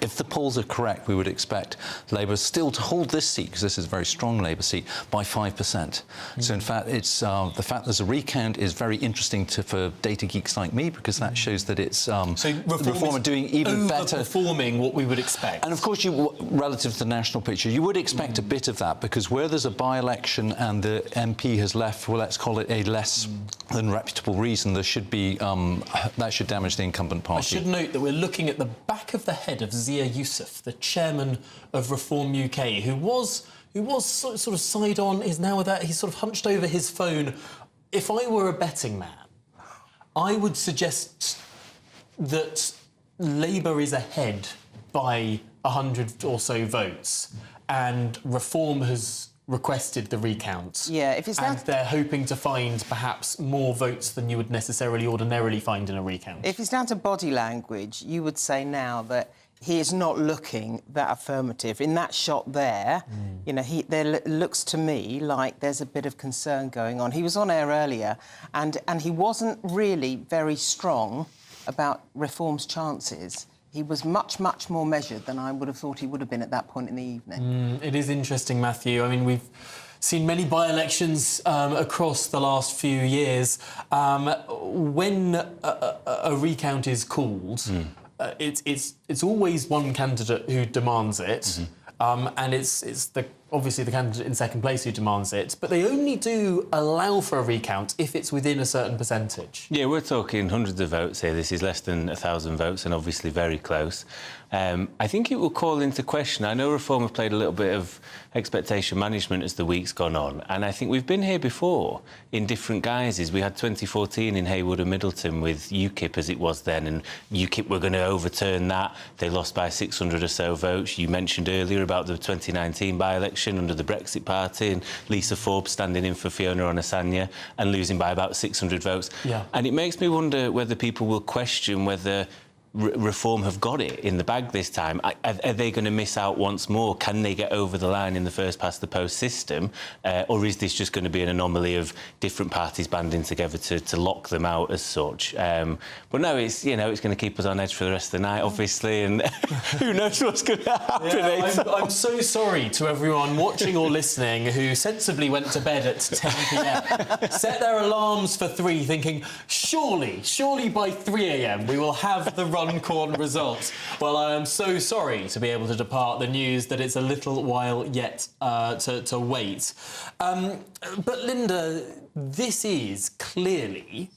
if the polls are correct, we would expect Labour still to hold this seat, because this is a very strong Labour seat, by 5%. So, in fact, it's the fact there's a recount is very interesting for data geeks like me, because that shows that it's so Reform are doing even better, performing what we would expect. And of course, relative to the national picture, you would expect a bit of that, because where there's a by-election and the MP has left, well, let's call it a less than reputable reason, there should be that should damage the incumbent party. I should note that we're looking at the back of the head of Zia Youssef, the chairman of Reform UK, who was sort of side on, is now with that, he's sort of hunched over his phone. If I were a betting man, I would suggest that Labour is ahead by 100 or so votes, and Reform has requested the recount. Yeah, if it's and they're hoping to find perhaps more votes than you would necessarily ordinarily find in a recount. If it's down to body language, you would say now that he is not looking that affirmative. In that shot there, you know, there looks to me like there's a bit of concern going on. He was on air earlier, and he wasn't really very strong about Reform's chances. He was much, much more measured than I would have thought he would have been at that point in the evening. It is interesting, Matthew. I mean, we've seen many by-elections across the last few years. When a recount is called, it's always one candidate who demands it, and it's obviously the candidate in second place who demands it, but they only do allow for a recount if it's within a certain percentage. Yeah, we're talking hundreds of votes here. This is less than 1,000 votes and obviously very close. I think it will call into question. I know Reform have played a little bit of expectation management as the week's gone on, and I think we've been here before in different guises. We had 2014 in Haywood and Middleton with UKIP as it was then, and UKIP were going to overturn that. They lost by 600 or so votes. You mentioned earlier about the 2019 by-election under the Brexit Party and Lisa Forbes standing in for Fiona Onasanya and losing by about 600 votes. Yeah. And it makes me wonder whether people will question whether Reform have got it in the bag this time. Are they going to miss out once more? Can they get over the line in the first past the post system, or is this just going to be an anomaly of different parties banding together to lock them out as such? But no, it's it's going to keep us on edge for the rest of the night, obviously, and who knows what's going to happen. Yeah, I'm so sorry to everyone watching or listening who sensibly went to bed at 10 p.m, set their alarms for 3, thinking surely by 3 a.m. we will have the Runcorn results. Well, I am so sorry to be able to depart the news that it's a little while yet to wait. But Linda, this is clearly,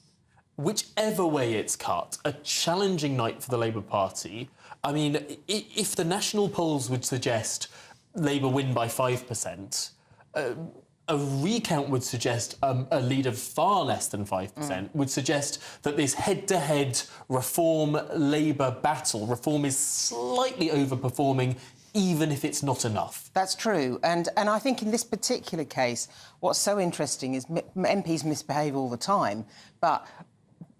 whichever way it's cut, a challenging night for the Labour Party. I mean, if the national polls would suggest Labour win by 5%, a recount would suggest a lead of far less than 5%, would suggest that this head-to-head Reform-Labour battle, Reform is slightly overperforming, even if it's not enough. That's true. And I think in this particular case, what's so interesting is MPs misbehave all the time, but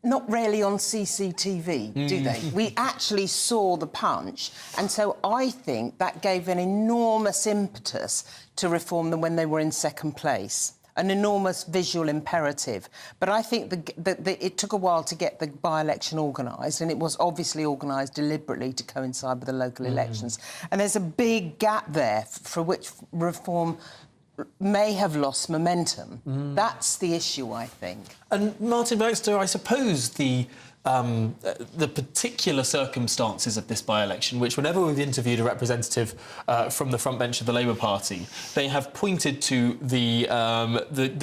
not really on CCTV, do they? We actually saw the punch, and so I think that gave an enormous impetus to Reform them when they were in second place. An enormous visual imperative. But I think it took a while to get the by-election organised, and it was obviously organised deliberately to coincide with the local elections. And there's a big gap there for which Reform may have lost momentum. That's the issue, I think. And Martin Baxter, I suppose the particular circumstances of this by-election, which whenever we've interviewed a representative from the front bench of the Labour Party, they have pointed to the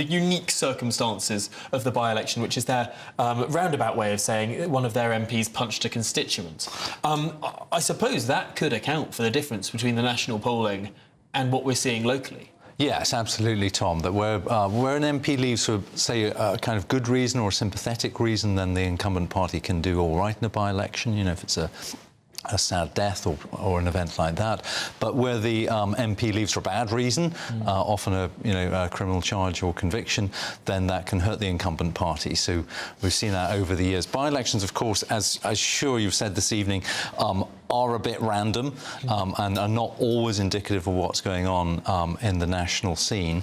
unique circumstances of the by-election, which is their roundabout way of saying one of their MPs punched a constituent. I suppose that could account for the difference between the national polling and what we're seeing locally. Yes, absolutely, Tom. That where an MP leaves for, say, a kind of good reason or a sympathetic reason, then the incumbent party can do all right in a by-election, you know, if it's a sad death or an event like that. But where the MP leaves for a bad reason, often a criminal charge or conviction, then that can hurt the incumbent party. So we've seen that over the years. By-elections, of course, as sure you've said this evening, are a bit random and are not always indicative of what's going on in the national scene.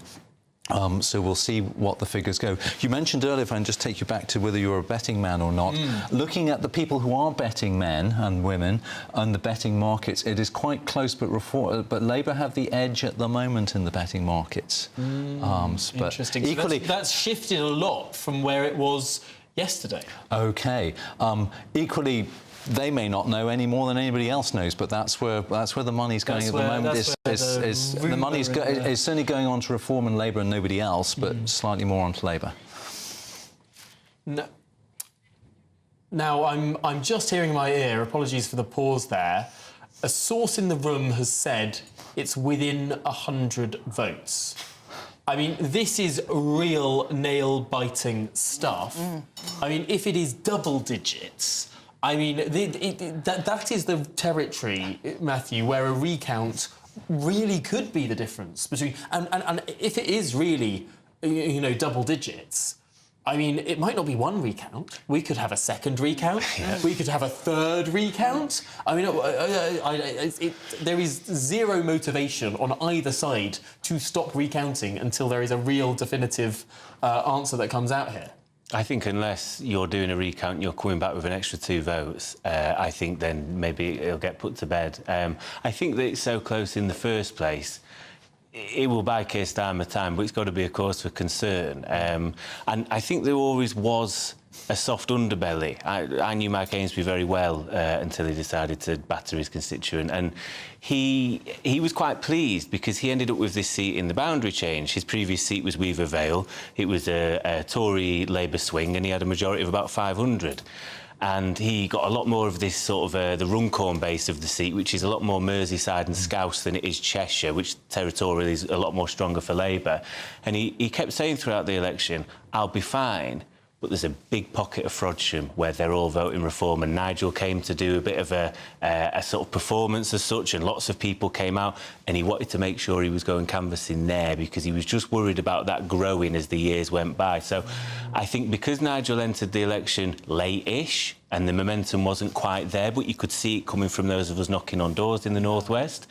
So we'll see what the figures go. You mentioned earlier, if I can just take you back to whether you're a betting man or not, looking at the people who are betting men and women and the betting markets, it is quite close, but Labour have the edge at the moment in the betting markets. But interesting. Equally, So that's shifted a lot from where it was yesterday. OK. Equally, they may not know any more than anybody else knows, but that's where the money's going at the moment. The money is certainly going on to Reform and Labour and nobody else, but slightly more on to Labour. No. Now, I'm just hearing in my ear, apologies for the pause there, a source in the room has said it's within 100 votes. I mean, this is real nail-biting stuff. I mean, if it is double digits, I mean, that is the territory, Matthew, where a recount really could be the difference between... And if it is really, double digits, I mean, it might not be one recount. We could have a second recount. We could have a third recount. I mean, there is zero motivation on either side to stop recounting until there is a real definitive answer that comes out here. I think unless you're doing a recount, you're coming back with an extra 2 votes, I think then maybe it'll get put to bed. I think that it's so close in the first place. It will buy Keir Starmer time, but it's got to be a cause for concern. And I think there always was a soft underbelly. I knew Mike Ainsbury very well until he decided to batter his constituent. And he was quite pleased because he ended up with this seat in the boundary change. His previous seat was Weaver Vale. It was a Tory Labour swing, and he had a majority of about 500. And he got a lot more of this sort of the Runcorn base of the seat, which is a lot more Merseyside and Scouse than it is Cheshire, which territorially is a lot more stronger for Labour. And he kept saying throughout the election, I'll be fine, but there's a big pocket of Frodsham where they're all voting Reform, and Nigel came to do a bit of a sort of performance as such, and lots of people came out, and he wanted to make sure he was going canvassing there because he was just worried about that growing as the years went by. So I think because Nigel entered the election late-ish and the momentum wasn't quite there, but you could see it coming from those of us knocking on doors in the northwest,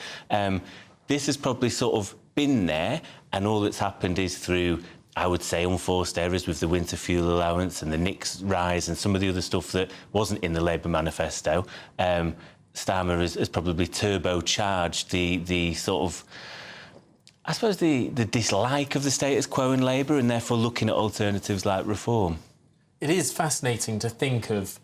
this has probably sort of been there, and all that's happened is through, I would say, unforced errors with the winter fuel allowance and the NICS rise and some of the other stuff that wasn't in the Labour manifesto. Starmer has probably turbocharged the sort of, I suppose, the dislike of the status quo in Labour, and therefore looking at alternatives like Reform. It is fascinating to think of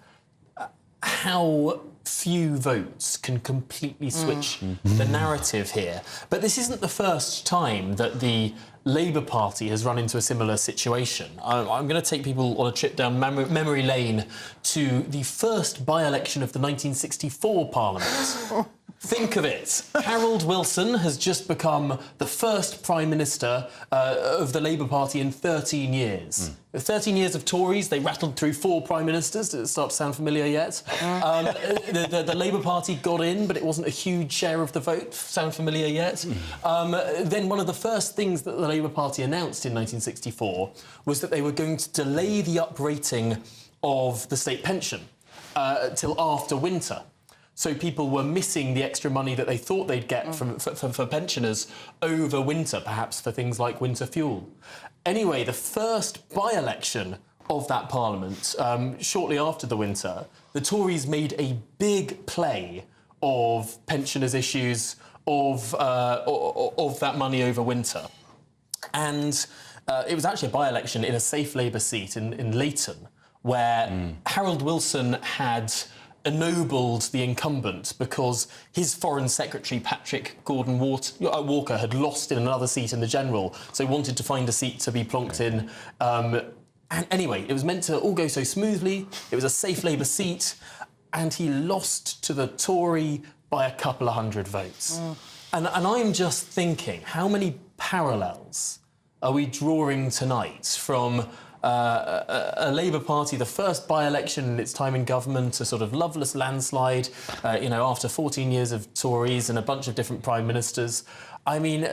how few votes can completely switch the narrative here. But this isn't the first time that the Labour Party has run into a similar situation. I'm going to take people on a trip down memory lane to the first by-election of the 1964 Parliament. Think of it. Harold Wilson has just become the first Prime Minister of the Labour Party in 13 years. 13 years of Tories, they rattled through 4 Prime Ministers. Does it start to sound familiar yet? The Labour Party got in, but it wasn't a huge share of the vote. Sound familiar yet? Then one of the first things that the Labour Party announced in 1964 was that they were going to delay the uprating of the state pension till after winter. So people were missing the extra money that they thought they'd get for pensioners over winter, perhaps for things like winter fuel. Anyway, the first by-election of that Parliament, shortly after the winter, the Tories made a big play of pensioners' issues, of that money over winter. And it was actually a by-election in a safe Labour seat in Leighton, where Harold Wilson had ennobled the incumbent because his Foreign Secretary, Patrick Gordon Walker, had lost in another seat in the General, so he wanted to find a seat to be plonked in. And anyway, it was meant to all go so smoothly. It was a safe Labour seat, and he lost to the Tory by a couple of hundred votes. And I'm just thinking, how many parallels are we drawing tonight from a Labour Party, the first by-election in its time in government, a sort of loveless landslide, after 14 years of Tories and a bunch of different prime ministers. I mean,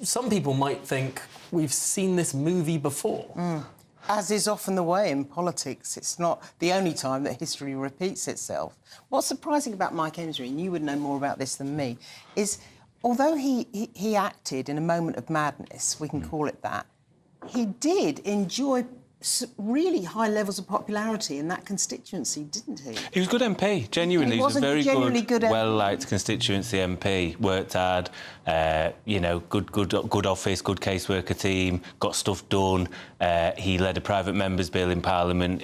some people might think we've seen this movie before. As is often the way in politics, it's not the only time that history repeats itself. What's surprising about Mike Ainsbury, and you would know more about this than me, is although he acted in a moment of madness, we can call it that, he did enjoy really high levels of popularity in that constituency, didn't he? He was a good MP, genuinely. He was a very good MP. well-liked constituency MP, worked hard, good office, good caseworker team, got stuff done. He led a private member's bill in Parliament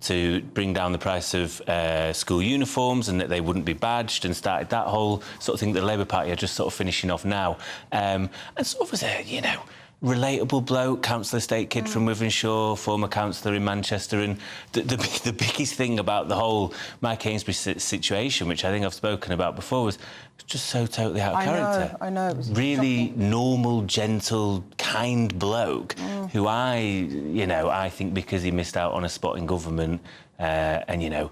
to bring down the price of school uniforms and that they wouldn't be badged, and started that whole sort of thing that the Labour Party are just sort of finishing off now. And sort of was a, relatable bloke, councillor estate kid from Wivenshaw, former councillor in Manchester. And the biggest thing about the whole Mike Ainsbury situation, which I think I've spoken about before, was just so totally out of character. I know. It was really shocking. normal, gentle, kind bloke who I think because he missed out on a spot in government and,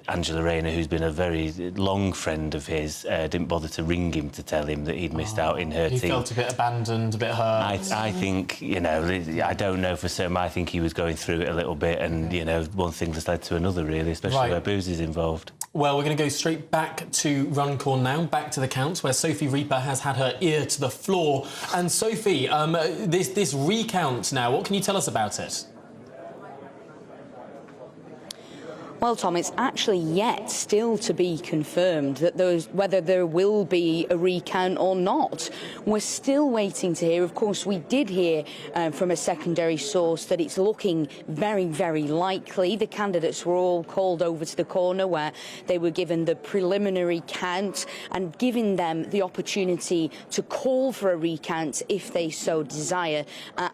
Angela Rayner, who's been a very long friend of his, didn't bother to ring him to tell him that he'd missed out in her He team. felt a bit abandoned, a bit hurt. I think, you know, I don't know for certain. I think he was going through it a little bit, and, you know, one thing has led to another, really, especially where booze is involved. Well, we're going to go straight back to Runcorn now, back to the counts, where Sophie Reaper has had her ear to the floor. And Sophie, this recount now, what can you tell us about it? Well, Tom, it's actually yet still to be confirmed that whether there will be a recount or not. We're still waiting to hear. Of course, we did hear from a secondary source that it's looking very, very likely. The candidates were all called over to the corner where they were given the preliminary count and giving them the opportunity to call for a recount if they so desire.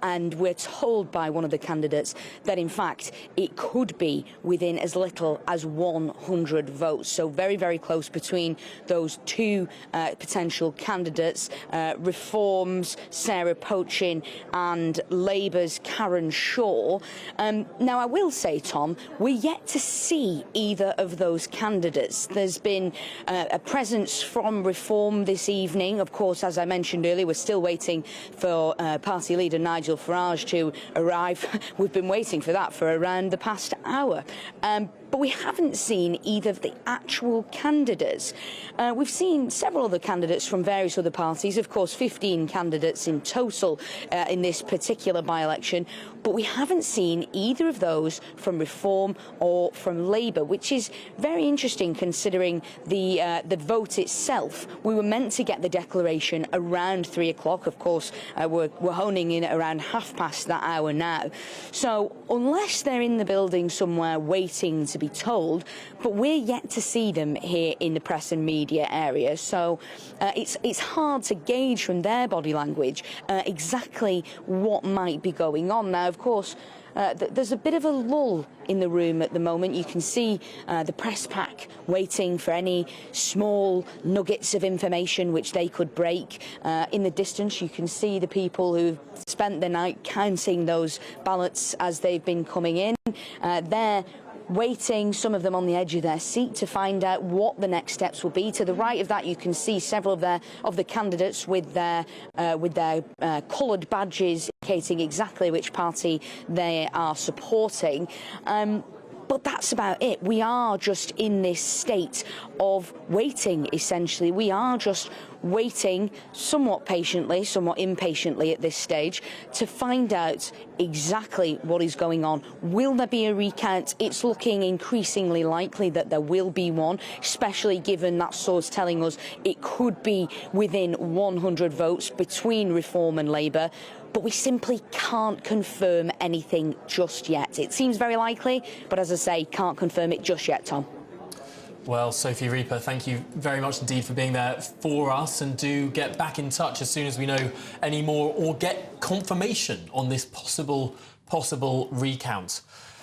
And we're told by one of the candidates that, in fact, it could be within as little as 100 votes. So very, very close between those two potential candidates, Reform's Sarah Pochin and Labour's Karen Shaw. Now, I will say, Tom, we're yet to see either of those candidates. There's been a presence from Reform this evening. Of course, as I mentioned earlier, we're still waiting for party leader Nigel Farage to arrive. We've been waiting for that for around the past hour. But we haven't seen either of the actual candidates. We've seen several other candidates from various other parties, of course 15 candidates in total in this particular by-election, but we haven't seen either of those from Reform or from Labour, which is very interesting considering the vote itself. We were meant to get the declaration around 3 o'clock. Of course, we're honing in at around half past that hour now. So unless they're in the building somewhere waiting to be told, but we're yet to see them here in the press and media area. So it's hard to gauge from their body language exactly what might be going on. Now, of course, there's a bit of a lull in the room at the moment. You can see the press pack waiting for any small nuggets of information which they could break. In the distance, you can see the people who've spent the night counting those ballots as they've been coming in. They're waiting, some of them on the edge of their seat, to find out what the next steps will be. To the right of that, you can see several of the candidates with their coloured badges indicating exactly which party they are supporting. But that's about it. We are just in this state of waiting, essentially. We are just waiting somewhat patiently, somewhat impatiently at this stage to find out exactly what is going on. Will there be a recount? It's looking increasingly likely that there will be one, especially given that source telling us it could be within 100 votes between Reform and Labour. But we simply can't confirm anything just yet. It seems very likely, but as I say, can't confirm it just yet, Tom. Well, Sophie Reaper, thank you very much indeed for being there for us, and do get back in touch as soon as we know any more or get confirmation on this possible recount.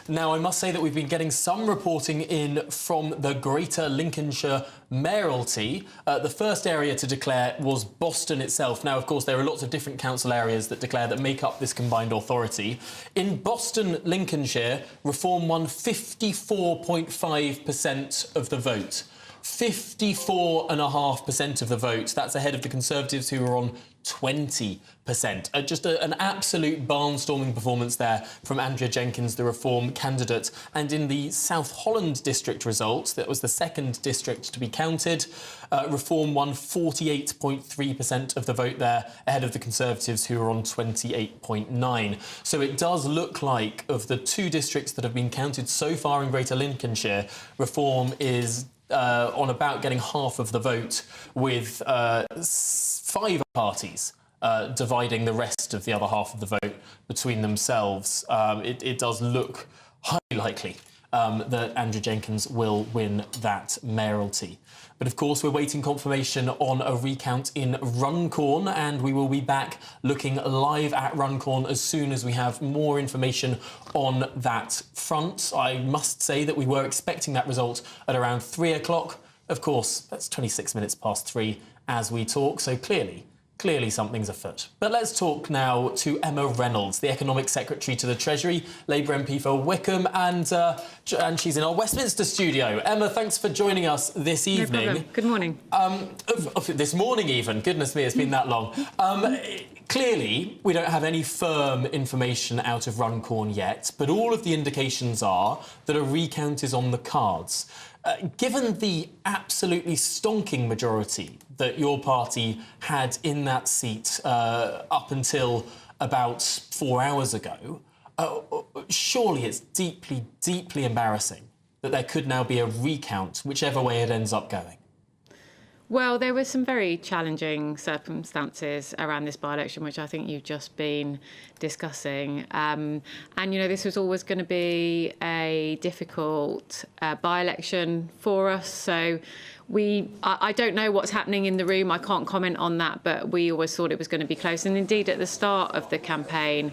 Now, I must say that we've been getting some reporting in from the Greater Lincolnshire Mayoralty. The first area to declare was Boston itself. Now, of course, there are lots of different council areas that declare that make up this combined authority. In Boston, Lincolnshire, Reform won 54.5% of the vote. 54.5% of the vote. That's ahead of the Conservatives, who are on 20%. Just an absolute barnstorming performance there from Andrea Jenkins, the Reform candidate. And in the South Holland district results, that was the second district to be counted, Reform won 48.3% of the vote there, ahead of the Conservatives, who are on 28.9%. So it does look like, of the two districts that have been counted so far in Greater Lincolnshire, Reform is on about getting half of the vote, with 5 parties dividing the rest of the other half of the vote between themselves. It does look highly likely that Andrew Jenkins will win that mayoralty. But of course, we're waiting confirmation on a recount in Runcorn, and we will be back looking live at Runcorn as soon as we have more information on that front. I must say that we were expecting that result at around 3 o'clock. Of course, that's 26 minutes past 3 as we talk, so clearly Clearly something's afoot. But let's talk now to Emma Reynolds, the Economic Secretary to the Treasury, Labour MP for Wickham, and she's in our Westminster studio. Emma, thanks for joining us this evening. No problem. Good morning. This morning even. Goodness me, it's been that long. Clearly, we don't have any firm information out of Runcorn yet, but all of the indications are that a recount is on the cards. Given the absolutely stonking majority that your party had in that seat up until about 4 hours ago, surely it's deeply, deeply embarrassing that there could now be a recount, whichever way it ends up going. Well, there were some very challenging circumstances around this by-election, which I think you've just been discussing. And, you know, this was always going to be a difficult by-election for us. So I don't know what's happening in the room. I can't comment on that, but we always thought it was going to be close. And indeed, at the start of the campaign,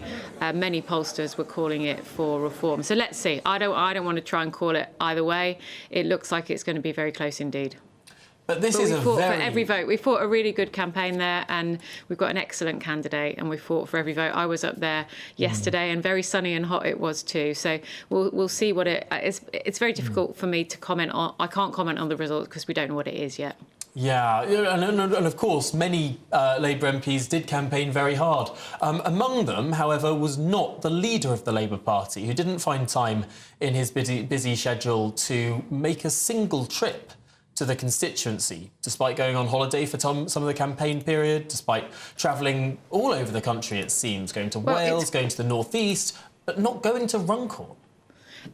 many pollsters were calling it for reform. So let's see. I don't want to try and call it either way. It looks like it's going to be very close indeed. But we fought for every vote. We fought a really good campaign there, and we've got an excellent candidate, and we fought for every vote. I was up there yesterday, and very sunny and hot it was too. So we'll see what it is. It's very difficult for me to comment on. I can't comment on the results because we don't know what it is yet. Yeah, and of course, many Labour MPs did campaign very hard. Among them, however, was not the leader of the Labour Party, who didn't find time in his busy schedule to make a single trip to the constituency, despite going on holiday for some of the campaign period, despite travelling all over the country, it seems, going to Wales, going to the North East, but not going to Runcorn.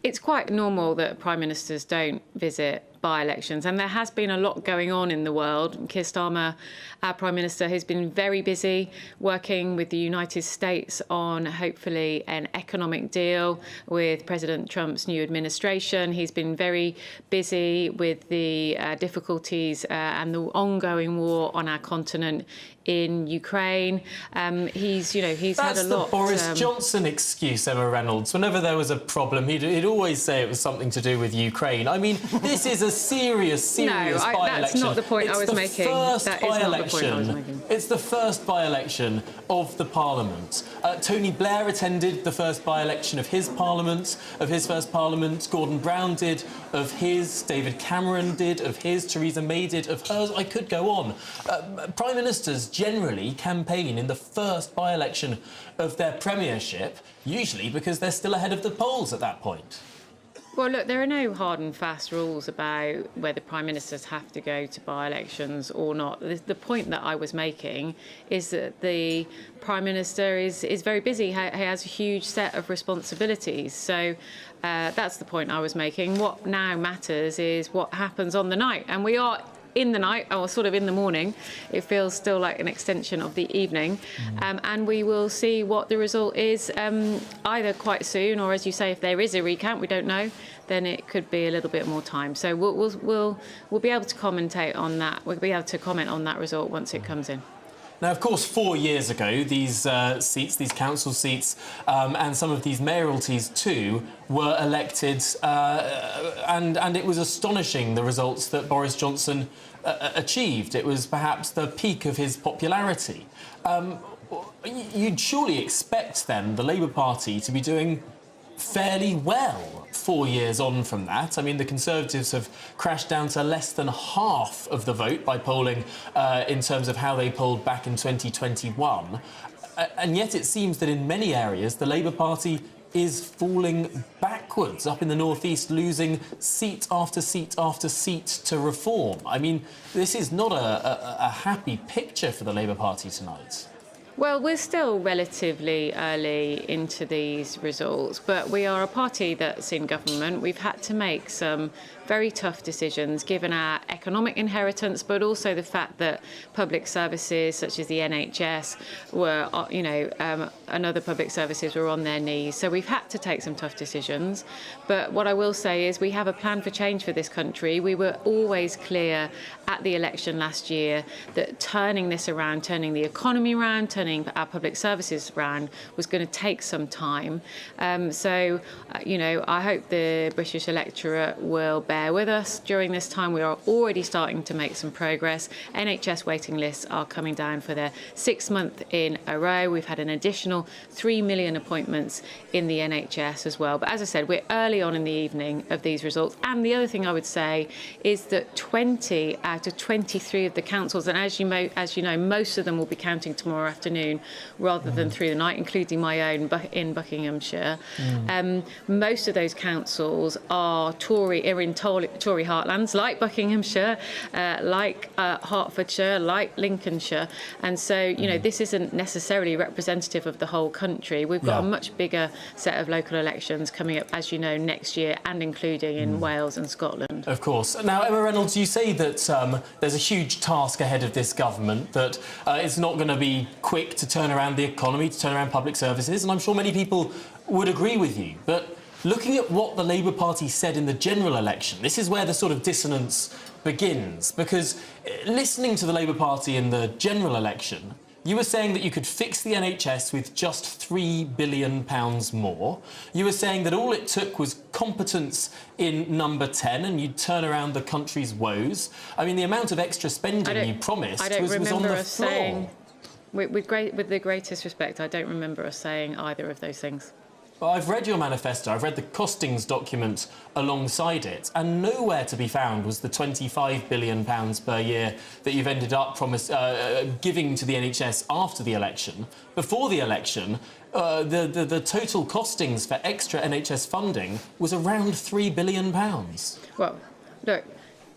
It's quite normal that Prime Ministers don't visit by-elections, and there has been a lot going on in the world. Keir Starmer, our Prime Minister, has been very busy working with the United States on hopefully an economic deal with President Trump's new administration. He's been very busy with the difficulties and the ongoing war on our continent in Ukraine. He's had a lot. That's the Boris Johnson excuse, Emma Reynolds. Whenever there was a problem, he'd always say it was something to do with Ukraine. I mean, this is a serious by-election. That's not the point I was making. That is not the point I was making. It's the first by-election of the Parliament. Tony Blair attended the first by-election of his Parliament, of his first Parliament. Gordon Brown did of his. David Cameron did of his. Theresa May did of hers. I could go on. Prime Ministers generally campaign in the first by-election of their premiership, usually because they're still ahead of the polls at that point. Well, look, there are no hard and fast rules about whether Prime Ministers have to go to by-elections or not. The point that I was making is that the Prime Minister is very busy. He has a huge set of responsibilities. So that's the point I was making. What now matters is what happens on the night. And we are in the night, or sort of in the morning. It feels still like an extension of the evening. And we will see what the result is either quite soon, or as you say, if there is a recount, we don't know, then it could be a little bit more time. So we'll be able to commentate on that. We'll be able to comment on that result once it comes in. Now, of course, 4 years ago, these seats, these council seats, and some of these mayoralties too, were elected, and it was astonishing, the results that Boris Johnson achieved. It was perhaps the peak of his popularity. You'd surely expect, then, the Labour Party to be doing fairly well 4 years on from that. I mean, the Conservatives have crashed down to less than half of the vote by polling in terms of how they polled back in 2021. And yet it seems that in many areas the Labour Party is falling backwards, up in the North East, losing seat after seat after seat to Reform. I mean, this is not a happy picture for the Labour Party tonight. Well, we're still relatively early into these results, but we are a party that's in government. We've had to make some very tough decisions given our economic inheritance, but also the fact that public services such as the NHS were, and other public services were on their knees. So we've had to take some tough decisions. But what I will say is we have a plan for change for this country. We were always clear at the election last year that turning this around, turning the economy around, turning turning our public services round was going to take some time. I hope the British electorate will bear with us during this time. We are already starting to make some progress. NHS waiting lists are coming down for their 6th month in a row. We've had an additional 3 million appointments in the NHS as well. But as I said, we're early on in the evening of these results. And the other thing I would say is that 20 out of 23 of the councils, and as you know, most of them will be counting tomorrow afternoon rather than through the night, including my own in Buckinghamshire. Most of those councils are in Tory heartlands, like Buckinghamshire, like Hertfordshire, like Lincolnshire. And so, this isn't necessarily representative of the whole country. We've got a much bigger set of local elections coming up, as you know, next year, and including in Wales and Scotland. Of course. Now, Emma Reynolds, you say that there's a huge task ahead of this government, that it's not going to be quick to turn around the economy, to turn around public services, and I'm sure many people would agree with you. But looking at what the Labour Party said in the general election, this is where the sort of dissonance begins, because listening to the Labour Party in the general election, you were saying that you could fix the NHS with just £3 billion more. You were saying that all it took was competence in number 10 and you'd turn around the country's woes. I mean, the amount of extra spending you promised was on the floor. With the greatest respect, I don't remember us saying either of those things. Well, I've read your manifesto, I've read the costings document alongside it, and nowhere to be found was the £25 billion per year that you've ended up giving to the NHS after the election. Before the election, the total costings for extra NHS funding was around £3 billion. Well, look,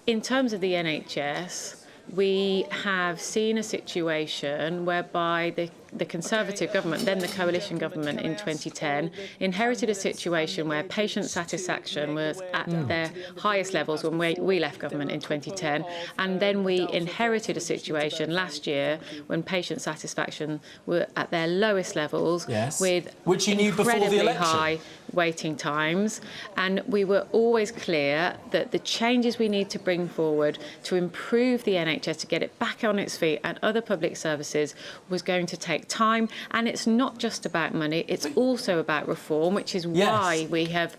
in terms of the NHS, we have seen a situation whereby the Conservative government, then the coalition government in 2010, inherited a situation where patient satisfaction was at their highest levels when we left government in 2010, and then we inherited a situation last year when patient satisfaction were at their lowest levels, with which you knew before the incredibly election. high waiting times, and we were always clear that the changes we need to bring forward to improve the NHS, to get it back on its feet and other public services, was going to take time. And it's not just about money, it's also about reform, which is why we have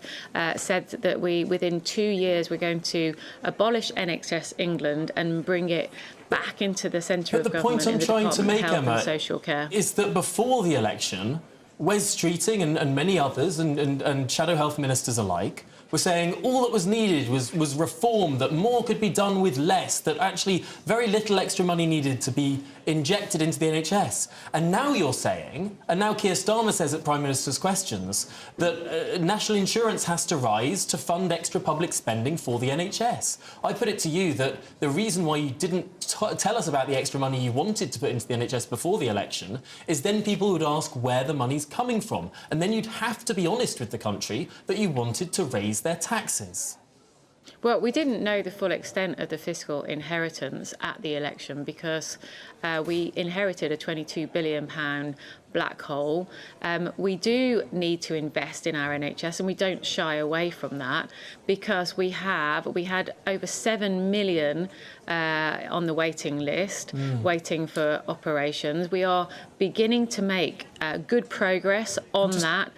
said that within 2 years we're going to abolish NHS England and bring it back into the centre of government. But the point I'm trying to make, Emma, social care, is that before the election, Wes Streeting and many others, and shadow health ministers alike, were saying all that was needed was reform, that more could be done with less, that actually very little extra money needed to be injected into the NHS. And now you're saying, and now Keir Starmer says at Prime Minister's questions, that national insurance has to rise to fund extra public spending for the NHS. I put it to you that the reason why you didn't tell us about the extra money you wanted to put into the NHS before the election is then people would ask where the money's coming from. And then you'd have to be honest with the country that you wanted to raise their taxes. Well, we didn't know the full extent of the fiscal inheritance at the election because we inherited a £22 billion black hole. We do need to invest in our NHS, and we don't shy away from that because we had over 7 million on the waiting list, waiting for operations. We are beginning to make good progress on that.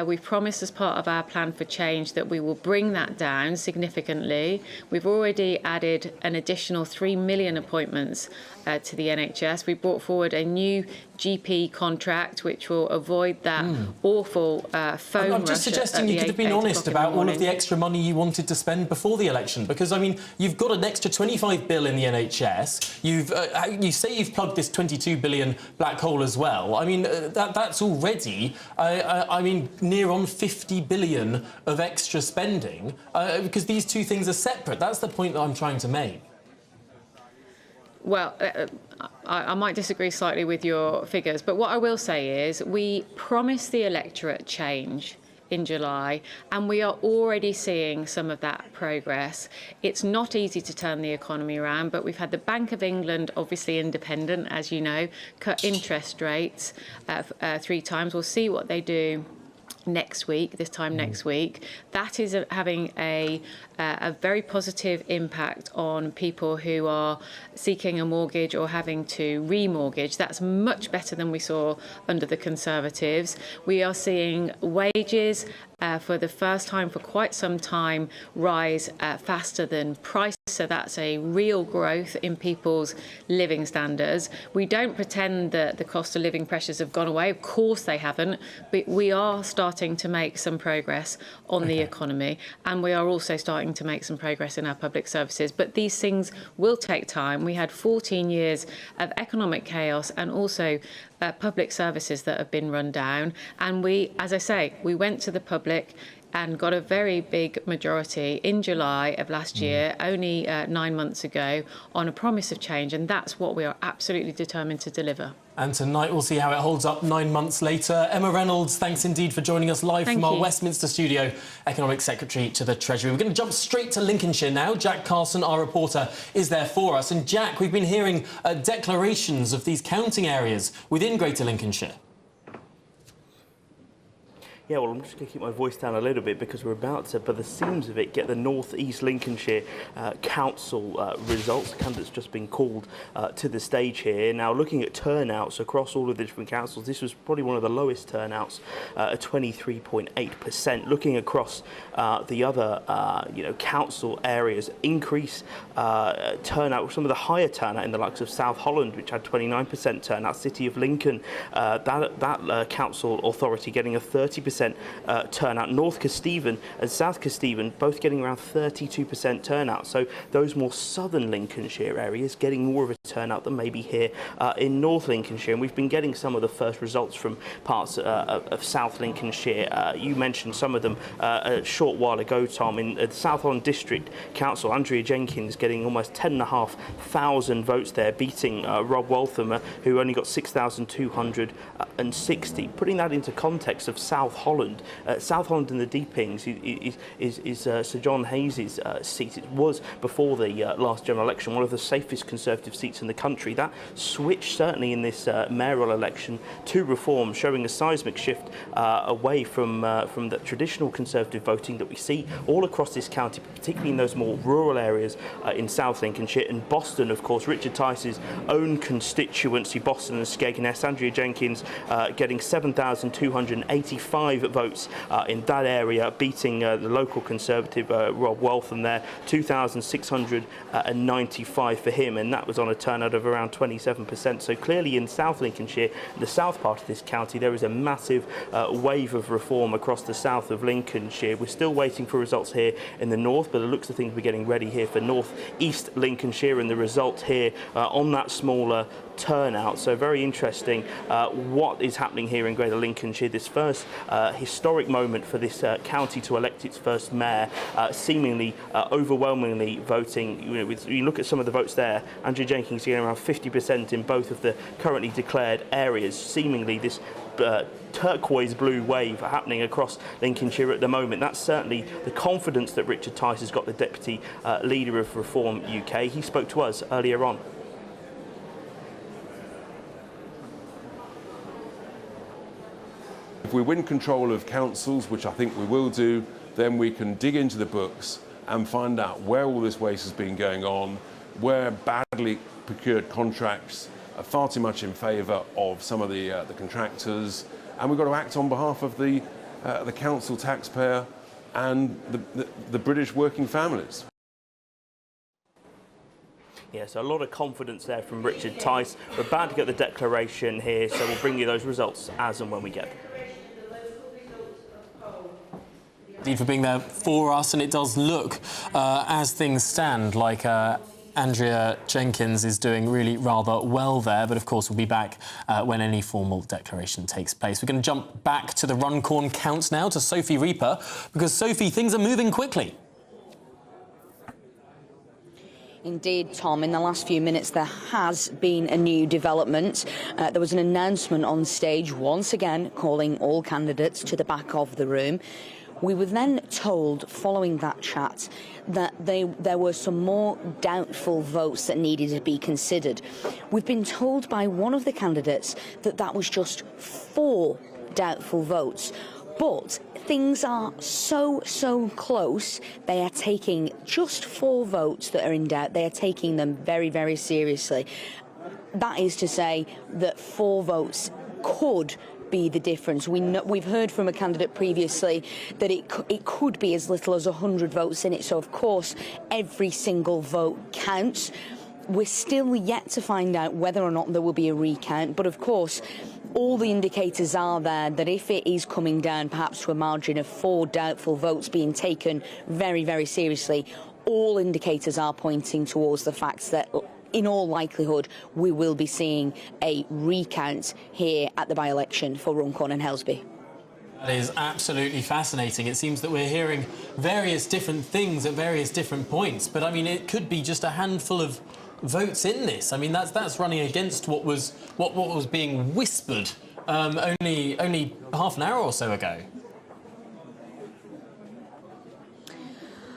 We've promised as part of our plan for change that we will bring that down significantly. We've already added an additional 3 million appointments to the NHS. We brought forward a new GP contract which will avoid that awful phone I'm just suggesting you could have been honest about all of the extra money you wanted to spend before the election, because I mean you've got an extra 25 bill in the NHS. You say you've plugged this 22 billion black hole as well. I mean that's already I mean near on 50 billion of extra spending because these two things are separate. That's the point that I'm trying to make. Well, I might disagree slightly with your figures, but what I will say is we promised the electorate change in July, and we are already seeing some of that progress. It's not easy to turn the economy around, but we've had the Bank of England, obviously independent, as you know, cut interest rates 3 times. We'll see what they do next week, this time next week, that is having a very positive impact on people who are seeking a mortgage or having to remortgage. That's much better than we saw under the Conservatives. We are seeing wages for the first time for quite some time rise faster than price. So that's a real growth in people's living standards. We don't pretend that the cost of living pressures have gone away. Of course they haven't, but we are starting to make some progress on the economy, and we are also starting to make some progress in our public services. But these things will take time. We had 14 years of economic chaos and also public services that have been run down. And we, as I say, we went to the public and got a very big majority in July of last year, only 9 months ago, on a promise of change. And that's what we are absolutely determined to deliver. And tonight we'll see how it holds up 9 months later. Emma Reynolds, thanks indeed for joining us live from our Westminster studio, Economic Secretary to the Treasury. We're going to jump straight to Lincolnshire now. Jack Carson, our reporter, is there for us. And Jack, we've been hearing declarations of these counting areas within Greater Lincolnshire. Yeah, well, I'm just going to keep my voice down a little bit because we're about to, by the seams of it, get the North East Lincolnshire Council results. The candidate's just been called to the stage here. Now, looking at turnouts across all of the different councils, this was probably one of the lowest turnouts at 23.8%. Looking across the other, council areas, increase turnout, some of the higher turnout in the likes of South Holland, which had 29% turnout. City of Lincoln, that council authority getting a 30% turnout. North Kesteven and South Kesteven both getting around 32% turnout. So those more southern Lincolnshire areas getting more of a turnout than maybe here in North Lincolnshire. And we've been getting some of the first results from parts of South Lincolnshire. You mentioned some of them a short while ago, Tom. In the South Holland District Council, Andrea Jenkins getting almost 10,500 votes there, beating Rob Waltham, who only got 6,260. Putting that into context of South Holland in the Deepings is Sir John Hayes' seat. It was, before the last general election, one of the safest Conservative seats in the country. That switched certainly in this mayoral election to Reform, showing a seismic shift away from the traditional Conservative voting that we see all across this county, particularly in those more rural areas in South Lincolnshire. And Boston, of course, Richard Tice's own constituency, Boston and Skegness, Andrea Jenkins getting 7,285 votes in that area, beating the local Conservative Rob Waltham there, 2,695 for him, and that was on a turnout of around 27%. So clearly in South Lincolnshire, the south part of this county, there is a massive wave of reform across the south of Lincolnshire. We're still waiting for results here in the north, but it looks of things we're getting ready here for North East Lincolnshire, and the result here on that smaller turnout. So very interesting what is happening here in Greater Lincolnshire. This first historic moment for this county to elect its first mayor, seemingly overwhelmingly voting. You look at some of the votes there, Andrea Jenkins getting around 50% in both of the currently declared areas. Seemingly this turquoise blue wave happening across Lincolnshire at the moment. That's certainly the confidence that Richard Tice has got, the Deputy Leader of Reform UK. He spoke to us earlier on. If we win control of councils, which I think we will do, then we can dig into the books and find out where all this waste has been going on, where badly procured contracts are far too much in favour of some of the contractors, and we've got to act on behalf of the council taxpayer and the British working families. Yeah, so a lot of confidence there from Richard Tice. We're about to get the declaration here, so we'll bring you those results as and when we get them. For being there for us, and it does look, as things stand, like Andrea Jenkins is doing really rather well there, but of course we'll be back when any formal declaration takes place. We're going to jump back to the Runcorn count now, to Sophie Reaper, because Sophie, things are moving quickly. Indeed, Tom, in the last few minutes there has been a new development. There was an announcement on stage, once again calling all candidates to the back of the room. We were then told, following that chat, that there were some more doubtful votes that needed to be considered. We've been told by one of the candidates that that was just 4 doubtful votes. But things are so close. They are taking just 4 votes that are in doubt. They are taking them very, very seriously. That is to say that 4 votes could be the difference. We've heard from a candidate previously that it could be as little as 100 votes in it. So, of course, every single vote counts. We're still yet to find out whether or not there will be a recount. But, of course, all the indicators are there that if it is coming down perhaps to a margin of 4 doubtful votes being taken very, very seriously, all indicators are pointing towards the fact that in all likelihood, we will be seeing a recount here at the by-election for Runcorn and Helsby. That is absolutely fascinating. It seems that we're hearing various different things at various different points, but I mean, it could be just a handful of votes in this. I mean, that's running against what was being whispered only half an hour or so ago.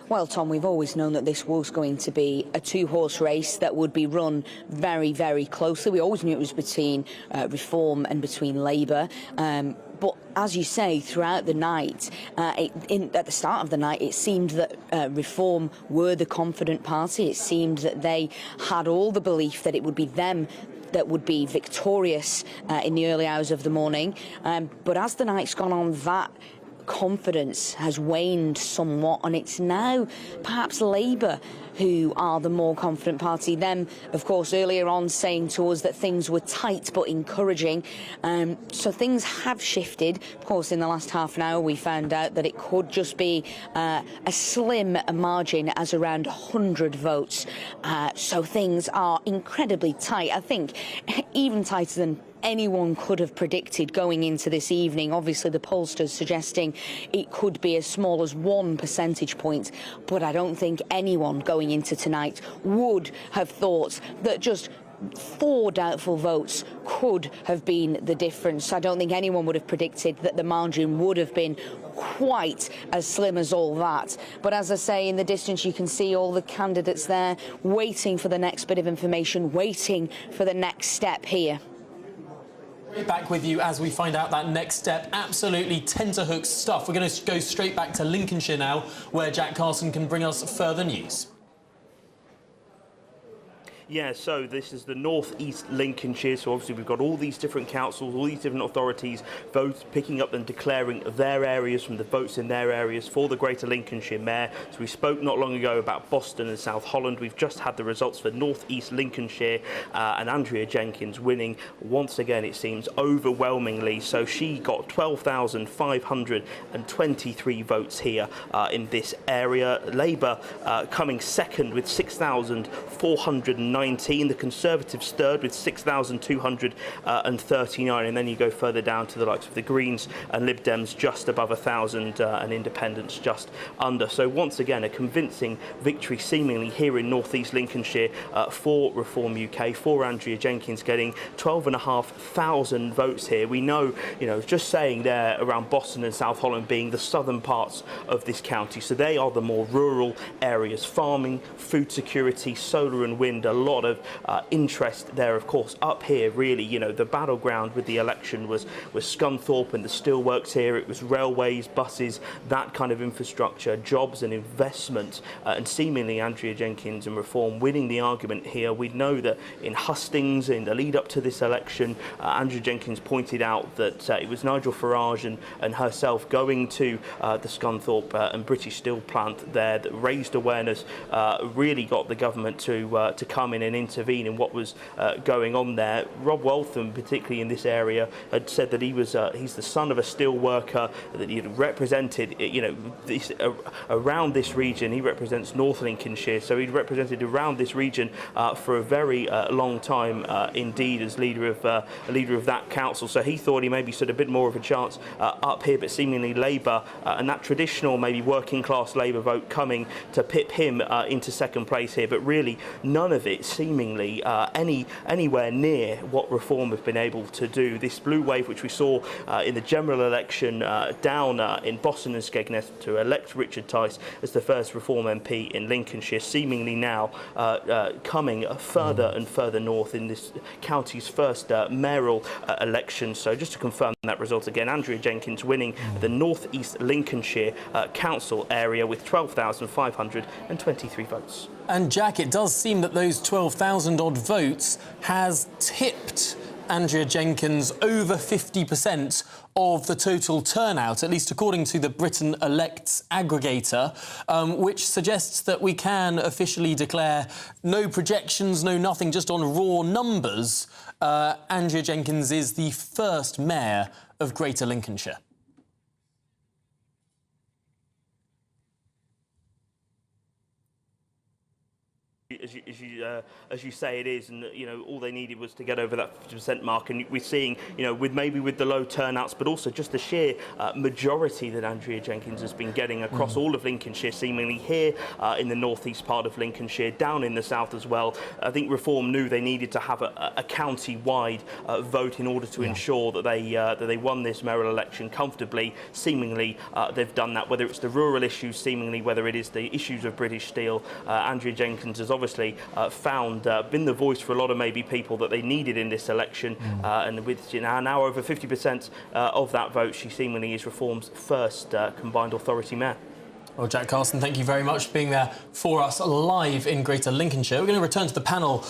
Well, Tom, we've always known that this was going to be a 2-horse race that would be run very, very closely. We always knew it was between Reform and between Labour. But as you say, throughout the night, at the start of the night, it seemed that Reform were the confident party. It seemed that they had all the belief that it would be them that would be victorious in the early hours of the morning. But as the night's gone on, that confidence has waned somewhat, and it's now perhaps Labour who are the more confident party. Them, of course, earlier on saying to us that things were tight but encouraging. So things have shifted. Of course, in the last half an hour, we found out that it could just be a slim margin as around 100 votes. So things are incredibly tight. I think even tighter than anyone could have predicted going into this evening. Obviously, the pollsters suggesting it could be as small as 1 percentage point, but I don't think anyone going into tonight would have thought that just 4 doubtful votes could have been the difference. I don't think anyone would have predicted that the margin would have been quite as slim as all that. But as I say, in the distance you can see all the candidates there waiting for the next bit of information, waiting for the next step here. Back with you as we find out that next step. Absolutely tenterhook stuff. We're going to go straight back to Lincolnshire now, where Jack Carson can bring us further news. Yeah, so this is the North East Lincolnshire, so obviously we've got all these different councils, all these different authorities, votes picking up and declaring their areas from the votes in their areas for the Greater Lincolnshire Mayor. So we spoke not long ago about Boston and South Holland. We've just had the results for North East Lincolnshire and Andrea Jenkins winning once again, it seems, overwhelmingly. So she got 12,523 votes here in this area. Labour coming second with 6,419. The Conservatives third with 6,239, and then you go further down to the likes of the Greens and Lib Dems just above 1,000 and Independents just under. So once again, a convincing victory seemingly here in North East Lincolnshire for Reform UK, for Andrea Jenkins getting 12,500 votes here. We know, just saying there around Boston and South Holland being the southern parts of this county, so they are the more rural areas, farming, food security, solar and wind, a lot of interest there, of course. Up here, really, the battleground with the election was Scunthorpe and the steelworks here. It was railways, buses, that kind of infrastructure, jobs and investment, and seemingly Andrea Jenkins and Reform winning the argument here. We know that in hustings, in the lead up to this election, Andrea Jenkins pointed out that it was Nigel Farage and herself going to the Scunthorpe and British Steel plant there that raised awareness, really got the government to come in and intervene in what was going on there. Rob Waltham, particularly in this area, had said that he's the son of a steel worker, that he had represented, around this region. He represents North Lincolnshire, so he'd represented around this region for a very long time indeed as leader of that council. So he thought he maybe stood a bit more of a chance up here, but seemingly Labour and that traditional maybe working class Labour vote coming to pip him into second place here. But really, none of it it seemingly anywhere near what Reform have been able to do. This blue wave, which we saw in the general election down in Boston and Skegness to elect Richard Tice as the first Reform MP in Lincolnshire, seemingly now coming further and further north in this county's first mayoral election. So just to confirm that result again, Andrea Jenkins winning the North East Lincolnshire council area with 12,523 votes. And Jack, it does seem that those 12,000 odd votes has tipped Andrea Jenkins over 50% of the total turnout, at least according to the Britain Elects aggregator, which suggests that we can officially declare no projections, no nothing, just on raw numbers. Andrea Jenkins is the first mayor of Greater Lincolnshire. As you say, it is, and all they needed was to get over that 50% mark, and we're seeing, with the low turnouts, but also just the sheer majority that Andrea Jenkins has been getting across all of Lincolnshire, seemingly here in the northeast part of Lincolnshire, down in the south as well. I think Reform knew they needed to have a county-wide vote in order to ensure that they won this mayoral election comfortably. Seemingly, they've done that. Whether it's the rural issues, seemingly, whether it is the issues of British Steel, Andrea Jenkins has obviously been the voice for a lot of maybe people that they needed in this election, and with now over 50% of that vote, she seemingly is Reform's first combined authority mayor. Well, Jack Carson, thank you very much for being there for us live in Greater Lincolnshire. We're going to return to the panel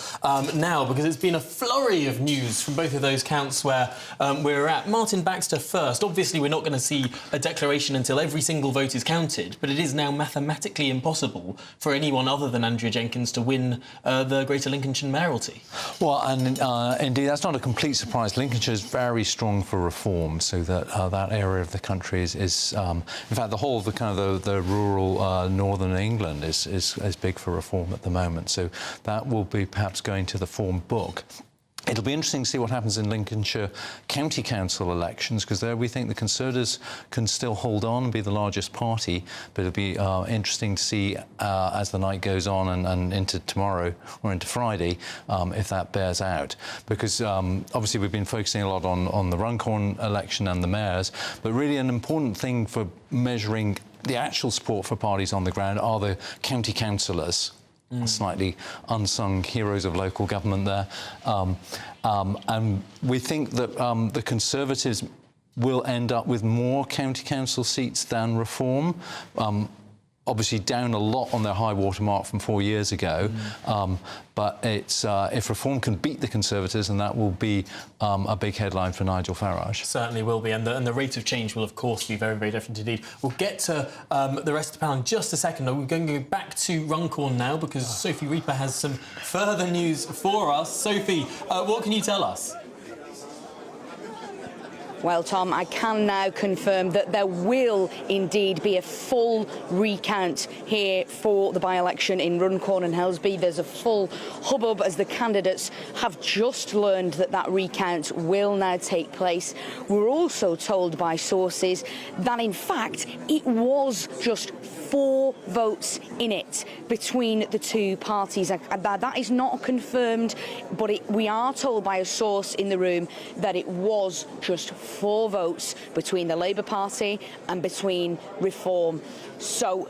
now because it's been a flurry of news from both of those counts where we're at. Martin Baxter first. Obviously, we're not going to see a declaration until every single vote is counted, but it is now mathematically impossible for anyone other than Andrea Jenkins to win the Greater Lincolnshire mayoralty. Well, and indeed, that's not a complete surprise. Lincolnshire is very strong for reform, so that that area of the country is in fact, the whole of the rural northern England is big for reform at the moment. So that will be perhaps going to the form book. It'll be interesting to see what happens in Lincolnshire County Council elections, because there we think the Conservatives can still hold on and be the largest party, but it'll be interesting to see as the night goes on and into tomorrow or into Friday if that bears out. Because obviously we've been focusing a lot on the Runcorn election and the mayors, but really an important thing for measuring the actual support for parties on the ground are the county councillors. Slightly unsung heroes of local government there. And we think that the Conservatives will end up with more county council seats than Reform. Obviously down a lot on their high water mark from 4 years ago. But it's, if Reform can beat the Conservatives, then that will be a big headline for Nigel Farage. Certainly will be, and the rate of change will, of course, be very, very different indeed. We'll get to the rest of the panel in just a second. We're going to go back to Runcorn now because Sophie Reaper has some further news for us. Sophie, what can you tell us? Well, Tom, I can now confirm that there will indeed be a full recount here for the by-election in Runcorn and Helsby. There's a full hubbub as the candidates have just learned that that recount will now take place. We're also told by sources that, in fact, it was just 4 votes in it between the two parties. That is not confirmed, but we are told by a source in the room that it was just 4 votes between the Labour Party and between Reform. So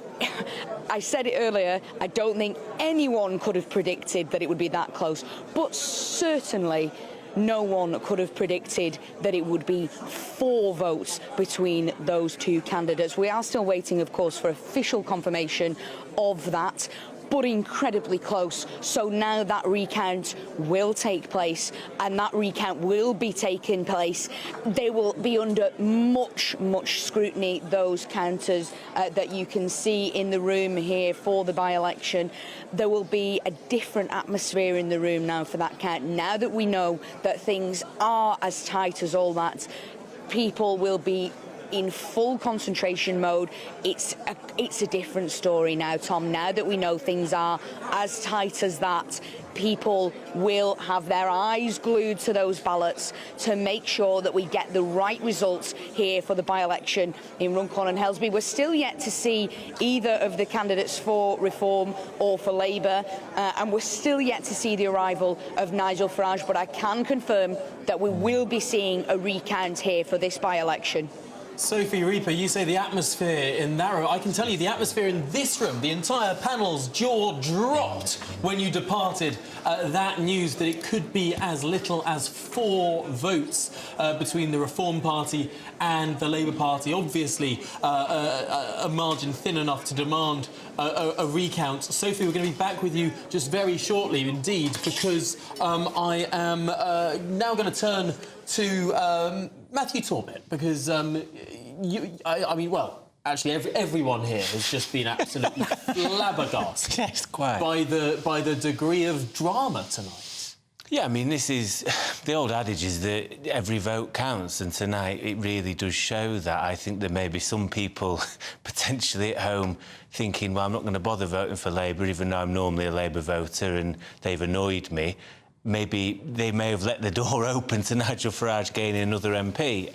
I said it earlier, I don't think anyone could have predicted that it would be that close, but certainly no one could have predicted that it would be 4 votes between those two candidates. We are still waiting, of course, for official confirmation of that, but incredibly close. So now that recount will take place, and that recount will be taking place. They will be under much, much scrutiny, those counters that you can see in the room here for the by-election. There will be a different atmosphere in the room now for that count. Now that we know that things are as tight as all that, people will be in full concentration mode. It's a different story now, Tom. Now that we know things are as tight as that, people will have their eyes glued to those ballots to make sure that we get the right results here for the by-election in Runcorn and Helsby. We're still yet to see either of the candidates for Reform or for Labour, and we're still yet to see the arrival of Nigel Farage, but I can confirm that we will be seeing a recount here for this by-election. Sophie Reaper, you say the atmosphere in Narrow. I can tell you the atmosphere in this room, the entire panel's jaw dropped when you departed that news that it could be as little as 4 votes between the Reform Party and the Labour Party. Obviously, a margin thin enough to demand a recount. Sophie, we're going to be back with you just very shortly indeed, because I am now going to turn to Matthew Torbett, because I mean, well, actually, everyone here has just been absolutely flabbergasted Yes, quite. by the degree of drama tonight. Yeah, I mean, this is... The old adage is that every vote counts, and tonight it really does show that. I think there may be some people potentially at home thinking, well, I'm not going to bother voting for Labour, even though I'm normally a Labour voter and they've annoyed me. Maybe they may have let the door open to Nigel Farage gaining another MP.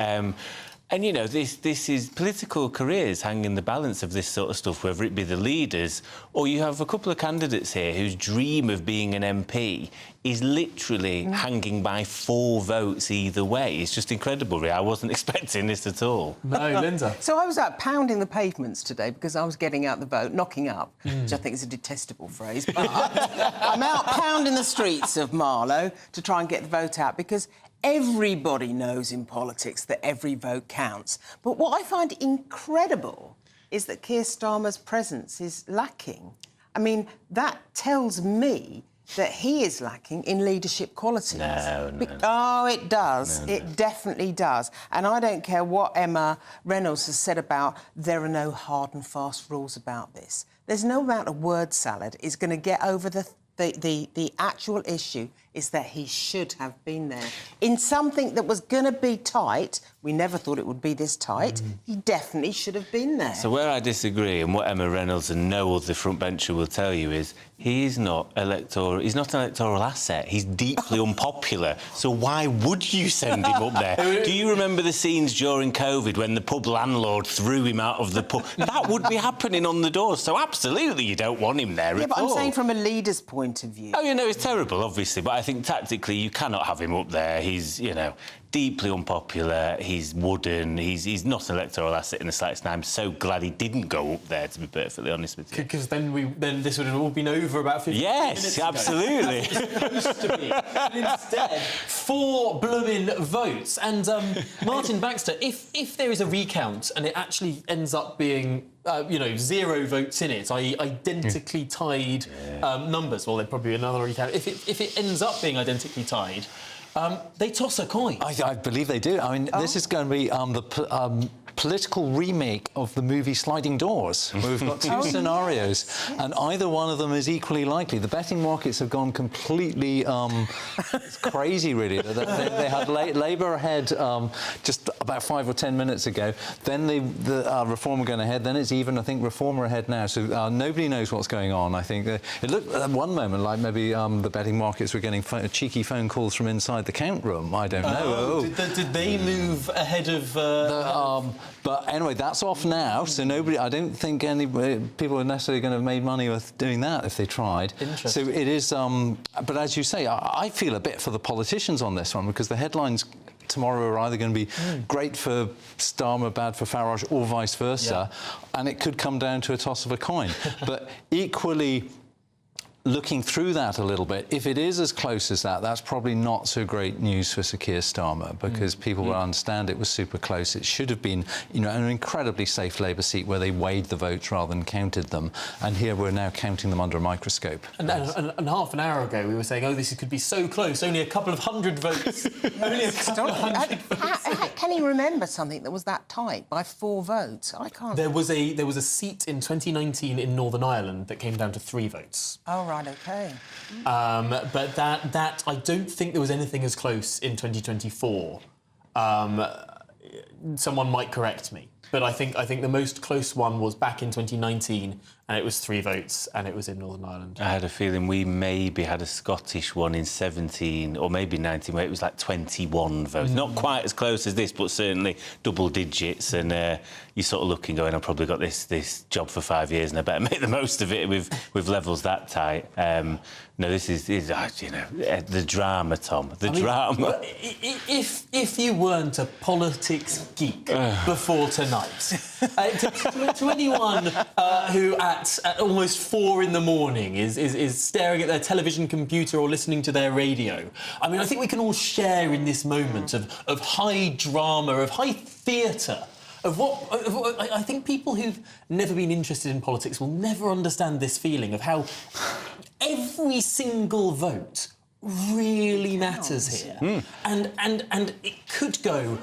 And, you know, this is political careers hang in the balance of this sort of stuff, whether it be the leaders or you have a couple of candidates here whose dream of being an MP is literally hanging by 4 votes either way. It's just incredible, really. I wasn't expecting this at all. No, Linda. So I was out pounding the pavements today because I was getting out the vote, knocking up, which I think is a detestable phrase, but I'm out pounding the streets of Marlow to try and get the vote out, because everybody knows in politics that every vote counts. But what I find incredible is that Keir Starmer's presence is lacking. I mean, that tells me that he is lacking in leadership qualities. No. Oh, it does. It definitely does. And I don't care what Emma Reynolds has said about there are no hard and fast rules about this. There's no amount of word salad is going to get over the actual issue is that he should have been there. In something that was going to be tight, we never thought it would be this tight, he definitely should have been there. So where I disagree, and what Emma Reynolds and no other frontbencher will tell you, is he's not electoral. He's not an electoral asset. He's deeply unpopular. So why would you send him up there? Do you remember the scenes during COVID when the pub landlord threw him out of the pub? That would be happening on the door. So absolutely, you don't want him there. Yeah, at but I'm all. saying from a leader's point of view. Oh, you know, it's terrible, obviously, but I think tactically you cannot have him up there. He's, you know, deeply unpopular. He's wooden. He's not an electoral asset in the slightest. And I'm so glad he didn't go up there, to be perfectly honest with you. Because then this would have all been over about 15 minutes ago. Absolutely. That's what it's supposed to be. But instead, 4 blooming votes. And Martin Baxter, if there is a recount and it actually ends up being 0 votes in it, i.e. identically tied numbers, well, there'd probably be another recount. If it ends up being identically tied, they toss a coin. I believe they do. I mean, this is going to be the political remake of the movie Sliding Doors, where we've got 2 scenarios, and either one of them is equally likely. The betting markets have gone completely it's crazy, really. They had Labour ahead just about 5 or 10 minutes ago. Then the Reform are going ahead. Then it's even, I think, Reform are ahead now. So nobody knows what's going on. I think it looked at one moment like maybe the betting markets were getting cheeky phone calls from inside the count room. I don't know. Did they move ahead of... But anyway, that's off now, so I don't think people are necessarily going to have made money with doing that if they tried. Interesting. So it is, but as you say, I feel a bit for the politicians on this one, because the headlines tomorrow are either going to be great for Starmer, bad for Farage, or vice versa, and it could come down to a toss of a coin. But equally, looking through that a little bit, if it is as close as that, that's probably not so great news for Sir Keir Starmer, because people will understand it was super close. It should have been, an incredibly safe Labour seat where they weighed the votes rather than counted them, and here we're now counting them under a microscope. And half an hour ago we were saying, this could be so close, only a couple of hundred votes. Only a couple of hundred votes. Can he remember something that was that tight by 4 votes? I can't. There was a seat in 2019 in Northern Ireland that came down to 3 votes. Oh, right. OK. But that I don't think there was anything as close in 2024. someone might correct me, but I think the most close one was back in 2019, and it was 3 votes, and it was in Northern Ireland. I had a feeling we maybe had a Scottish one in 17 or maybe 19 where it was like 21 votes. Not quite as close as this, but certainly double digits. And you're sort of looking, going, I've probably got this job for 5 years, and I better make the most of it with levels that tight. No, this is the drama, Tom. Drama. If you weren't a politics geek before tonight, to anyone who at almost 4 in the morning is staring at their television computer or listening to their radio, I mean, I think we can all share in this moment of high drama, of high theatre. I think people who've never been interested in politics will never understand this feeling of how every single vote really matters here. And it could go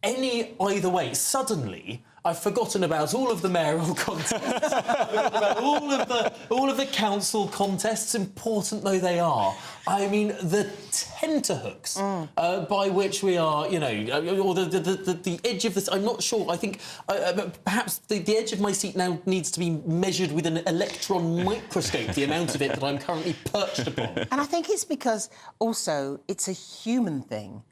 either way. Suddenly, I've forgotten about all of the mayoral contests, about all of the council contests, important though they are. I mean, the tenterhooks by which we are, or the edge of this. I'm not sure. I think perhaps the edge of my seat now needs to be measured with an electron microscope. The amount of it that I'm currently perched upon. And I think it's because also it's a human thing.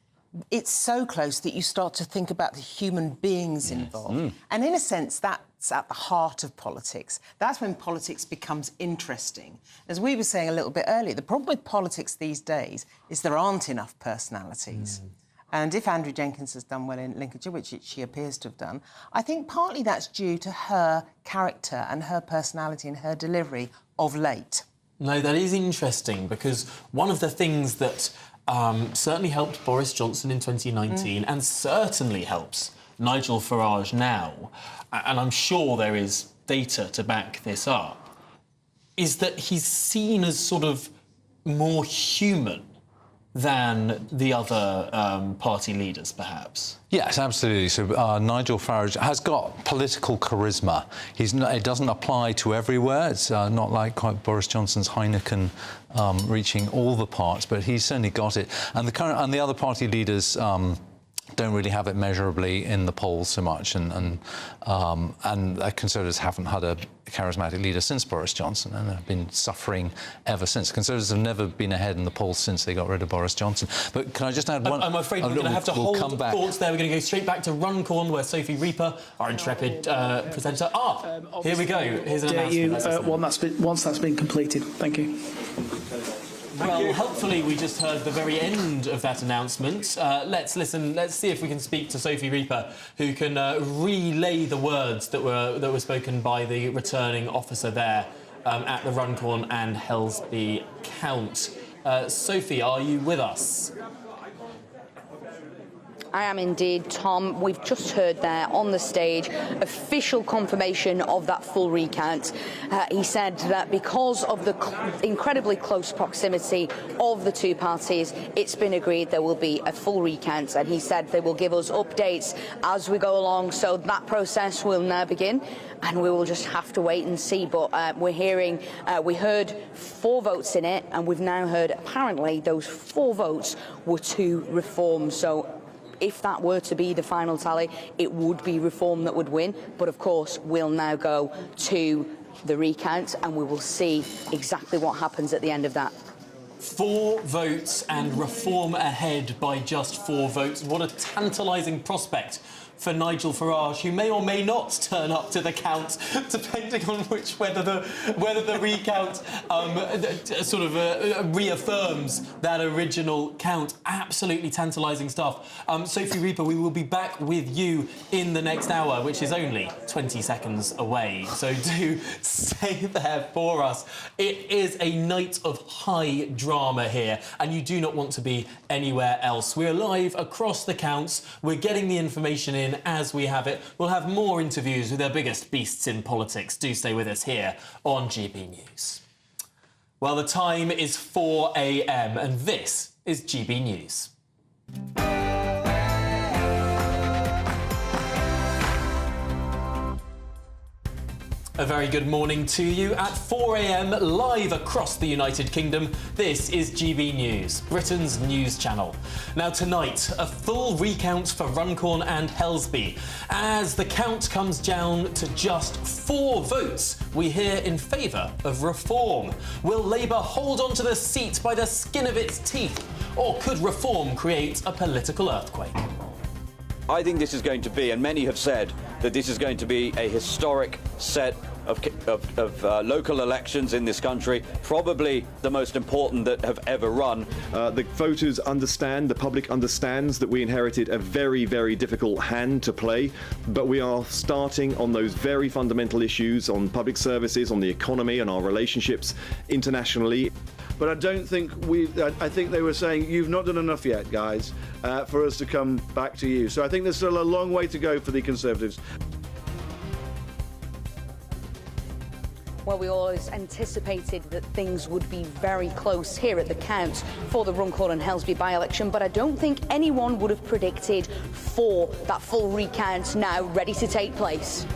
It's so close that you start to think about the human beings involved. And in a sense, that's at the heart of politics. That's when politics becomes interesting. As we were saying a little bit earlier, the problem with politics these days is there aren't enough personalities. And if Andrew Jenkins has done well in Lincolnshire, which she appears to have done, I think partly that's due to her character and her personality and her delivery of late. No, that is interesting, because one of the things that certainly helped Boris Johnson in 2019 and certainly helps Nigel Farage now, and I'm sure there is data to back this up, is that he's seen as sort of more human than the other party leaders, perhaps. Yes, absolutely. So Nigel Farage has got political charisma. It doesn't apply to everywhere. It's not like quite Boris Johnson's Heineken reaching all the parts, but he's certainly got it. And the other party leaders don't really have it measurably in the polls so much, and Conservatives haven't had a charismatic leader since Boris Johnson, and have been suffering ever since. Conservatives have never been ahead in the polls since they got rid of Boris Johnson. But can I just add one? I'm afraid we're going to have to hold thoughts there. We're going to go straight back to Runcorn, where Sophie Reaper, our intrepid presenter. Here we go. Here's an announcement. Once that's been completed. Thank you. Well, hopefully we just heard the very end of that announcement. Let's listen. Let's see if we can speak to Sophie Reaper, who can relay the words that were spoken by the returning officer there at the Runcorn and Helsby count. Sophie, are you with us? I am indeed, Tom. We've just heard there on the stage official confirmation of that full recount. He said that because of the incredibly close proximity of the two parties, it's been agreed there will be a full recount, and he said they will give us updates as we go along. So that process will now begin, and we will just have to wait and see. But we heard 4 votes in it, and we've now heard apparently those 4 votes were to reform. So if that were to be the final tally, it would be reform that would win. But of course, we'll now go to the recount, and we will see exactly what happens at the end of that. 4 votes and reform ahead by just 4 votes. What a tantalising prospect for Nigel Farage, who may or may not turn up to the count, depending on whether the recount reaffirms that original count. Absolutely tantalising stuff. Sophie Reaper, we will be back with you in the next hour, which is only 20 seconds away. So do stay there for us. It is a night of high drama here, and you do not want to be anywhere else. We're live across the counts. We're getting the information in as we have it. We'll have more interviews with our biggest beasts in politics. Do stay with us here on GB News. Well, the time is 4 a.m. and this is GB News. A very good morning to you at 4 a.m. live across the United Kingdom. This is GB News, Britain's news channel. Now tonight, a full recount for Runcorn and Helsby. As the count comes down to just 4 votes, we hear in favour of reform. Will Labour hold on to the seat by the skin of its teeth? Or could reform create a political earthquake? I think this is going to be, and many have said that this is going to be a historic set of local elections in this country, probably the most important that have ever run. The voters understand, the public understands that we inherited a very, very difficult hand to play, but we are starting on those very fundamental issues on public services, on the economy, and our relationships internationally. But I don't think I think they were saying, you've not done enough yet, guys, for us to come back to you. So I think there's still a long way to go for the Conservatives. Well, we always anticipated that things would be very close here at the count for the Runcorn and Helsby by-election, but I don't think anyone would have predicted for that full recount now ready to take place.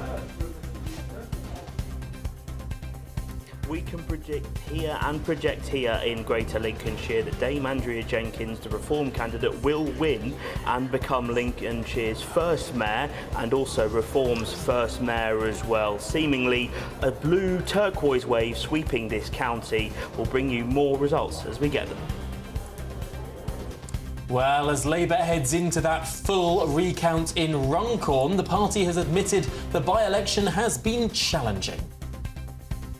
We can predict here and project here in Greater Lincolnshire that Dame Andrea Jenkins, the Reform candidate, will win and become Lincolnshire's first mayor and also Reform's first mayor as well. Seemingly a blue turquoise wave sweeping this county will bring you more results as we get them. Well, as Labour heads into that full recount in Runcorn, the party has admitted the by-election has been challenging.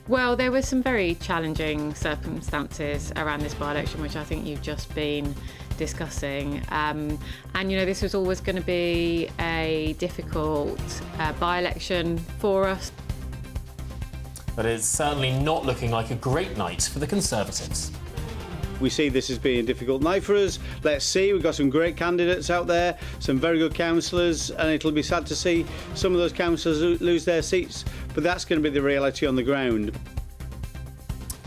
Well, there were some very challenging circumstances around this by-election, which I think you've just been discussing. And, you know, this was always going to be a difficult by-election for us. But it's certainly not looking like a great night for the Conservatives. We see this as being a difficult night for us. Let's see, we've got some great candidates out there, some very good councillors, and it'll be sad to see some of those councillors lose their seats, but that's going to be the reality on the ground.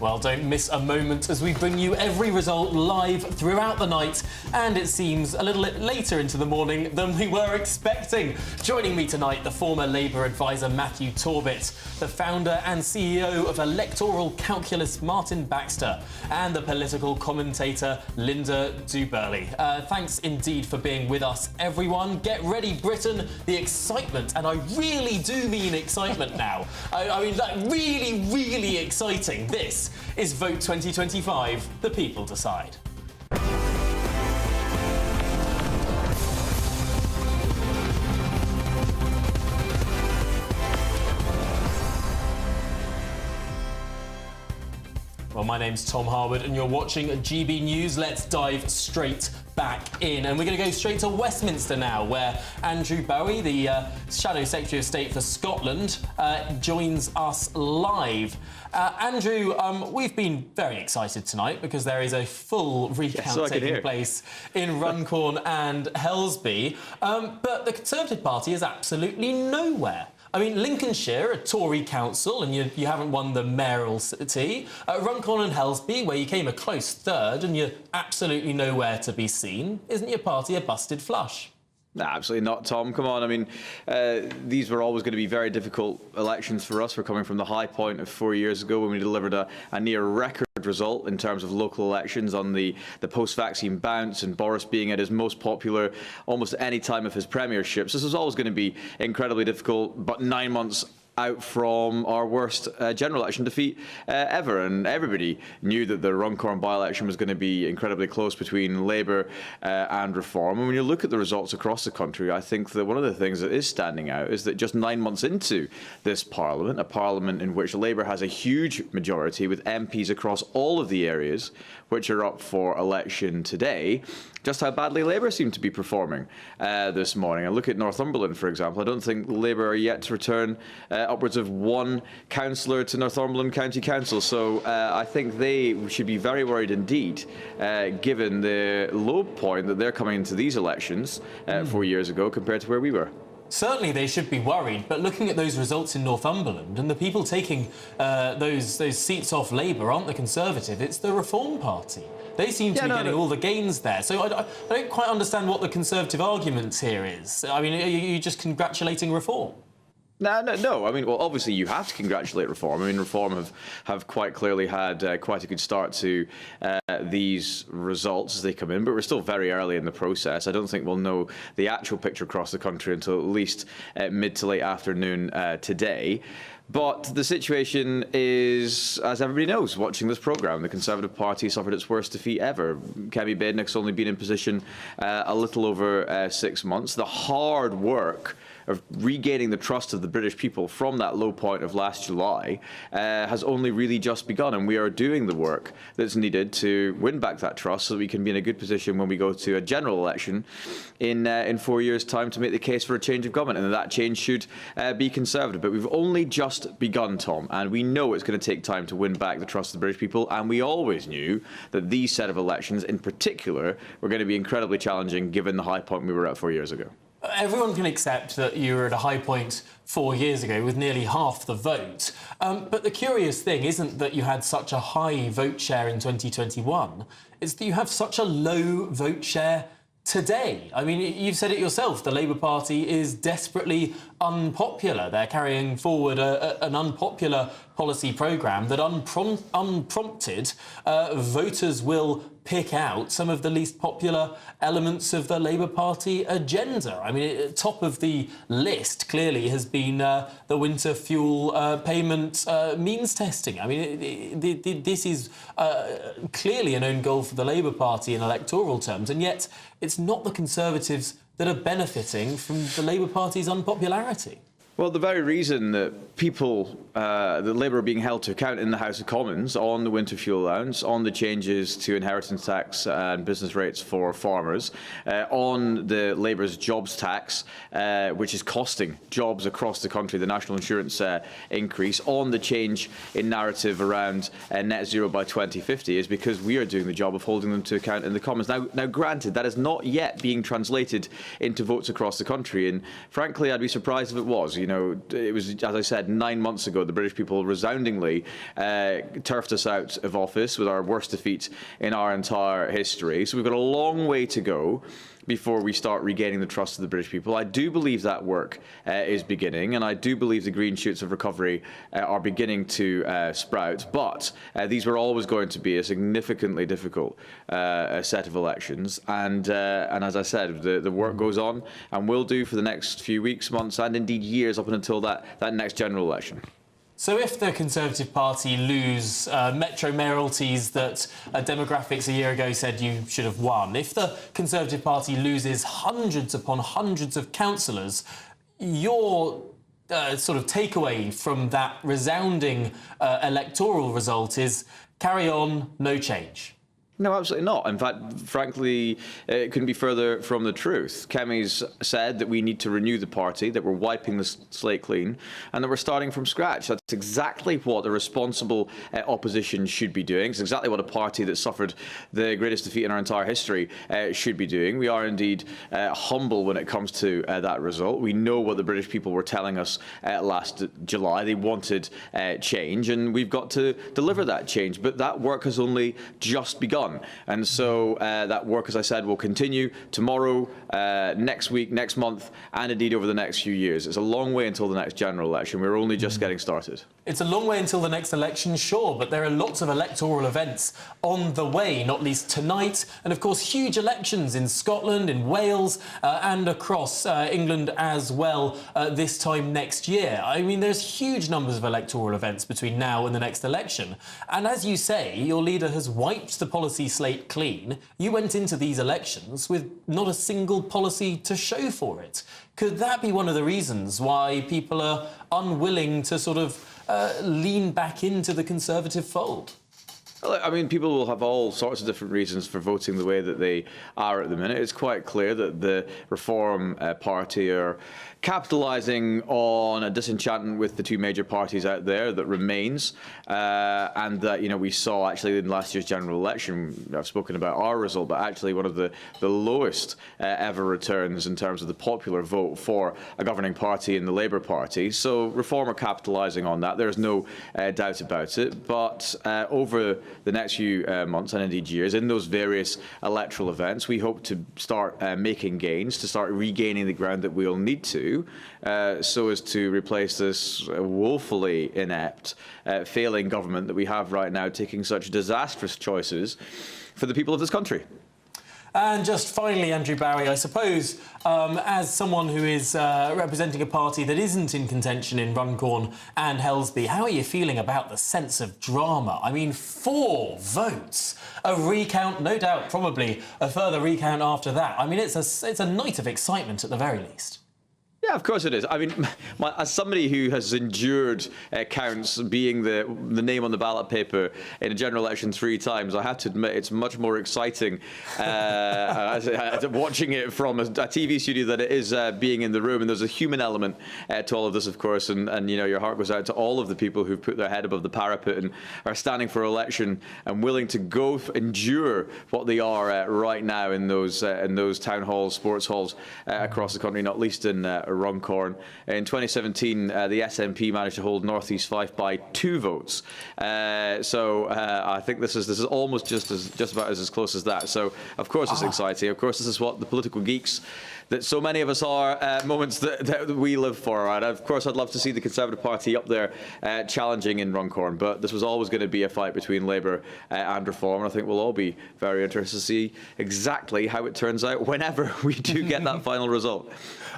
Well, don't miss a moment as we bring you every result live throughout the night, and it seems a little bit later into the morning than we were expecting. Joining me tonight, the former Labour advisor Matthew Torbett, the founder and CEO of Electoral Calculus Martin Baxter, and the political commentator Linda Duberly. Thanks indeed for being with us, everyone. Get ready, Britain. The excitement, and I really do mean excitement now. I mean, like, really, really exciting. This is Vote 2025, the people decide. Well, my name's Tom Harwood and you're watching GB News. Let's dive straight back in. And we're going to go straight to Westminster now, where Andrew Bowie, the Shadow Secretary of State for Scotland, joins us live. Andrew, we've been very excited tonight because there is a full recount taking place in Runcorn and Helsby. But the Conservative Party is absolutely nowhere. I mean, Lincolnshire, a Tory council, and you haven't won the mayoral city. Runcorn and Helsby, where you came a close third and you're absolutely nowhere to be seen. Isn't your party a busted flush? No, absolutely not, Tom. Come on. I mean, these were always going to be very difficult elections for us. We're coming from the high point of 4 years ago when we delivered a near record result in terms of local elections on the post-vaccine bounce and Boris being at his most popular almost any time of his premiership. So this was always going to be incredibly difficult, but 9 months out from our worst general election defeat ever, and everybody knew that the Runcorn by-election was going to be incredibly close between Labour and Reform. And when you look at the results across the country, I think that one of the things that is standing out is that just 9 months into this Parliament, a Parliament in which Labour has a huge majority with MPs across all of the areas which are up for election today, just how badly Labour seem to be performing this morning. I look at Northumberland, for example. I don't think Labour are yet to return upwards of one councillor to Northumberland County Council. So I think they should be very worried indeed, given the low point that they're coming into these elections 4 years ago compared to where we were. Certainly they should be worried, but looking at those results in Northumberland and the people taking those seats off Labour aren't the Conservative, it's the Reform Party. They seem to be getting all the gains there. So I don't quite understand what the Conservative argument here is. I mean, are you just congratulating Reform? No. I mean, well, obviously you have to congratulate Reform. I mean, Reform have quite clearly had quite a good start to these results as they come in, but we're still very early in the process. I don't think we'll know the actual picture across the country until at least mid to late afternoon today. But the situation is, as everybody knows, watching this programme, the Conservative Party suffered its worst defeat ever. Kemi Badenoch's only been in position a little over 6 months. The hard work of regaining the trust of the British people from that low point of last July has only really just begun, and we are doing the work that's needed to win back that trust so that we can be in a good position when we go to a general election in 4 years' time to make the case for a change of government, and that change should be Conservative. But we've only just begun, Tom, and we know it's going to take time to win back the trust of the British people, and we always knew that these set of elections in particular were going to be incredibly challenging given the high point we were at 4 years ago. Everyone can accept that you were at a high point 4 years ago with nearly half the vote. But the curious thing isn't that you had such a high vote share in 2021, it's that you have such a low vote share today. I mean, you've said it yourself, the Labour Party is desperately unpopular. They're carrying forward an unpopular policy programme that unprompted voters will pick out some of the least popular elements of the Labour Party agenda. I mean, top of the list clearly has been the winter fuel payment means testing. I mean, this is clearly an own goal for the Labour Party in electoral terms, and yet it's not the Conservatives that are benefiting from the Labour Party's unpopularity. Well, the very reason that people, that Labour are being held to account in the House of Commons on the winter fuel allowance, on the changes to inheritance tax and business rates for farmers, on the Labour's jobs tax, which is costing jobs across the country, the national insurance increase, on the change in narrative around net zero by 2050, is because we are doing the job of holding them to account in the Commons. Now, granted, that is not yet being translated into votes across the country, and frankly, I'd be surprised if it was. You know, it was, as I said, 9 months ago, the British people resoundingly turfed us out of office with our worst defeat in our entire history. So we've got a long way to go before we start regaining the trust of the British people. I do believe that work is beginning, and I do believe the green shoots of recovery are beginning to sprout, but these were always going to be a significantly difficult set of elections, and as I said, the work goes on and will do for the next few weeks, months, and indeed years up until that next general election. So if the Conservative Party lose metro mayoralties that demographics a year ago said you should have won, if the Conservative Party loses hundreds upon hundreds of councillors, your sort of takeaway from that resounding electoral result is carry on, no change. No, absolutely not. In fact, frankly, it couldn't be further from the truth. Kemi's said that we need to renew the party, that we're wiping the slate clean, and that we're starting from scratch. That's exactly what a responsible opposition should be doing. It's exactly what a party that suffered the greatest defeat in our entire history should be doing. We are indeed humble when it comes to that result. We know what the British people were telling us last July. They wanted change, and we've got to deliver that change. But that work has only just begun. And so that work, as I said, will continue tomorrow, next week, next month, and indeed over the next few years. It's a long way until the next general election. We're only just getting started. It's a long way until the next election, sure, but there are lots of electoral events on the way, not least tonight, and of course huge elections in Scotland, in Wales, and across England as well this time next year. I mean, there's huge numbers of electoral events between now and the next election. And as you say, your leader has wiped the policy slate clean. You went into these elections with not a single policy to show for it. Could that be one of the reasons why people are unwilling to sort of lean back into the Conservative fold? I mean, people will have all sorts of different reasons for voting the way that they are at the minute. It's quite clear that the Reform Party are capitalising on a disenchantment with the two major parties out there that remains, and that, you know, we saw actually in last year's general election, I've spoken about our result, but actually one of the lowest ever returns in terms of the popular vote for a governing party in the Labour Party. So Reform are capitalising on that. There's no doubt about it. But over the next few months and indeed years in those various electoral events. We hope to start making gains, to start regaining the ground that we'll need to, so as to replace this woefully inept, failing government that we have right now, taking such disastrous choices for the people of this country. And just finally, Andrew Bowie, I suppose, as someone who is representing a party that isn't in contention in Runcorn and Helsby, how are you feeling about the sense of drama? I mean, 4 votes, a recount, no doubt, probably a further recount after that. I mean, it's a night of excitement at the very least. Yeah, of course it is. I mean, as somebody who has endured counts being the name on the ballot paper in a general election 3 times, I have to admit it's much more exciting watching it from a TV studio than it is being in the room. And there's a human element to all of this, of course. And you know, your heart goes out to all of the people who've put their head above the parapet and are standing for election and willing to go endure what they are right now in those town halls, sports halls across the country, not least in Runcorn. In 2017, the SNP managed to hold North East Fife by 2 votes. So I think this is almost just about as close as that. So of course it's exciting. Of course this is what the political geeks that so many of us are, moments that we live for. And of course I'd love to see the Conservative Party up there challenging in Runcorn, but this was always going to be a fight between Labour and Reform, and I think we'll all be very interested to see exactly how it turns out whenever we do get that final result.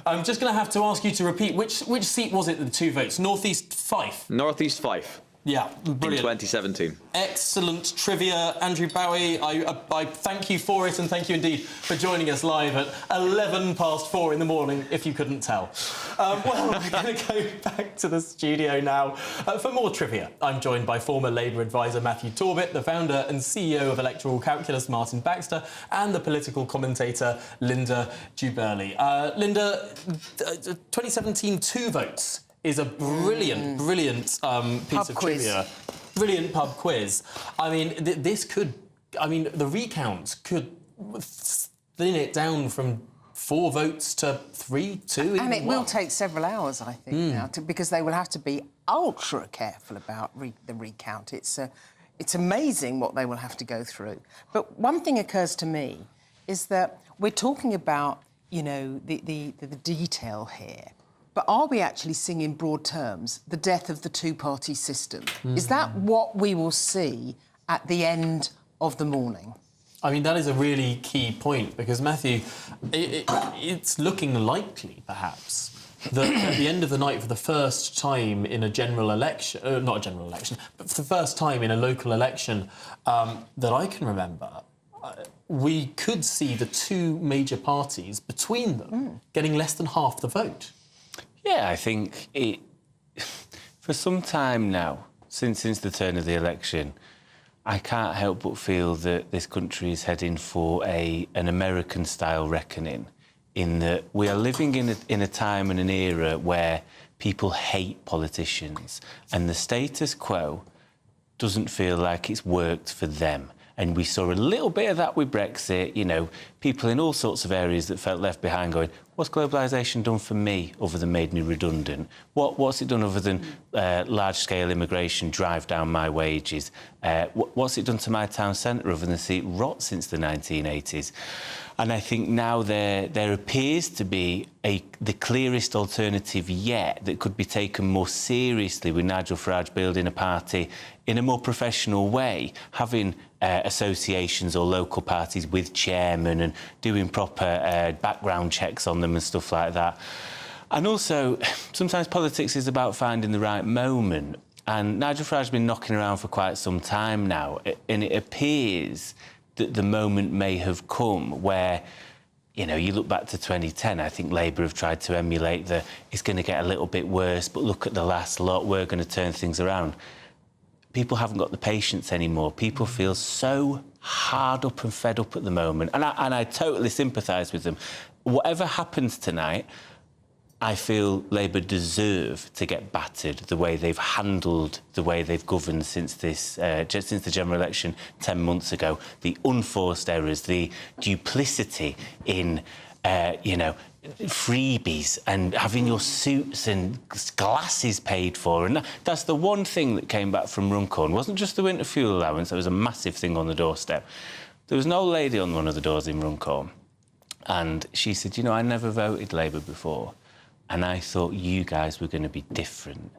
I'm just going to have to ask you to repeat, which seat was it, the 2 votes? North East Fife? North East Fife. Yeah, brilliant. In 2017. Excellent trivia, Andrew Bowie. I thank you for it, and thank you indeed for joining us live at 4:11 in the morning, if you couldn't tell. Well, we're going to go back to the studio now for more trivia. I'm joined by former Labour advisor Matthew Torbett, the founder and CEO of Electoral Calculus, Martin Baxter, and the political commentator Linda Juberli. Linda, 2017 2 votes is a brilliant piece of trivia. Brilliant pub quiz. I mean, the recount could thin it down from 4 votes to 3, 2, and it will take several hours, I think, now, because they will have to be ultra careful about the recount. It's amazing what they will have to go through. But one thing occurs to me is that we're talking about, you know, the detail here. But are we actually seeing in broad terms the death of the 2-party system? Is that what we will see at the end of the morning? I mean, that is a really key point, because, Matthew, it's looking likely, perhaps, that at the end of the night, for the first time in a general election, not a general election, but for the first time in a local election that I can remember, we could see the 2 major parties between them getting less than half the vote. Yeah, I think for some time now, since the turn of the election, I can't help but feel that this country is heading for an American-style reckoning, in that we are living in a time and an era where people hate politicians, and the status quo doesn't feel like it's worked for them. And we saw a little bit of that with Brexit, you know, people in all sorts of areas that felt left behind going, what's globalisation done for me other than made me redundant? What's it done other than large-scale immigration drive down my wages? What's it done to my town centre other than see it rot since the 1980s? And I think now there appears to be the clearest alternative yet that could be taken more seriously, with Nigel Farage building a party in a more professional way, having associations or local parties with chairmen and doing proper background checks on them and stuff like that. And also, sometimes politics is about finding the right moment. And Nigel Farage has been knocking around for quite some time now, and it appears that the moment may have come where, you know, you look back to 2010, I think Labour have tried to emulate it's going to get a little bit worse, but look at the last lot, we're going to turn things around. People haven't got the patience anymore. People feel so hard up and fed up at the moment. And I totally sympathise with them. Whatever happens tonight, I feel Labour deserve to get battered the way they've handled, the way they've governed since the general election 10 months ago. The unforced errors, the duplicity in you know, freebies and having your suits and glasses paid for. And that's the one thing that came back from Runcorn. It wasn't just the winter fuel allowance, that was a massive thing on the doorstep. There was an old lady on one of the doors in Runcorn, and she said, you know, I never voted Labour before, and I thought you guys were going to be different.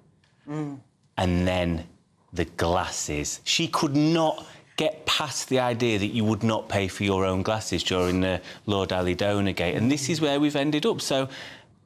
And then the glasses. She could not get past the idea that you would not pay for your own glasses during the Lord Ali Donor Gate. And this is where we've ended up. So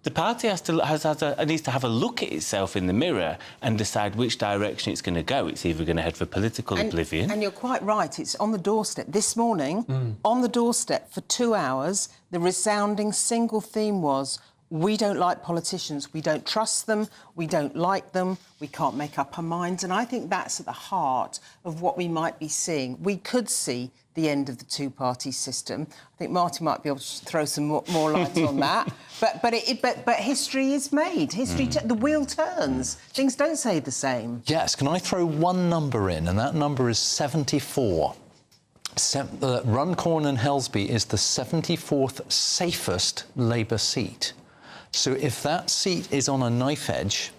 the party needs to have a look at itself in the mirror and decide which direction it's going to go. It's either going to head for political oblivion. And you're quite right, it's on the doorstep. This morning, on the doorstep for 2 hours, the resounding single theme was, we don't like politicians, we don't trust them, we don't like them, we can't make up our minds. And I think that's at the heart of what we might be seeing. We could see the end of the two-party system. I think Martin might be able to throw some more light on that. But history is made. The wheel turns. Things don't stay the same. Yes, can I throw one number in? And that number is 74. Runcorn and Helsby is the 74th safest Labour seat. So if that seat is on a knife edge,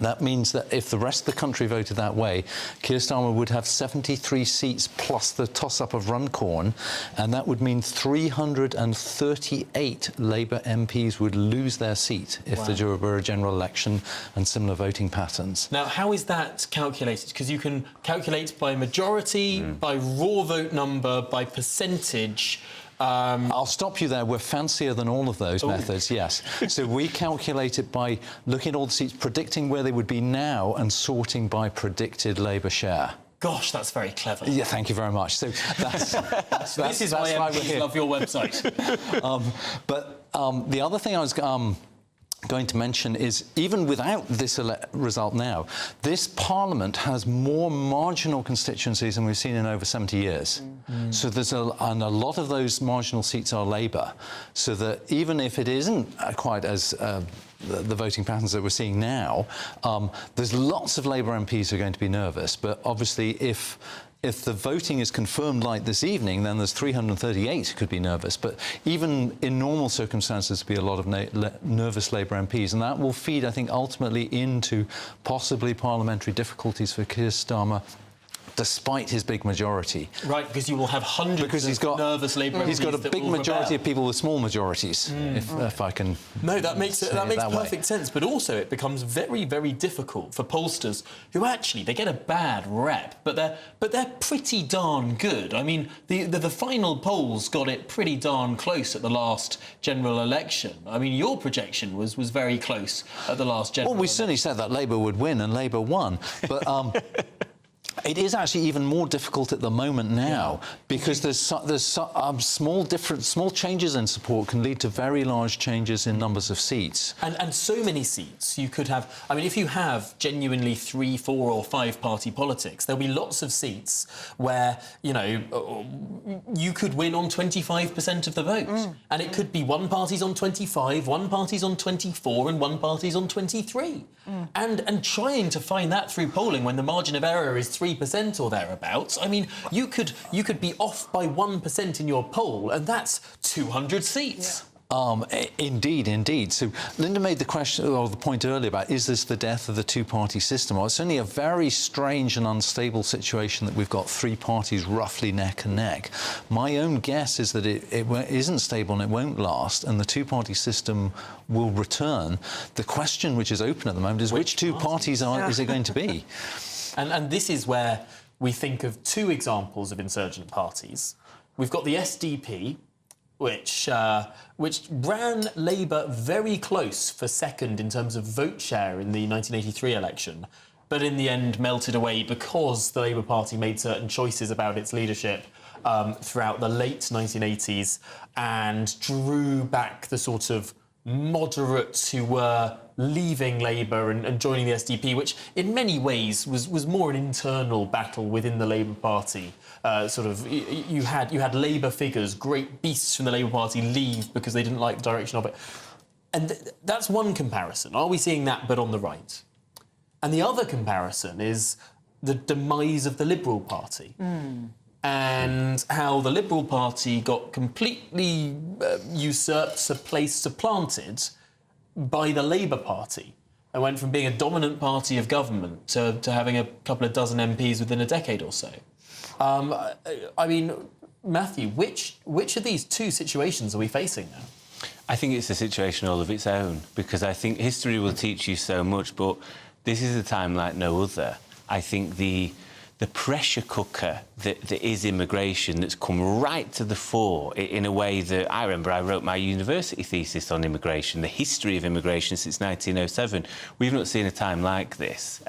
that means that if the rest of the country voted that way, Keir Starmer would have 73 seats plus the toss-up of Runcorn, and that would mean 338 Labour MPs would lose their seat if there were a general election and similar voting patterns. Now, how is that calculated? Because you can calculate by majority, by raw vote number, by percentage. I'll stop you there. We're fancier than all of those methods, yes. So we calculate it by looking at all the seats, predicting where they would be now and sorting by predicted Labour share. Gosh, that's very clever. Yeah, thank you very much. So that's this is why MPs love your website. The other thing I was going to mention is, even without this result now, this Parliament has more marginal constituencies than we've seen in over 70 years. So there's and a lot of those marginal seats are Labour. So that even if it isn't quite as the voting patterns that we're seeing now, there's lots of Labour MPs who are going to be nervous. But obviously, if the voting is confirmed like this evening, then there's 338 who could be nervous. But even in normal circumstances, there'll be a lot of nervous Labour MPs. And that will feed, I think, ultimately into possibly parliamentary difficulties for Keir Starmer, despite his big majority. Right, because you will have hundreds of nervous Labour MPs. He's got a big majority of people with small majorities, if I can. No, that makes perfect sense. But also, it becomes very, very difficult for pollsters who actually they get a bad rep, but they're pretty darn good. I mean, the final polls got it pretty darn close at the last general election. I mean, your projection was very close at the last general. Well, we certainly said that Labour would win, and Labour won, but. It is actually even more difficult at the moment now because there's small changes in support can lead to very large changes in numbers of seats. And so many seats you could have. I mean, if you have genuinely 3, 4 or 5 party politics, there'll be lots of seats where, you know, you could win on 25% of the vote. And it could be one party's on 25, one party's on 24 and one party's on 23. And trying to find that through polling when the margin of error is 3% or thereabouts. I mean, you could be off by 1% in your poll, and that's 200 seats. Indeed. So Linda made the point earlier about, is this the death of the two-party system? Well, it's certainly a very strange and unstable situation that we've got 3 parties roughly neck and neck. My own guess is that it isn't stable and it won't last, and the two-party system will return. The question which is open at the moment is which two parties is it going to be? And this is where we think of 2 examples of insurgent parties. We've got the SDP, which ran Labour very close for second in terms of vote share in the 1983 election, but in the end melted away because the Labour Party made certain choices about its leadership throughout the late 1980s and drew back the sort of moderates who were leaving Labour and joining the SDP, which in many ways was more an internal battle within the Labour Party. You had Labour figures, great beasts from the Labour Party, leave because they didn't like the direction of it. And that's one comparison. Are we seeing that, but on the right? And the other comparison is the demise of the Liberal Party. and how the Liberal Party got completely usurped, supplanted by the Labour Party, and went from being a dominant party of government to having a couple of dozen MPs within a decade or so. I mean, Matthew, which of these two situations are we facing now? I think it's a situation all of its own, because I think history will teach you so much, but this is a time like no other. I think the pressure cooker that is immigration that's come right to the fore in a way that I remember I wrote my university thesis on immigration, the history of immigration since 1907. We've not seen a time like this.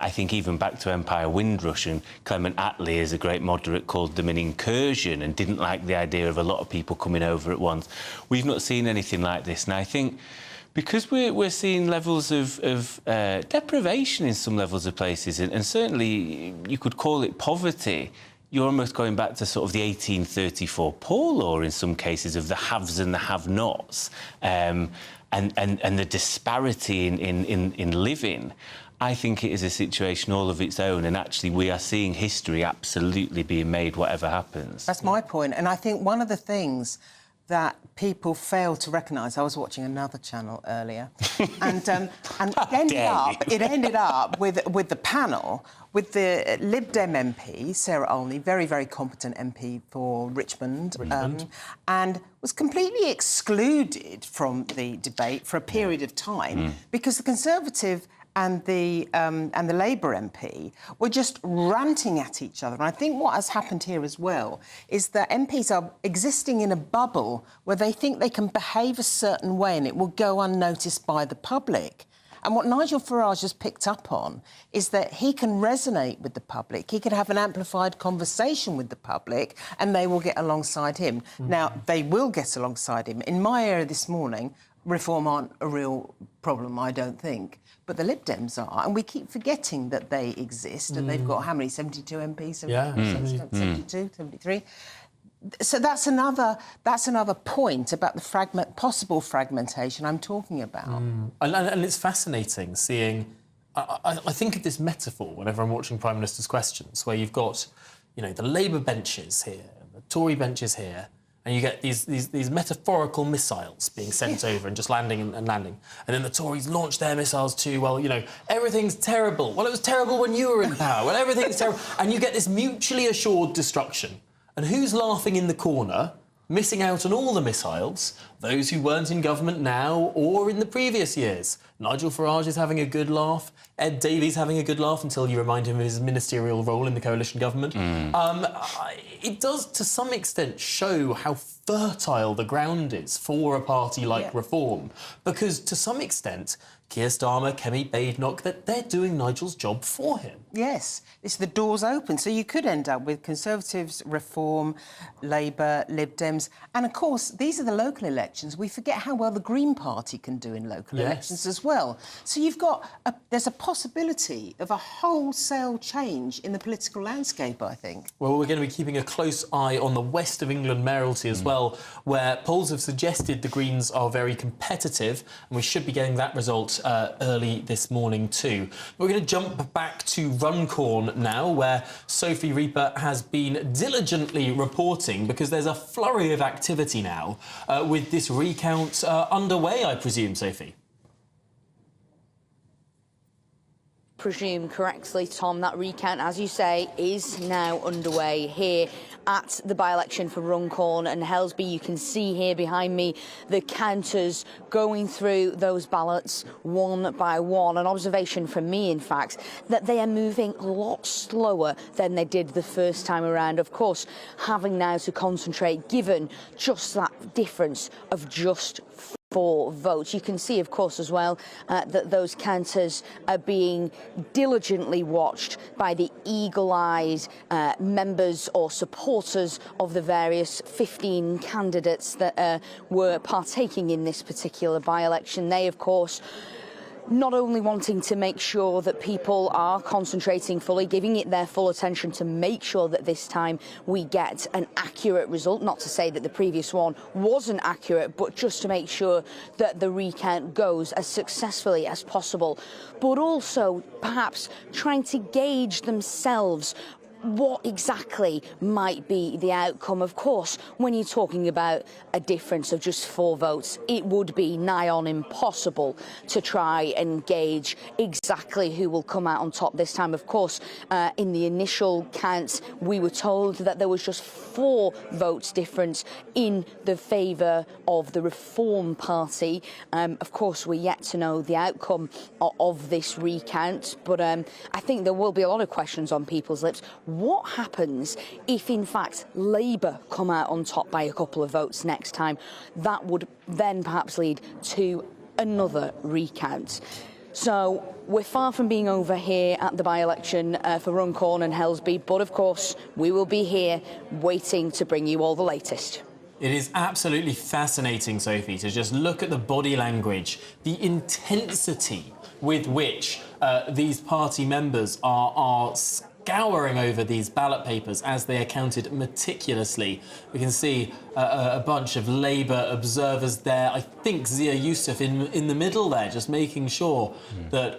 I think even back to Empire Windrush, and Clement Attlee, as a great moderate, called them an incursion and didn't like the idea of a lot of people coming over at once. We've not seen anything like this. And I think because we're seeing levels of deprivation in some levels of places, and certainly you could call it poverty, you're almost going back to sort of the 1834 Poor Law in some cases of the haves and the have-nots, and the disparity in living. I think it is a situation all of its own, and actually we are seeing history absolutely being made whatever happens. That's my point, and I think one of the things that people fail to recognise. I was watching another channel earlier, and it ended up with the panel with the Lib Dem MP Sarah Olney, very, very competent MP for Richmond. And was completely excluded from the debate for a period of time because the Conservative and the Labour MP were just ranting at each other. And I think what has happened here as well is that MPs are existing in a bubble where they think they can behave a certain way and it will go unnoticed by the public. And what Nigel Farage has picked up on is that he can resonate with the public, he can have an amplified conversation with the public, and they will get alongside him. Now, they will get alongside him. In my area this morning, reform aren't a real problem, I don't think. But the Lib Dems are, and we keep forgetting that they exist, and they've got how many, 72 MPs? 72, 73? So that's another point about the possible fragmentation I'm talking about. And it's fascinating seeing... I think of this metaphor whenever I'm watching Prime Minister's Questions, where you've got, you know, the Labour benches here, the Tory benches here, and you get these metaphorical missiles being sent over and just landing and landing. And then the Tories launch their missiles too. Well, you know, everything's terrible. Well, it was terrible when you were in power. Well, everything's terrible. And you get this mutually assured destruction. And who's laughing in the corner, missing out on all the missiles? Those who weren't in government now or in the previous years. Nigel Farage is having a good laugh. Ed Davey's having a good laugh until you remind him of his ministerial role in the coalition government. It does, to some extent, show how fertile the ground is for a party like Reform. Because, to some extent, Keir Starmer, Kemi Badenoch, that they're doing Nigel's job for him. Yes, it's the door's open. So you could end up with Conservatives, Reform, Labour, Lib Dems. And, of course, these are the local elections. We forget how well the Green Party can do in local elections as well. So you've got... there's a possibility of a wholesale change in the political landscape, I think. Well, we're going to be keeping a close eye on the west of England mayoralty as well, where polls have suggested the Greens are very competitive, and we should be getting that result early this morning too. We're going to jump back to Runcorn now, where Sophie Reaper has been diligently reporting, because there's a flurry of activity now with this recount underway, I presume, Sophie. Presume correctly, Tom, that recount, as you say, is now underway here at the by-election for Runcorn and Helsby. You can see here behind me the counters going through those ballots one by one. An observation from me, in fact, that they are moving a lot slower than they did the first time around. Of course, having now to concentrate, given just that difference of just 4 votes. You can see, of course, as well, that those counters are being diligently watched by the eagle-eyed members or supporters of the various 15 candidates that were partaking in this particular by-election. They, of course, not only wanting to make sure that people are concentrating fully, giving it their full attention to make sure that this time we get an accurate result, not to say that the previous one wasn't accurate, but just to make sure that the recount goes as successfully as possible, but also perhaps trying to gauge themselves what exactly might be the outcome? Of course, when you're talking about a difference of just 4 votes, it would be nigh on impossible to try and gauge exactly who will come out on top this time. Of course, in the initial counts, we were told that there was just 4 votes difference in the favour of the Reform Party. Of course, we're yet to know the outcome of this recount, but I think there will be a lot of questions on people's lips. What happens if, in fact, Labour come out on top by a couple of votes next time? That would then perhaps lead to another recount. So we're far from being over here at the by-election for Runcorn and Helsby, but of course we will be here waiting to bring you all the latest. It is absolutely fascinating, Sophie, to just look at the body language, the intensity with which these party members are scouring over these ballot papers as they are counted meticulously. We can see a bunch of Labour observers there. I think Zia Youssef in the middle there, just making sure that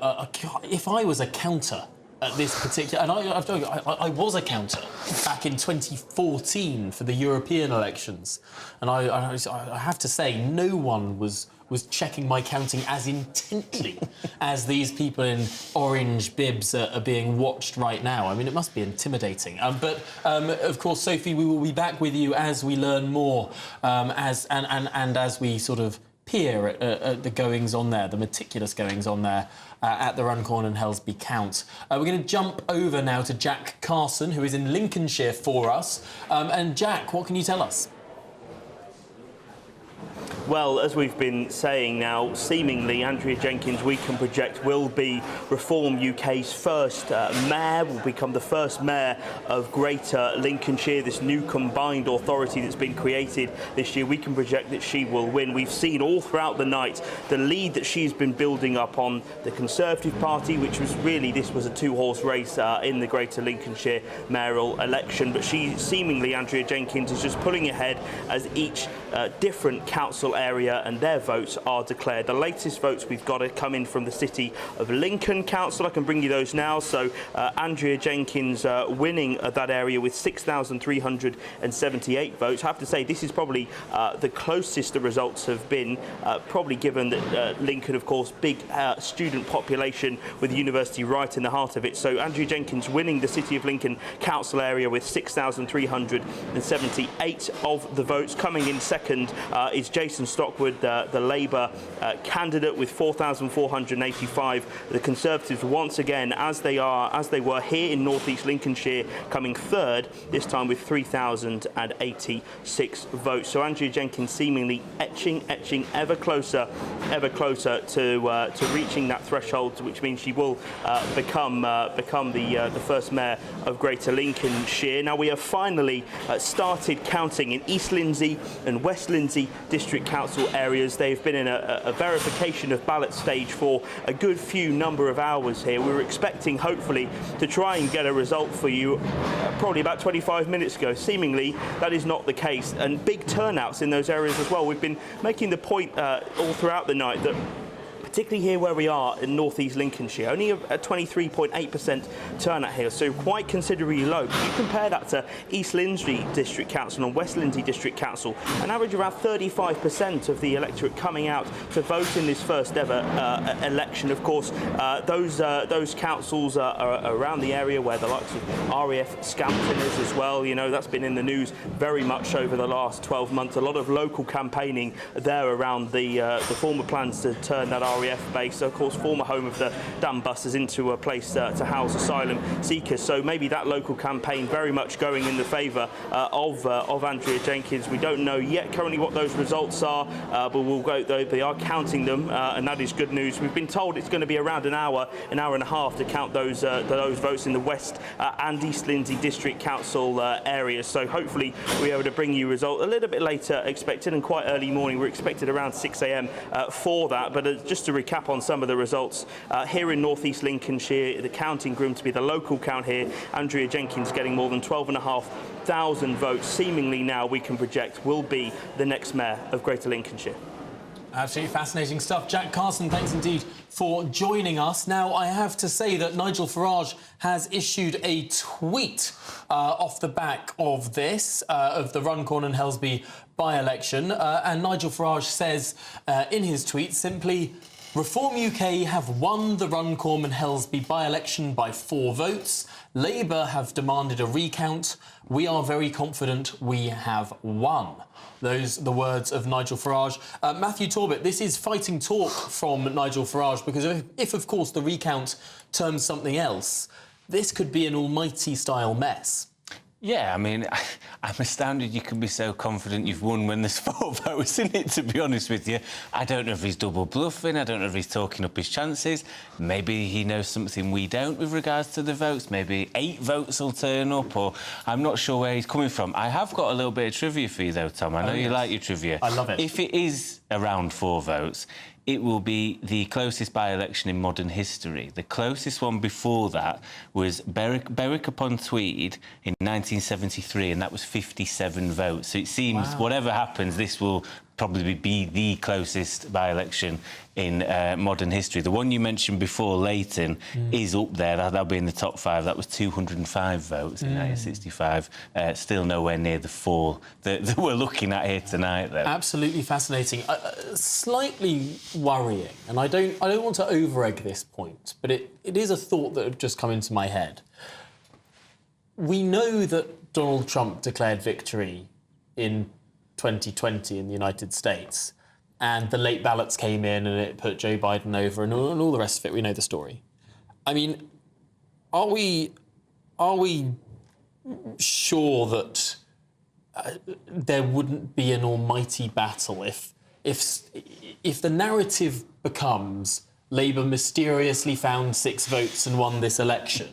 if I was a counter at this particular... And I was a counter back in 2014 for the European elections. And I have to say, no one was checking my counting as intently as these people in orange bibs are being watched right now. I mean, it must be intimidating. But of course, Sophie, we will be back with you as we learn more, and as we sort of peer at the goings-on there, the meticulous goings-on there at the Runcorn and Helsby count. We're going to jump over now to Jack Carson, who is in Lincolnshire for us. And Jack, what can you tell us? Well, as we've been saying now, seemingly Andrea Jenkyns, we can project, will be Reform UK's first mayor, will become the first mayor of Greater Lincolnshire, this new combined authority that's been created this year. We can project that she will win. We've seen all throughout the night the lead that she's been building up on the Conservative Party, which was really, this was a 2-horse race in the Greater Lincolnshire mayoral election. But she, seemingly, Andrea Jenkyns, is just pulling ahead as each different council area and their votes are declared. The latest votes we've got are coming from the City of Lincoln Council. I can bring you those now. So Andrea Jenkyns winning that area with 6,378 votes. I have to say this is probably the closest the results have been, probably given that Lincoln, of course, big student population with the university right in the heart of it. So Andrea Jenkyns winning the City of Lincoln Council area with 6,378 of the votes. Coming in second is Jason Stockwood, the Labour candidate, with 4,485. The Conservatives, once again, as they were here in North East Lincolnshire, coming third, this time with 3,086 votes. So Andrea Jenkyns seemingly etching ever closer to reaching that threshold, which means she will become the first mayor of Greater Lincolnshire. Now we have finally started counting in East Lindsey and West Lindsey District Council areas. They've been in a verification of ballot stage for a good few number of hours here. We were expecting, hopefully, to try and get a result for you probably about 25 minutes ago. Seemingly, that is not the case, and big turnouts in those areas as well. We've been making the point all throughout the night that, particularly here where we are in North East Lincolnshire, only a 23.8% turnout here, so quite considerably low. But you compare that to East Lindsey District Council and West Lindsey District Council, an average of around 35% of the electorate coming out to vote in this first ever election. Of course, those councils are around the area where the likes of RAF Scampton is as well. You know, that's been in the news very much over the last 12 months. A lot of local campaigning there around the former plans to turn that RAF base, of course, former home of the damn buses, into a place to house asylum seekers. So maybe that local campaign very much going in the favour of Andrea Jenkyns. We don't know yet currently what those results are, but we'll go. They are counting them, and that is good news. We've been told it's going to be around an hour and a half to count those votes in the West and East Lindsey District Council areas. So hopefully we'll be able to bring you a result a little bit later expected, and quite early morning. We're expected around 6 a.m. For that. But just to recap on some of the results, here in North East Lincolnshire, the counting room to be the local count here, Andrea Jenkyns getting more than 12,500 votes, seemingly now we can project will be the next mayor of Greater Lincolnshire. Absolutely fascinating stuff. Jack Carson, thanks indeed for joining us. Now, I have to say that Nigel Farage has issued a tweet off the back of this, of the Runcorn and Helsby by-election. And Nigel Farage says in his tweet simply, Reform UK have won the Runcorn and Helsby by-election by 4 votes. Labour have demanded a recount. We are very confident we have won. Those are the words of Nigel Farage. Matthew Torbett, this is fighting talk from Nigel Farage because if, of course, the recount turns something else, this could be an almighty-style mess. Yeah, I mean, I'm astounded you can be so confident you've won when there's 4 votes in it, to be honest with you. I don't know if he's double bluffing, I don't know if he's talking up his chances. Maybe he knows something we don't with regards to the votes. Maybe 8 votes will turn up, or I'm not sure where he's coming from. I have got a little bit of trivia for you, though, Tom. I know you like your trivia. I love it. If it is around 4 votes, it will be the closest by-election in modern history. The closest one before that was Berwick-upon-Tweed in 1973, and that was 57 votes. So it seems, whatever happens, this will probably be the closest by-election in modern history. The one you mentioned before, Leighton, is up there. That'll be in the top 5. That was 205 votes in 1965. Still nowhere near the 4 that we're looking at here tonight, though. Absolutely fascinating. Slightly worrying, and I don't want to over-egg this point, but it is a thought that had just come into my head. We know that Donald Trump declared victory in 2020 in the United States, and the late ballots came in and it put Joe Biden over and all the rest of it. We know the story. I mean, are we sure that there wouldn't be an almighty battle if the narrative becomes Labour mysteriously found 6 votes and won this election,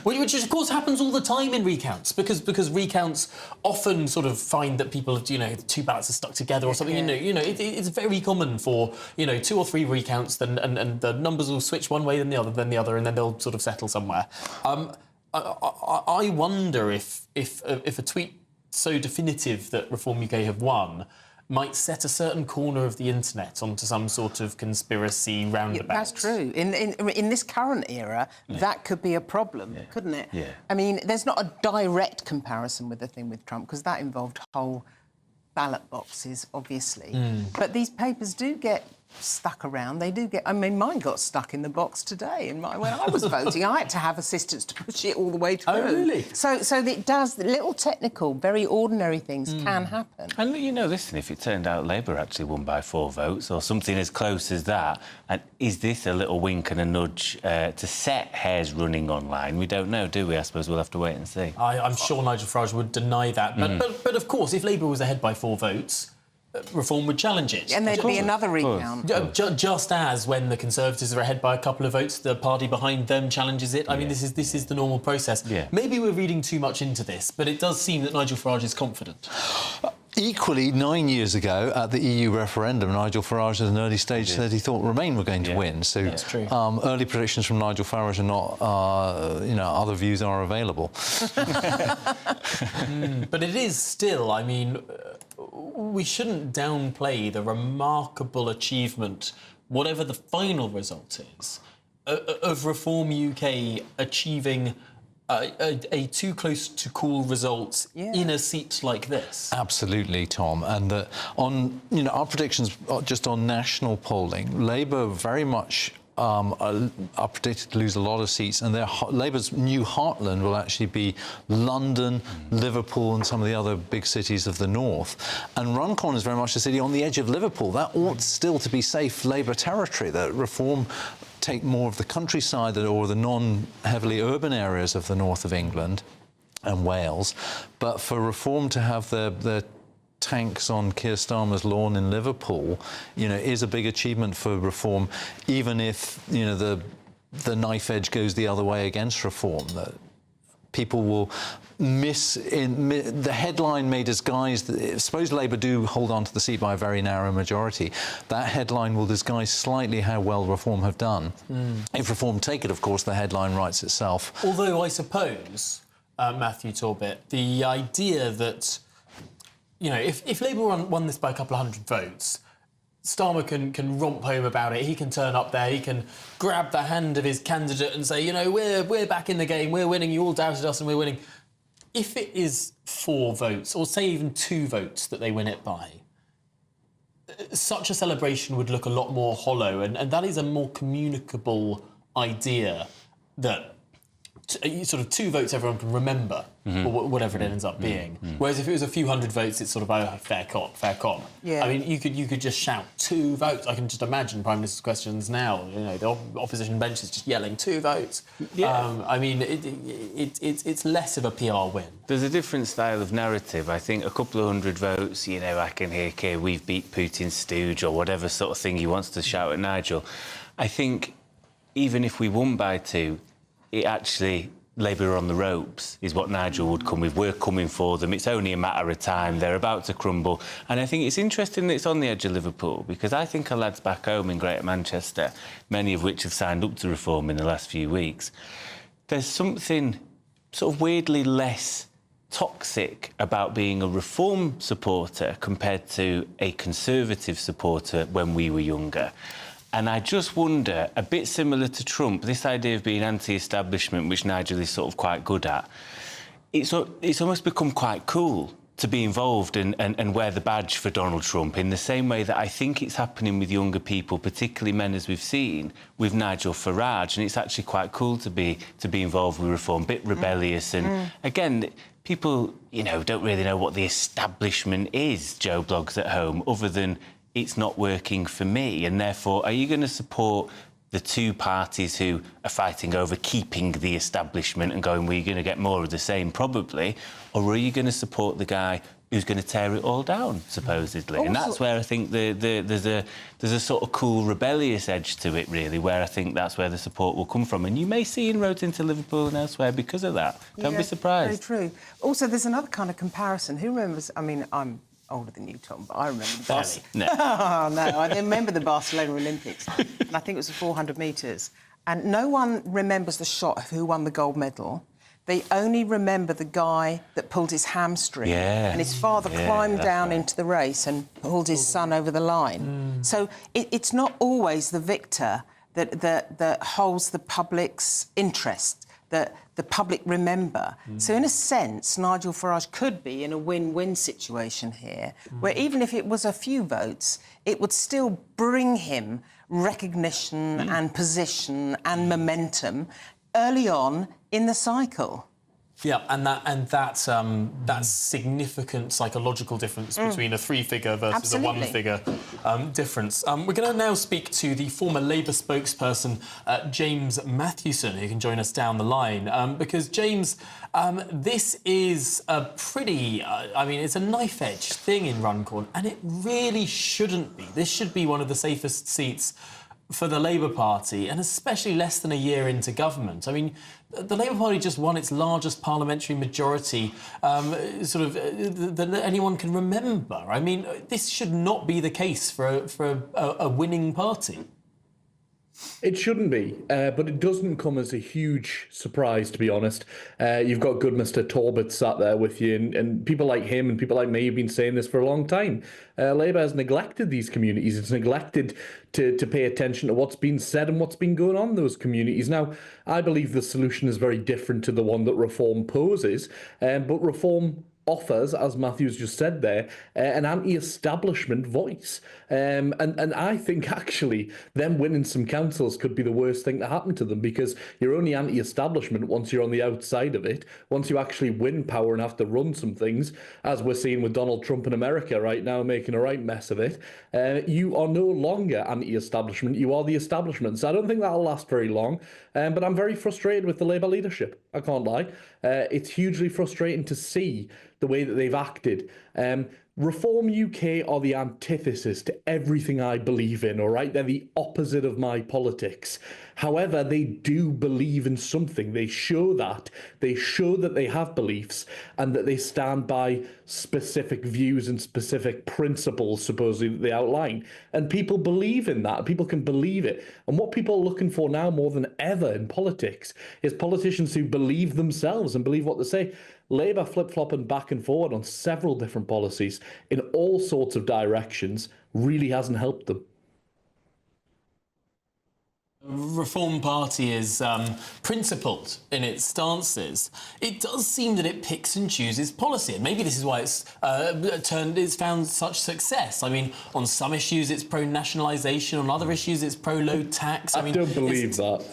which of course happens all the time in recounts, because recounts often sort of find that people, 2 ballots are stuck together or something. It's very common for 2 or 3 recounts, and the numbers will switch one way then the other, and then they'll sort of settle somewhere. I wonder if a tweet so definitive that Reform UK have won might set a certain corner of the internet onto some sort of conspiracy roundabout. Yeah, that's true. In this current era, that could be a problem, couldn't it? Yeah. I mean, there's not a direct comparison with the thing with Trump, because that involved whole ballot boxes, obviously. But these papers do get stuck around. They do get... I mean, mine got stuck in the box today. And when I was voting, I had to have assistance to push it all the way through. Oh, really? So it does... Little technical, very ordinary things can happen. And, listen, if it turned out Labour actually won by 4 votes or something as close as that, and is this a little wink and a nudge to set hairs running online? We don't know, do we? I suppose we'll have to wait and see. I'm sure Nigel Farage would deny that. But of course, if Labour was ahead by 4 votes, Reform would challenge it. And there'd be another recount. Just as when the Conservatives are ahead by a couple of votes, the party behind them challenges it. I mean, this is the normal process. Yeah. Maybe we're reading too much into this, but it does seem that Nigel Farage is confident. Equally, 9 years ago, at the EU referendum, Nigel Farage at an early stage said he thought Remain were going to win. So that's true. Early predictions from Nigel Farage are not, other views are available. But it is still, I mean, we shouldn't downplay the remarkable achievement, whatever the final result is, of Reform UK achieving a too close to call result in a seat like this. Absolutely, Tom. And on our predictions just on national polling, Labour very much are predicted to lose a lot of seats, and Labour's new heartland will actually be London, Liverpool and some of the other big cities of the north. And Runcorn is very much a city on the edge of Liverpool. That ought still to be safe Labour territory, that Reform take more of the countryside or the non-heavily urban areas of the north of England and Wales. But for Reform to have their tanks on Keir Starmer's lawn in Liverpool, is a big achievement for Reform, even if, the knife edge goes the other way against Reform. That people will the headline may disguise... Suppose Labour do hold on to the seat by a very narrow majority. That headline will disguise slightly how well Reform have done. If Reform take it, of course, the headline writes itself. Although I suppose, Matthew Torbett, the idea that, if Labour won this by a couple of hundred votes, Starmer can romp home about it. He can turn up there. He can grab the hand of his candidate and say, you know, we're back in the game. We're winning. You all doubted us and we're winning. If it is 4 votes, or say even 2 votes that they win it by, such a celebration would look a lot more hollow. And that is a more communicable idea that sort of 2 votes everyone can remember, or whatever it ends up being. Whereas if it was a few hundred votes, it's sort of, oh, fair cop, fair cop. Yeah. I mean, you could just shout 2 votes. I can just imagine Prime Minister's questions now. You know, the opposition bench is just yelling 2 votes. Yeah. I mean, it's less of a PR win. There's a different style of narrative. I think a couple of hundred votes, you know, I can hear, okay, we've beat Putin's stooge, or whatever sort of thing he wants to shout at Nigel. I think even if we won by 2, it actually, Labour are on the ropes, is what Nigel would come with. We're coming for them. It's only a matter of time. They're about to crumble. And I think it's interesting that it's on the edge of Liverpool, because I think our lads back home in Greater Manchester, many of which have signed up to reform in the last few weeks, there's something sort of weirdly less toxic about being a reform supporter compared to a Conservative supporter when we were younger. And I just wonder, a bit similar to Trump, this idea of being anti-establishment, which Nigel is sort of quite good at, it's almost become quite cool to be involved and wear the badge for Donald Trump, in the same way that I think it's happening with younger people, particularly men, as we've seen with Nigel Farage. And it's actually quite cool to be involved with reform, a bit rebellious. And again, people, you know, don't really know what the establishment is, Joe Bloggs at home, other than it's not working for me. And therefore, are you going to support the 2 parties who are fighting over keeping the establishment and going, we're going to get more of the same, probably? Or are you going to support the guy who's going to tear it all down, supposedly? Also, and that's where I think there's a sort of cool, rebellious edge to it, really, where I think that's where the support will come from. And you may see inroads into Liverpool and elsewhere because of that. Don't be surprised. Very true. Also, there's another kind of comparison. Who remembers... I mean, I'm older than you, Tom, but I remember the No. I remember the Barcelona Olympics, and I think it was the 400 metres. And no one remembers the shot of who won the gold medal. They only remember the guy that pulled his hamstring. Yeah. And his father climbed down into the race and pulled his son over the line. So it's not always the victor that holds the public's interest, that the public remember. So in a sense, Nigel Farage could be in a win-win situation here, where even if it was a few votes, it would still bring him recognition and position and momentum early on in the cycle. Yeah, and that significant psychological difference between a 3-figure versus a 1-figure difference. We're going to now speak to the former Labour spokesperson, James Matthewson, who can join us down the line. Because, James, this is a pretty... I mean, it's a knife-edge thing in Runcorn, and it really shouldn't be. This should be one of the safest seats for the Labour Party, and especially less than a year into government. I mean, the Labour Party just won its largest parliamentary majority that anyone can remember. I mean, this should not be the case for a winning party. It shouldn't be, but it doesn't come as a huge surprise, to be honest. You've got good Mr. Talbot sat there with you, and people like him and people like me have been saying this for a long time. Labour has neglected these communities. It's neglected to pay attention to what's been said and what's been going on in those communities. Now, I believe the solution is very different to the one that Reform poses, but Reform offers, as Matthew's just said there, an anti-establishment voice. And I think, actually, them winning some councils could be the worst thing to happen to them, because you're only anti-establishment once you're on the outside of it. Once you actually win power and have to run some things, as we're seeing with Donald Trump in America right now, making a right mess of it, you are no longer anti-establishment, you are the establishment. So I don't think that'll last very long, but I'm very frustrated with the Labour leadership, I can't lie. It's hugely frustrating to see the way that they've acted. Reform UK are the antithesis to everything I believe in, all right? They're the opposite of my politics. However, they do believe in something. They show that. They show that they have beliefs and that they stand by specific views and specific principles, supposedly, that they outline. And people believe in that. People can believe it. And what people are looking for now more than ever in politics is politicians who believe themselves and believe what they say. Labour flip-flopping back and forward on several different policies in all sorts of directions, really hasn't helped them. Reform Party is principled in its stances. It does seem that it picks and chooses policy, and maybe this is why it's found such success. I mean, on some issues it's pro-nationalisation, on other issues it's pro-low tax. I don't believe that.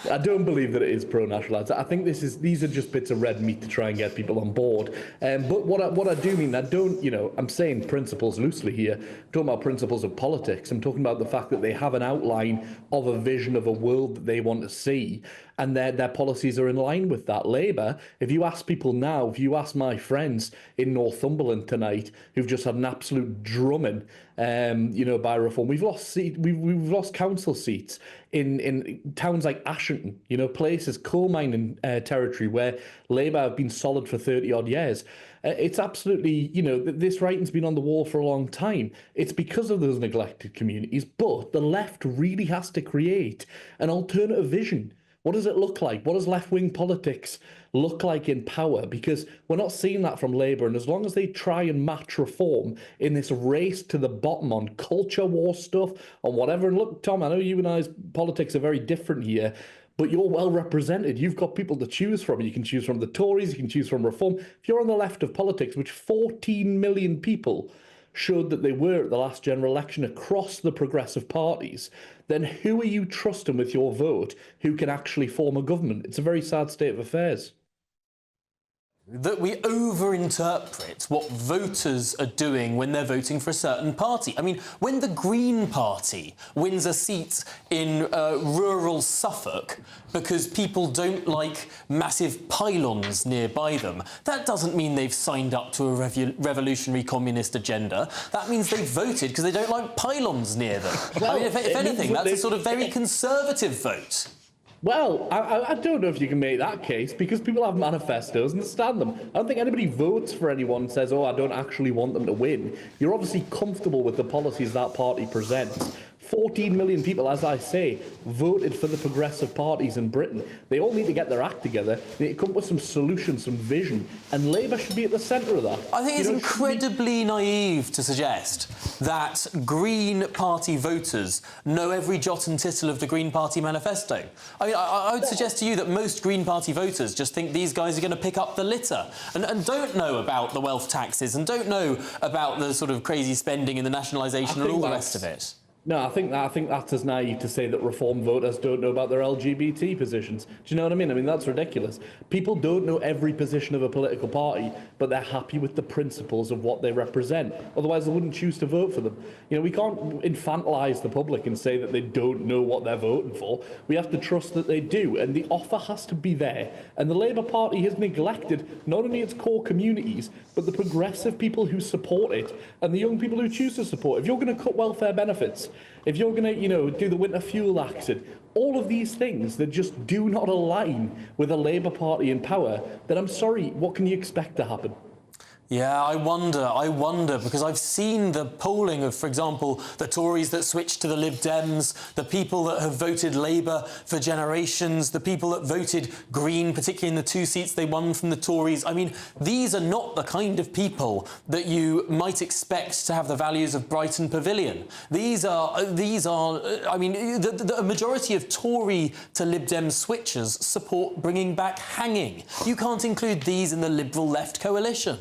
I don't believe that it is pro-nationalised. I think these are just bits of red meat to try and get people on board. But what I do mean, I'm saying principles loosely here. I'm talking about principles of politics. I'm talking about the fact that they have an outline of a vision of a world that they want to see, and their policies are in line with that. Labour, if you ask people now, if you ask my friends in Northumberland tonight, who've just had an absolute drumming, by Reform, we've lost council seats in towns like Ashington, places, coal mining territory where Labour have been solid for 30 odd years. It's absolutely, this writing's been on the wall for a long time. It's because of those neglected communities, but the left really has to create an alternative vision. What does it look like? What does left-wing politics look like in power? Because we're not seeing that from Labour, and as long as they try and match Reform in this race to the bottom on culture war stuff, on whatever, and look, Tom, I know you and I's politics are very different here, but you're well represented. You've got people to choose from. You can choose from the Tories, you can choose from Reform. If you're on the left of politics, which 14 million people showed that they were at the last general election across the progressive parties, then who are you trusting with your vote who can actually form a government? It's a very sad state of affairs. That we overinterpret what voters are doing when they're voting for a certain party. I mean, when the Green Party wins a seat in rural Suffolk because people don't like massive pylons nearby them, that doesn't mean they've signed up to a revolutionary communist agenda. That means they voted because they don't like pylons near them. Well, I mean, if anything, that's a sort of very conservative vote. Well, I don't know if you can make that case, because people have manifestos and stand them. I don't think anybody votes for anyone and says, oh, I don't actually want them to win. You're obviously comfortable with the policies that party presents. 14 million people, as I say, voted for the progressive parties in Britain. They all need to get their act together. They need to come up with some solutions, some vision, and Labour should be at the centre of that. I think it's incredibly naive to suggest that Green Party voters know every jot and tittle of the Green Party manifesto. I mean, I would suggest to you that most Green Party voters just think these guys are going to pick up the litter and don't know about the wealth taxes and don't know about the sort of crazy spending and the nationalisation and all the rest of it. No, I think that's as naive to say that Reform voters don't know about their LGBT positions. Do you know what I mean? I mean, that's ridiculous. People don't know every position of a political party, but they're happy with the principles of what they represent. Otherwise, they wouldn't choose to vote for them. We can't infantilise the public and say that they don't know what they're voting for. We have to trust that they do, and the offer has to be there. And the Labour Party has neglected not only its core communities, but the progressive people who support it and the young people who choose to support it. If you're going to cut welfare benefits, if you're going to, do the winter fuel accident, all of these things that just do not align with a Labour Party in power, then I'm sorry, what can you expect to happen? Yeah, I wonder, because I've seen the polling of, for example, the Tories that switched to the Lib Dems, the people that have voted Labour for generations, the people that voted Green, particularly in the 2 seats they won from the Tories. I mean, these are not the kind of people that you might expect to have the values of Brighton Pavilion. These are. I mean, the majority of Tory to Lib Dem switchers support bringing back hanging. You can't include these in the Liberal left coalition.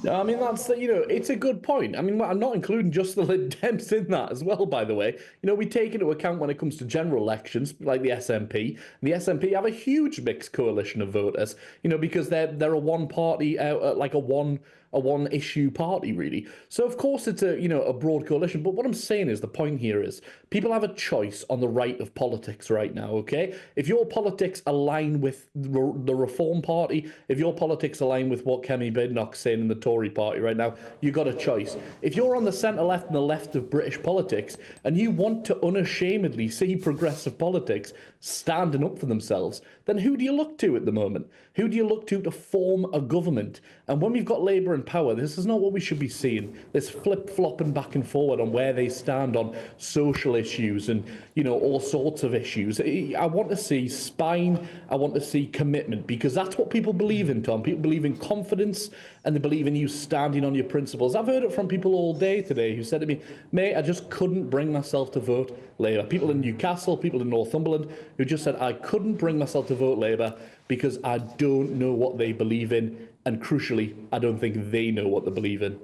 No, I mean, that's, it's a good point. I mean, I'm not including just the Lib Dems in that as well, by the way. We take into account when it comes to general elections, like the SNP. And the SNP have a huge mixed coalition of voters, because they're a one-party, like a one-issue party, really. So, of course, it's a broad coalition. But what I'm saying is, the point here is, people have a choice on the right of politics right now, OK? If your politics align with the Reform Party, if your politics align with what Kemi Badenoch's saying in the Tory Party right now, you've got a choice. If you're on the centre-left and the left of British politics, and you want to unashamedly see progressive politics standing up for themselves, then who do you look to at the moment? Who do you look to form a government? And when we've got Labour in power, this is not what we should be seeing. This flip-flopping back and forward on where they stand on social issues and, all sorts of issues. I want to see spine. I want to see commitment, because that's what people believe in, Tom. People believe in confidence and they believe in you standing on your principles. I've heard it from people all day today who said to me, mate, I just couldn't bring myself to vote Labour. People in Newcastle, people in Northumberland who just said, I couldn't bring myself to vote Labour because I don't know what they believe in. And crucially, I don't think they know what they believe in.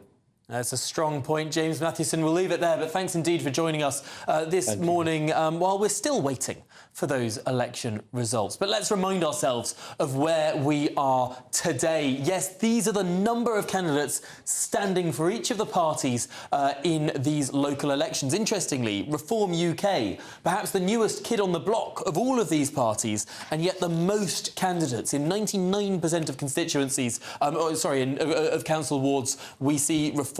That's a strong point, James Mathewson. We'll leave it there, but thanks indeed for joining us this morning while we're still waiting for those election results. But let's remind ourselves of where we are today. Yes, these are the number of candidates standing for each of the parties in these local elections. Interestingly, Reform UK, perhaps the newest kid on the block of all of these parties, and yet the most candidates. In 99% of constituencies, of council wards, we see Reform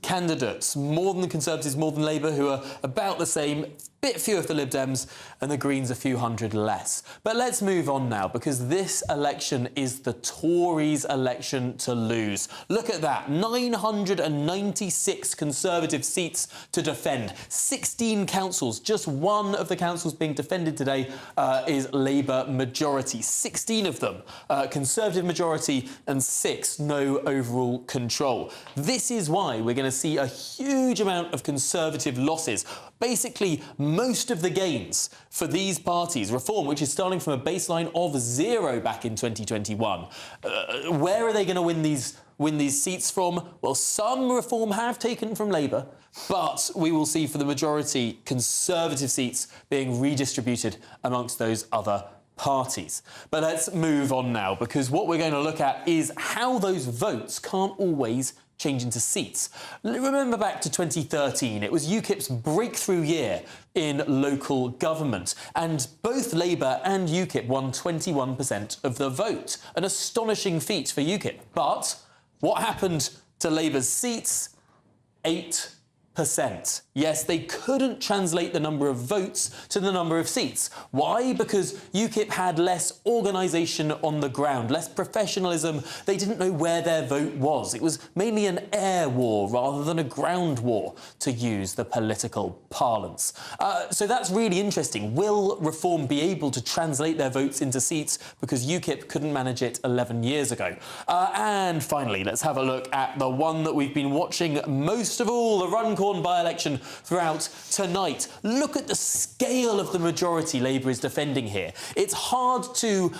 candidates. More than the Conservatives, more than Labour, who are about the same. Bit fewer of the Lib Dems, and the Greens a few hundred less. But let's move on now, because this election is the Tories' election to lose. Look at that, 996 Conservative seats to defend, 16 councils. Just one of the councils being defended today is Labour majority. 16 of them Conservative majority, and 6 no overall control. This is why we're going to see a huge amount of Conservative losses. Basically, most of the gains for these parties, Reform, which is starting from a baseline of 0 back in 2021, where are they going to win these seats from? Well, some Reform have taken from Labour, but we will see for the majority Conservative seats being redistributed amongst those other parties. But let's move on now, because what we're going to look at is how those votes can't always change into seats. Remember back to 2013, it was UKIP's breakthrough year in local government, and both Labour and UKIP won 21% of the vote. An astonishing feat for UKIP. But what happened to Labour's seats? 8%. Yes, they couldn't translate the number of votes to the number of seats. Why? Because UKIP had less organisation on the ground, less professionalism. They didn't know where their vote was. It was mainly an air war rather than a ground war, to use the political parlance. So that's really interesting. Will Reform be able to translate their votes into seats? Because UKIP couldn't manage it 11 years ago. And finally, let's have a look at the one that we've been watching most of all, the Runcorn by-election throughout tonight. Look at the scale of the majority Labour is defending here. It's hard to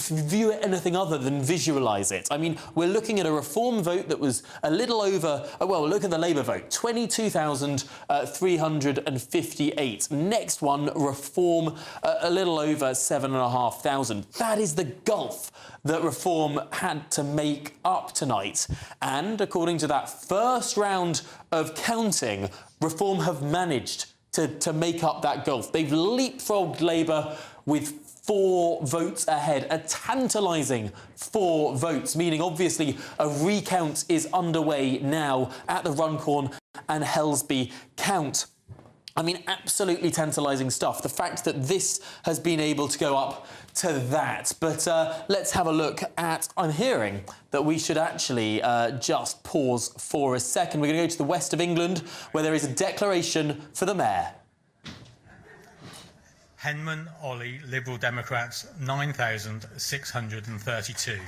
view it anything other than visualise it. I mean, we're looking at a Reform vote that was a little over, well, look at the Labour vote, 22,358. Next one, Reform, a little over 7,500. That is the gulf that Reform had to make up tonight. And according to that first round of counting, Reform have managed to make up that gulf. They've leapfrogged Labour with 4 votes ahead, a tantalising 4 votes, meaning obviously a recount is underway now at the Runcorn and Helsby count. I mean, absolutely tantalising stuff. The fact that this has been able to go up to that. But let's have a look at... I'm hearing that we should actually just pause for a second. We're going to go to the west of England, where there is a declaration for the Mayor. Henman Ollie, Liberal Democrats, 9,632.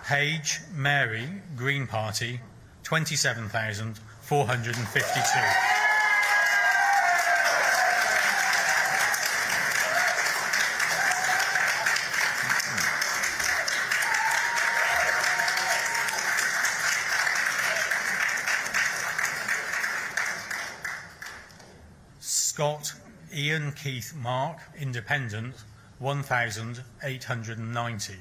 Page Mary, Green Party, 27,452. Scott Ian Keith Mark, Independent, 1,890.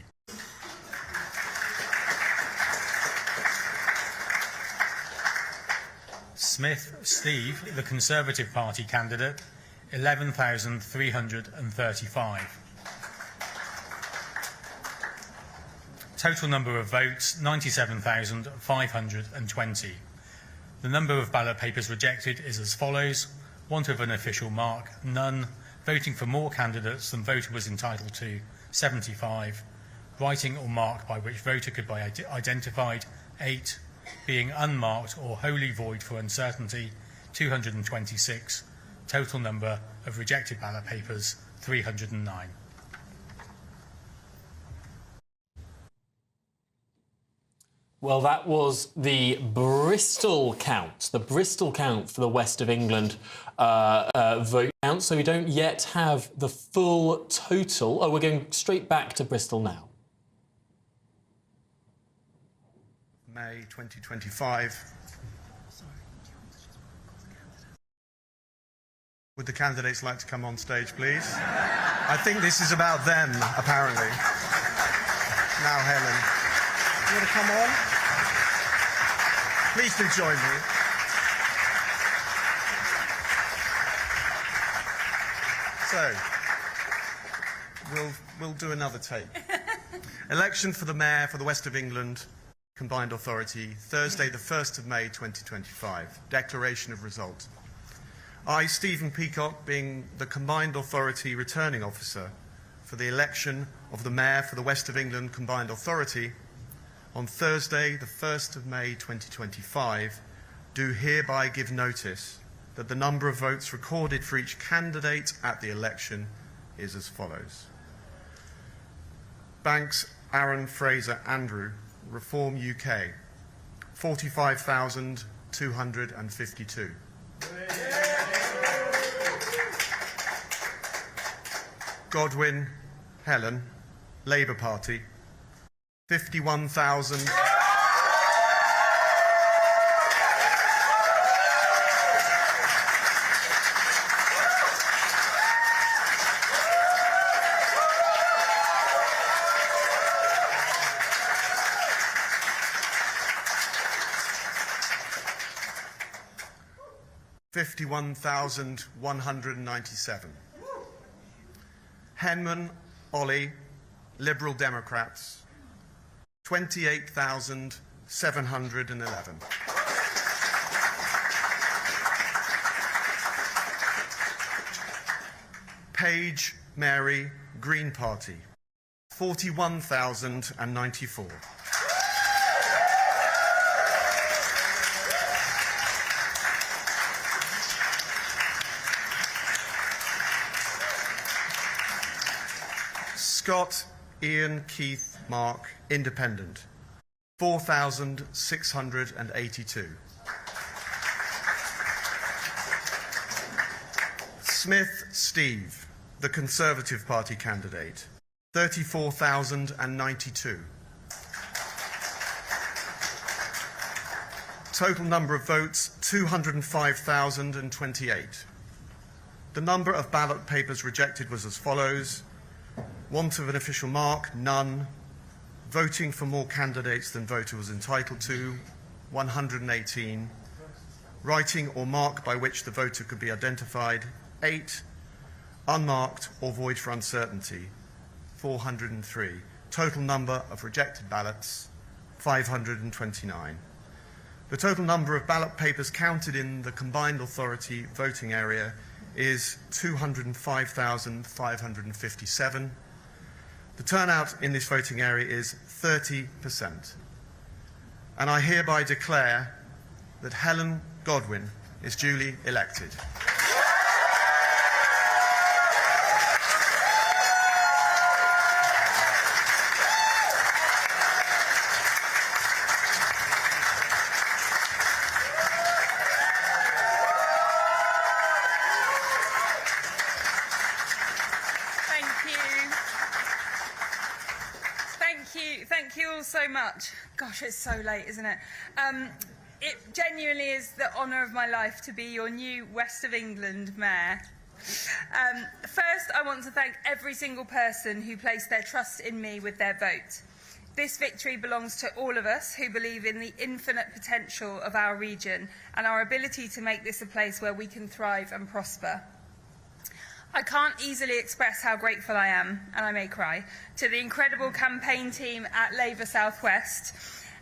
Smith Steve, the Conservative Party candidate, 11,335. Total number of votes, 97,520. The number of ballot papers rejected is as follows: want of an official mark, none; voting for more candidates than voter was entitled to, 75; writing or mark by which voter could be identified, 8; being unmarked or wholly void for uncertainty, 226. Total number of rejected ballot papers, 309. Well, that was the Bristol count for the West of England vote count. So we don't yet have the full total. Oh, we're going straight back to Bristol now. May 2025. Would the candidates like to come on stage, please? I think this is about them, apparently. Now, Helen, you want to come on? Please do join me. So, we'll do another take. Election for the Mayor for the West of England Combined Authority, Thursday the 1st of May 2025. Declaration of result. I, Stephen Peacock, being the Combined Authority Returning Officer for the election of the Mayor for the West of England Combined Authority on Thursday the 1st of May 2025, do hereby give notice that the number of votes recorded for each candidate at the election is as follows. Banks, Aaron, Fraser, Andrew, Reform UK, 45,252. Godwin, Helen, Labour Party, 51,000. $51,197. Henman, Ollie, Liberal Democrats, 28,711. Page, Mary, Green Party, 41,094. Scott, Ian, Keith, Mark, Independent, 4,682. Smith, Steve, the Conservative Party candidate, 34,092. Total number of votes, 205,028. The number of ballot papers rejected was as follows. Want of an official mark, none. Voting for more candidates than voter was entitled to, 118. Writing or mark by which the voter could be identified, 8. Unmarked or void for uncertainty, 403. Total number of rejected ballots, 529. The total number of ballot papers counted in the combined authority voting area is 205,557. The turnout in this voting area is 30%. And I hereby declare that Helen Godwin is duly elected. Thank you all so much. Gosh, it's so late, isn't it? It genuinely is the honour of my life to be your new West of England Mayor. First, I want to thank every single person who placed their trust in me with their vote. This victory belongs to all of us who believe in the infinite potential of our region and our ability to make this a place where we can thrive and prosper. I can't easily express how grateful I am, and I may cry, to the incredible campaign team at Labour South West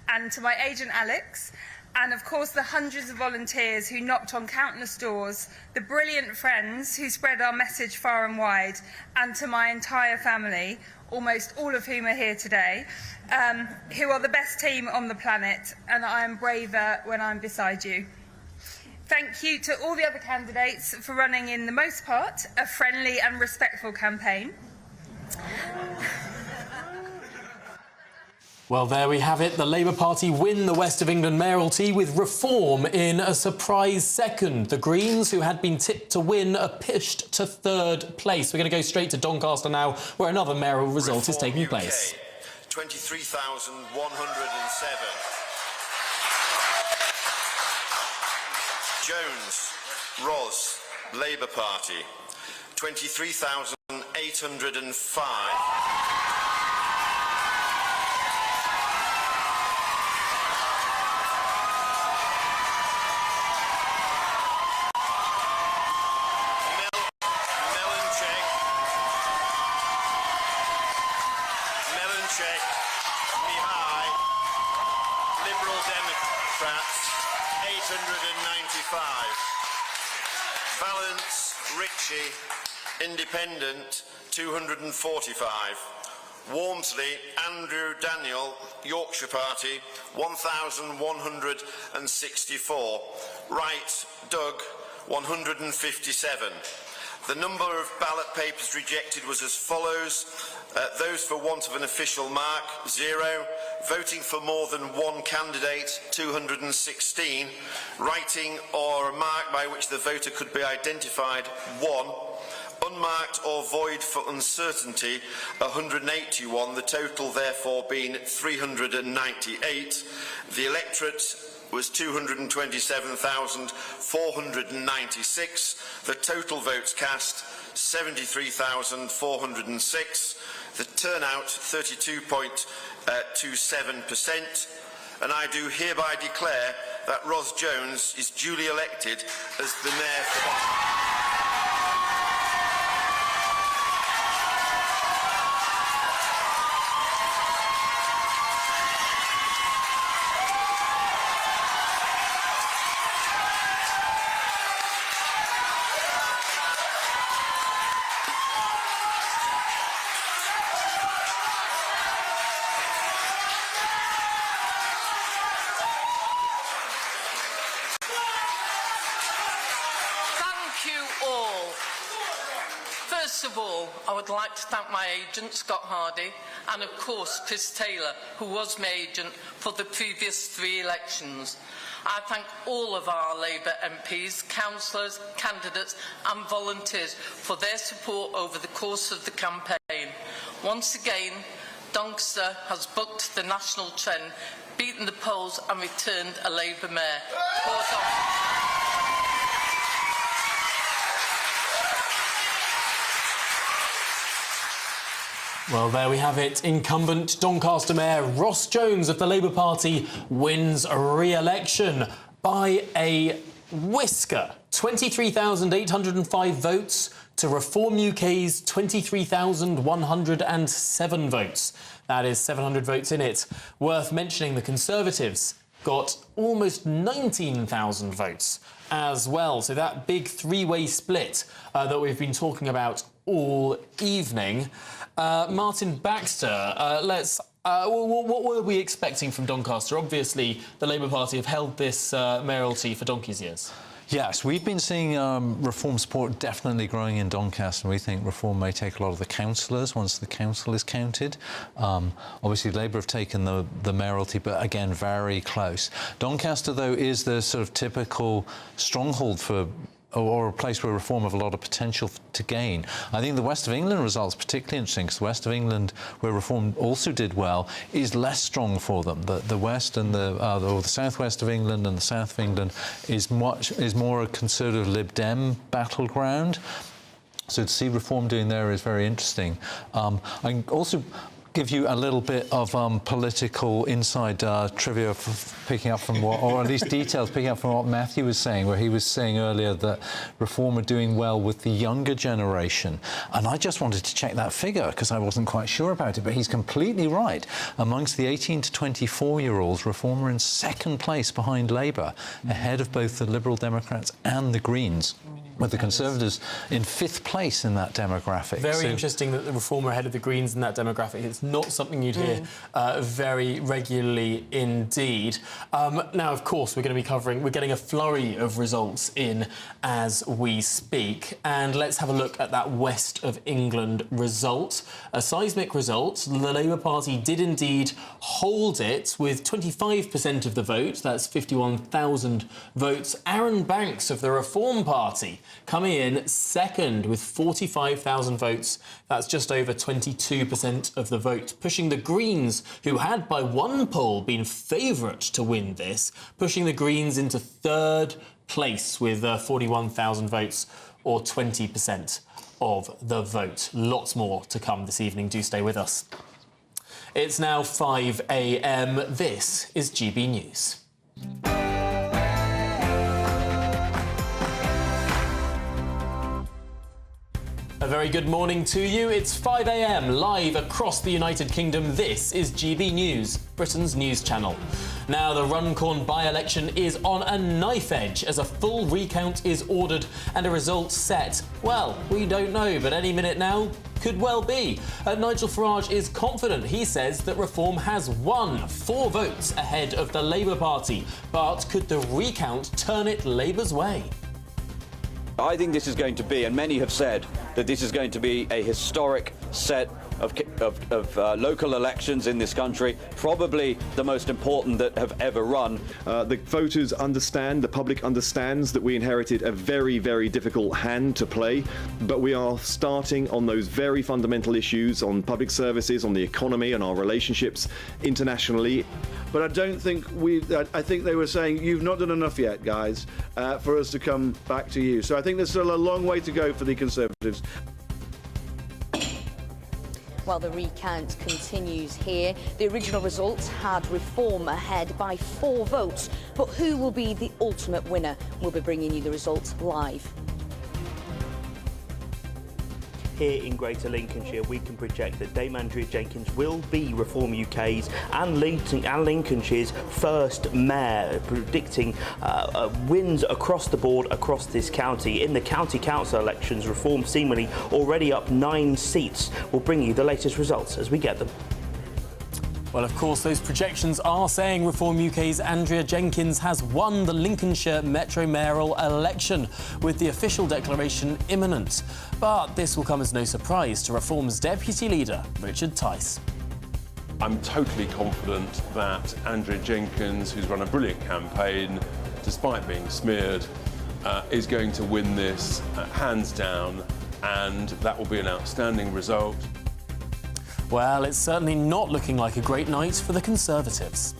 and to my agent Alex, and of course the hundreds of volunteers who knocked on countless doors, the brilliant friends who spread our message far and wide, and to my entire family, almost all of whom are here today, who are the best team on the planet, and I am braver when I'm beside you. Thank you to all the other candidates for running, in the most part, a friendly and respectful campaign. Well, there we have it. The Labour Party win the West of England mayoralty with Reform in a surprise second. The Greens, who had been tipped to win, are pushed to third place. We're going to go straight to Doncaster now, where another mayoral result is taking place. 23,107. Jones, Ros, Labour Party, 23,805. Mihai, Liberal Democrats, 895. Valence, Ritchie, Independent, 245. Walmsley, Andrew Daniel, Yorkshire Party, 1,164. Wright, Doug, 157. The number of ballot papers rejected was as follows. Those for want of an official mark, 0. Voting for more than one candidate, 216. Writing or a mark by which the voter could be identified, 1. Unmarked or void for uncertainty, 181. The total therefore being 398. The electorate was 227,496. The total votes cast, 73,406. The turnout, 32.27%. And I do hereby declare that Ros Jones is duly elected as the Mayor for First of all, I would like to thank my agent, Scott Hardy, and of course Chris Taylor, who was my agent for the previous 3 elections. I thank all of our Labour MPs, councillors, candidates and volunteers for their support over the course of the campaign. Once again, Doncaster has bucked the national trend, beaten the polls and returned a Labour mayor. Well, there we have it. Incumbent Doncaster Mayor Ros Jones of the Labour Party wins a re-election by a whisker. 23,805 votes to Reform UK's 23,107 votes. That is 700 votes in it. Worth mentioning, the Conservatives got almost 19,000 votes as well. So that big 3-way split that we've been talking about all evening. Martin Baxter, what were we expecting from Doncaster? Obviously, the Labour Party have held this mayoralty for donkey's years. Yes, we've been seeing Reform support definitely growing in Doncaster, and we think Reform may take a lot of the councillors once the council is counted. Obviously, Labour have taken the mayoralty, but again, very close. Doncaster, though, is the sort of typical stronghold for or a place where Reform have a lot of potential to gain. I think the West of England results particularly interesting, because the West of England, where Reform also did well, is less strong for them. The West and the South West of England and the South of England is more a Conservative Lib Dem battleground. So to see Reform doing there is very interesting. I can also give you a little bit of political inside trivia picking up from what, or at least details picking up from what Matthew was saying, where he was saying earlier that Reform are doing well with the younger generation. And I just wanted to check that figure because I wasn't quite sure about it, but he's completely right. Amongst the 18 to 24-year-olds, Reform are in second place behind Labour, ahead of both the Liberal Democrats and the Greens. with the Conservatives in 5th place in that demographic. Very interesting that the Reform are ahead of the Greens in that demographic. It's not something you'd hear very regularly indeed. Now, of course, we're getting a flurry of results in as we speak. And let's have a look at that West of England result. A seismic result. The Labour Party did indeed hold it with 25% of the vote. That's 51,000 votes. Aaron Banks of the Reform Party coming in second with 45,000 votes. That's just over 22% of the vote, pushing the Greens, who had by one poll been favourite to win this, pushing the Greens into 3rd place with 41,000 votes, or 20% of the vote. Lots more to come this evening. Do stay with us. It's now 5 a.m. This is GB News. A very good morning to you. It's 5 a.m. live across the United Kingdom. This is GB News, Britain's news channel. Now, the Runcorn by-election is on a knife edge as a full recount is ordered and a result set. Well, we don't know, but any minute now could well be. Nigel Farage is confident. He says that Reform has won 4 votes ahead of the Labour Party. But could the recount turn it Labour's way? I think this is going to be, and many have said, that this is going to be a historic set of local elections in this country, probably the most important that have ever run. The voters understand, the public understands that we inherited a very, very difficult hand to play, but we are starting on those very fundamental issues on public services, on the economy, on our relationships internationally. But I don't think I think they were saying, you've not done enough yet, guys, for us to come back to you. So I think there's still a long way to go for the Conservatives. Well, the recount continues here. The original results had Reform ahead by 4 votes. But who will be the ultimate winner? We'll be bringing you the results live. Here in Greater Lincolnshire, we can project that Dame Andrea Jenkyns will be Reform UK's and Lincolnshire's first mayor, predicting wins across the board across this county. In the county council elections, Reform seemingly already up 9 seats. We'll bring you the latest results as we get them. Well, of course, those projections are saying Reform UK's Andrea Jenkyns has won the Lincolnshire Metro Mayoral election, with the official declaration imminent. But this will come as no surprise to Reform's deputy leader, Richard Tice. I'm totally confident that Andrea Jenkyns, who's run a brilliant campaign, despite being smeared, is going to win this hands down, and that will be an outstanding result. Well, it's certainly not looking like a great night for the Conservatives.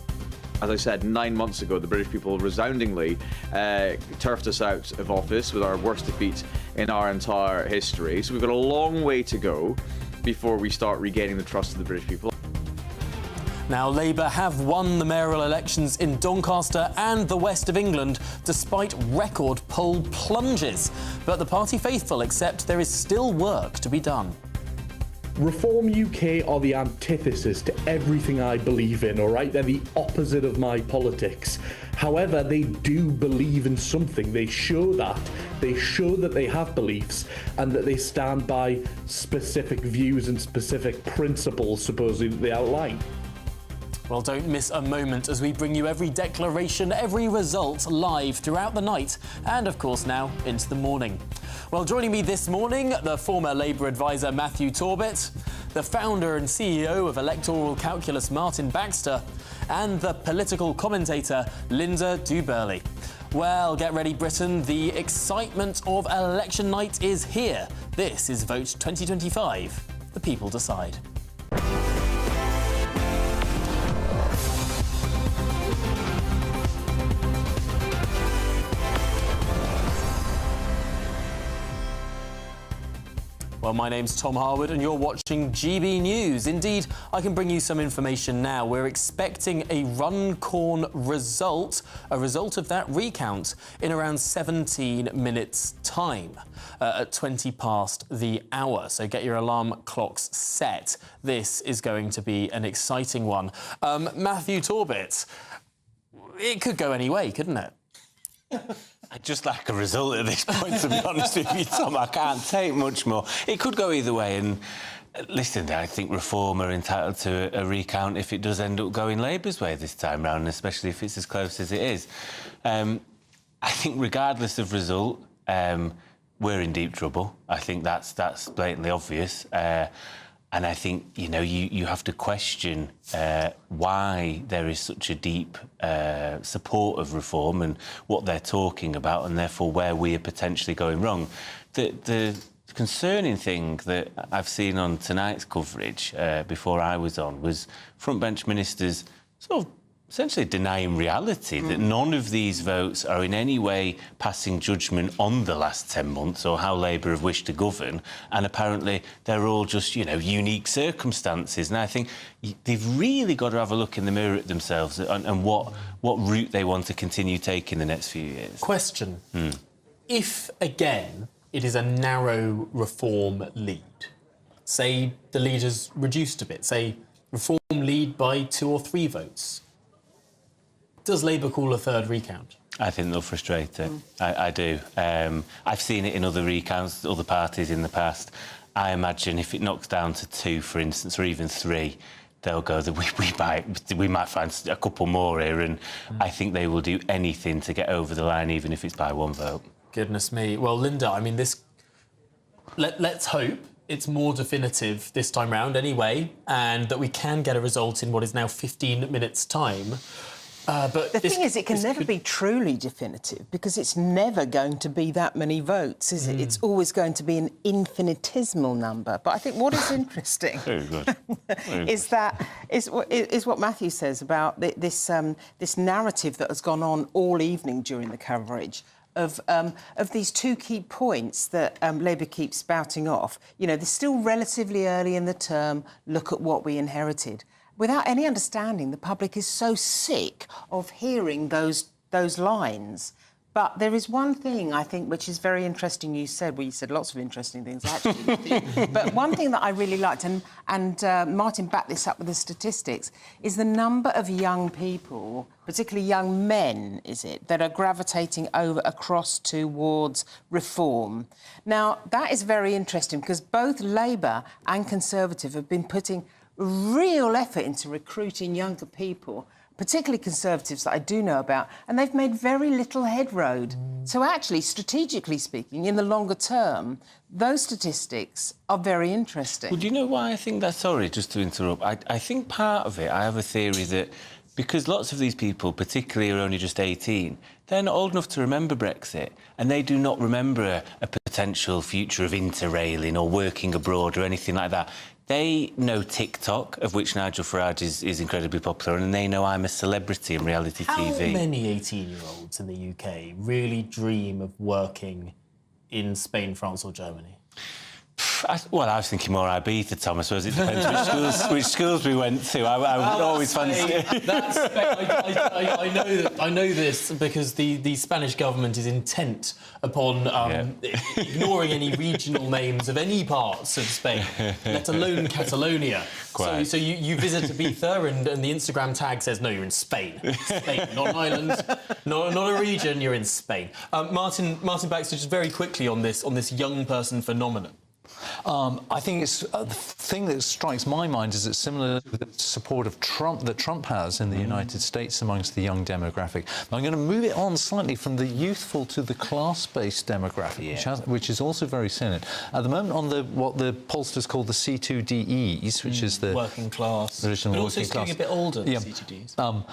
As I said, 9 months ago, the British people resoundingly turfed us out of office with our worst defeat in our entire history. So we've got a long way to go before we start regaining the trust of the British people. Now, Labour have won the mayoral elections in Doncaster and the West of England, despite record poll plunges. But the party faithful accept there is still work to be done. Reform UK are the antithesis to everything I believe in, all right? They're the opposite of my politics. However, they do believe in something. They show that. They show that they have beliefs and that they stand by specific views and specific principles, supposedly, that they outline. Well, don't miss a moment as we bring you every declaration, every result live throughout the night and, of course, now into the morning. Well, joining me this morning, the former Labour advisor Matthew Torbett, the founder and CEO of Electoral Calculus Martin Baxter, and the political commentator Linda Duberly. Well, get ready, Britain. The excitement of election night is here. This is Vote 2025. The people decide. Well, my name's Tom Harwood and you're watching GB News. Indeed, I can bring you some information now. We're expecting a Runcorn result, a result of that recount, in around 17 minutes' time, at 20 past the hour. So get your alarm clocks set. This is going to be an exciting one. Matthew Torbett, it could go any way, couldn't it? I'd just like a result at this point, to be honest with you, Tom. I can't take much more. It could go either way, and listen, I think Reform are entitled to a recount if it does end up going Labour's way this time round, especially if it's as close as it is. I think regardless of result, we're in deep trouble. I think that's blatantly obvious. And I think, you have to question why there is such a deep support of Reform and what they're talking about, and therefore where we are potentially going wrong. The concerning thing that I've seen on tonight's coverage before I was on was frontbench ministers sort of essentially denying reality, that none of these votes are in any way passing judgment on the last 10 months or how Labour have wished to govern, and apparently they're all just, unique circumstances. And I think they've really got to have a look in the mirror at themselves and what route they want to continue taking the next few years. Question. If, again, it is a narrow Reform lead, say the lead is reduced a bit, say Reform lead by 2 or 3 votes, does Labour call a third recount? I think they'll frustrate it. I do. I've seen it in other recounts, other parties in the past. I imagine if it knocks down to 2, for instance, or even 3, they'll go that we might find a couple more here, and I think they will do anything to get over the line, even if it's by 1 vote. Goodness me. Well, Linda, I mean, this. Let's hope it's more definitive this time round, anyway, and that we can get a result in what is now 15 minutes' time. But the thing is, it can never be truly definitive because it's never going to be that many votes, is it? It's always going to be an infinitesimal number. But I think what is interesting is what Matthew says about this narrative that has gone on all evening during the coverage of these 2 key points that Labour keeps spouting off. They're still relatively early in the term. Look at what we inherited. Without any understanding, the public is so sick of hearing those lines. But there is one thing, I think, which is very interesting you said. Well, you said lots of interesting things, actually. But one thing that I really liked, and Martin backed this up with the statistics, is the number of young people, particularly young men, that are gravitating across towards Reform. Now, that is very interesting because both Labour and Conservative have been putting real effort into recruiting younger people, particularly Conservatives that I do know about, and they've made very little headroad. So actually, strategically speaking, in the longer term, those statistics are very interesting. Well, do you know why I think that's... Sorry, just to interrupt. I think part of it, I have a theory that because lots of these people, particularly are only just 18, they're not old enough to remember Brexit, and they do not remember a potential future of interrailing or working abroad or anything like that. They know TikTok, of which Nigel Farage is incredibly popular, and they know I'm a celebrity in reality TV. How many 18-year-olds in the UK really dream of working in Spain, France or Germany? I was thinking more Ibiza, Tom. I suppose it depends which schools we went to. I would always fancy it. I know this because the Spanish government is intent upon ignoring any regional names of any parts of Spain, let alone Catalonia. So you visit Ibiza and the Instagram tag says, no, you're in Spain. Spain, not an island, not a region, you're in Spain. Martin Baxter, just very quickly on this young person phenomenon. I think it's the thing that strikes my mind is it's similar to the support of Trump that Trump has in the United States amongst the young demographic. I'm going to move it on slightly from the youthful to the class-based demographic, which is also very salient. At the moment, on what the pollsters call the C2DEs, which is the working class, but also it's getting a bit older. The C2Ds.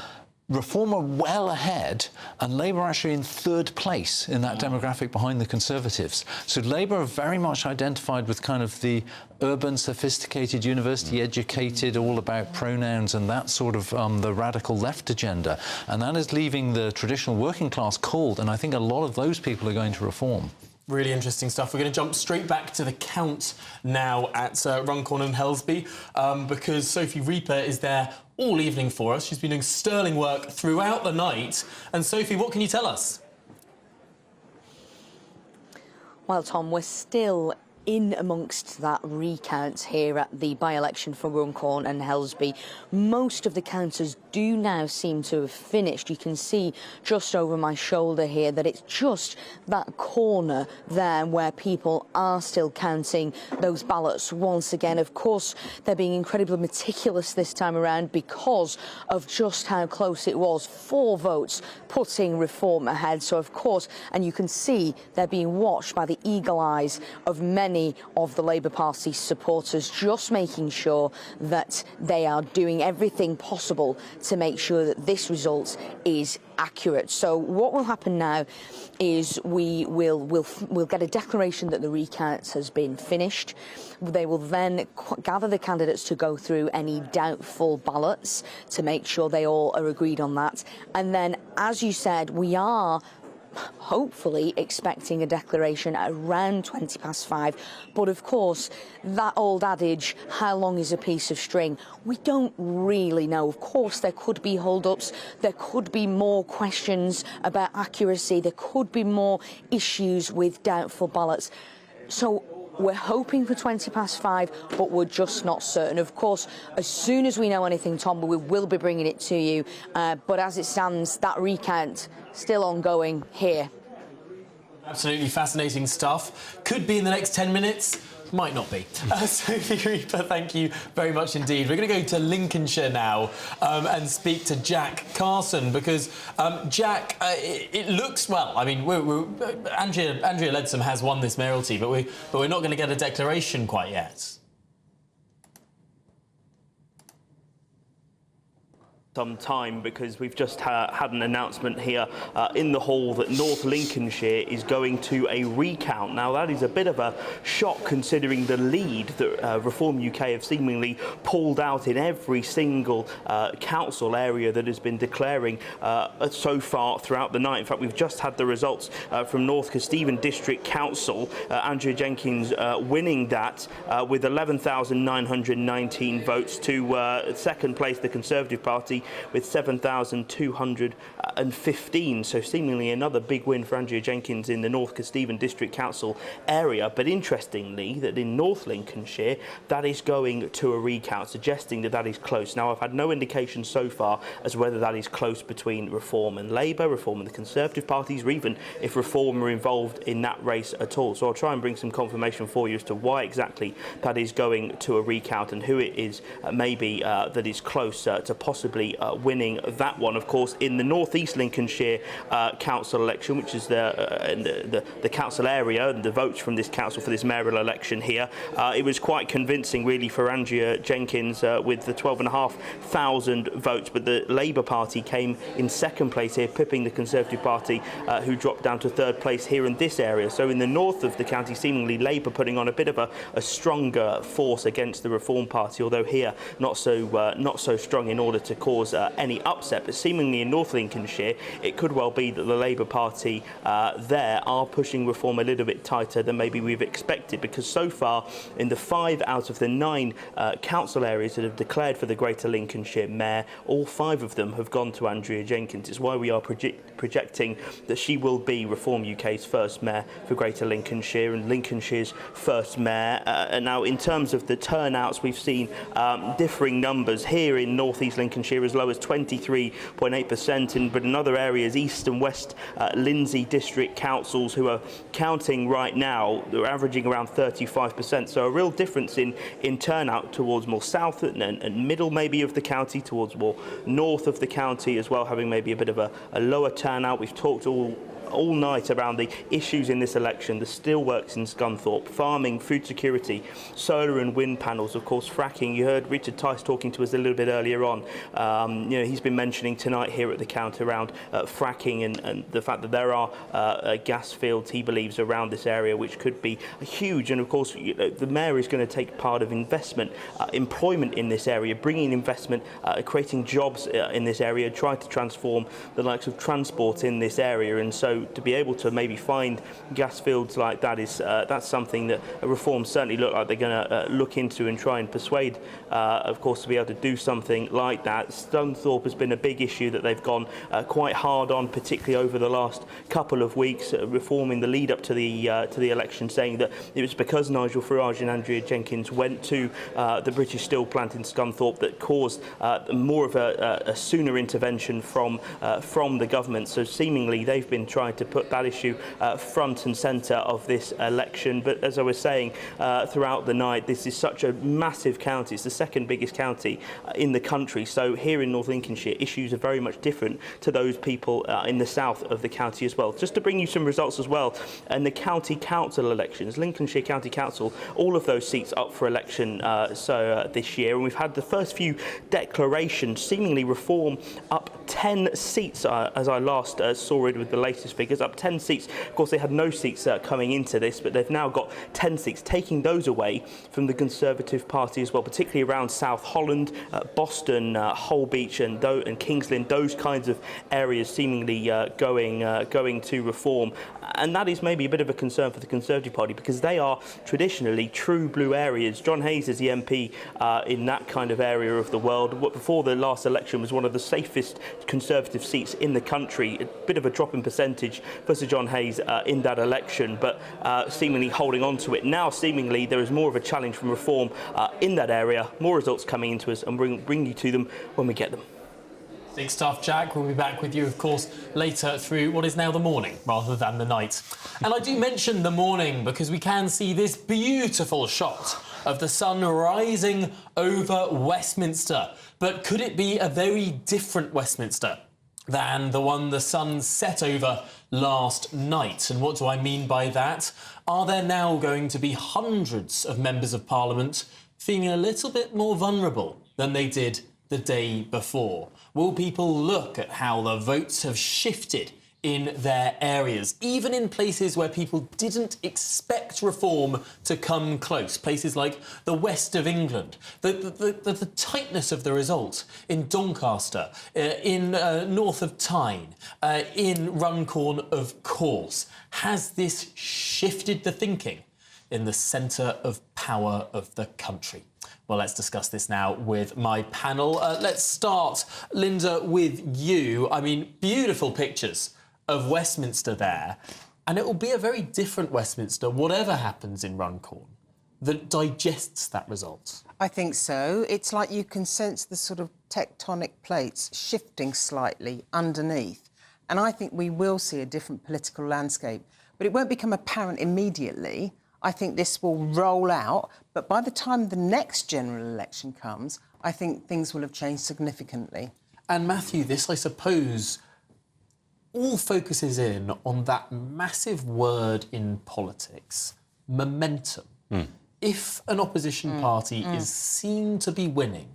Reform are well ahead, and Labour are actually in 3rd place in that demographic behind the Conservatives. So Labour are very much identified with kind of the urban, sophisticated, university-educated, all about pronouns and that sort of the radical left agenda. And that is leaving the traditional working class cold, and I think a lot of those people are going to Reform. Really interesting stuff. We're going to jump straight back to the count now at Runcorn and Helsby because Sophie Reaper is there all evening for us. She's been doing sterling work throughout the night. And Sophie, what can you tell us? Well, Tom, we're still in amongst that recount here at the by-election for Runcorn and Helsby. Most of the counters do now seem to have finished. You can see just over my shoulder here that it's just that corner there where people are still counting those ballots once again. Of course, they're being incredibly meticulous this time around because of just how close it was. 4 votes putting Reform ahead. So, of course, and you can see they're being watched by the eagle eyes of many of the Labour Party supporters, just making sure that they are doing everything possible to make sure that this result is accurate. So what will happen now is we'll get a declaration that the recount has been finished. They will then gather the candidates to go through any doubtful ballots to make sure they all are agreed on that. And then, as you said, we are hopefully expecting a declaration at around 5:20. But of course, that old adage, how long is a piece of string? We don't really know. Of course, there could be hold-ups, there could be more questions about accuracy, there could be more issues with doubtful ballots. So we're hoping for 5:20, but we're just not certain. Of course, as soon as we know anything, Tom, we will be bringing it to you. But as it stands, that recount still ongoing here. Absolutely fascinating stuff. Could be in the next 10 minutes. Might not be. Sophie Reaper, thank you very much indeed. We're going to go to Lincolnshire now and speak to Jack Carson because, Jack, it looks, well, I mean, Andrea Leadsom has won this mayoralty, but we're not going to get a declaration quite yet. Some time because we've just had an announcement here in the hall that North Lincolnshire is going to a recount. Now that is a bit of a shock considering the lead that Reform UK have seemingly pulled out in every single council area that has been declaring so far throughout the night. In fact, we've just had the results from North Kesteven District Council. Andrea Jenkins winning that with 11,919 votes to second place the Conservative Party with 7,215. So seemingly another big win for Andrea Jenkins in the North Kesteven District Council area. But interestingly, that in North Lincolnshire, that is going to a recount, suggesting that that is close. Now, I've had no indication so far as to whether that is close between Reform and Labour, Reform and the Conservative parties, or even if Reform are involved in that race at all. So I'll try and bring some confirmation for you as to why exactly that is going to a recount and who it is maybe that is close to possibly winning that one. Of course, in the North East Lincolnshire council election, which is the council area and the votes from this council for this mayoral election here, it was quite convincing really for Andrea Jenkins with the 12,500 votes, but the Labour Party came in second place here, pipping the Conservative Party who dropped down to third place here in this area. So in the north of the county, seemingly Labour putting on a bit of a stronger force against the Reform Party, although here not so strong in order to cause any upset. But seemingly in North Lincolnshire, it could well be that the Labour Party there are pushing Reform a little bit tighter than maybe we've expected, because so far in the 5 out of the 9 council areas that have declared for the Greater Lincolnshire Mayor, all 5 of them have gone to Andrea Jenkins. It's why we are projecting that she will be Reform UK's first Mayor for Greater Lincolnshire and Lincolnshire's first Mayor. And now in terms of the turnouts, we've seen differing numbers here in North East Lincolnshire as low as 23.8%, but in other areas, East and West Lindsey district councils who are counting right now, they're averaging around 35%. So a real difference in turnout towards more south and middle maybe of the county, towards more north of the county as well, having maybe a bit of a lower turnout. We've talked all night around the issues in this election, the steelworks in Scunthorpe, farming, food security, solar and wind panels, of course, fracking. You heard Richard Tice talking to us a little bit earlier on. He's been mentioning tonight here at the count around fracking and the fact that there are gas fields, he believes, around this area, which could be huge. And of course, the Mayor is going to take part of investment, employment in this area, bringing investment, creating jobs in this area, trying to transform the likes of transport in this area. And so So to be able to maybe find gas fields like that is that's something that reforms certainly look like they're going to look into and try and persuade, of course, to be able to do something like that. Scunthorpe has been a big issue that they've gone quite hard on, particularly over the last couple of weeks, reforming the lead up to the election, saying that it was because Nigel Farage and Andrea Jenkins went to the British steel plant in Scunthorpe that caused more of a sooner intervention from the government. So seemingly they've been trying to put that issue front and centre of this election. But as I was saying throughout the night, this is such a massive county. It's the second biggest county in the country. So here in North Lincolnshire, issues are very much different to those people in the south of the county as well. Just to bring you some results as well, and the county council elections, Lincolnshire County Council, all of those seats up for election this year. And we've had the first few declarations, seemingly reform up 10 seats, as I last saw it with the latest figures, up 10 seats. Of course, they had no seats coming into this, but they've now got 10 seats, taking those away from the Conservative Party as well, particularly around South Holland, Boston, Holbeach and Kings Lynn, those kinds of areas seemingly going to reform. And that is maybe a bit of a concern for the Conservative Party, because they are traditionally true blue areas. John Hayes is the MP in that kind of area of the world. What before the last election was one of the safest Conservative seats in the country. A bit of a drop in percentage for Sir John Hayes in that election, but seemingly holding on to it. Now seemingly there is more of a challenge from reform in that area. More results coming into us, and bring you to them when we get them. Big stuff, Jack. We'll be back with you, of course, later through what is now the morning rather than the night. And I do mention the morning because we can see this beautiful shot of the sun rising over Westminster. But could it be a very different Westminster than the one the sun set over last night? And what do I mean by that? Are there now going to be hundreds of members of Parliament feeling a little bit more vulnerable than they did the day before? Will people look at how the votes have shifted in their areas, even in places where people didn't expect reform to come close, places like the west of England? The tightness of the result in Doncaster, in north of Tyne, in Runcorn, of course. Has this shifted the thinking in the centre of power of the country? Well, let's discuss this now with my panel. Let's start, Linda, with you. I mean, beautiful pictures of Westminster there. And it will be a very different Westminster, whatever happens in Runcorn, that digests that result. I think so. It's like you can sense the sort of tectonic plates shifting slightly underneath. And I think we will see a different political landscape. But it won't become apparent immediately. I think this will roll out, but by the time the next general election comes, I think things will have changed significantly. And Matthew, this, I suppose, all focuses in on that massive word in politics, momentum. If an opposition party is seen to be winning,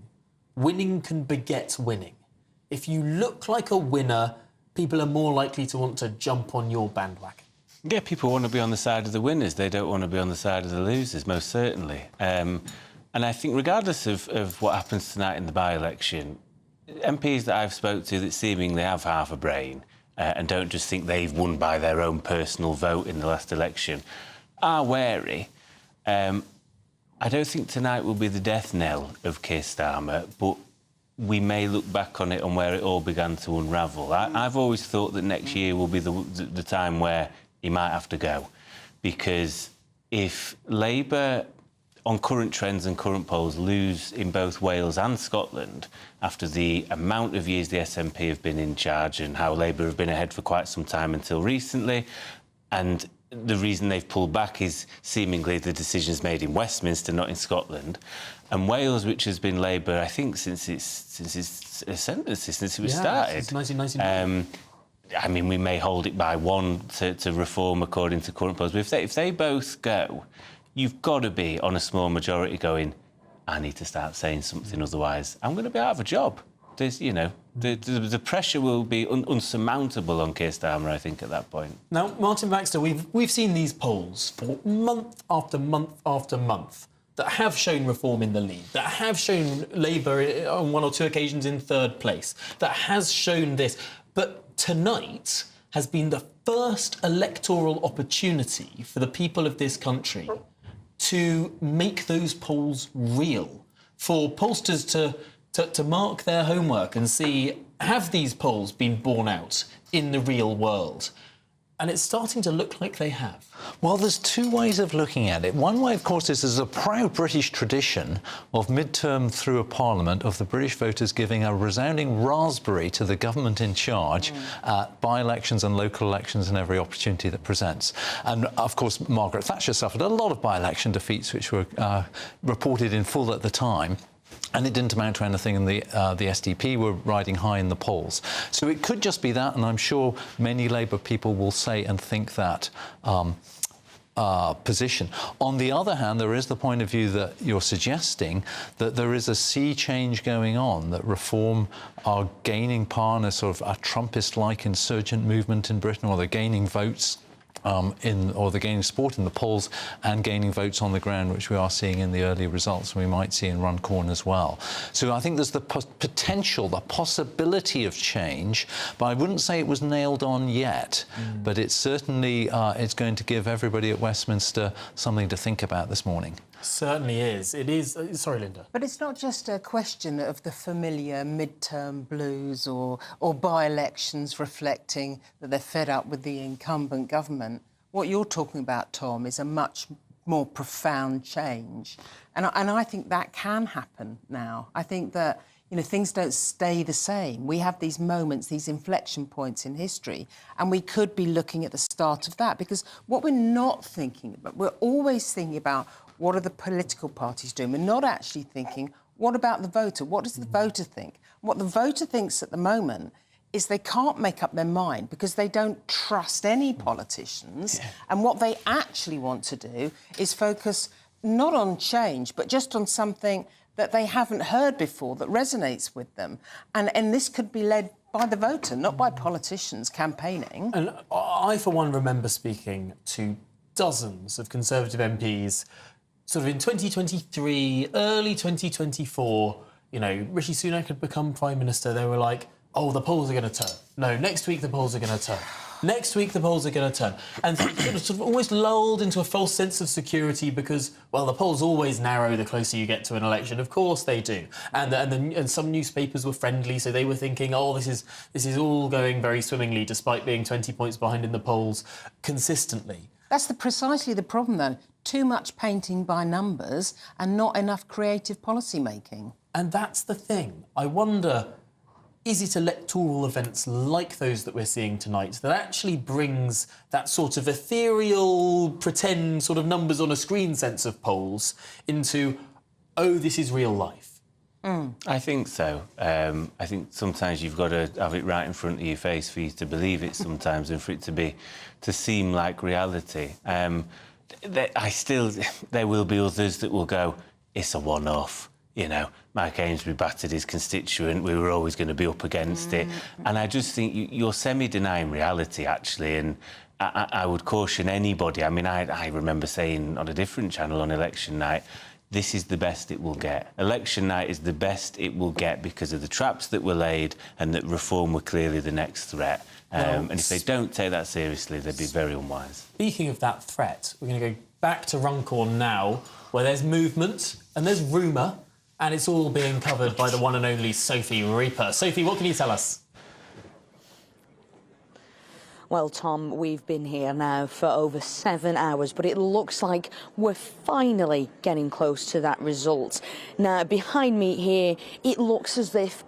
winning can beget winning. If you look like a winner, people are more likely to want to jump on your bandwagon. Yeah, people want to be on the side of the winners. They don't want to be on the side of the losers, most certainly. And I think regardless of what happens tonight in the by-election, MPs that I've spoke to that seemingly have half a brain and don't just think they've won by their own personal vote in the last election are wary. I don't think tonight will be the death knell of Keir Starmer, but we may look back on it and where it all began to unravel. I've always thought that next year will be the time where he might have to go, because if Labour, on current trends and current polls, lose in both Wales and Scotland after the amount of years the SNP have been in charge and how Labour have been ahead for quite some time until recently, and the reason they've pulled back is seemingly the decisions made in Westminster, not in Scotland, and Wales, which has been Labour, I think, since it was started. Since 1999. I mean, we may hold it by one to reform according to current polls. But if they both go, you've got to be on a small majority going, I need to start saying something, otherwise I'm going to be out of a job. There's, you know, the pressure will be unsurmountable on Keir Starmer, I think, at that point. Now, Martin Baxter, we've seen these polls for month after month after month that have shown reform in the lead, that have shown Labour on one or two occasions in third place, that has shown this. But tonight, has been the first electoral opportunity for the people of this country to make those polls real, for pollsters to mark their homework and see, have these polls been borne out in the real world? And it's starting to look like they have. Well, there's two ways of looking at it. One way, of course, is there's a proud British tradition of midterm through a parliament of the British voters giving a resounding raspberry to the government in charge at by-elections and local elections and every opportunity that presents. And, of course, Margaret Thatcher suffered a lot of by-election defeats, which were reported in full at the time. And it didn't amount to anything, and the SDP were riding high in the polls. So it could just be that, and I'm sure many Labour people will say and think that position. On the other hand, there is the point of view that you're suggesting that there is a sea change going on, that Reform are gaining power in a sort of a Trumpist-like insurgent movement in Britain, or they're gaining votes or they're gaining support in the polls and gaining votes on the ground, which we are seeing in the early results, and we might see in Runcorn as well. So I think there's the potential, the possibility of change, but I wouldn't say it was nailed on yet. But it's certainly it's going to give everybody at Westminster something to think about this morning. Certainly is. It is. Sorry, Linda. But it's not just a question of the familiar midterm blues or by-elections reflecting that they're fed up with the incumbent government. What you're talking about, Tom, is a much more profound change. And I think that can happen now. I think that, you know, things don't stay the same. We have these moments, these inflection points in history, and we could be looking at the start of that, because what we're not thinking about, we're always thinking about what are the political parties doing? We're not actually thinking, what about the voter? What does the voter think? What the voter thinks at the moment is they can't make up their mind because they don't trust any politicians. Yeah. And what they actually want to do is focus not on change, but just on something that they haven't heard before that resonates with them. And this could be led by the voter, not by politicians campaigning. And I, for one, remember speaking to dozens of Conservative MPs sort of in 2023, early 2024, you know, Rishi Sunak had become Prime Minister. They were like, oh, the polls are going to turn. No, next week the polls are going to turn. Next week the polls are going to turn. And sort of almost lulled into a false sense of security because, well, the polls always narrow the closer you get to an election. Of course they do. And some newspapers were friendly, so they were thinking, oh, this is all going very swimmingly, despite being 20 points behind in the polls consistently. That's precisely the problem, though. Too much painting by numbers and not enough creative policy making. And that's the thing. I wonder, is it electoral events like those that we're seeing tonight that actually brings that sort of ethereal, pretend sort of numbers on a screen sense of polls into, oh, this is real life? I think so. I think sometimes you've got to have it right in front of your face for you to believe it sometimes and for it to seem like reality. There will be others that will go, it's a one-off. You know, Mike Amesbury battered his constituent. We were always going to be up against it. And I just think you're semi-denying reality, actually. And I would caution anybody. I mean, I remember saying on a different channel on election night, this is the best it will get. Election night is the best it will get because of the traps that were laid and that Reform were clearly the next threat. And if they don't take that seriously, they'd be very unwise. Speaking of that threat, we're going to go back to Runcorn now, where there's movement and there's rumour, and it's all being covered by the one and only Sophie Reaper. Sophie, what can you tell us? Well, Tom, we've been here now for over 7 hours, but it looks like we're finally getting close to that result. Now, behind me here, it looks as if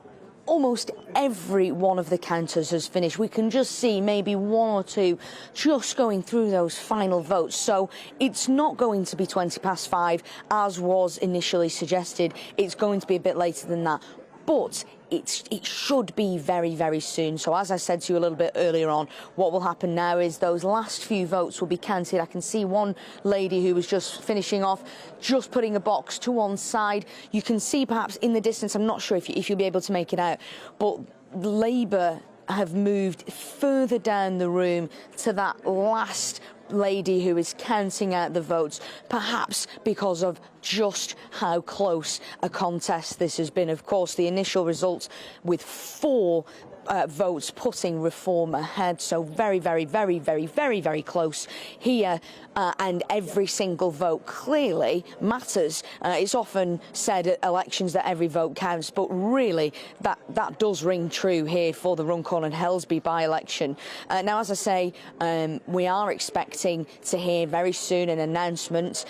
almost every one of the counters has finished. We can just see maybe one or two just going through those final votes. So it's not going to be 5:20, as was initially suggested. It's going to be a bit later than that. But it should be very, very soon. So as I said to you a little bit earlier on, what will happen now is those last few votes will be counted. I can see one lady who was just finishing off, just putting a box to one side. You can see perhaps in the distance, I'm not sure if you'll be able to make it out, but Labour have moved further down the room to that last lady who is counting out the votes, perhaps because of just how close a contest this has been. Of course, the initial results with 4 votes putting reform ahead. So very, very, very, very, very, very close here. And every single vote clearly matters. It's often said at elections that every vote counts, but really that does ring true here for the Runcorn and Helsby by-election. Now, as I say, we are expecting to hear very soon an announcement,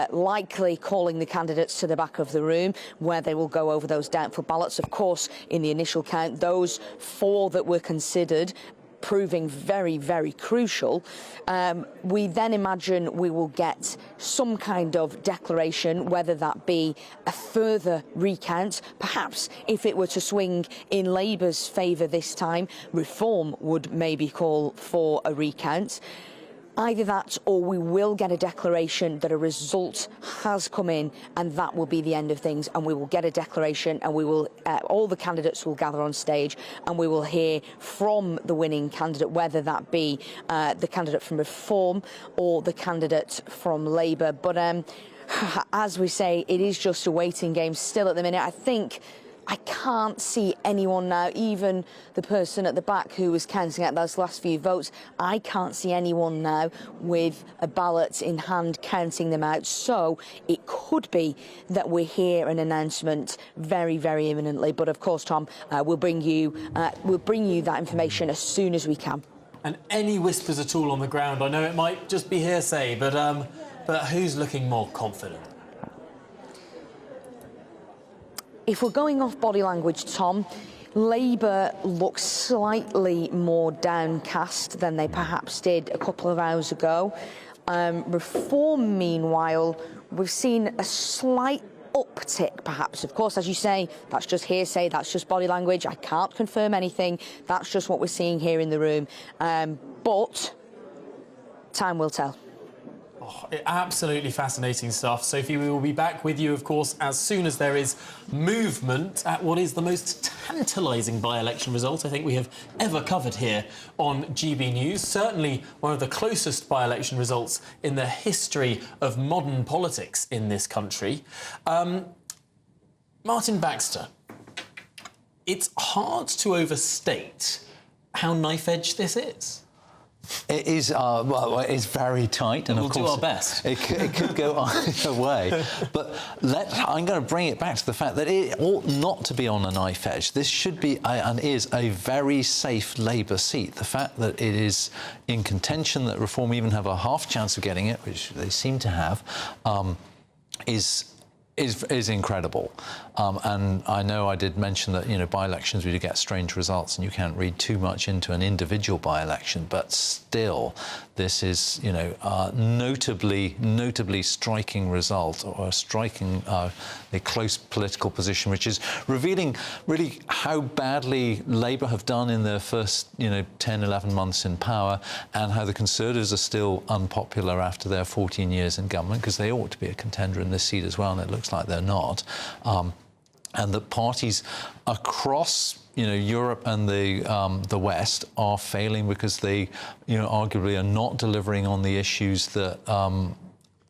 likely calling the candidates to the back of the room, where they will go over those doubtful ballots. Of course, in the initial count, those 4 that were considered proving very, very crucial. We then imagine we will get some kind of declaration, whether that be a further recount. Perhaps if it were to swing in Labour's favour this time, Reform would maybe call for a recount. Either that, or we will get a declaration that a result has come in, and that will be the end of things. And we will get a declaration, and we will all the candidates will gather on stage, and we will hear from the winning candidate, whether that be the candidate from Reform or the candidate from Labour. But as we say, it is just a waiting game still at the minute. I can't see anyone now, even the person at the back who was counting out those last few votes. I can't see anyone now with a ballot in hand counting them out. So it could be that we hear an announcement very, very imminently. But of course, Tom, we'll bring you that information as soon as we can. And any whispers at all on the ground? I know it might just be hearsay, but who's looking more confident? If we're going off body language, Tom, Labour looks slightly more downcast than they perhaps did a couple of hours ago. Reform, meanwhile, we've seen a slight uptick, perhaps. Of course, as you say, that's just hearsay, that's just body language. I can't confirm anything. That's just what we're seeing here in the room. But time will tell. Absolutely fascinating stuff. Sophie, we will be back with you, of course, as soon as there is movement at what is the most tantalising by-election result I think we have ever covered here on GB News. Certainly one of the closest by-election results in the history of modern politics in this country. Martin Baxter, it's hard to overstate how knife-edged this is. It is, well, it's very tight, and we'll of course do our best. It could go either way. But I'm going to bring it back to the fact that it ought not to be on a knife edge. This should be and is a very safe Labour seat. The fact that it is in contention, that Reform even have a half chance of getting it, which they seem to have, is incredible. And I know I did mention that, by-elections, we do get strange results and you can't read too much into an individual by-election, but still, this is, a notably striking result, or a striking, a close political position, which is revealing really how badly Labour have done in their first, 10, 11 months in power, and how the Conservatives are still unpopular after their 14 years in government, because they ought to be a contender in this seat as well, and it looks like they're not. And that parties across, Europe and the West are failing because they, arguably are not delivering on the issues that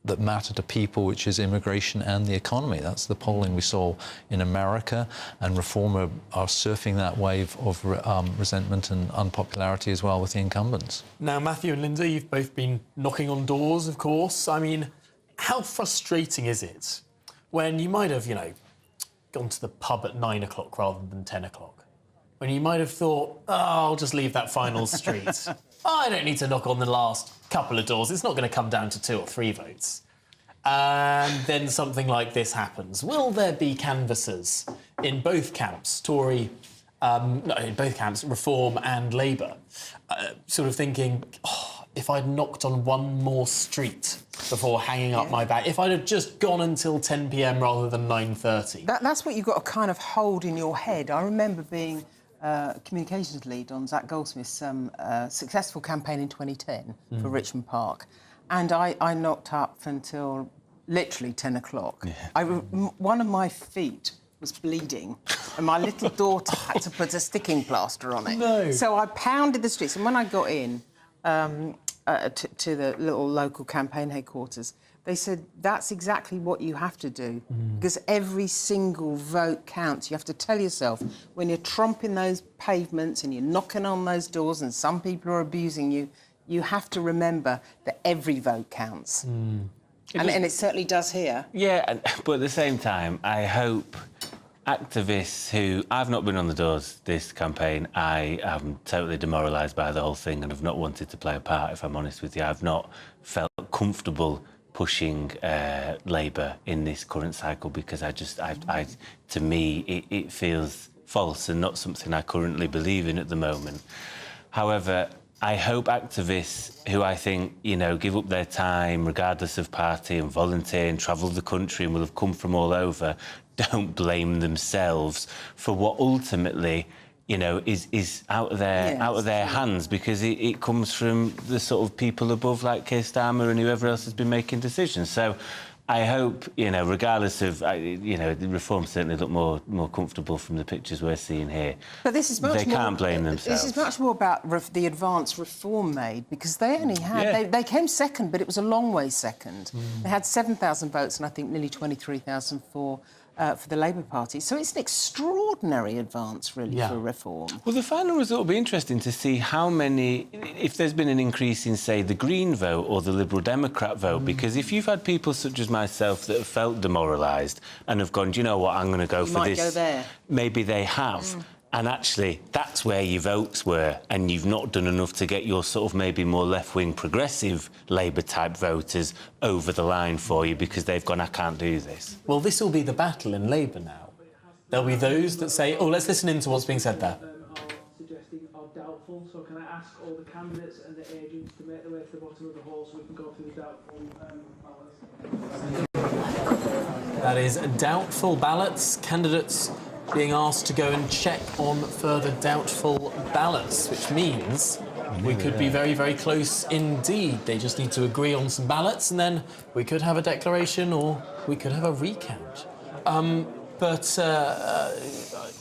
that matter to people, which is immigration and the economy. That's the polling we saw in America, and Reform are surfing that wave of resentment and unpopularity as well with the incumbents. Now, Matthew and Linda, you've both been knocking on doors, of course. I mean, how frustrating is it when you might have, gone to the pub at 9 o'clock rather than 10 o'clock? When you might have thought, I'll just leave that final street. I don't need to knock on the last couple of doors. It's not going to come down to 2 or 3 votes. And then something like this happens. Will there be canvassers in both camps, Tory, in both camps, Reform and Labour, sort of thinking, if I'd knocked on one more street before hanging up my bag, if I'd have just gone until 10 p.m. rather than 9:30. That's what you've got to kind of hold in your head. I remember being communications lead on Zach Goldsmith's successful campaign in 2010 for Richmond Park, and I knocked up until literally 10 o'clock. Yeah. One of my feet was bleeding, and my little daughter had to put a sticking plaster on it. No. So I pounded the streets, and when I got in to the little local campaign headquarters, they said that's exactly what you have to do, because every single vote counts. You have to tell yourself, when you're tromping those pavements and you're knocking on those doors and some people are abusing you, you have to remember that every vote counts. And it certainly does here. Yeah, but at the same time, I hope activists who... I've not been on the doors this campaign. I am totally demoralised by the whole thing and have not wanted to play a part, if I'm honest with you. I've not felt comfortable pushing Labour in this current cycle because to me, it feels false and not something I currently believe in at the moment. However, I hope activists who I think, you know, give up their time, regardless of party, and volunteer and travel the country and will have come from all over, don't blame themselves for what ultimately, you know, is out of their hands, because it comes from the sort of people above, like Keir Starmer and whoever else has been making decisions. So I hope, you know, regardless of, you know, the reform certainly look more comfortable from the pictures we're seeing here. But this is much they can't blame themselves. This is much more about the advance reform made, because they only had... They came second, but it was a long way second. They had 7,000 votes and I think nearly 23,000 for the Labour Party. So it's an extraordinary advance, really, for reform. Well, the final result will be interesting to see how many... If there's been an increase in, say, the Green vote or the Liberal Democrat vote, because if you've had people such as myself that have felt demoralised and have gone, do you know what, I'm going to go for this... Go there. Maybe they have. And actually, that's where your votes were, and you've not done enough to get your sort of maybe more left-wing progressive Labour-type voters over the line for you because they've gone, I can't do this. Well, this will be the battle in Labour now. There'll be those that say, oh, let's listen in to what's being said there. Suggesting are doubtful, so can I ask all the candidates and the agents to make their way to the bottom of the hall so we can go through the doubtful ballots? That is doubtful ballots. Candidates being asked to go and check on further doubtful ballots, which means we could be very, very close indeed. They just need to agree on some ballots and then we could have a declaration or we could have a recount. But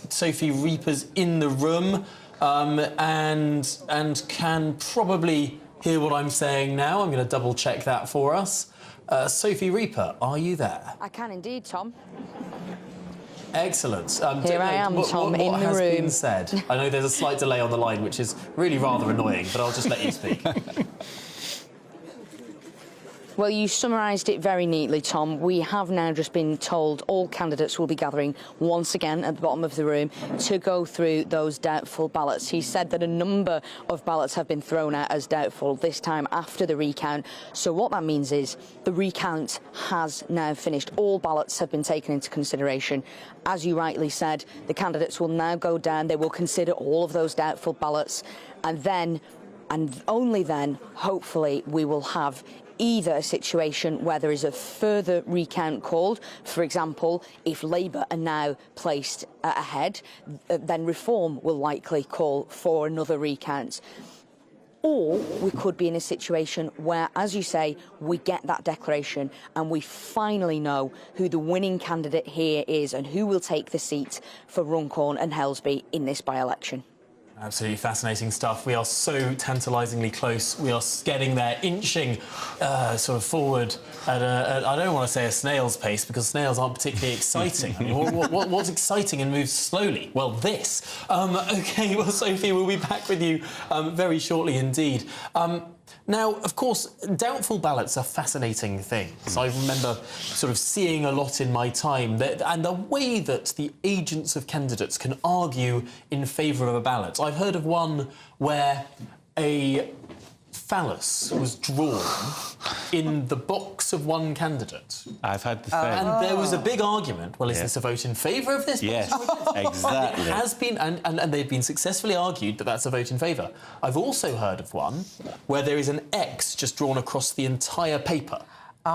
Sophie Reaper's in the room and can probably hear what I'm saying now. I'm going to double check that for us. Sophie Reaper, are you there? I can indeed, Tom. Excellent. Here I am, Tom, in the room. What has been said? I know there's a slight delay on the line, which is really rather annoying, but I'll just let you speak. Well, you summarised it very neatly, Tom. We have now just been told all candidates will be gathering once again at the bottom of the room to go through those doubtful ballots. He said that a number of ballots have been thrown out as doubtful, this time after the recount. So what that means is the recount has now finished. All ballots have been taken into consideration. As you rightly said, the candidates will now go down. They will consider all of those doubtful ballots. And then, and only then, hopefully, we will have either a situation where there is a further recount called. For example, if Labour are now placed ahead, then Reform will likely call for another recount. Or we could be in a situation where, as you say, we get that declaration and we finally know who the winning candidate here is and who will take the seat for Runcorn and Helsby in this by-election. Absolutely fascinating stuff. We are so tantalisingly close. We are getting there, inching sort of forward at I don't want to say a snail's pace, because snails aren't particularly exciting. I mean, what's exciting and moves slowly? Well, this. OK, well, Sophie, we'll be back with you very shortly indeed. Now, of course, doubtful ballots are fascinating things. I remember sort of seeing a lot in my time, and the way that the agents of candidates can argue in favour of a ballot. I've heard of one where a phallus was drawn in the box of one candidate. I've had the same. And there was a big argument. Well, is this a vote in favour of this? Yes, exactly. And it has been, and they've been successfully argued that that's a vote in favour. I've also heard of one where there is an X just drawn across the entire paper.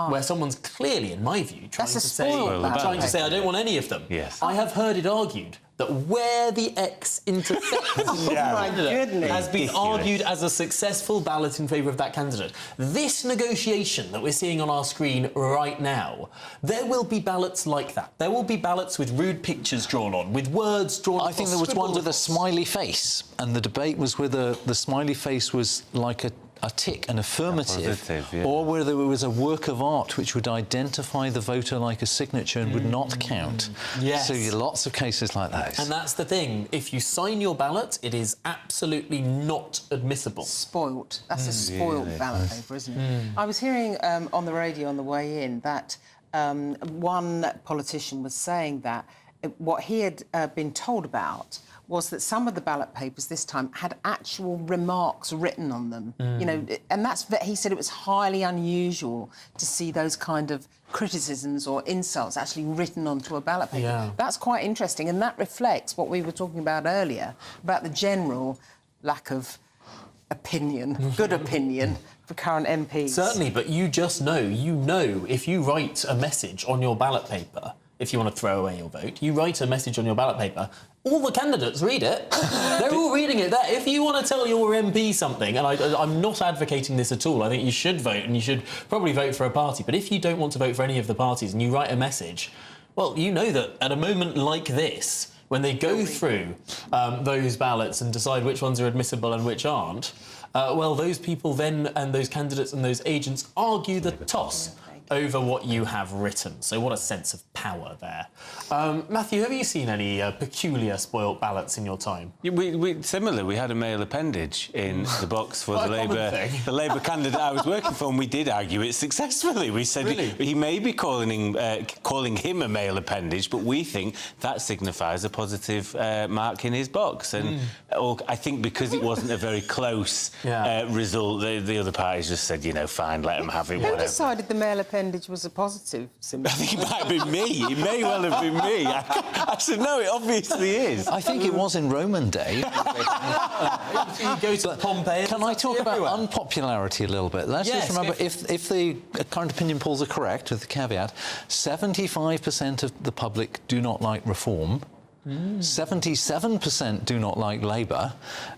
Where someone's clearly, in my view, trying to say, I don't want any of them. Yes. I have heard it argued that where the X intersects has been argued as a successful ballot in favour of that candidate. This negotiation that we're seeing on our screen right now, there will be ballots like that. There will be ballots with rude pictures drawn on, with words drawn on. I think there was one with a smiley face, and the debate was whether the smiley face was like a a tick, an affirmative, positive, yeah. or whether it was a work of art which would identify the voter like a signature and would not count. Yes. So lots of cases like that. And that's the thing. If you sign your ballot, it is absolutely not admissible. Spoilt. That's a spoilt ballot paper, isn't it? I was hearing on the radio on the way in that one politician was saying that what he had been told about was that some of the ballot papers this time had actual remarks written on them, you know, and he said it was highly unusual to see those kind of criticisms or insults actually written onto a ballot paper. Yeah. That's quite interesting, and that reflects what we were talking about earlier, about the general lack of opinion, good opinion, for current MPs. Certainly, but you know, if you write a message on your ballot paper, if you want to throw away your vote, you write a message on your ballot paper, all the candidates read it. They're all reading it. If you want to tell your MP something, and I'm not advocating this at all, I think you should vote, and you should probably vote for a party, but if you don't want to vote for any of the parties and you write a message, well, you know that at a moment like this, when they go through those ballots and decide which ones are admissible and which aren't, well, those people then, and those candidates and those agents, argue the toss over what you have written. So what a sense of power there. Matthew, have you seen any peculiar spoilt ballots in your time? Similar, we had a male appendage in the box for the Labour candidate I was working for, and we did argue it successfully. We said he may be calling him a male appendage, but we think that signifies a positive mark in his box. And I think because it wasn't a very close result, the other parties just said, you know, fine, let him have it, Who whatever. decided the male appendage was a positive symbol? I think it might have been me. It may well have been me. I said, no, it obviously is. I think it was in Roman day. You go to Pompeii. Can I talk about unpopularity a little bit? Let's just remember, if the current opinion polls are correct, with the caveat, 75% of the public do not like reform. 77% do not like Labour,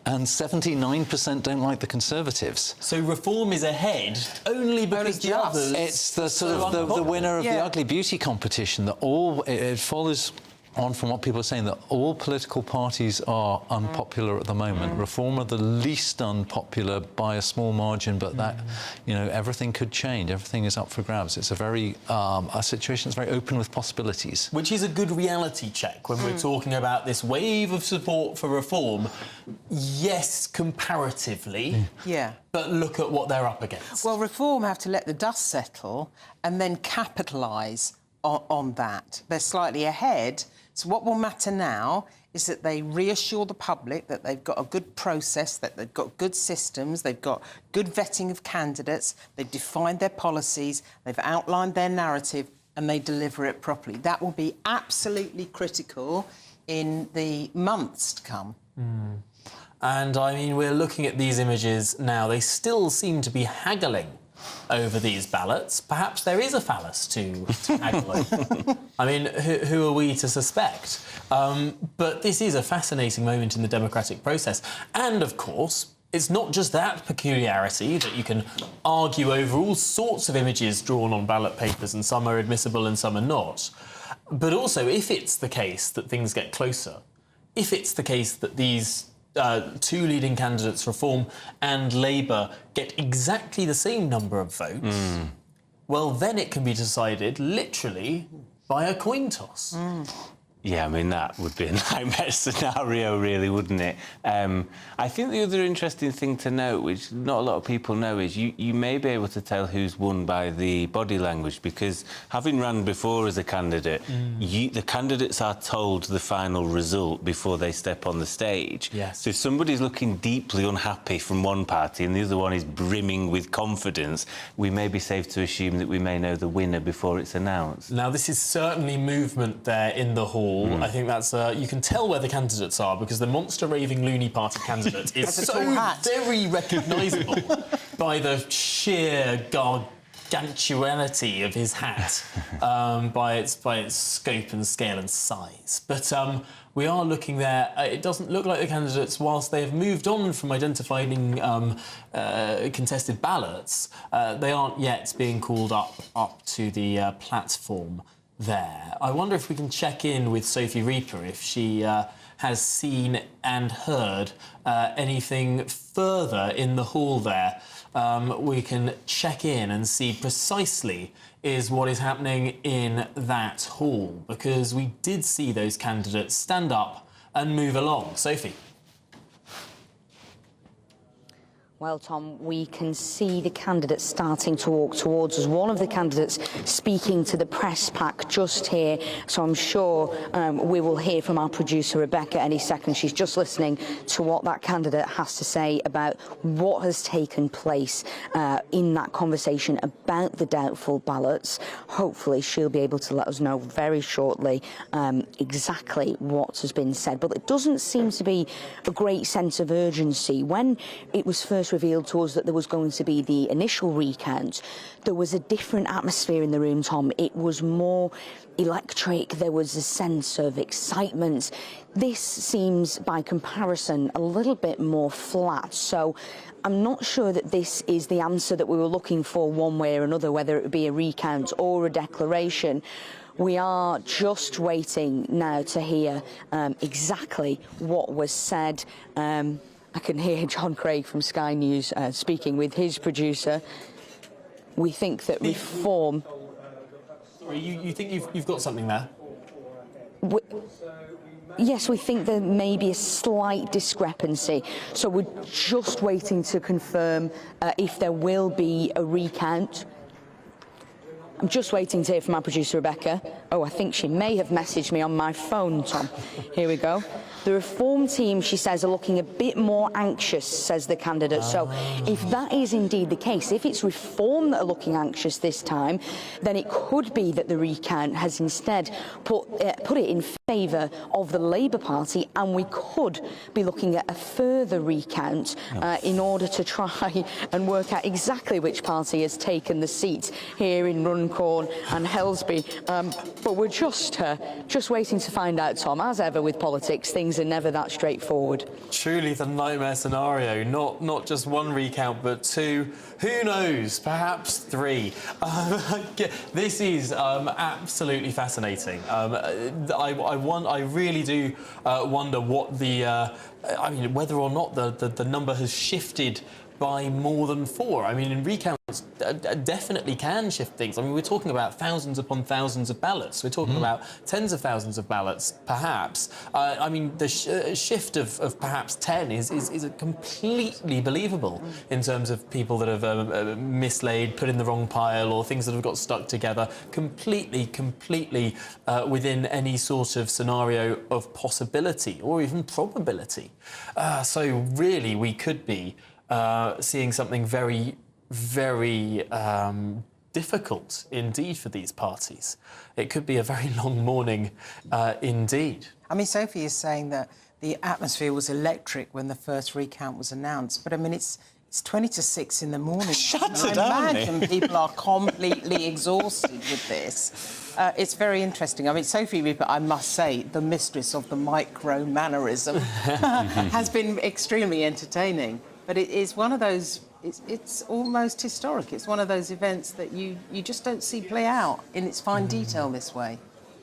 and 79% don't like the Conservatives. So reform is ahead only because the others... It's the sort of the winner of the ugly beauty competition. That it follows on from what people are saying, that all political parties are unpopular at the moment. Reform are the least unpopular by a small margin, but that, you know, everything could change. Everything is up for grabs. It's a situation that's very open with possibilities. Which is a good reality check when we're talking about this wave of support for reform. Yes, comparatively. Yeah. But look at what they're up against. Well, reform have to let the dust settle and then capitalise on that. They're slightly ahead. So what will matter now is that they reassure the public that they've got a good process, that they've got good systems, they've got good vetting of candidates, they've defined their policies, they've outlined their narrative, and they deliver it properly. That will be absolutely critical in the months to come. And, I mean, we're looking at these images now. They still seem to be haggling over these ballots. Perhaps there is a phallus to haggle over. I mean, who are we to suspect? But this is a fascinating moment in the democratic process. And, of course, it's not just that peculiarity that you can argue over all sorts of images drawn on ballot papers, and some are admissible and some are not. But also, if it's the case that things get closer, if it's the case that these two leading candidates, Reform and Labour, get exactly the same number of votes, well, then it can be decided literally by a coin toss. Yeah, I mean, that would be a nightmare scenario, really, wouldn't it? I think the other interesting thing to note, which not a lot of people know, is you may be able to tell who's won by the body language, because having run before as a candidate, the candidates are told the final result before they step on the stage. Yes. So if somebody's looking deeply unhappy from one party and the other one is brimming with confidence, we may be safe to assume that we may know the winner before it's announced. Now, this is certainly movement there in the hall. I think that's... you can tell where the candidates are, because the monster raving loony party candidate is so very recognisable by the sheer gargantuanity of his hat, by its scope and scale and size. But we are looking there. It doesn't look like the candidates, whilst they have moved on from identifying contested ballots, they aren't yet being called up to the platform there. I wonder if we can check in with Sophie Reaper, if she has seen and heard anything further in the hall there. We can check in and see precisely is what is happening in that hall, because we did see those candidates stand up and move along. Sophie. Well, Tom, we can see the candidates starting to walk towards us. One of the candidates speaking to the press pack just here, so I'm sure we will hear from our producer Rebecca any second. She's just listening to what that candidate has to say about what has taken place in that conversation about the doubtful ballots. Hopefully she'll be able to let us know very shortly exactly what has been said. But it doesn't seem to be a great sense of urgency. When it was first revealed to us that there was going to be the initial recount, there was a different atmosphere in the room, Tom. It was more electric. There was a sense of excitement. This seems, by comparison, a little bit more flat. So I'm not sure that this is the answer that we were looking for one way or another, whether it would be a recount or a declaration. We are just waiting now to hear exactly what was said. I can hear John Craig from Sky News speaking with his producer. We think that reform... Sorry, you think you've got something there? Yes, we think there may be a slight discrepancy. So we're just waiting to confirm if there will be a recount. I'm just waiting to hear from our producer, Rebecca. Oh, I think she may have messaged me on my phone, Tom. Here we go. The reform team, she says, are looking a bit more anxious, says the candidate. So if that is indeed the case, if it's reform that are looking anxious this time, then it could be that the recount has instead put it in favour of the Labour Party, and we could be looking at a further recount in order to try and work out exactly which party has taken the seat here in Runcorn and Helsby. But we're just waiting to find out, Tom. As ever with politics, things are never that straightforward. Truly the nightmare scenario. Not just one recount, but two. Who knows? Perhaps three. This is absolutely fascinating. I really do wonder what I mean, whether or not the number has shifted by more than 4. I mean, in recounts, definitely can shift things. I mean, we're talking about thousands upon thousands of ballots. We're talking about tens of thousands of ballots, perhaps. I mean, the shift of perhaps 10 is completely believable in terms of people that have mislaid, put in the wrong pile, or things that have got stuck together. Completely within any sort of scenario of possibility or even probability. So really, we could be seeing something very, very difficult indeed for these parties. It could be a very long morning indeed. I mean, Sophie is saying that the atmosphere was electric when the first recount was announced, but I mean, it's 20 to 6 in the morning. Shut it down. I imagine people are completely exhausted with this. It's very interesting. I mean, Sophie Rupert, I must say, the mistress of the micro-mannerism, has been extremely entertaining. But it is one of those, it's almost historic. It's one of those events that you just don't see play out in its fine detail this way.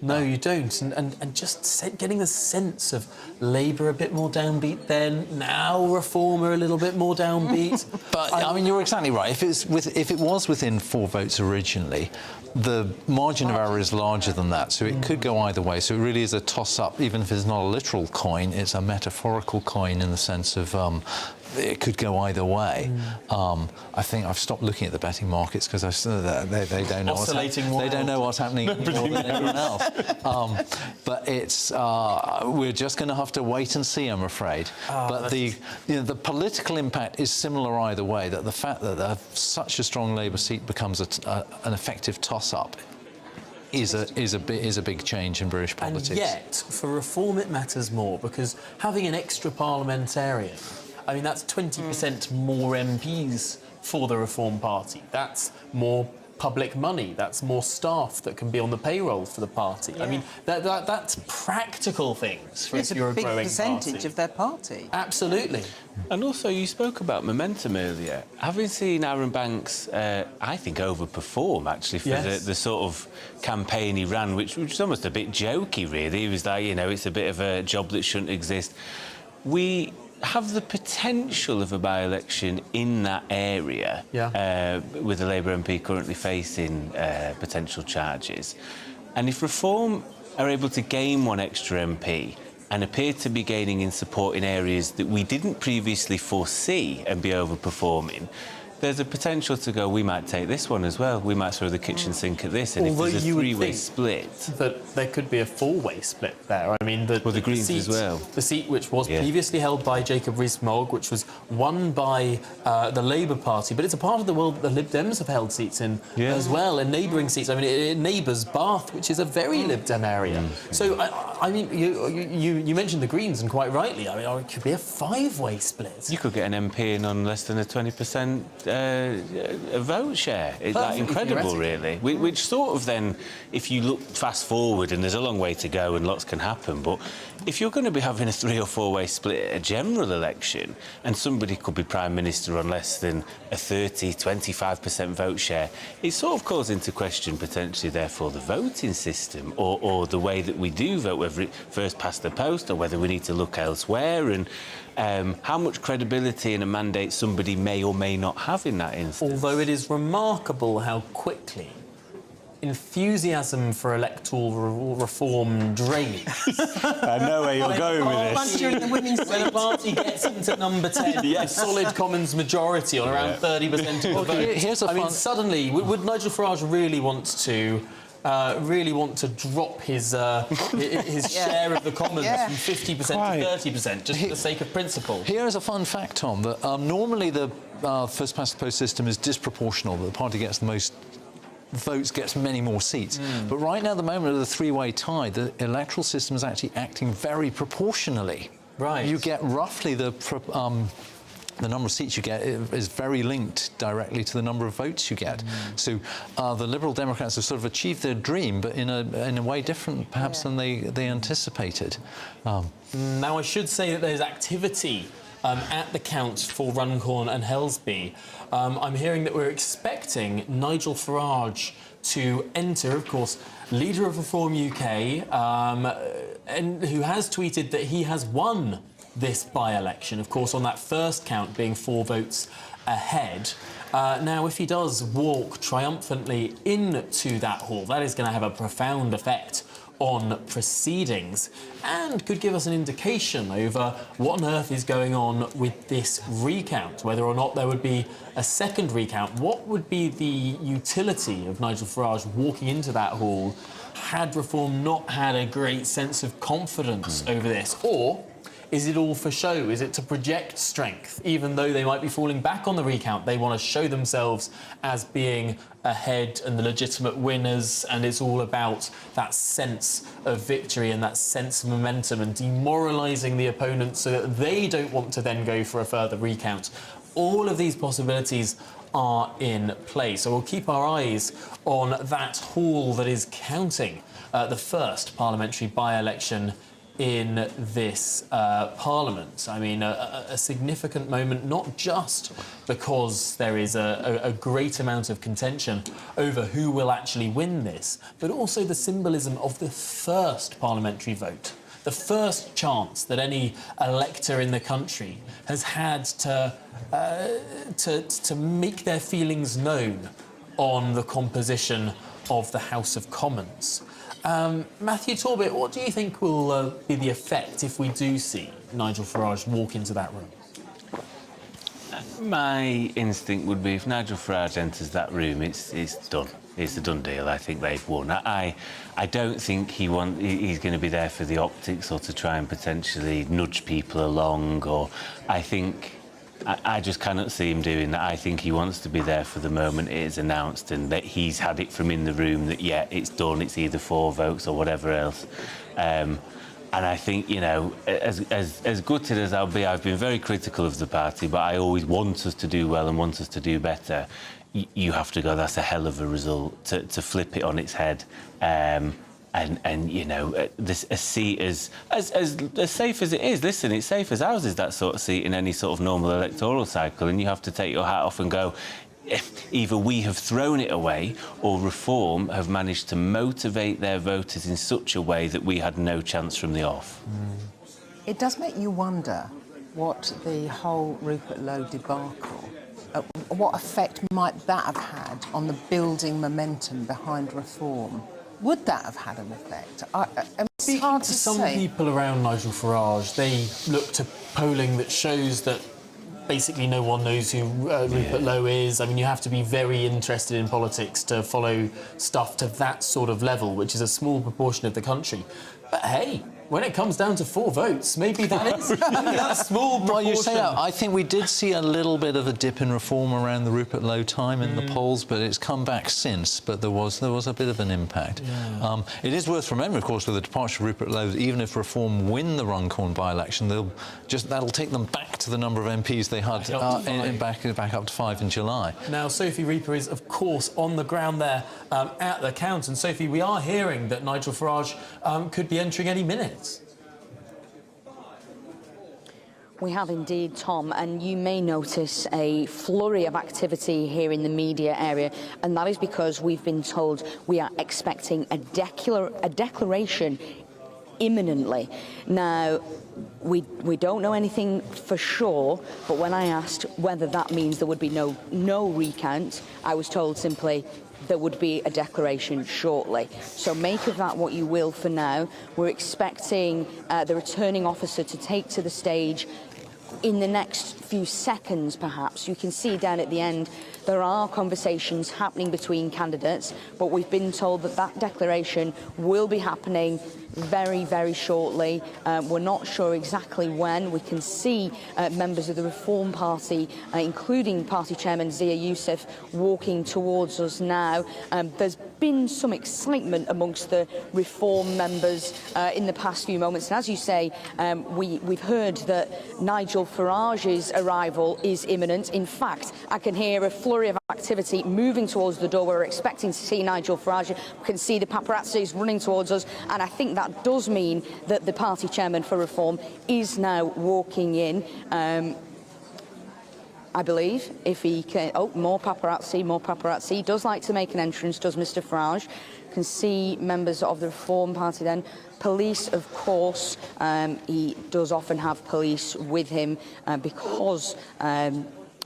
No, you don't. And just getting the sense of Labour a bit more downbeat then, now Reform are a little bit more downbeat. But, I mean, you're exactly right. If it was within 4 votes originally, the margin of error is larger than that, so it could go either way. So it really is a toss-up. Even if it's not a literal coin, it's a metaphorical coin in the sense of it could go either way. I think I've stopped looking at the betting markets because they don't know they don't know what's happening more than anyone else. But it's we're just going to have to wait and see, I'm afraid. But the political impact is similar either way. That the fact that such a strong Labour seat becomes an effective toss-up is a big change in British politics. And yet, for Reform, it matters more because having an extra parliamentarian, I mean, that's 20% more MPs for the Reform Party. That's more public money. That's more staff that can be on the payroll for the party. I mean, that's practical things for if you're a growing party. It's a big percentage of their party. Absolutely. And also, you spoke about momentum earlier. Having seen Aaron Banks, I think, overperform, actually, for the sort of campaign he ran, which was almost a bit jokey, really. He was like, you know, it's a bit of a job that shouldn't exist. We have the potential of a by-election in that area, with the Labour MP currently facing potential charges. And if Reform are able to gain one extra MP and appear to be gaining in support in areas that we didn't previously foresee and be overperforming, there's a potential to go, we might take this one as well. We might throw the kitchen sink at this. And Although if there's a three-way split, that there could be a four-way split there. I mean, the Greens seat, as well. The seat which was previously held by Jacob Rees-Mogg, which was won by the Labour Party, but it's a part of the world that the Lib Dems have held seats in as well, and neighbouring seats. I mean, it neighbours Bath, which is a very Lib Dem area. So, I mean, you mentioned the Greens, and quite rightly. I mean, it could be a five-way split. You could get an MP in on less than a 20% a vote share. It's like incredible, really. Which sort of then, if you look fast forward, and there's a long way to go and lots can happen, but if you're going to be having a 3 or 4-way split at a general election and somebody could be Prime Minister on less than a 25% vote share, it sort of calls into question potentially, therefore, the voting system or the way that we do vote, whether it first past the post or whether we need to look elsewhere, and how much credibility and a mandate somebody may or may not have in that instance. Although it is remarkable how quickly enthusiasm for electoral reform drains. I know where you're going with this. When a party gets into number 10, a solid Commons majority on around 30% of the vote. I mean, suddenly, would Nigel Farage really want to drop his share of the Commons from 50% to 30%, just for the sake of principle? Here is a fun fact, Tom, that normally the first past the post system is disproportional, that the party gets the most votes, gets many more seats. But right now, at the moment of the three-way tie, the electoral system is actually acting very proportionally. Right. You get roughly the number of seats you get is very linked directly to the number of votes you get. So the Liberal Democrats have sort of achieved their dream, but in a way different, perhaps, than they anticipated. Now, I should say that there's activity at the count for Runcorn and Helsby. I'm hearing that we're expecting Nigel Farage to enter, of course, leader of Reform UK, and who has tweeted that he has won this by-election, of course, on that first count being 4 votes ahead. Now, if he does walk triumphantly into that hall, that is going to have a profound effect on proceedings and could give us an indication over what on earth is going on with this recount, whether or not there would be a second recount. What would be the utility of Nigel Farage walking into that hall had Reform not had a great sense of confidence over this? Or is it all for show? Is it to project strength? Even though they might be falling back on the recount, they want to show themselves as being ahead and the legitimate winners, and it's all about that sense of victory and that sense of momentum and demoralising the opponent so that they don't want to then go for a further recount. All of these possibilities are in play. So we'll keep our eyes on that hall that is counting the first parliamentary by-election in this Parliament. I mean, a significant moment, not just because there is a great amount of contention over who will actually win this, but also the symbolism of the first parliamentary vote, the first chance that any elector in the country has had to make their feelings known on the composition of the House of Commons. Matthew Torbett, what do you think will be the effect if we do see Nigel Farage walk into that room? My instinct would be if Nigel Farage enters that room, it's done. It's a done deal. I think they've won. I don't think he's going to be there for the optics or to try and potentially nudge people along. Or I just cannot see him doing that. I think he wants to be there for the moment it is announced and that he's had it from in the room that, yeah, it's done, it's either 4 votes or whatever else. And I think, you know, as gutted as I'll be, I've been very critical of the party, but I always want us to do well and want us to do better. You have to go, that's a hell of a result to flip it on its head. And you know, a seat as safe as it is. Listen, it's safe as houses, that sort of seat, in any sort of normal electoral cycle, and you have to take your hat off and go, either we have thrown it away or Reform have managed to motivate their voters in such a way that we had no chance from the off. It does make you wonder what the whole Rupert Lowe debacle, what effect might that have had on the building momentum behind Reform? Would that have had an effect? It's hard to some say. people around Nigel Farage, they look to polling that shows that basically no one knows who Rupert Lowe is. I mean, you have to be very interested in politics to follow stuff to that sort of level, which is a small proportion of the country. But hey, when it comes down to 4 votes, maybe that is that small proportion. Well, you say that. I think we did see a little bit of a dip in Reform around the Rupert Lowe time in the polls, but it's come back since. But there was a bit of an impact. Yeah. It is worth remembering, of course, with the departure of Rupert Lowe, that even if Reform win the Runcorn by-election, that'll take them back to the number of MPs they had back up to 5 in July. Now, Sophie Reaper is, of course, on the ground there at the count. And Sophie, we are hearing that Nigel Farage could be entering any minute. We have indeed, Tom, and you may notice a flurry of activity here in the media area, and that is because we've been told we are expecting a declaration imminently. Now, we don't know anything for sure, but when I asked whether that means there would be no recount, I was told simply there would be a declaration shortly. So make of that what you will for now. We're expecting the returning officer to take to the stage in the next few seconds, perhaps. You can see down at the end there are conversations happening between candidates, but we've been told that that declaration will be happening very, very shortly. We're not sure exactly when. We can see members of the Reform Party, including Party Chairman Zia Youssef, walking towards us now. There's been some excitement amongst the Reform members in the past few moments. And as you say, we've heard that Nigel Farage's arrival is imminent. In fact, I can hear a flurry of activity moving towards the door. We're expecting to see Nigel Farage. We can see the paparazzis running towards us, and I think that does mean that the party chairman for Reform is now walking in. I believe, if he can... Oh, more paparazzi. He does like to make an entrance, does Mr Farage. You can see members of the Reform Party then. Police, of course. He does often have police with him because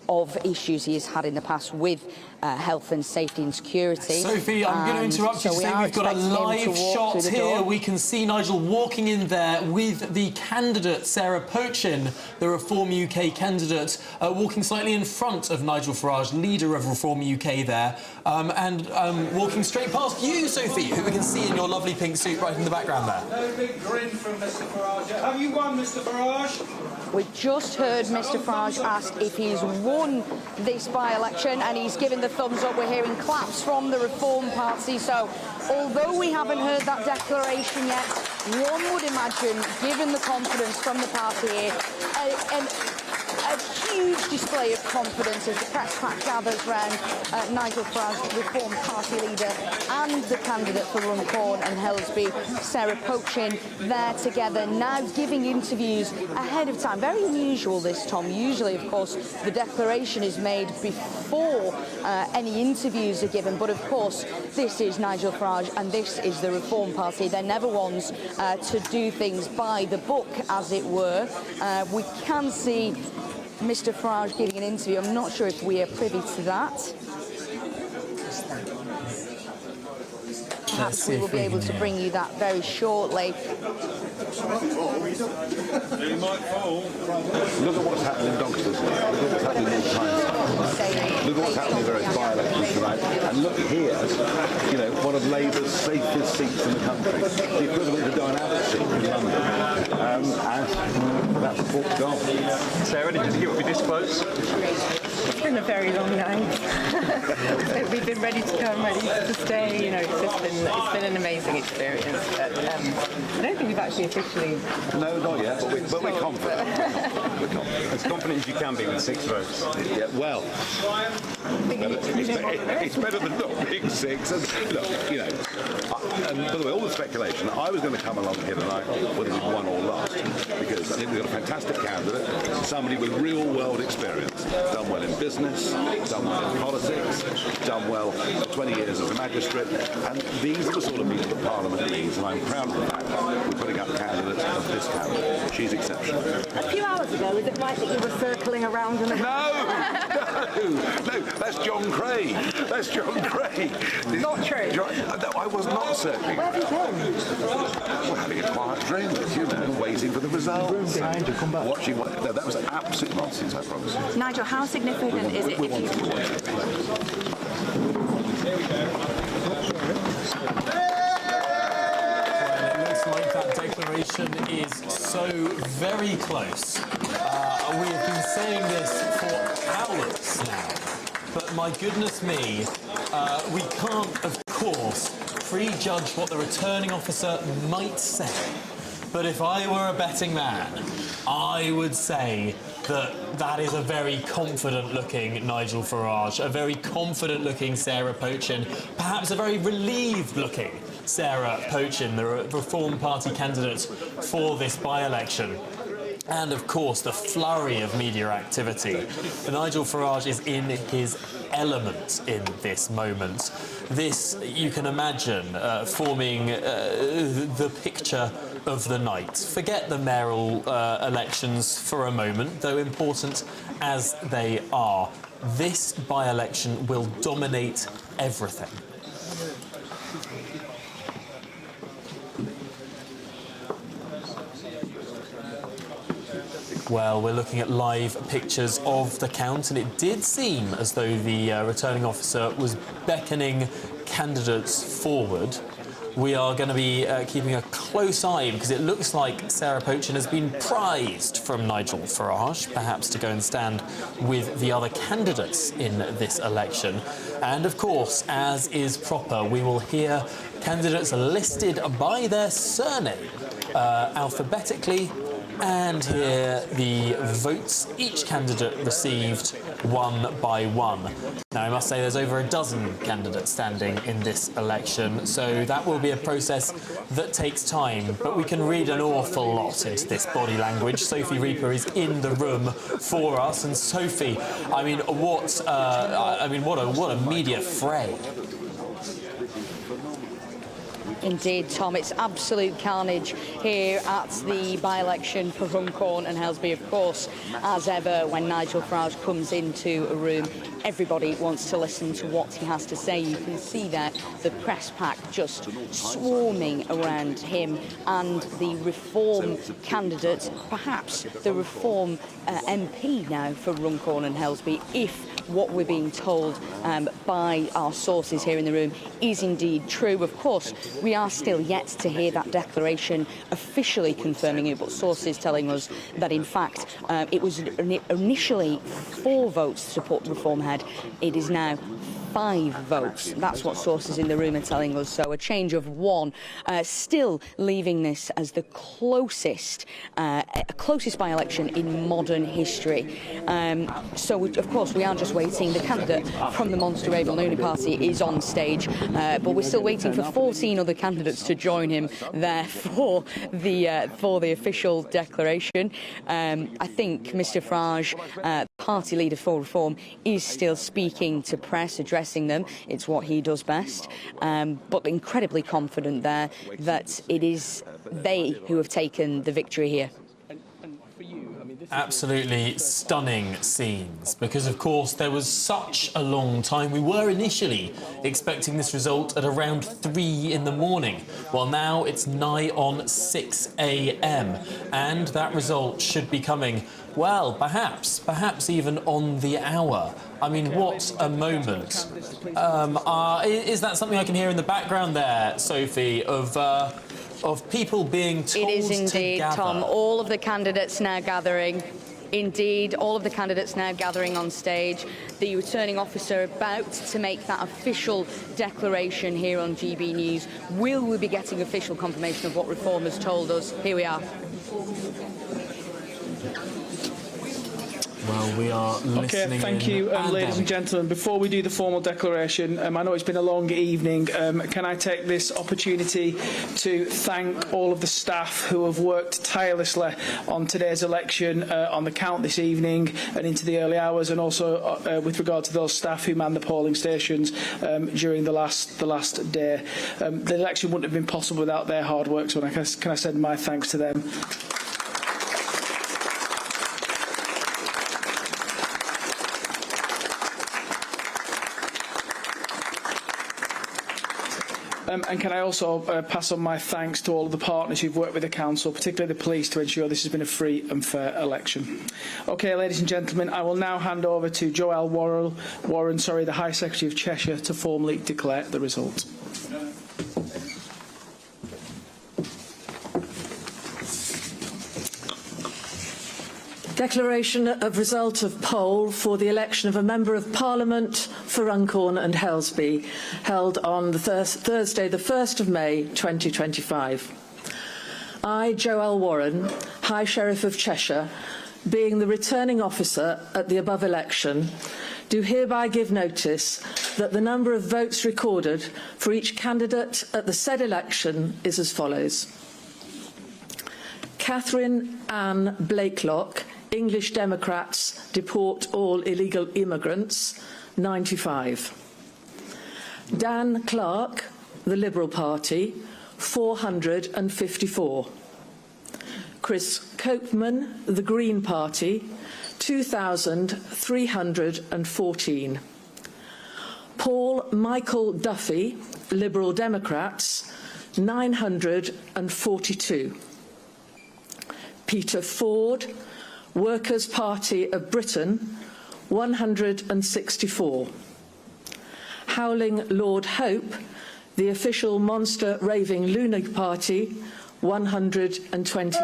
of issues he has had in the past with health and safety and security. Sophie, I'm going to interrupt you to say we've got a live shot here. We can see Nigel walking in there with the candidate, Sarah Pochin, the Reform UK candidate, walking slightly in front of Nigel Farage, leader of Reform UK there, and walking straight past you, Sophie, who we can see in your lovely pink suit right in the background there. No big grin from Mr Farage. Have you won, Mr Farage? We just heard Mr Farage ask if he's won this by-election, and he's given the thumbs up. We're hearing claps from the Reform Party. So, although we haven't heard that declaration yet, one would imagine, given the confidence from the party here, a huge display of confidence as the press pack gathers round Nigel Farage, the Reform Party leader, and the candidate for Runcorn and Helsby, Sarah Pochin, there together, now giving interviews ahead of time. Very unusual this, Tom. Usually, of course, the declaration is made before any interviews are given, but of course, this is Nigel Farage and this is the Reform Party. They're never ones to do things by the book, as it were. We can see Mr Farage giving an interview. I'm not sure if we are privy to that. Perhaps we will be able to bring you that very shortly. Look at what's happening in Doncaster. Look at what's happening in Tyneside. Look at what's happening in various by-elections tonight. And look here, you know, one of Labour's safest seats in the country. The equivalent of Doncaster seat in London. And that support gone. Sarah, did you think it would be this close? It's been a very long night. We've been ready to come, ready to stay. You know, it's been an amazing experience. But I don't think we've actually officially. No, not yet, but we're confident. We're confident. As confident as you can be with 6 votes. Yeah, well, it's better than not being 6. And look, you know, and by the way, all the speculation, I was going to come along here tonight, whether we won or lost, because I think we've got a fantastic candidate, somebody with real-world experience, done well in business, done well in politics, done well 20 years as a magistrate, and these are the sort of people that Parliament needs, and I'm proud of the fact that we're putting up candidates of this candidate. She's exceptional. A few hours ago, was it right that you were circling around? No, that's John Craig. That's John Craig. Not true. No, I was not circling. Where have you been? We're having a quiet drink, you know, waiting for the results. Behind you, come back. Watching what? No, that was absolute nonsense, I promise you. Nigel, how significant is it if you... Like that declaration is so very close. We have been saying this for hours now, but my goodness me, we can't, of course, prejudge what the returning officer might say. But if I were a betting man, I would say that is a very confident-looking Nigel Farage, a very confident-looking Sarah Pochin, perhaps a very relieved-looking Sarah Pochin, the Reform Party candidate for this by-election. And, of course, the flurry of media activity. Nigel Farage is in his element in this moment. This, you can imagine, forming the picture of the night. Forget the mayoral elections for a moment, though important as they are. This by-election will dominate everything. Well, we're looking at live pictures of the count, and it did seem as though the returning officer was beckoning candidates forward. We are going to be keeping a close eye, because it looks like Sarah Pochin has been prized from Nigel Farage, perhaps to go and stand with the other candidates in this election. And, of course, as is proper, we will hear candidates listed by their surname alphabetically, and here the votes each candidate received one by one. Now, I must say there's over a dozen candidates standing in this election, so that will be a process that takes time, but we can read an awful lot into this body language. Sophie Reaper is in the room for us, and Sophie, I mean, what a media fray. Indeed, Tom, it's absolute carnage here at the by-election for Runcorn and Helsby. Of course, as ever, when Nigel Farage comes into a room, everybody wants to listen to what he has to say. You can see there the press pack just swarming around him and the Reform candidate, perhaps the Reform MP now for Runcorn and Helsby, if what we're being told by our sources here in the room is indeed true. Of course, we are still yet to hear that declaration officially confirming it, but sources telling us that, in fact, it was initially 4 votes to support Reform Head. It is now 5 votes. That's what sources in the room are telling us. So a change of 1, still leaving this as the closest by-election in modern history. So, of course, we are just waiting. The candidate from the Monster Raven Looney Party is on stage, but we're still waiting for 14 other candidates to join him there for the official declaration. I think Mr Farage, party leader for Reform, is still speaking to press, addressing them. It's what he does best, but incredibly confident there that it is they who have taken the victory here. Absolutely stunning scenes, because of course there was such a long time. We were initially expecting this result at around 3 in the morning. Well, now it's nigh on 6 a.m. and that result should be coming, well, perhaps even on the hour. I mean, what a moment. Is that something I can hear in the background there, Sophie, of of people being told It is indeed, to gather. Tom. All of the candidates now gathering. Indeed, all of the candidates now gathering on stage. The returning officer about to make that official declaration here on GB News. Will we be getting official confirmation of what Reform has told us? Here we are. Well, we are listening. Okay, thank you, ladies and gentlemen. Before we do the formal declaration, I know it's been a long evening. Can I take this opportunity to thank all of the staff who have worked tirelessly on today's election, on the count this evening and into the early hours, and also with regard to those staff who manned the polling stations during the last day. The election wouldn't have been possible without their hard work, so can I send my thanks to them. And can I also pass on my thanks to all of the partners who've worked with the Council, particularly the police, to ensure this has been a free and fair election. OK, ladies and gentlemen, I will now hand over to Joelle Warren, the High Secretary of Cheshire, to formally declare the result. Declaration of result of poll for the election of a Member of Parliament for Runcorn and Helsby, held on the Thursday, the 1st of May 2025. I, Joelle Warren, High Sheriff of Cheshire, being the returning officer at the above election, do hereby give notice that the number of votes recorded for each candidate at the said election is as follows. Catherine Ann Blakelock, English Democrats, deport all illegal immigrants, 95. Dan Clark, the Liberal Party, 454. Chris Copeman, the Green Party, 2,314. Paul Michael Duffy, Liberal Democrats, 942. Peter Ford, Workers' Party of Britain, 164. Howling Lord Hope, the official monster raving lunatic party, 128.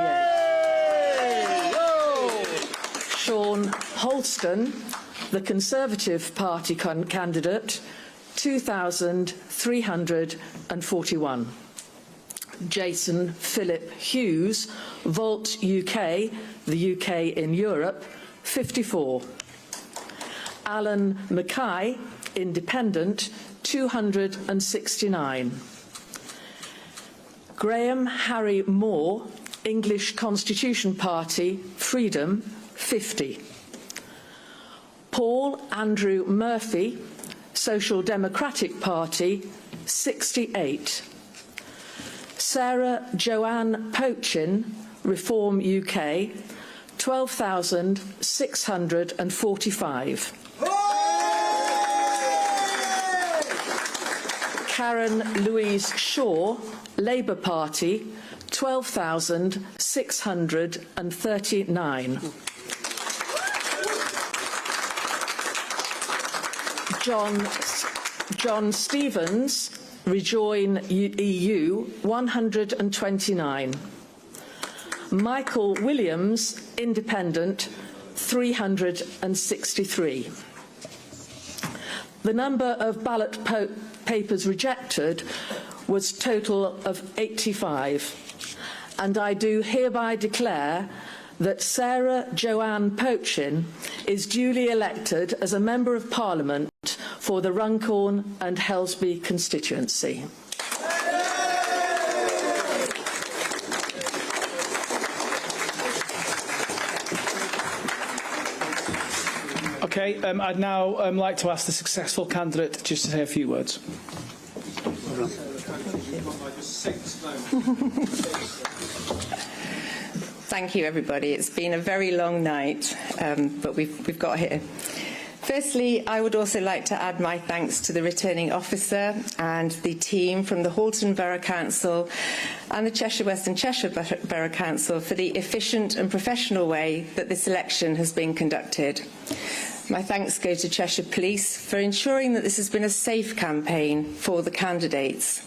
Sean Holston, the Conservative Party candidate, 2,341. Jason Philip Hughes, Volt UK, the UK in Europe, 54. Alan Mackay, Independent, 269. Graham Harry Moore, English Constitution Party, Freedom, 50. Paul Andrew Murphy, Social Democratic Party, 68. Sarah Joanne Pochin, Reform UK, 12,645. Karen Louise Shaw, Labour Party, 12,639. John Stevens, Rejoin EU, 129. Michael Williams, Independent, 363. The number of ballot papers rejected was total of 85. And I do hereby declare that Sarah Joanne Pochin is duly elected as a Member of Parliament for the Runcorn and Helsby constituency. Okay, I'd now like to ask the successful candidate just to say a few words. Thank you, everybody. It's been a very long night, but we've got here. Firstly, I would also like to add my thanks to the returning officer and the team from the Halton Borough Council and the Cheshire West and Cheshire Borough Council for the efficient and professional way that this election has been conducted. My thanks go to Cheshire Police for ensuring that this has been a safe campaign for the candidates.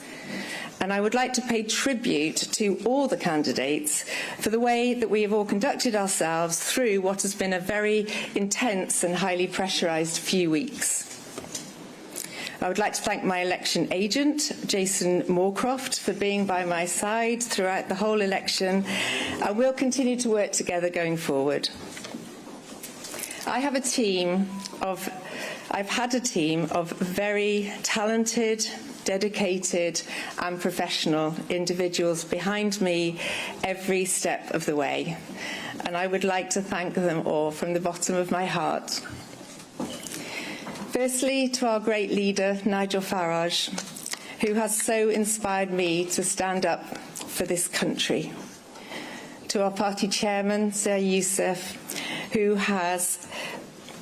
And I would like to pay tribute to all the candidates for the way that we have all conducted ourselves through what has been a very intense and highly pressurised few weeks. I would like to thank my election agent, Jason Moorcroft, for being by my side throughout the whole election, and we'll continue to work together going forward. I've had a team of very talented, dedicated and professional individuals behind me every step of the way, and I would like to thank them all from the bottom of my heart. Firstly, to our great leader, Nigel Farage, who has so inspired me to stand up for this country. To our party chairman, Sir Youssef, who has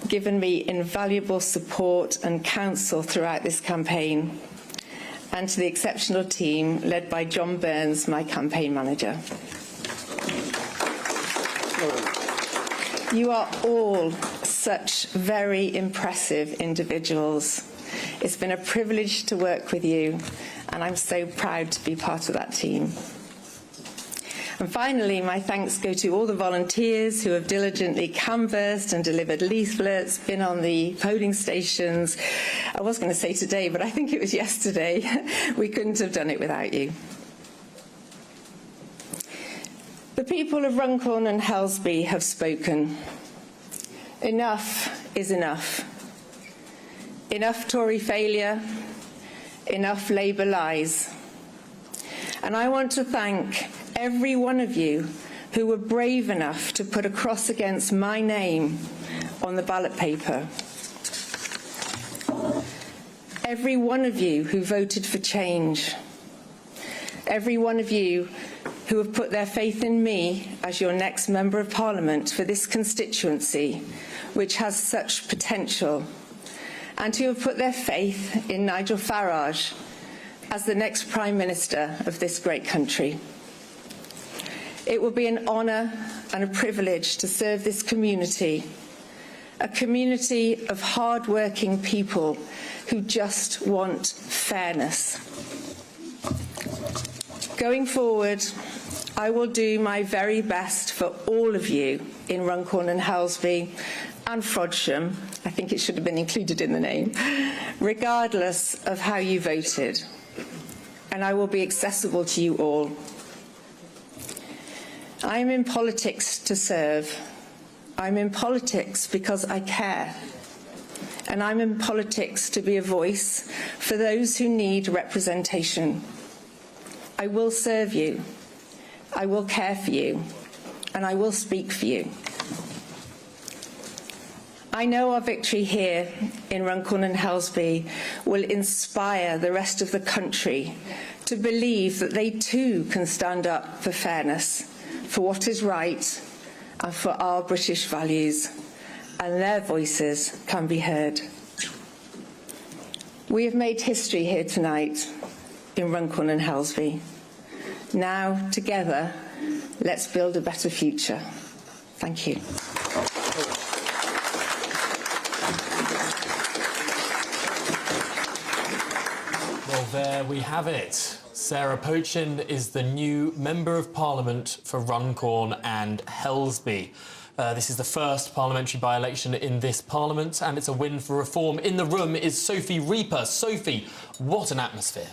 given me invaluable support and counsel throughout this campaign, and to the exceptional team led by John Burns, my campaign manager. You are all such very impressive individuals. It's been a privilege to work with you, and I'm so proud to be part of that team. And finally, my thanks go to all the volunteers who have diligently canvassed and delivered leaflets, been on the polling stations. I was going to say today, but I think it was yesterday. We couldn't have done it without you. The people of Runcorn and Helsby have spoken. Enough is enough. Enough Tory failure, enough Labour lies. And I want to thank every one of you who were brave enough to put a cross against my name on the ballot paper. Every one of you who voted for change. Every one of you who have put their faith in me as your next Member of Parliament for this constituency, which has such potential, and who have put their faith in Nigel Farage as the next Prime Minister of this great country. It will be an honour and a privilege to serve this community, a community of hard-working people who just want fairness. Going forward, I will do my very best for all of you in Runcorn and Helsby and Frodsham. I think it should have been included in the name, regardless of how you voted. And I will be accessible to you all. I am in politics to serve. I'm in politics because I care. And I'm in politics to be a voice for those who need representation. I will serve you. I will care for you. And I will speak for you. I know our victory here in Runcorn and Helsby will inspire the rest of the country to believe that they too can stand up for fairness, for what is right, and for our British values, and their voices can be heard. We have made history here tonight in Runcorn and Helsby. Now, together, let's build a better future. Thank you. Well, there we have it. Sarah Pochin is the new Member of Parliament for Runcorn and Helsby. This is the first parliamentary by-election in this Parliament, and it's a win for reform. In the room is Sophie Reaper. Sophie, what an atmosphere.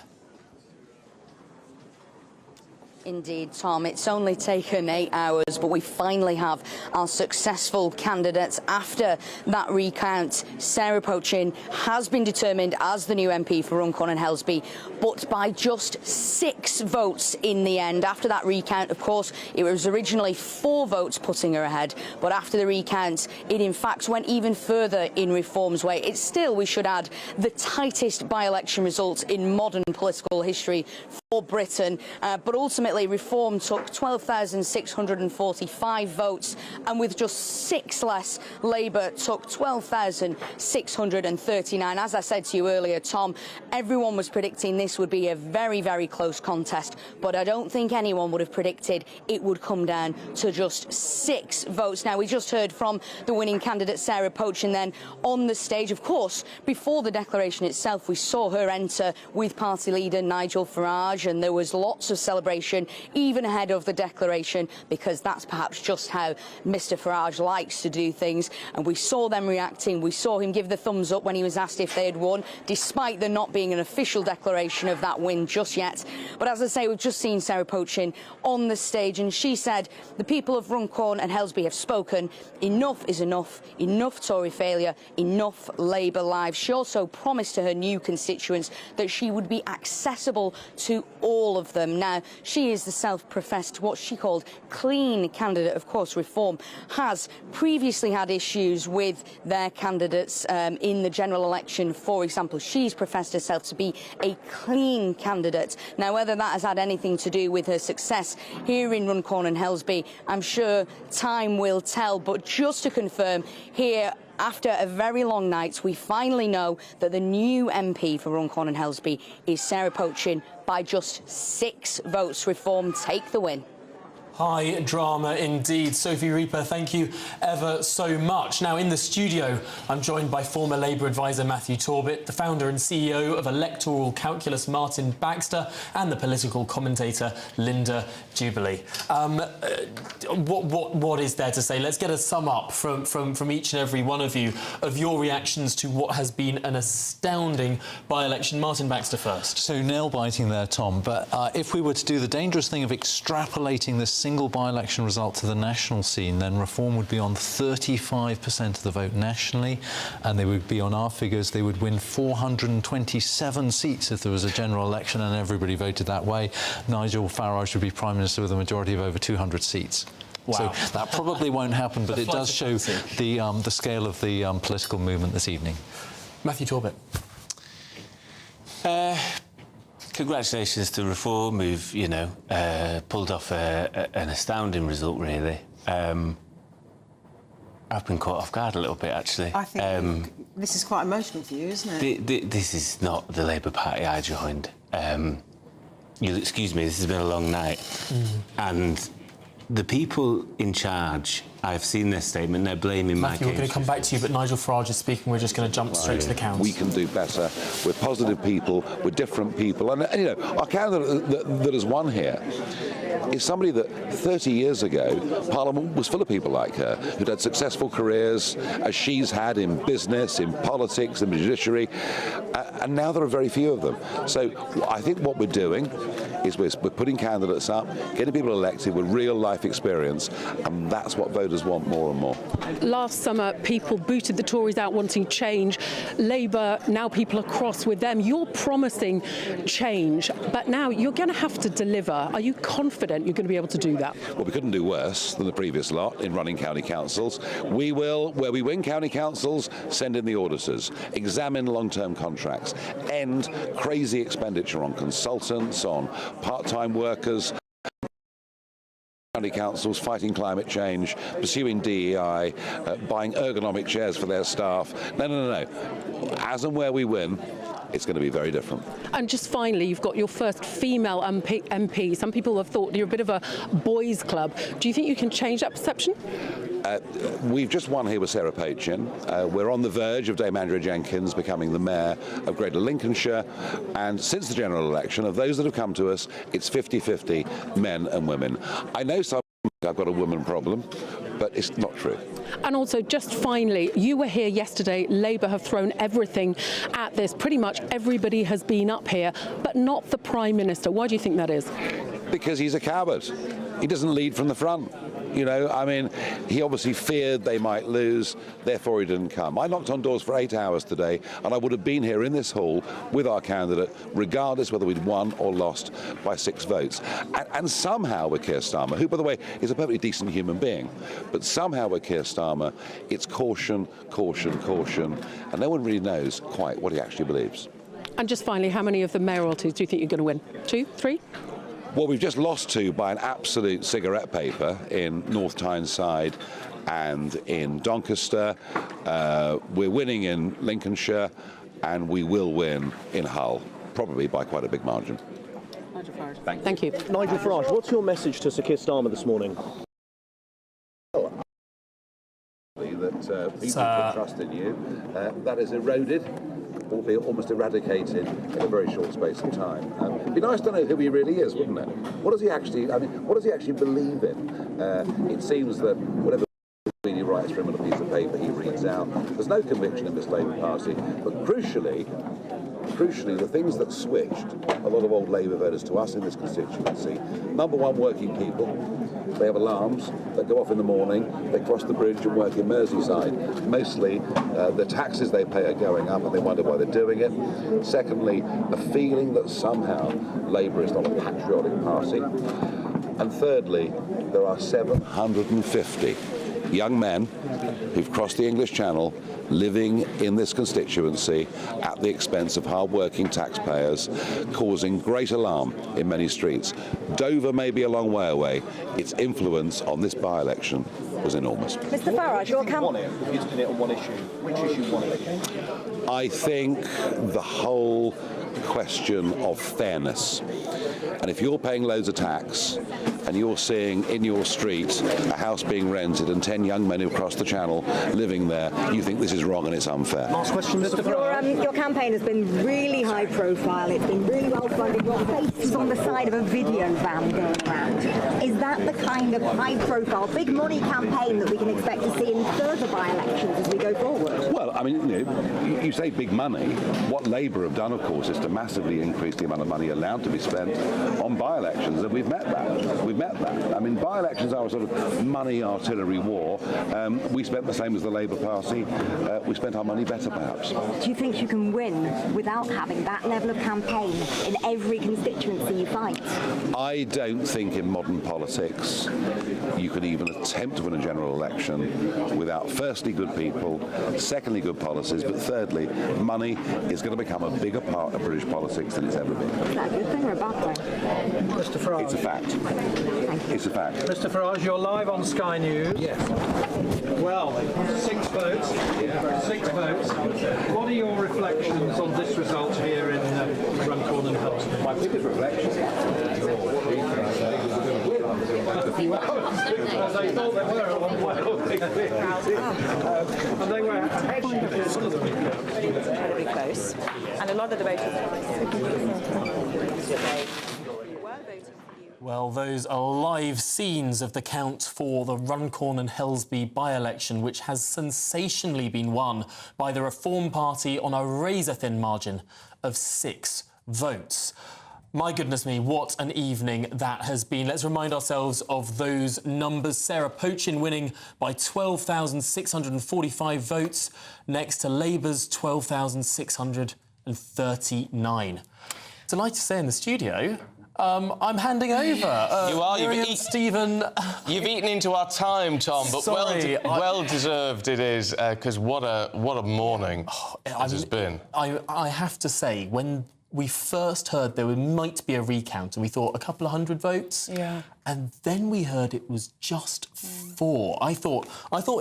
Indeed, Tom. It's only taken 8 hours, but we finally have our successful candidates after that recount. Sarah Pochin has been determined as the new MP for Runcorn and Helsby, but by just 6 votes in the end. After that recount, of course, it was originally 4 votes putting her ahead, but after the recount, it in fact went even further in Reform's way. It's still, we should add, the tightest by-election result in modern political history for Britain, but ultimately Reform took 12,645 votes, and with just 6 less, Labour took 12,639. As I said to you earlier, Tom, everyone was predicting this would be a very, very close contest, but I don't think anyone would have predicted it would come down to just 6 votes. Now, we just heard from the winning candidate, Sarah Pochin, then on the stage. Of course, before the declaration itself, we saw her enter with party leader Nigel Farage. imagine there was lots of celebration, even ahead of the declaration, because that's perhaps just how Mr Farage likes to do things. And we saw them reacting. We saw him give the thumbs up when he was asked if they had won, despite there not being an official declaration of that win just yet. But as I say, we've just seen Sarah Pochin on the stage, and she said the people of Runcorn and Helsby have spoken. Enough is enough. Enough Tory failure. Enough Labour lives. She also promised to her new constituents that she would be accessible to all of them. Now, she is the self-professed, what she called clean candidate. Of course, Reform has previously had issues with their candidates in the general election. For example, she's professed herself to be a clean candidate. Now, whether that has had anything to do with her success here in Runcorn and Helsby, I'm sure time will tell. But just to confirm, here after a very long night, we finally know that the new MP for Runcorn and Helsby is Sarah Pochin by just 6 votes. Reform take the win. High drama indeed. Sophie Reaper, thank you ever so much. Now, in the studio, I'm joined by former Labour advisor Matthew Torbett, the founder and CEO of Electoral Calculus Martin Baxter, and the political commentator Linda Jubilee. What is there to say? Let's get a sum up from each and every one of you of your reactions to what has been an astounding by-election. Martin Baxter first. So nail-biting there, Tom, but if we were to do the dangerous thing of extrapolating this single by-election result to the national scene, then Reform would be on 35% of the vote nationally, and they would be on our figures. They would win 427 seats if there was a general election and everybody voted that way. Nigel Farage would be Prime Minister with a majority of over 200 seats. Wow. So that probably won't happen, but it does show the scale of the political movement this evening. Matthew Torbett. Congratulations to Reform, who've, you know, pulled off an astounding result, really. I've been caught off guard a little bit, actually. I think this is quite emotional for you, isn't it? This is not the Labour Party I joined. You'll excuse me, this has been a long night. And the people in charge, I've seen their statement, they're blaming Matthew, we're going to come back to you, but Nigel Farage is speaking. We're just going to jump straight to the counts. We can do better. We're positive people. We're different people. And you know, our candidate that has won here is somebody that 30 years ago, Parliament was full of people like her, who'd had successful careers, as she's had in business, in politics, in the judiciary, and now there are very few of them. So I think what we're doing is we're putting candidates up, getting people elected with real life experience, and that's what voters want more and more. Last summer, people booted the Tories out wanting change. Labour, now people are cross with them. You're promising change, but now you're going to have to deliver. Are you confident you're going to be able to do that? Well, we couldn't do worse than the previous lot in running county councils. We will, where we win county councils, send in the auditors, examine long-term contracts, end crazy expenditure on consultants, on part-time workers, county councils fighting climate change, pursuing DEI, buying ergonomic chairs for their staff. No. As and where we win, it's going to be very different. And just finally, you've got your first female MP. Some people have thought you're a bit of a boys' club. Do you think you can change that perception? We've just won here with Sarah Pochin. We're on the verge of Dame Andrea Jenkins becoming the mayor of Greater Lincolnshire. And since the general election, of those that have come to us, it's 50-50 men and women. I know some I've got a woman problem, but it's not true. And also, just finally, you were here yesterday. Labour have thrown everything at this. Pretty much everybody has been up here, but not the Prime Minister. Why do you think that is? Because he's a coward. He doesn't lead from the front. You know, I mean, he obviously feared they might lose, therefore he didn't come. I knocked on doors for 8 hours today, and I would have been here in this hall with our candidate, regardless whether we'd won or lost by 6 votes. And somehow with Keir Starmer, who, by the way, is a perfectly decent human being, but somehow with Keir Starmer, it's caution, caution, caution, and no one really knows quite what he actually believes. And just finally, how many of the mayoralties do you think you're going to win? 2, 3? Well, we've just lost 2 by an absolute cigarette paper in North Tyneside and in Doncaster. We're winning in Lincolnshire, and we will win in Hull, probably by quite a big margin. Nigel Farage. Thank you. Nigel Farage, what's your message to Sir Keir Starmer this morning? That people put trust in you. That is eroded albeit almost eradicated in a very short space of time. It'd be nice to know who he really is, wouldn't it? What does he actually? I mean, what does he actually believe in? It seems that whatever he writes for him on a piece of paper, he reads out. There's no conviction in this Labour Party, but crucially, the things that switched a lot of old Labour voters to us in this constituency, number one, working people. They have alarms that go off in the morning, they cross the bridge and work in Merseyside. Mostly the taxes they pay are going up and they wonder why they're doing it. Secondly, a feeling that somehow Labour is not a patriotic party. And thirdly, there are 750 young men who've crossed the English Channel living in this constituency at the expense of hard-working taxpayers, causing great alarm in many streets. Dover may be a long way away. Its influence on this by-election was enormous. Mr Farage, your campaign... If you spin it on one issue, which issue won it? I think the whole question of fairness. And if you're paying loads of tax and you're seeing in your street a house being rented and 10 young men who cross the channel living there, you think this is wrong and it's unfair. Last question, Mr Farage. Your campaign has been really high profile, it's been really well funded, your face is on the side of a video van going around. Is that the kind of high profile, big money campaign that we can expect to see in further by-elections as we go forward? Well, I mean, you say big money. What Labour have done, of course, is to massively increase the amount of money allowed to be spent on by-elections, and we've met that. We've met that. I mean, by-elections are a sort of money artillery war. We spent the same as the Labour Party. We spent our money better, perhaps. Do you think you can win without having that level of campaign in every constituency you fight? I don't think in modern politics you could even attempt to win a general election without, firstly, good people, secondly, good policies, but thirdly, money is going to become a bigger part of British politics than it's ever been. Is that a good thing or a bad thing? Mr Farage. It's a fact. It's a fact. Mr Farage, you're live on Sky News. Yes. Well, 6 votes. 6 votes. What are your reflections on this result here in Runcorn and Helsby? My biggest reflection a few hours. As I thought they were at one point. And they were incredibly close. And a lot of the voters Well, those are live scenes of the count for the Runcorn and Helsby by-election, which has sensationally been won by the Reform Party on a razor-thin margin of 6 votes. My goodness me, what an evening that has been. Let's remind ourselves of those numbers. Sarah Pochin winning by 12,645 votes, next to Labour's 12,639. Delighted to say in the studio, I'm handing over. You are. Miriam, Stephen. You've eaten into our time, Tom, but Sorry, well deserved it is, because what a morning it has been. I have to say, when we first heard there might be a recount, and we thought a couple of hundred votes. Yeah. And then we heard it was just 4. I thought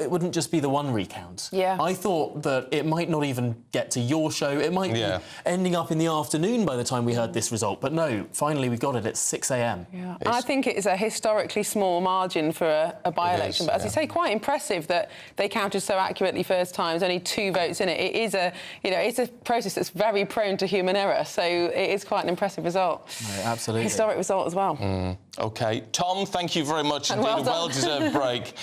it wouldn't just be the one recount. Yeah. I thought that it might not even get to your show. It might be ending up in the afternoon by the time we heard this result. But no, finally we got it at 6 a.m. Yeah. I think it is a historically small margin for a by-election. But as you say, quite impressive that they counted so accurately first time. There's only 2 votes in it. It is it's a process that's very prone to human error. So it is quite an impressive result. No, absolutely. Historic result as well. OK. Tom, thank you very much indeed. Well a well-deserved break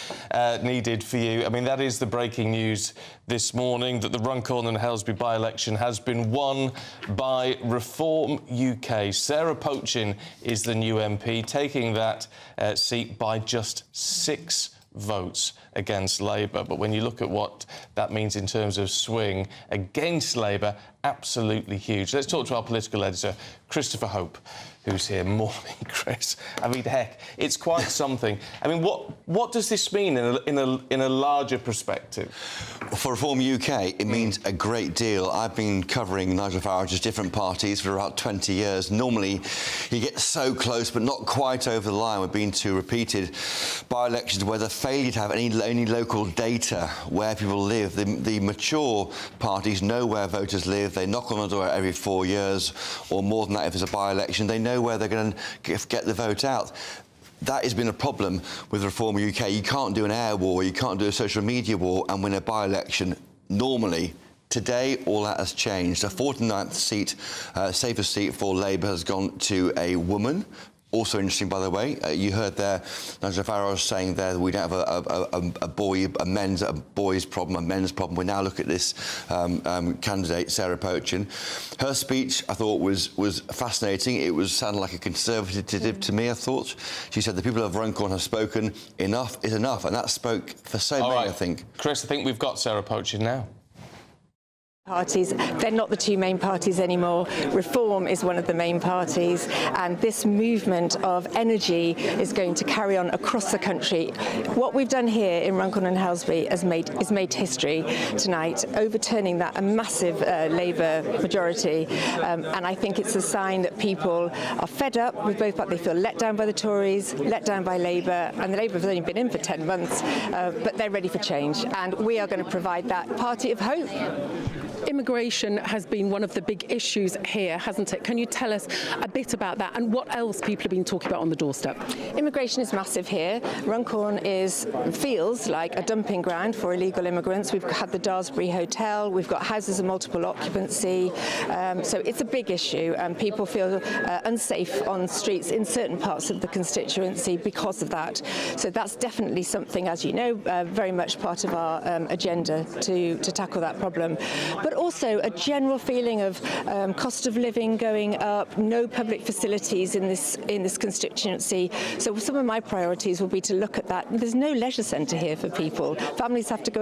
needed for you. I mean, that is the breaking news this morning, that the Runcorn and Helsby by-election has been won by Reform UK. Sarah Pochin is the new MP, taking that seat by just 6 votes against Labour. But when you look at what that means in terms of swing against Labour, absolutely huge. Let's talk to our political editor, Christopher Hope, who's here. Morning, Chris. I mean, heck, it's quite something. I mean, what does this mean in a larger perspective? For Reform UK, it means a great deal. I've been covering Nigel Farage's different parties for about 20 years. Normally, he gets so close, but not quite over the line. We've been to repeated by-elections where the failure to have any local data where people live. The mature parties know where voters live. They knock on the door every 4 years, or more than that if it's a by-election. They know where they're going to get the vote out. That has been a problem with Reform UK. You can't do an air war, you can't do a social media war and win a by-election normally Today, all that has changed. The 49th seat, safest seat for Labour, has gone to a woman. Also interesting, by the way, you heard there Nigel Farage saying there that we don't have a boys problem, a men's problem. We now look at this candidate, Sarah Pochen. Her speech, I thought, was fascinating. It sounded like a conservative to me, I thought. She said the people of Runcorn have spoken, enough is enough, and that spoke for so many, I think. Chris, I think we've got Sarah Pochen now. Parties, they're not the two main parties anymore. Reform is one of the main parties, and this movement of energy is going to carry on across the country. What we've done here in Runcorn and Helsby is made history tonight, overturning that a massive Labour majority, and I think it's a sign that people are fed up with both parties. They feel let down by the Tories, let down by Labour, and the Labour have only been in for 10 months, but they're ready for change, and we are going to provide that party of hope. Immigration has been one of the big issues here, hasn't it? Can you tell us a bit about that and what else people have been talking about on the doorstep? Immigration is massive here. Runcorn feels like a dumping ground for illegal immigrants. We've had the Daresbury Hotel, we've got houses of multiple occupancy, so it's a big issue, and people feel unsafe on streets in certain parts of the constituency because of that. So that's definitely something, as you know, very much part of our agenda to tackle that problem. But also a general feeling of cost of living going up, no public facilities in this constituency. So some of my priorities will be to look at that. There's no leisure centre here for people. Families have to go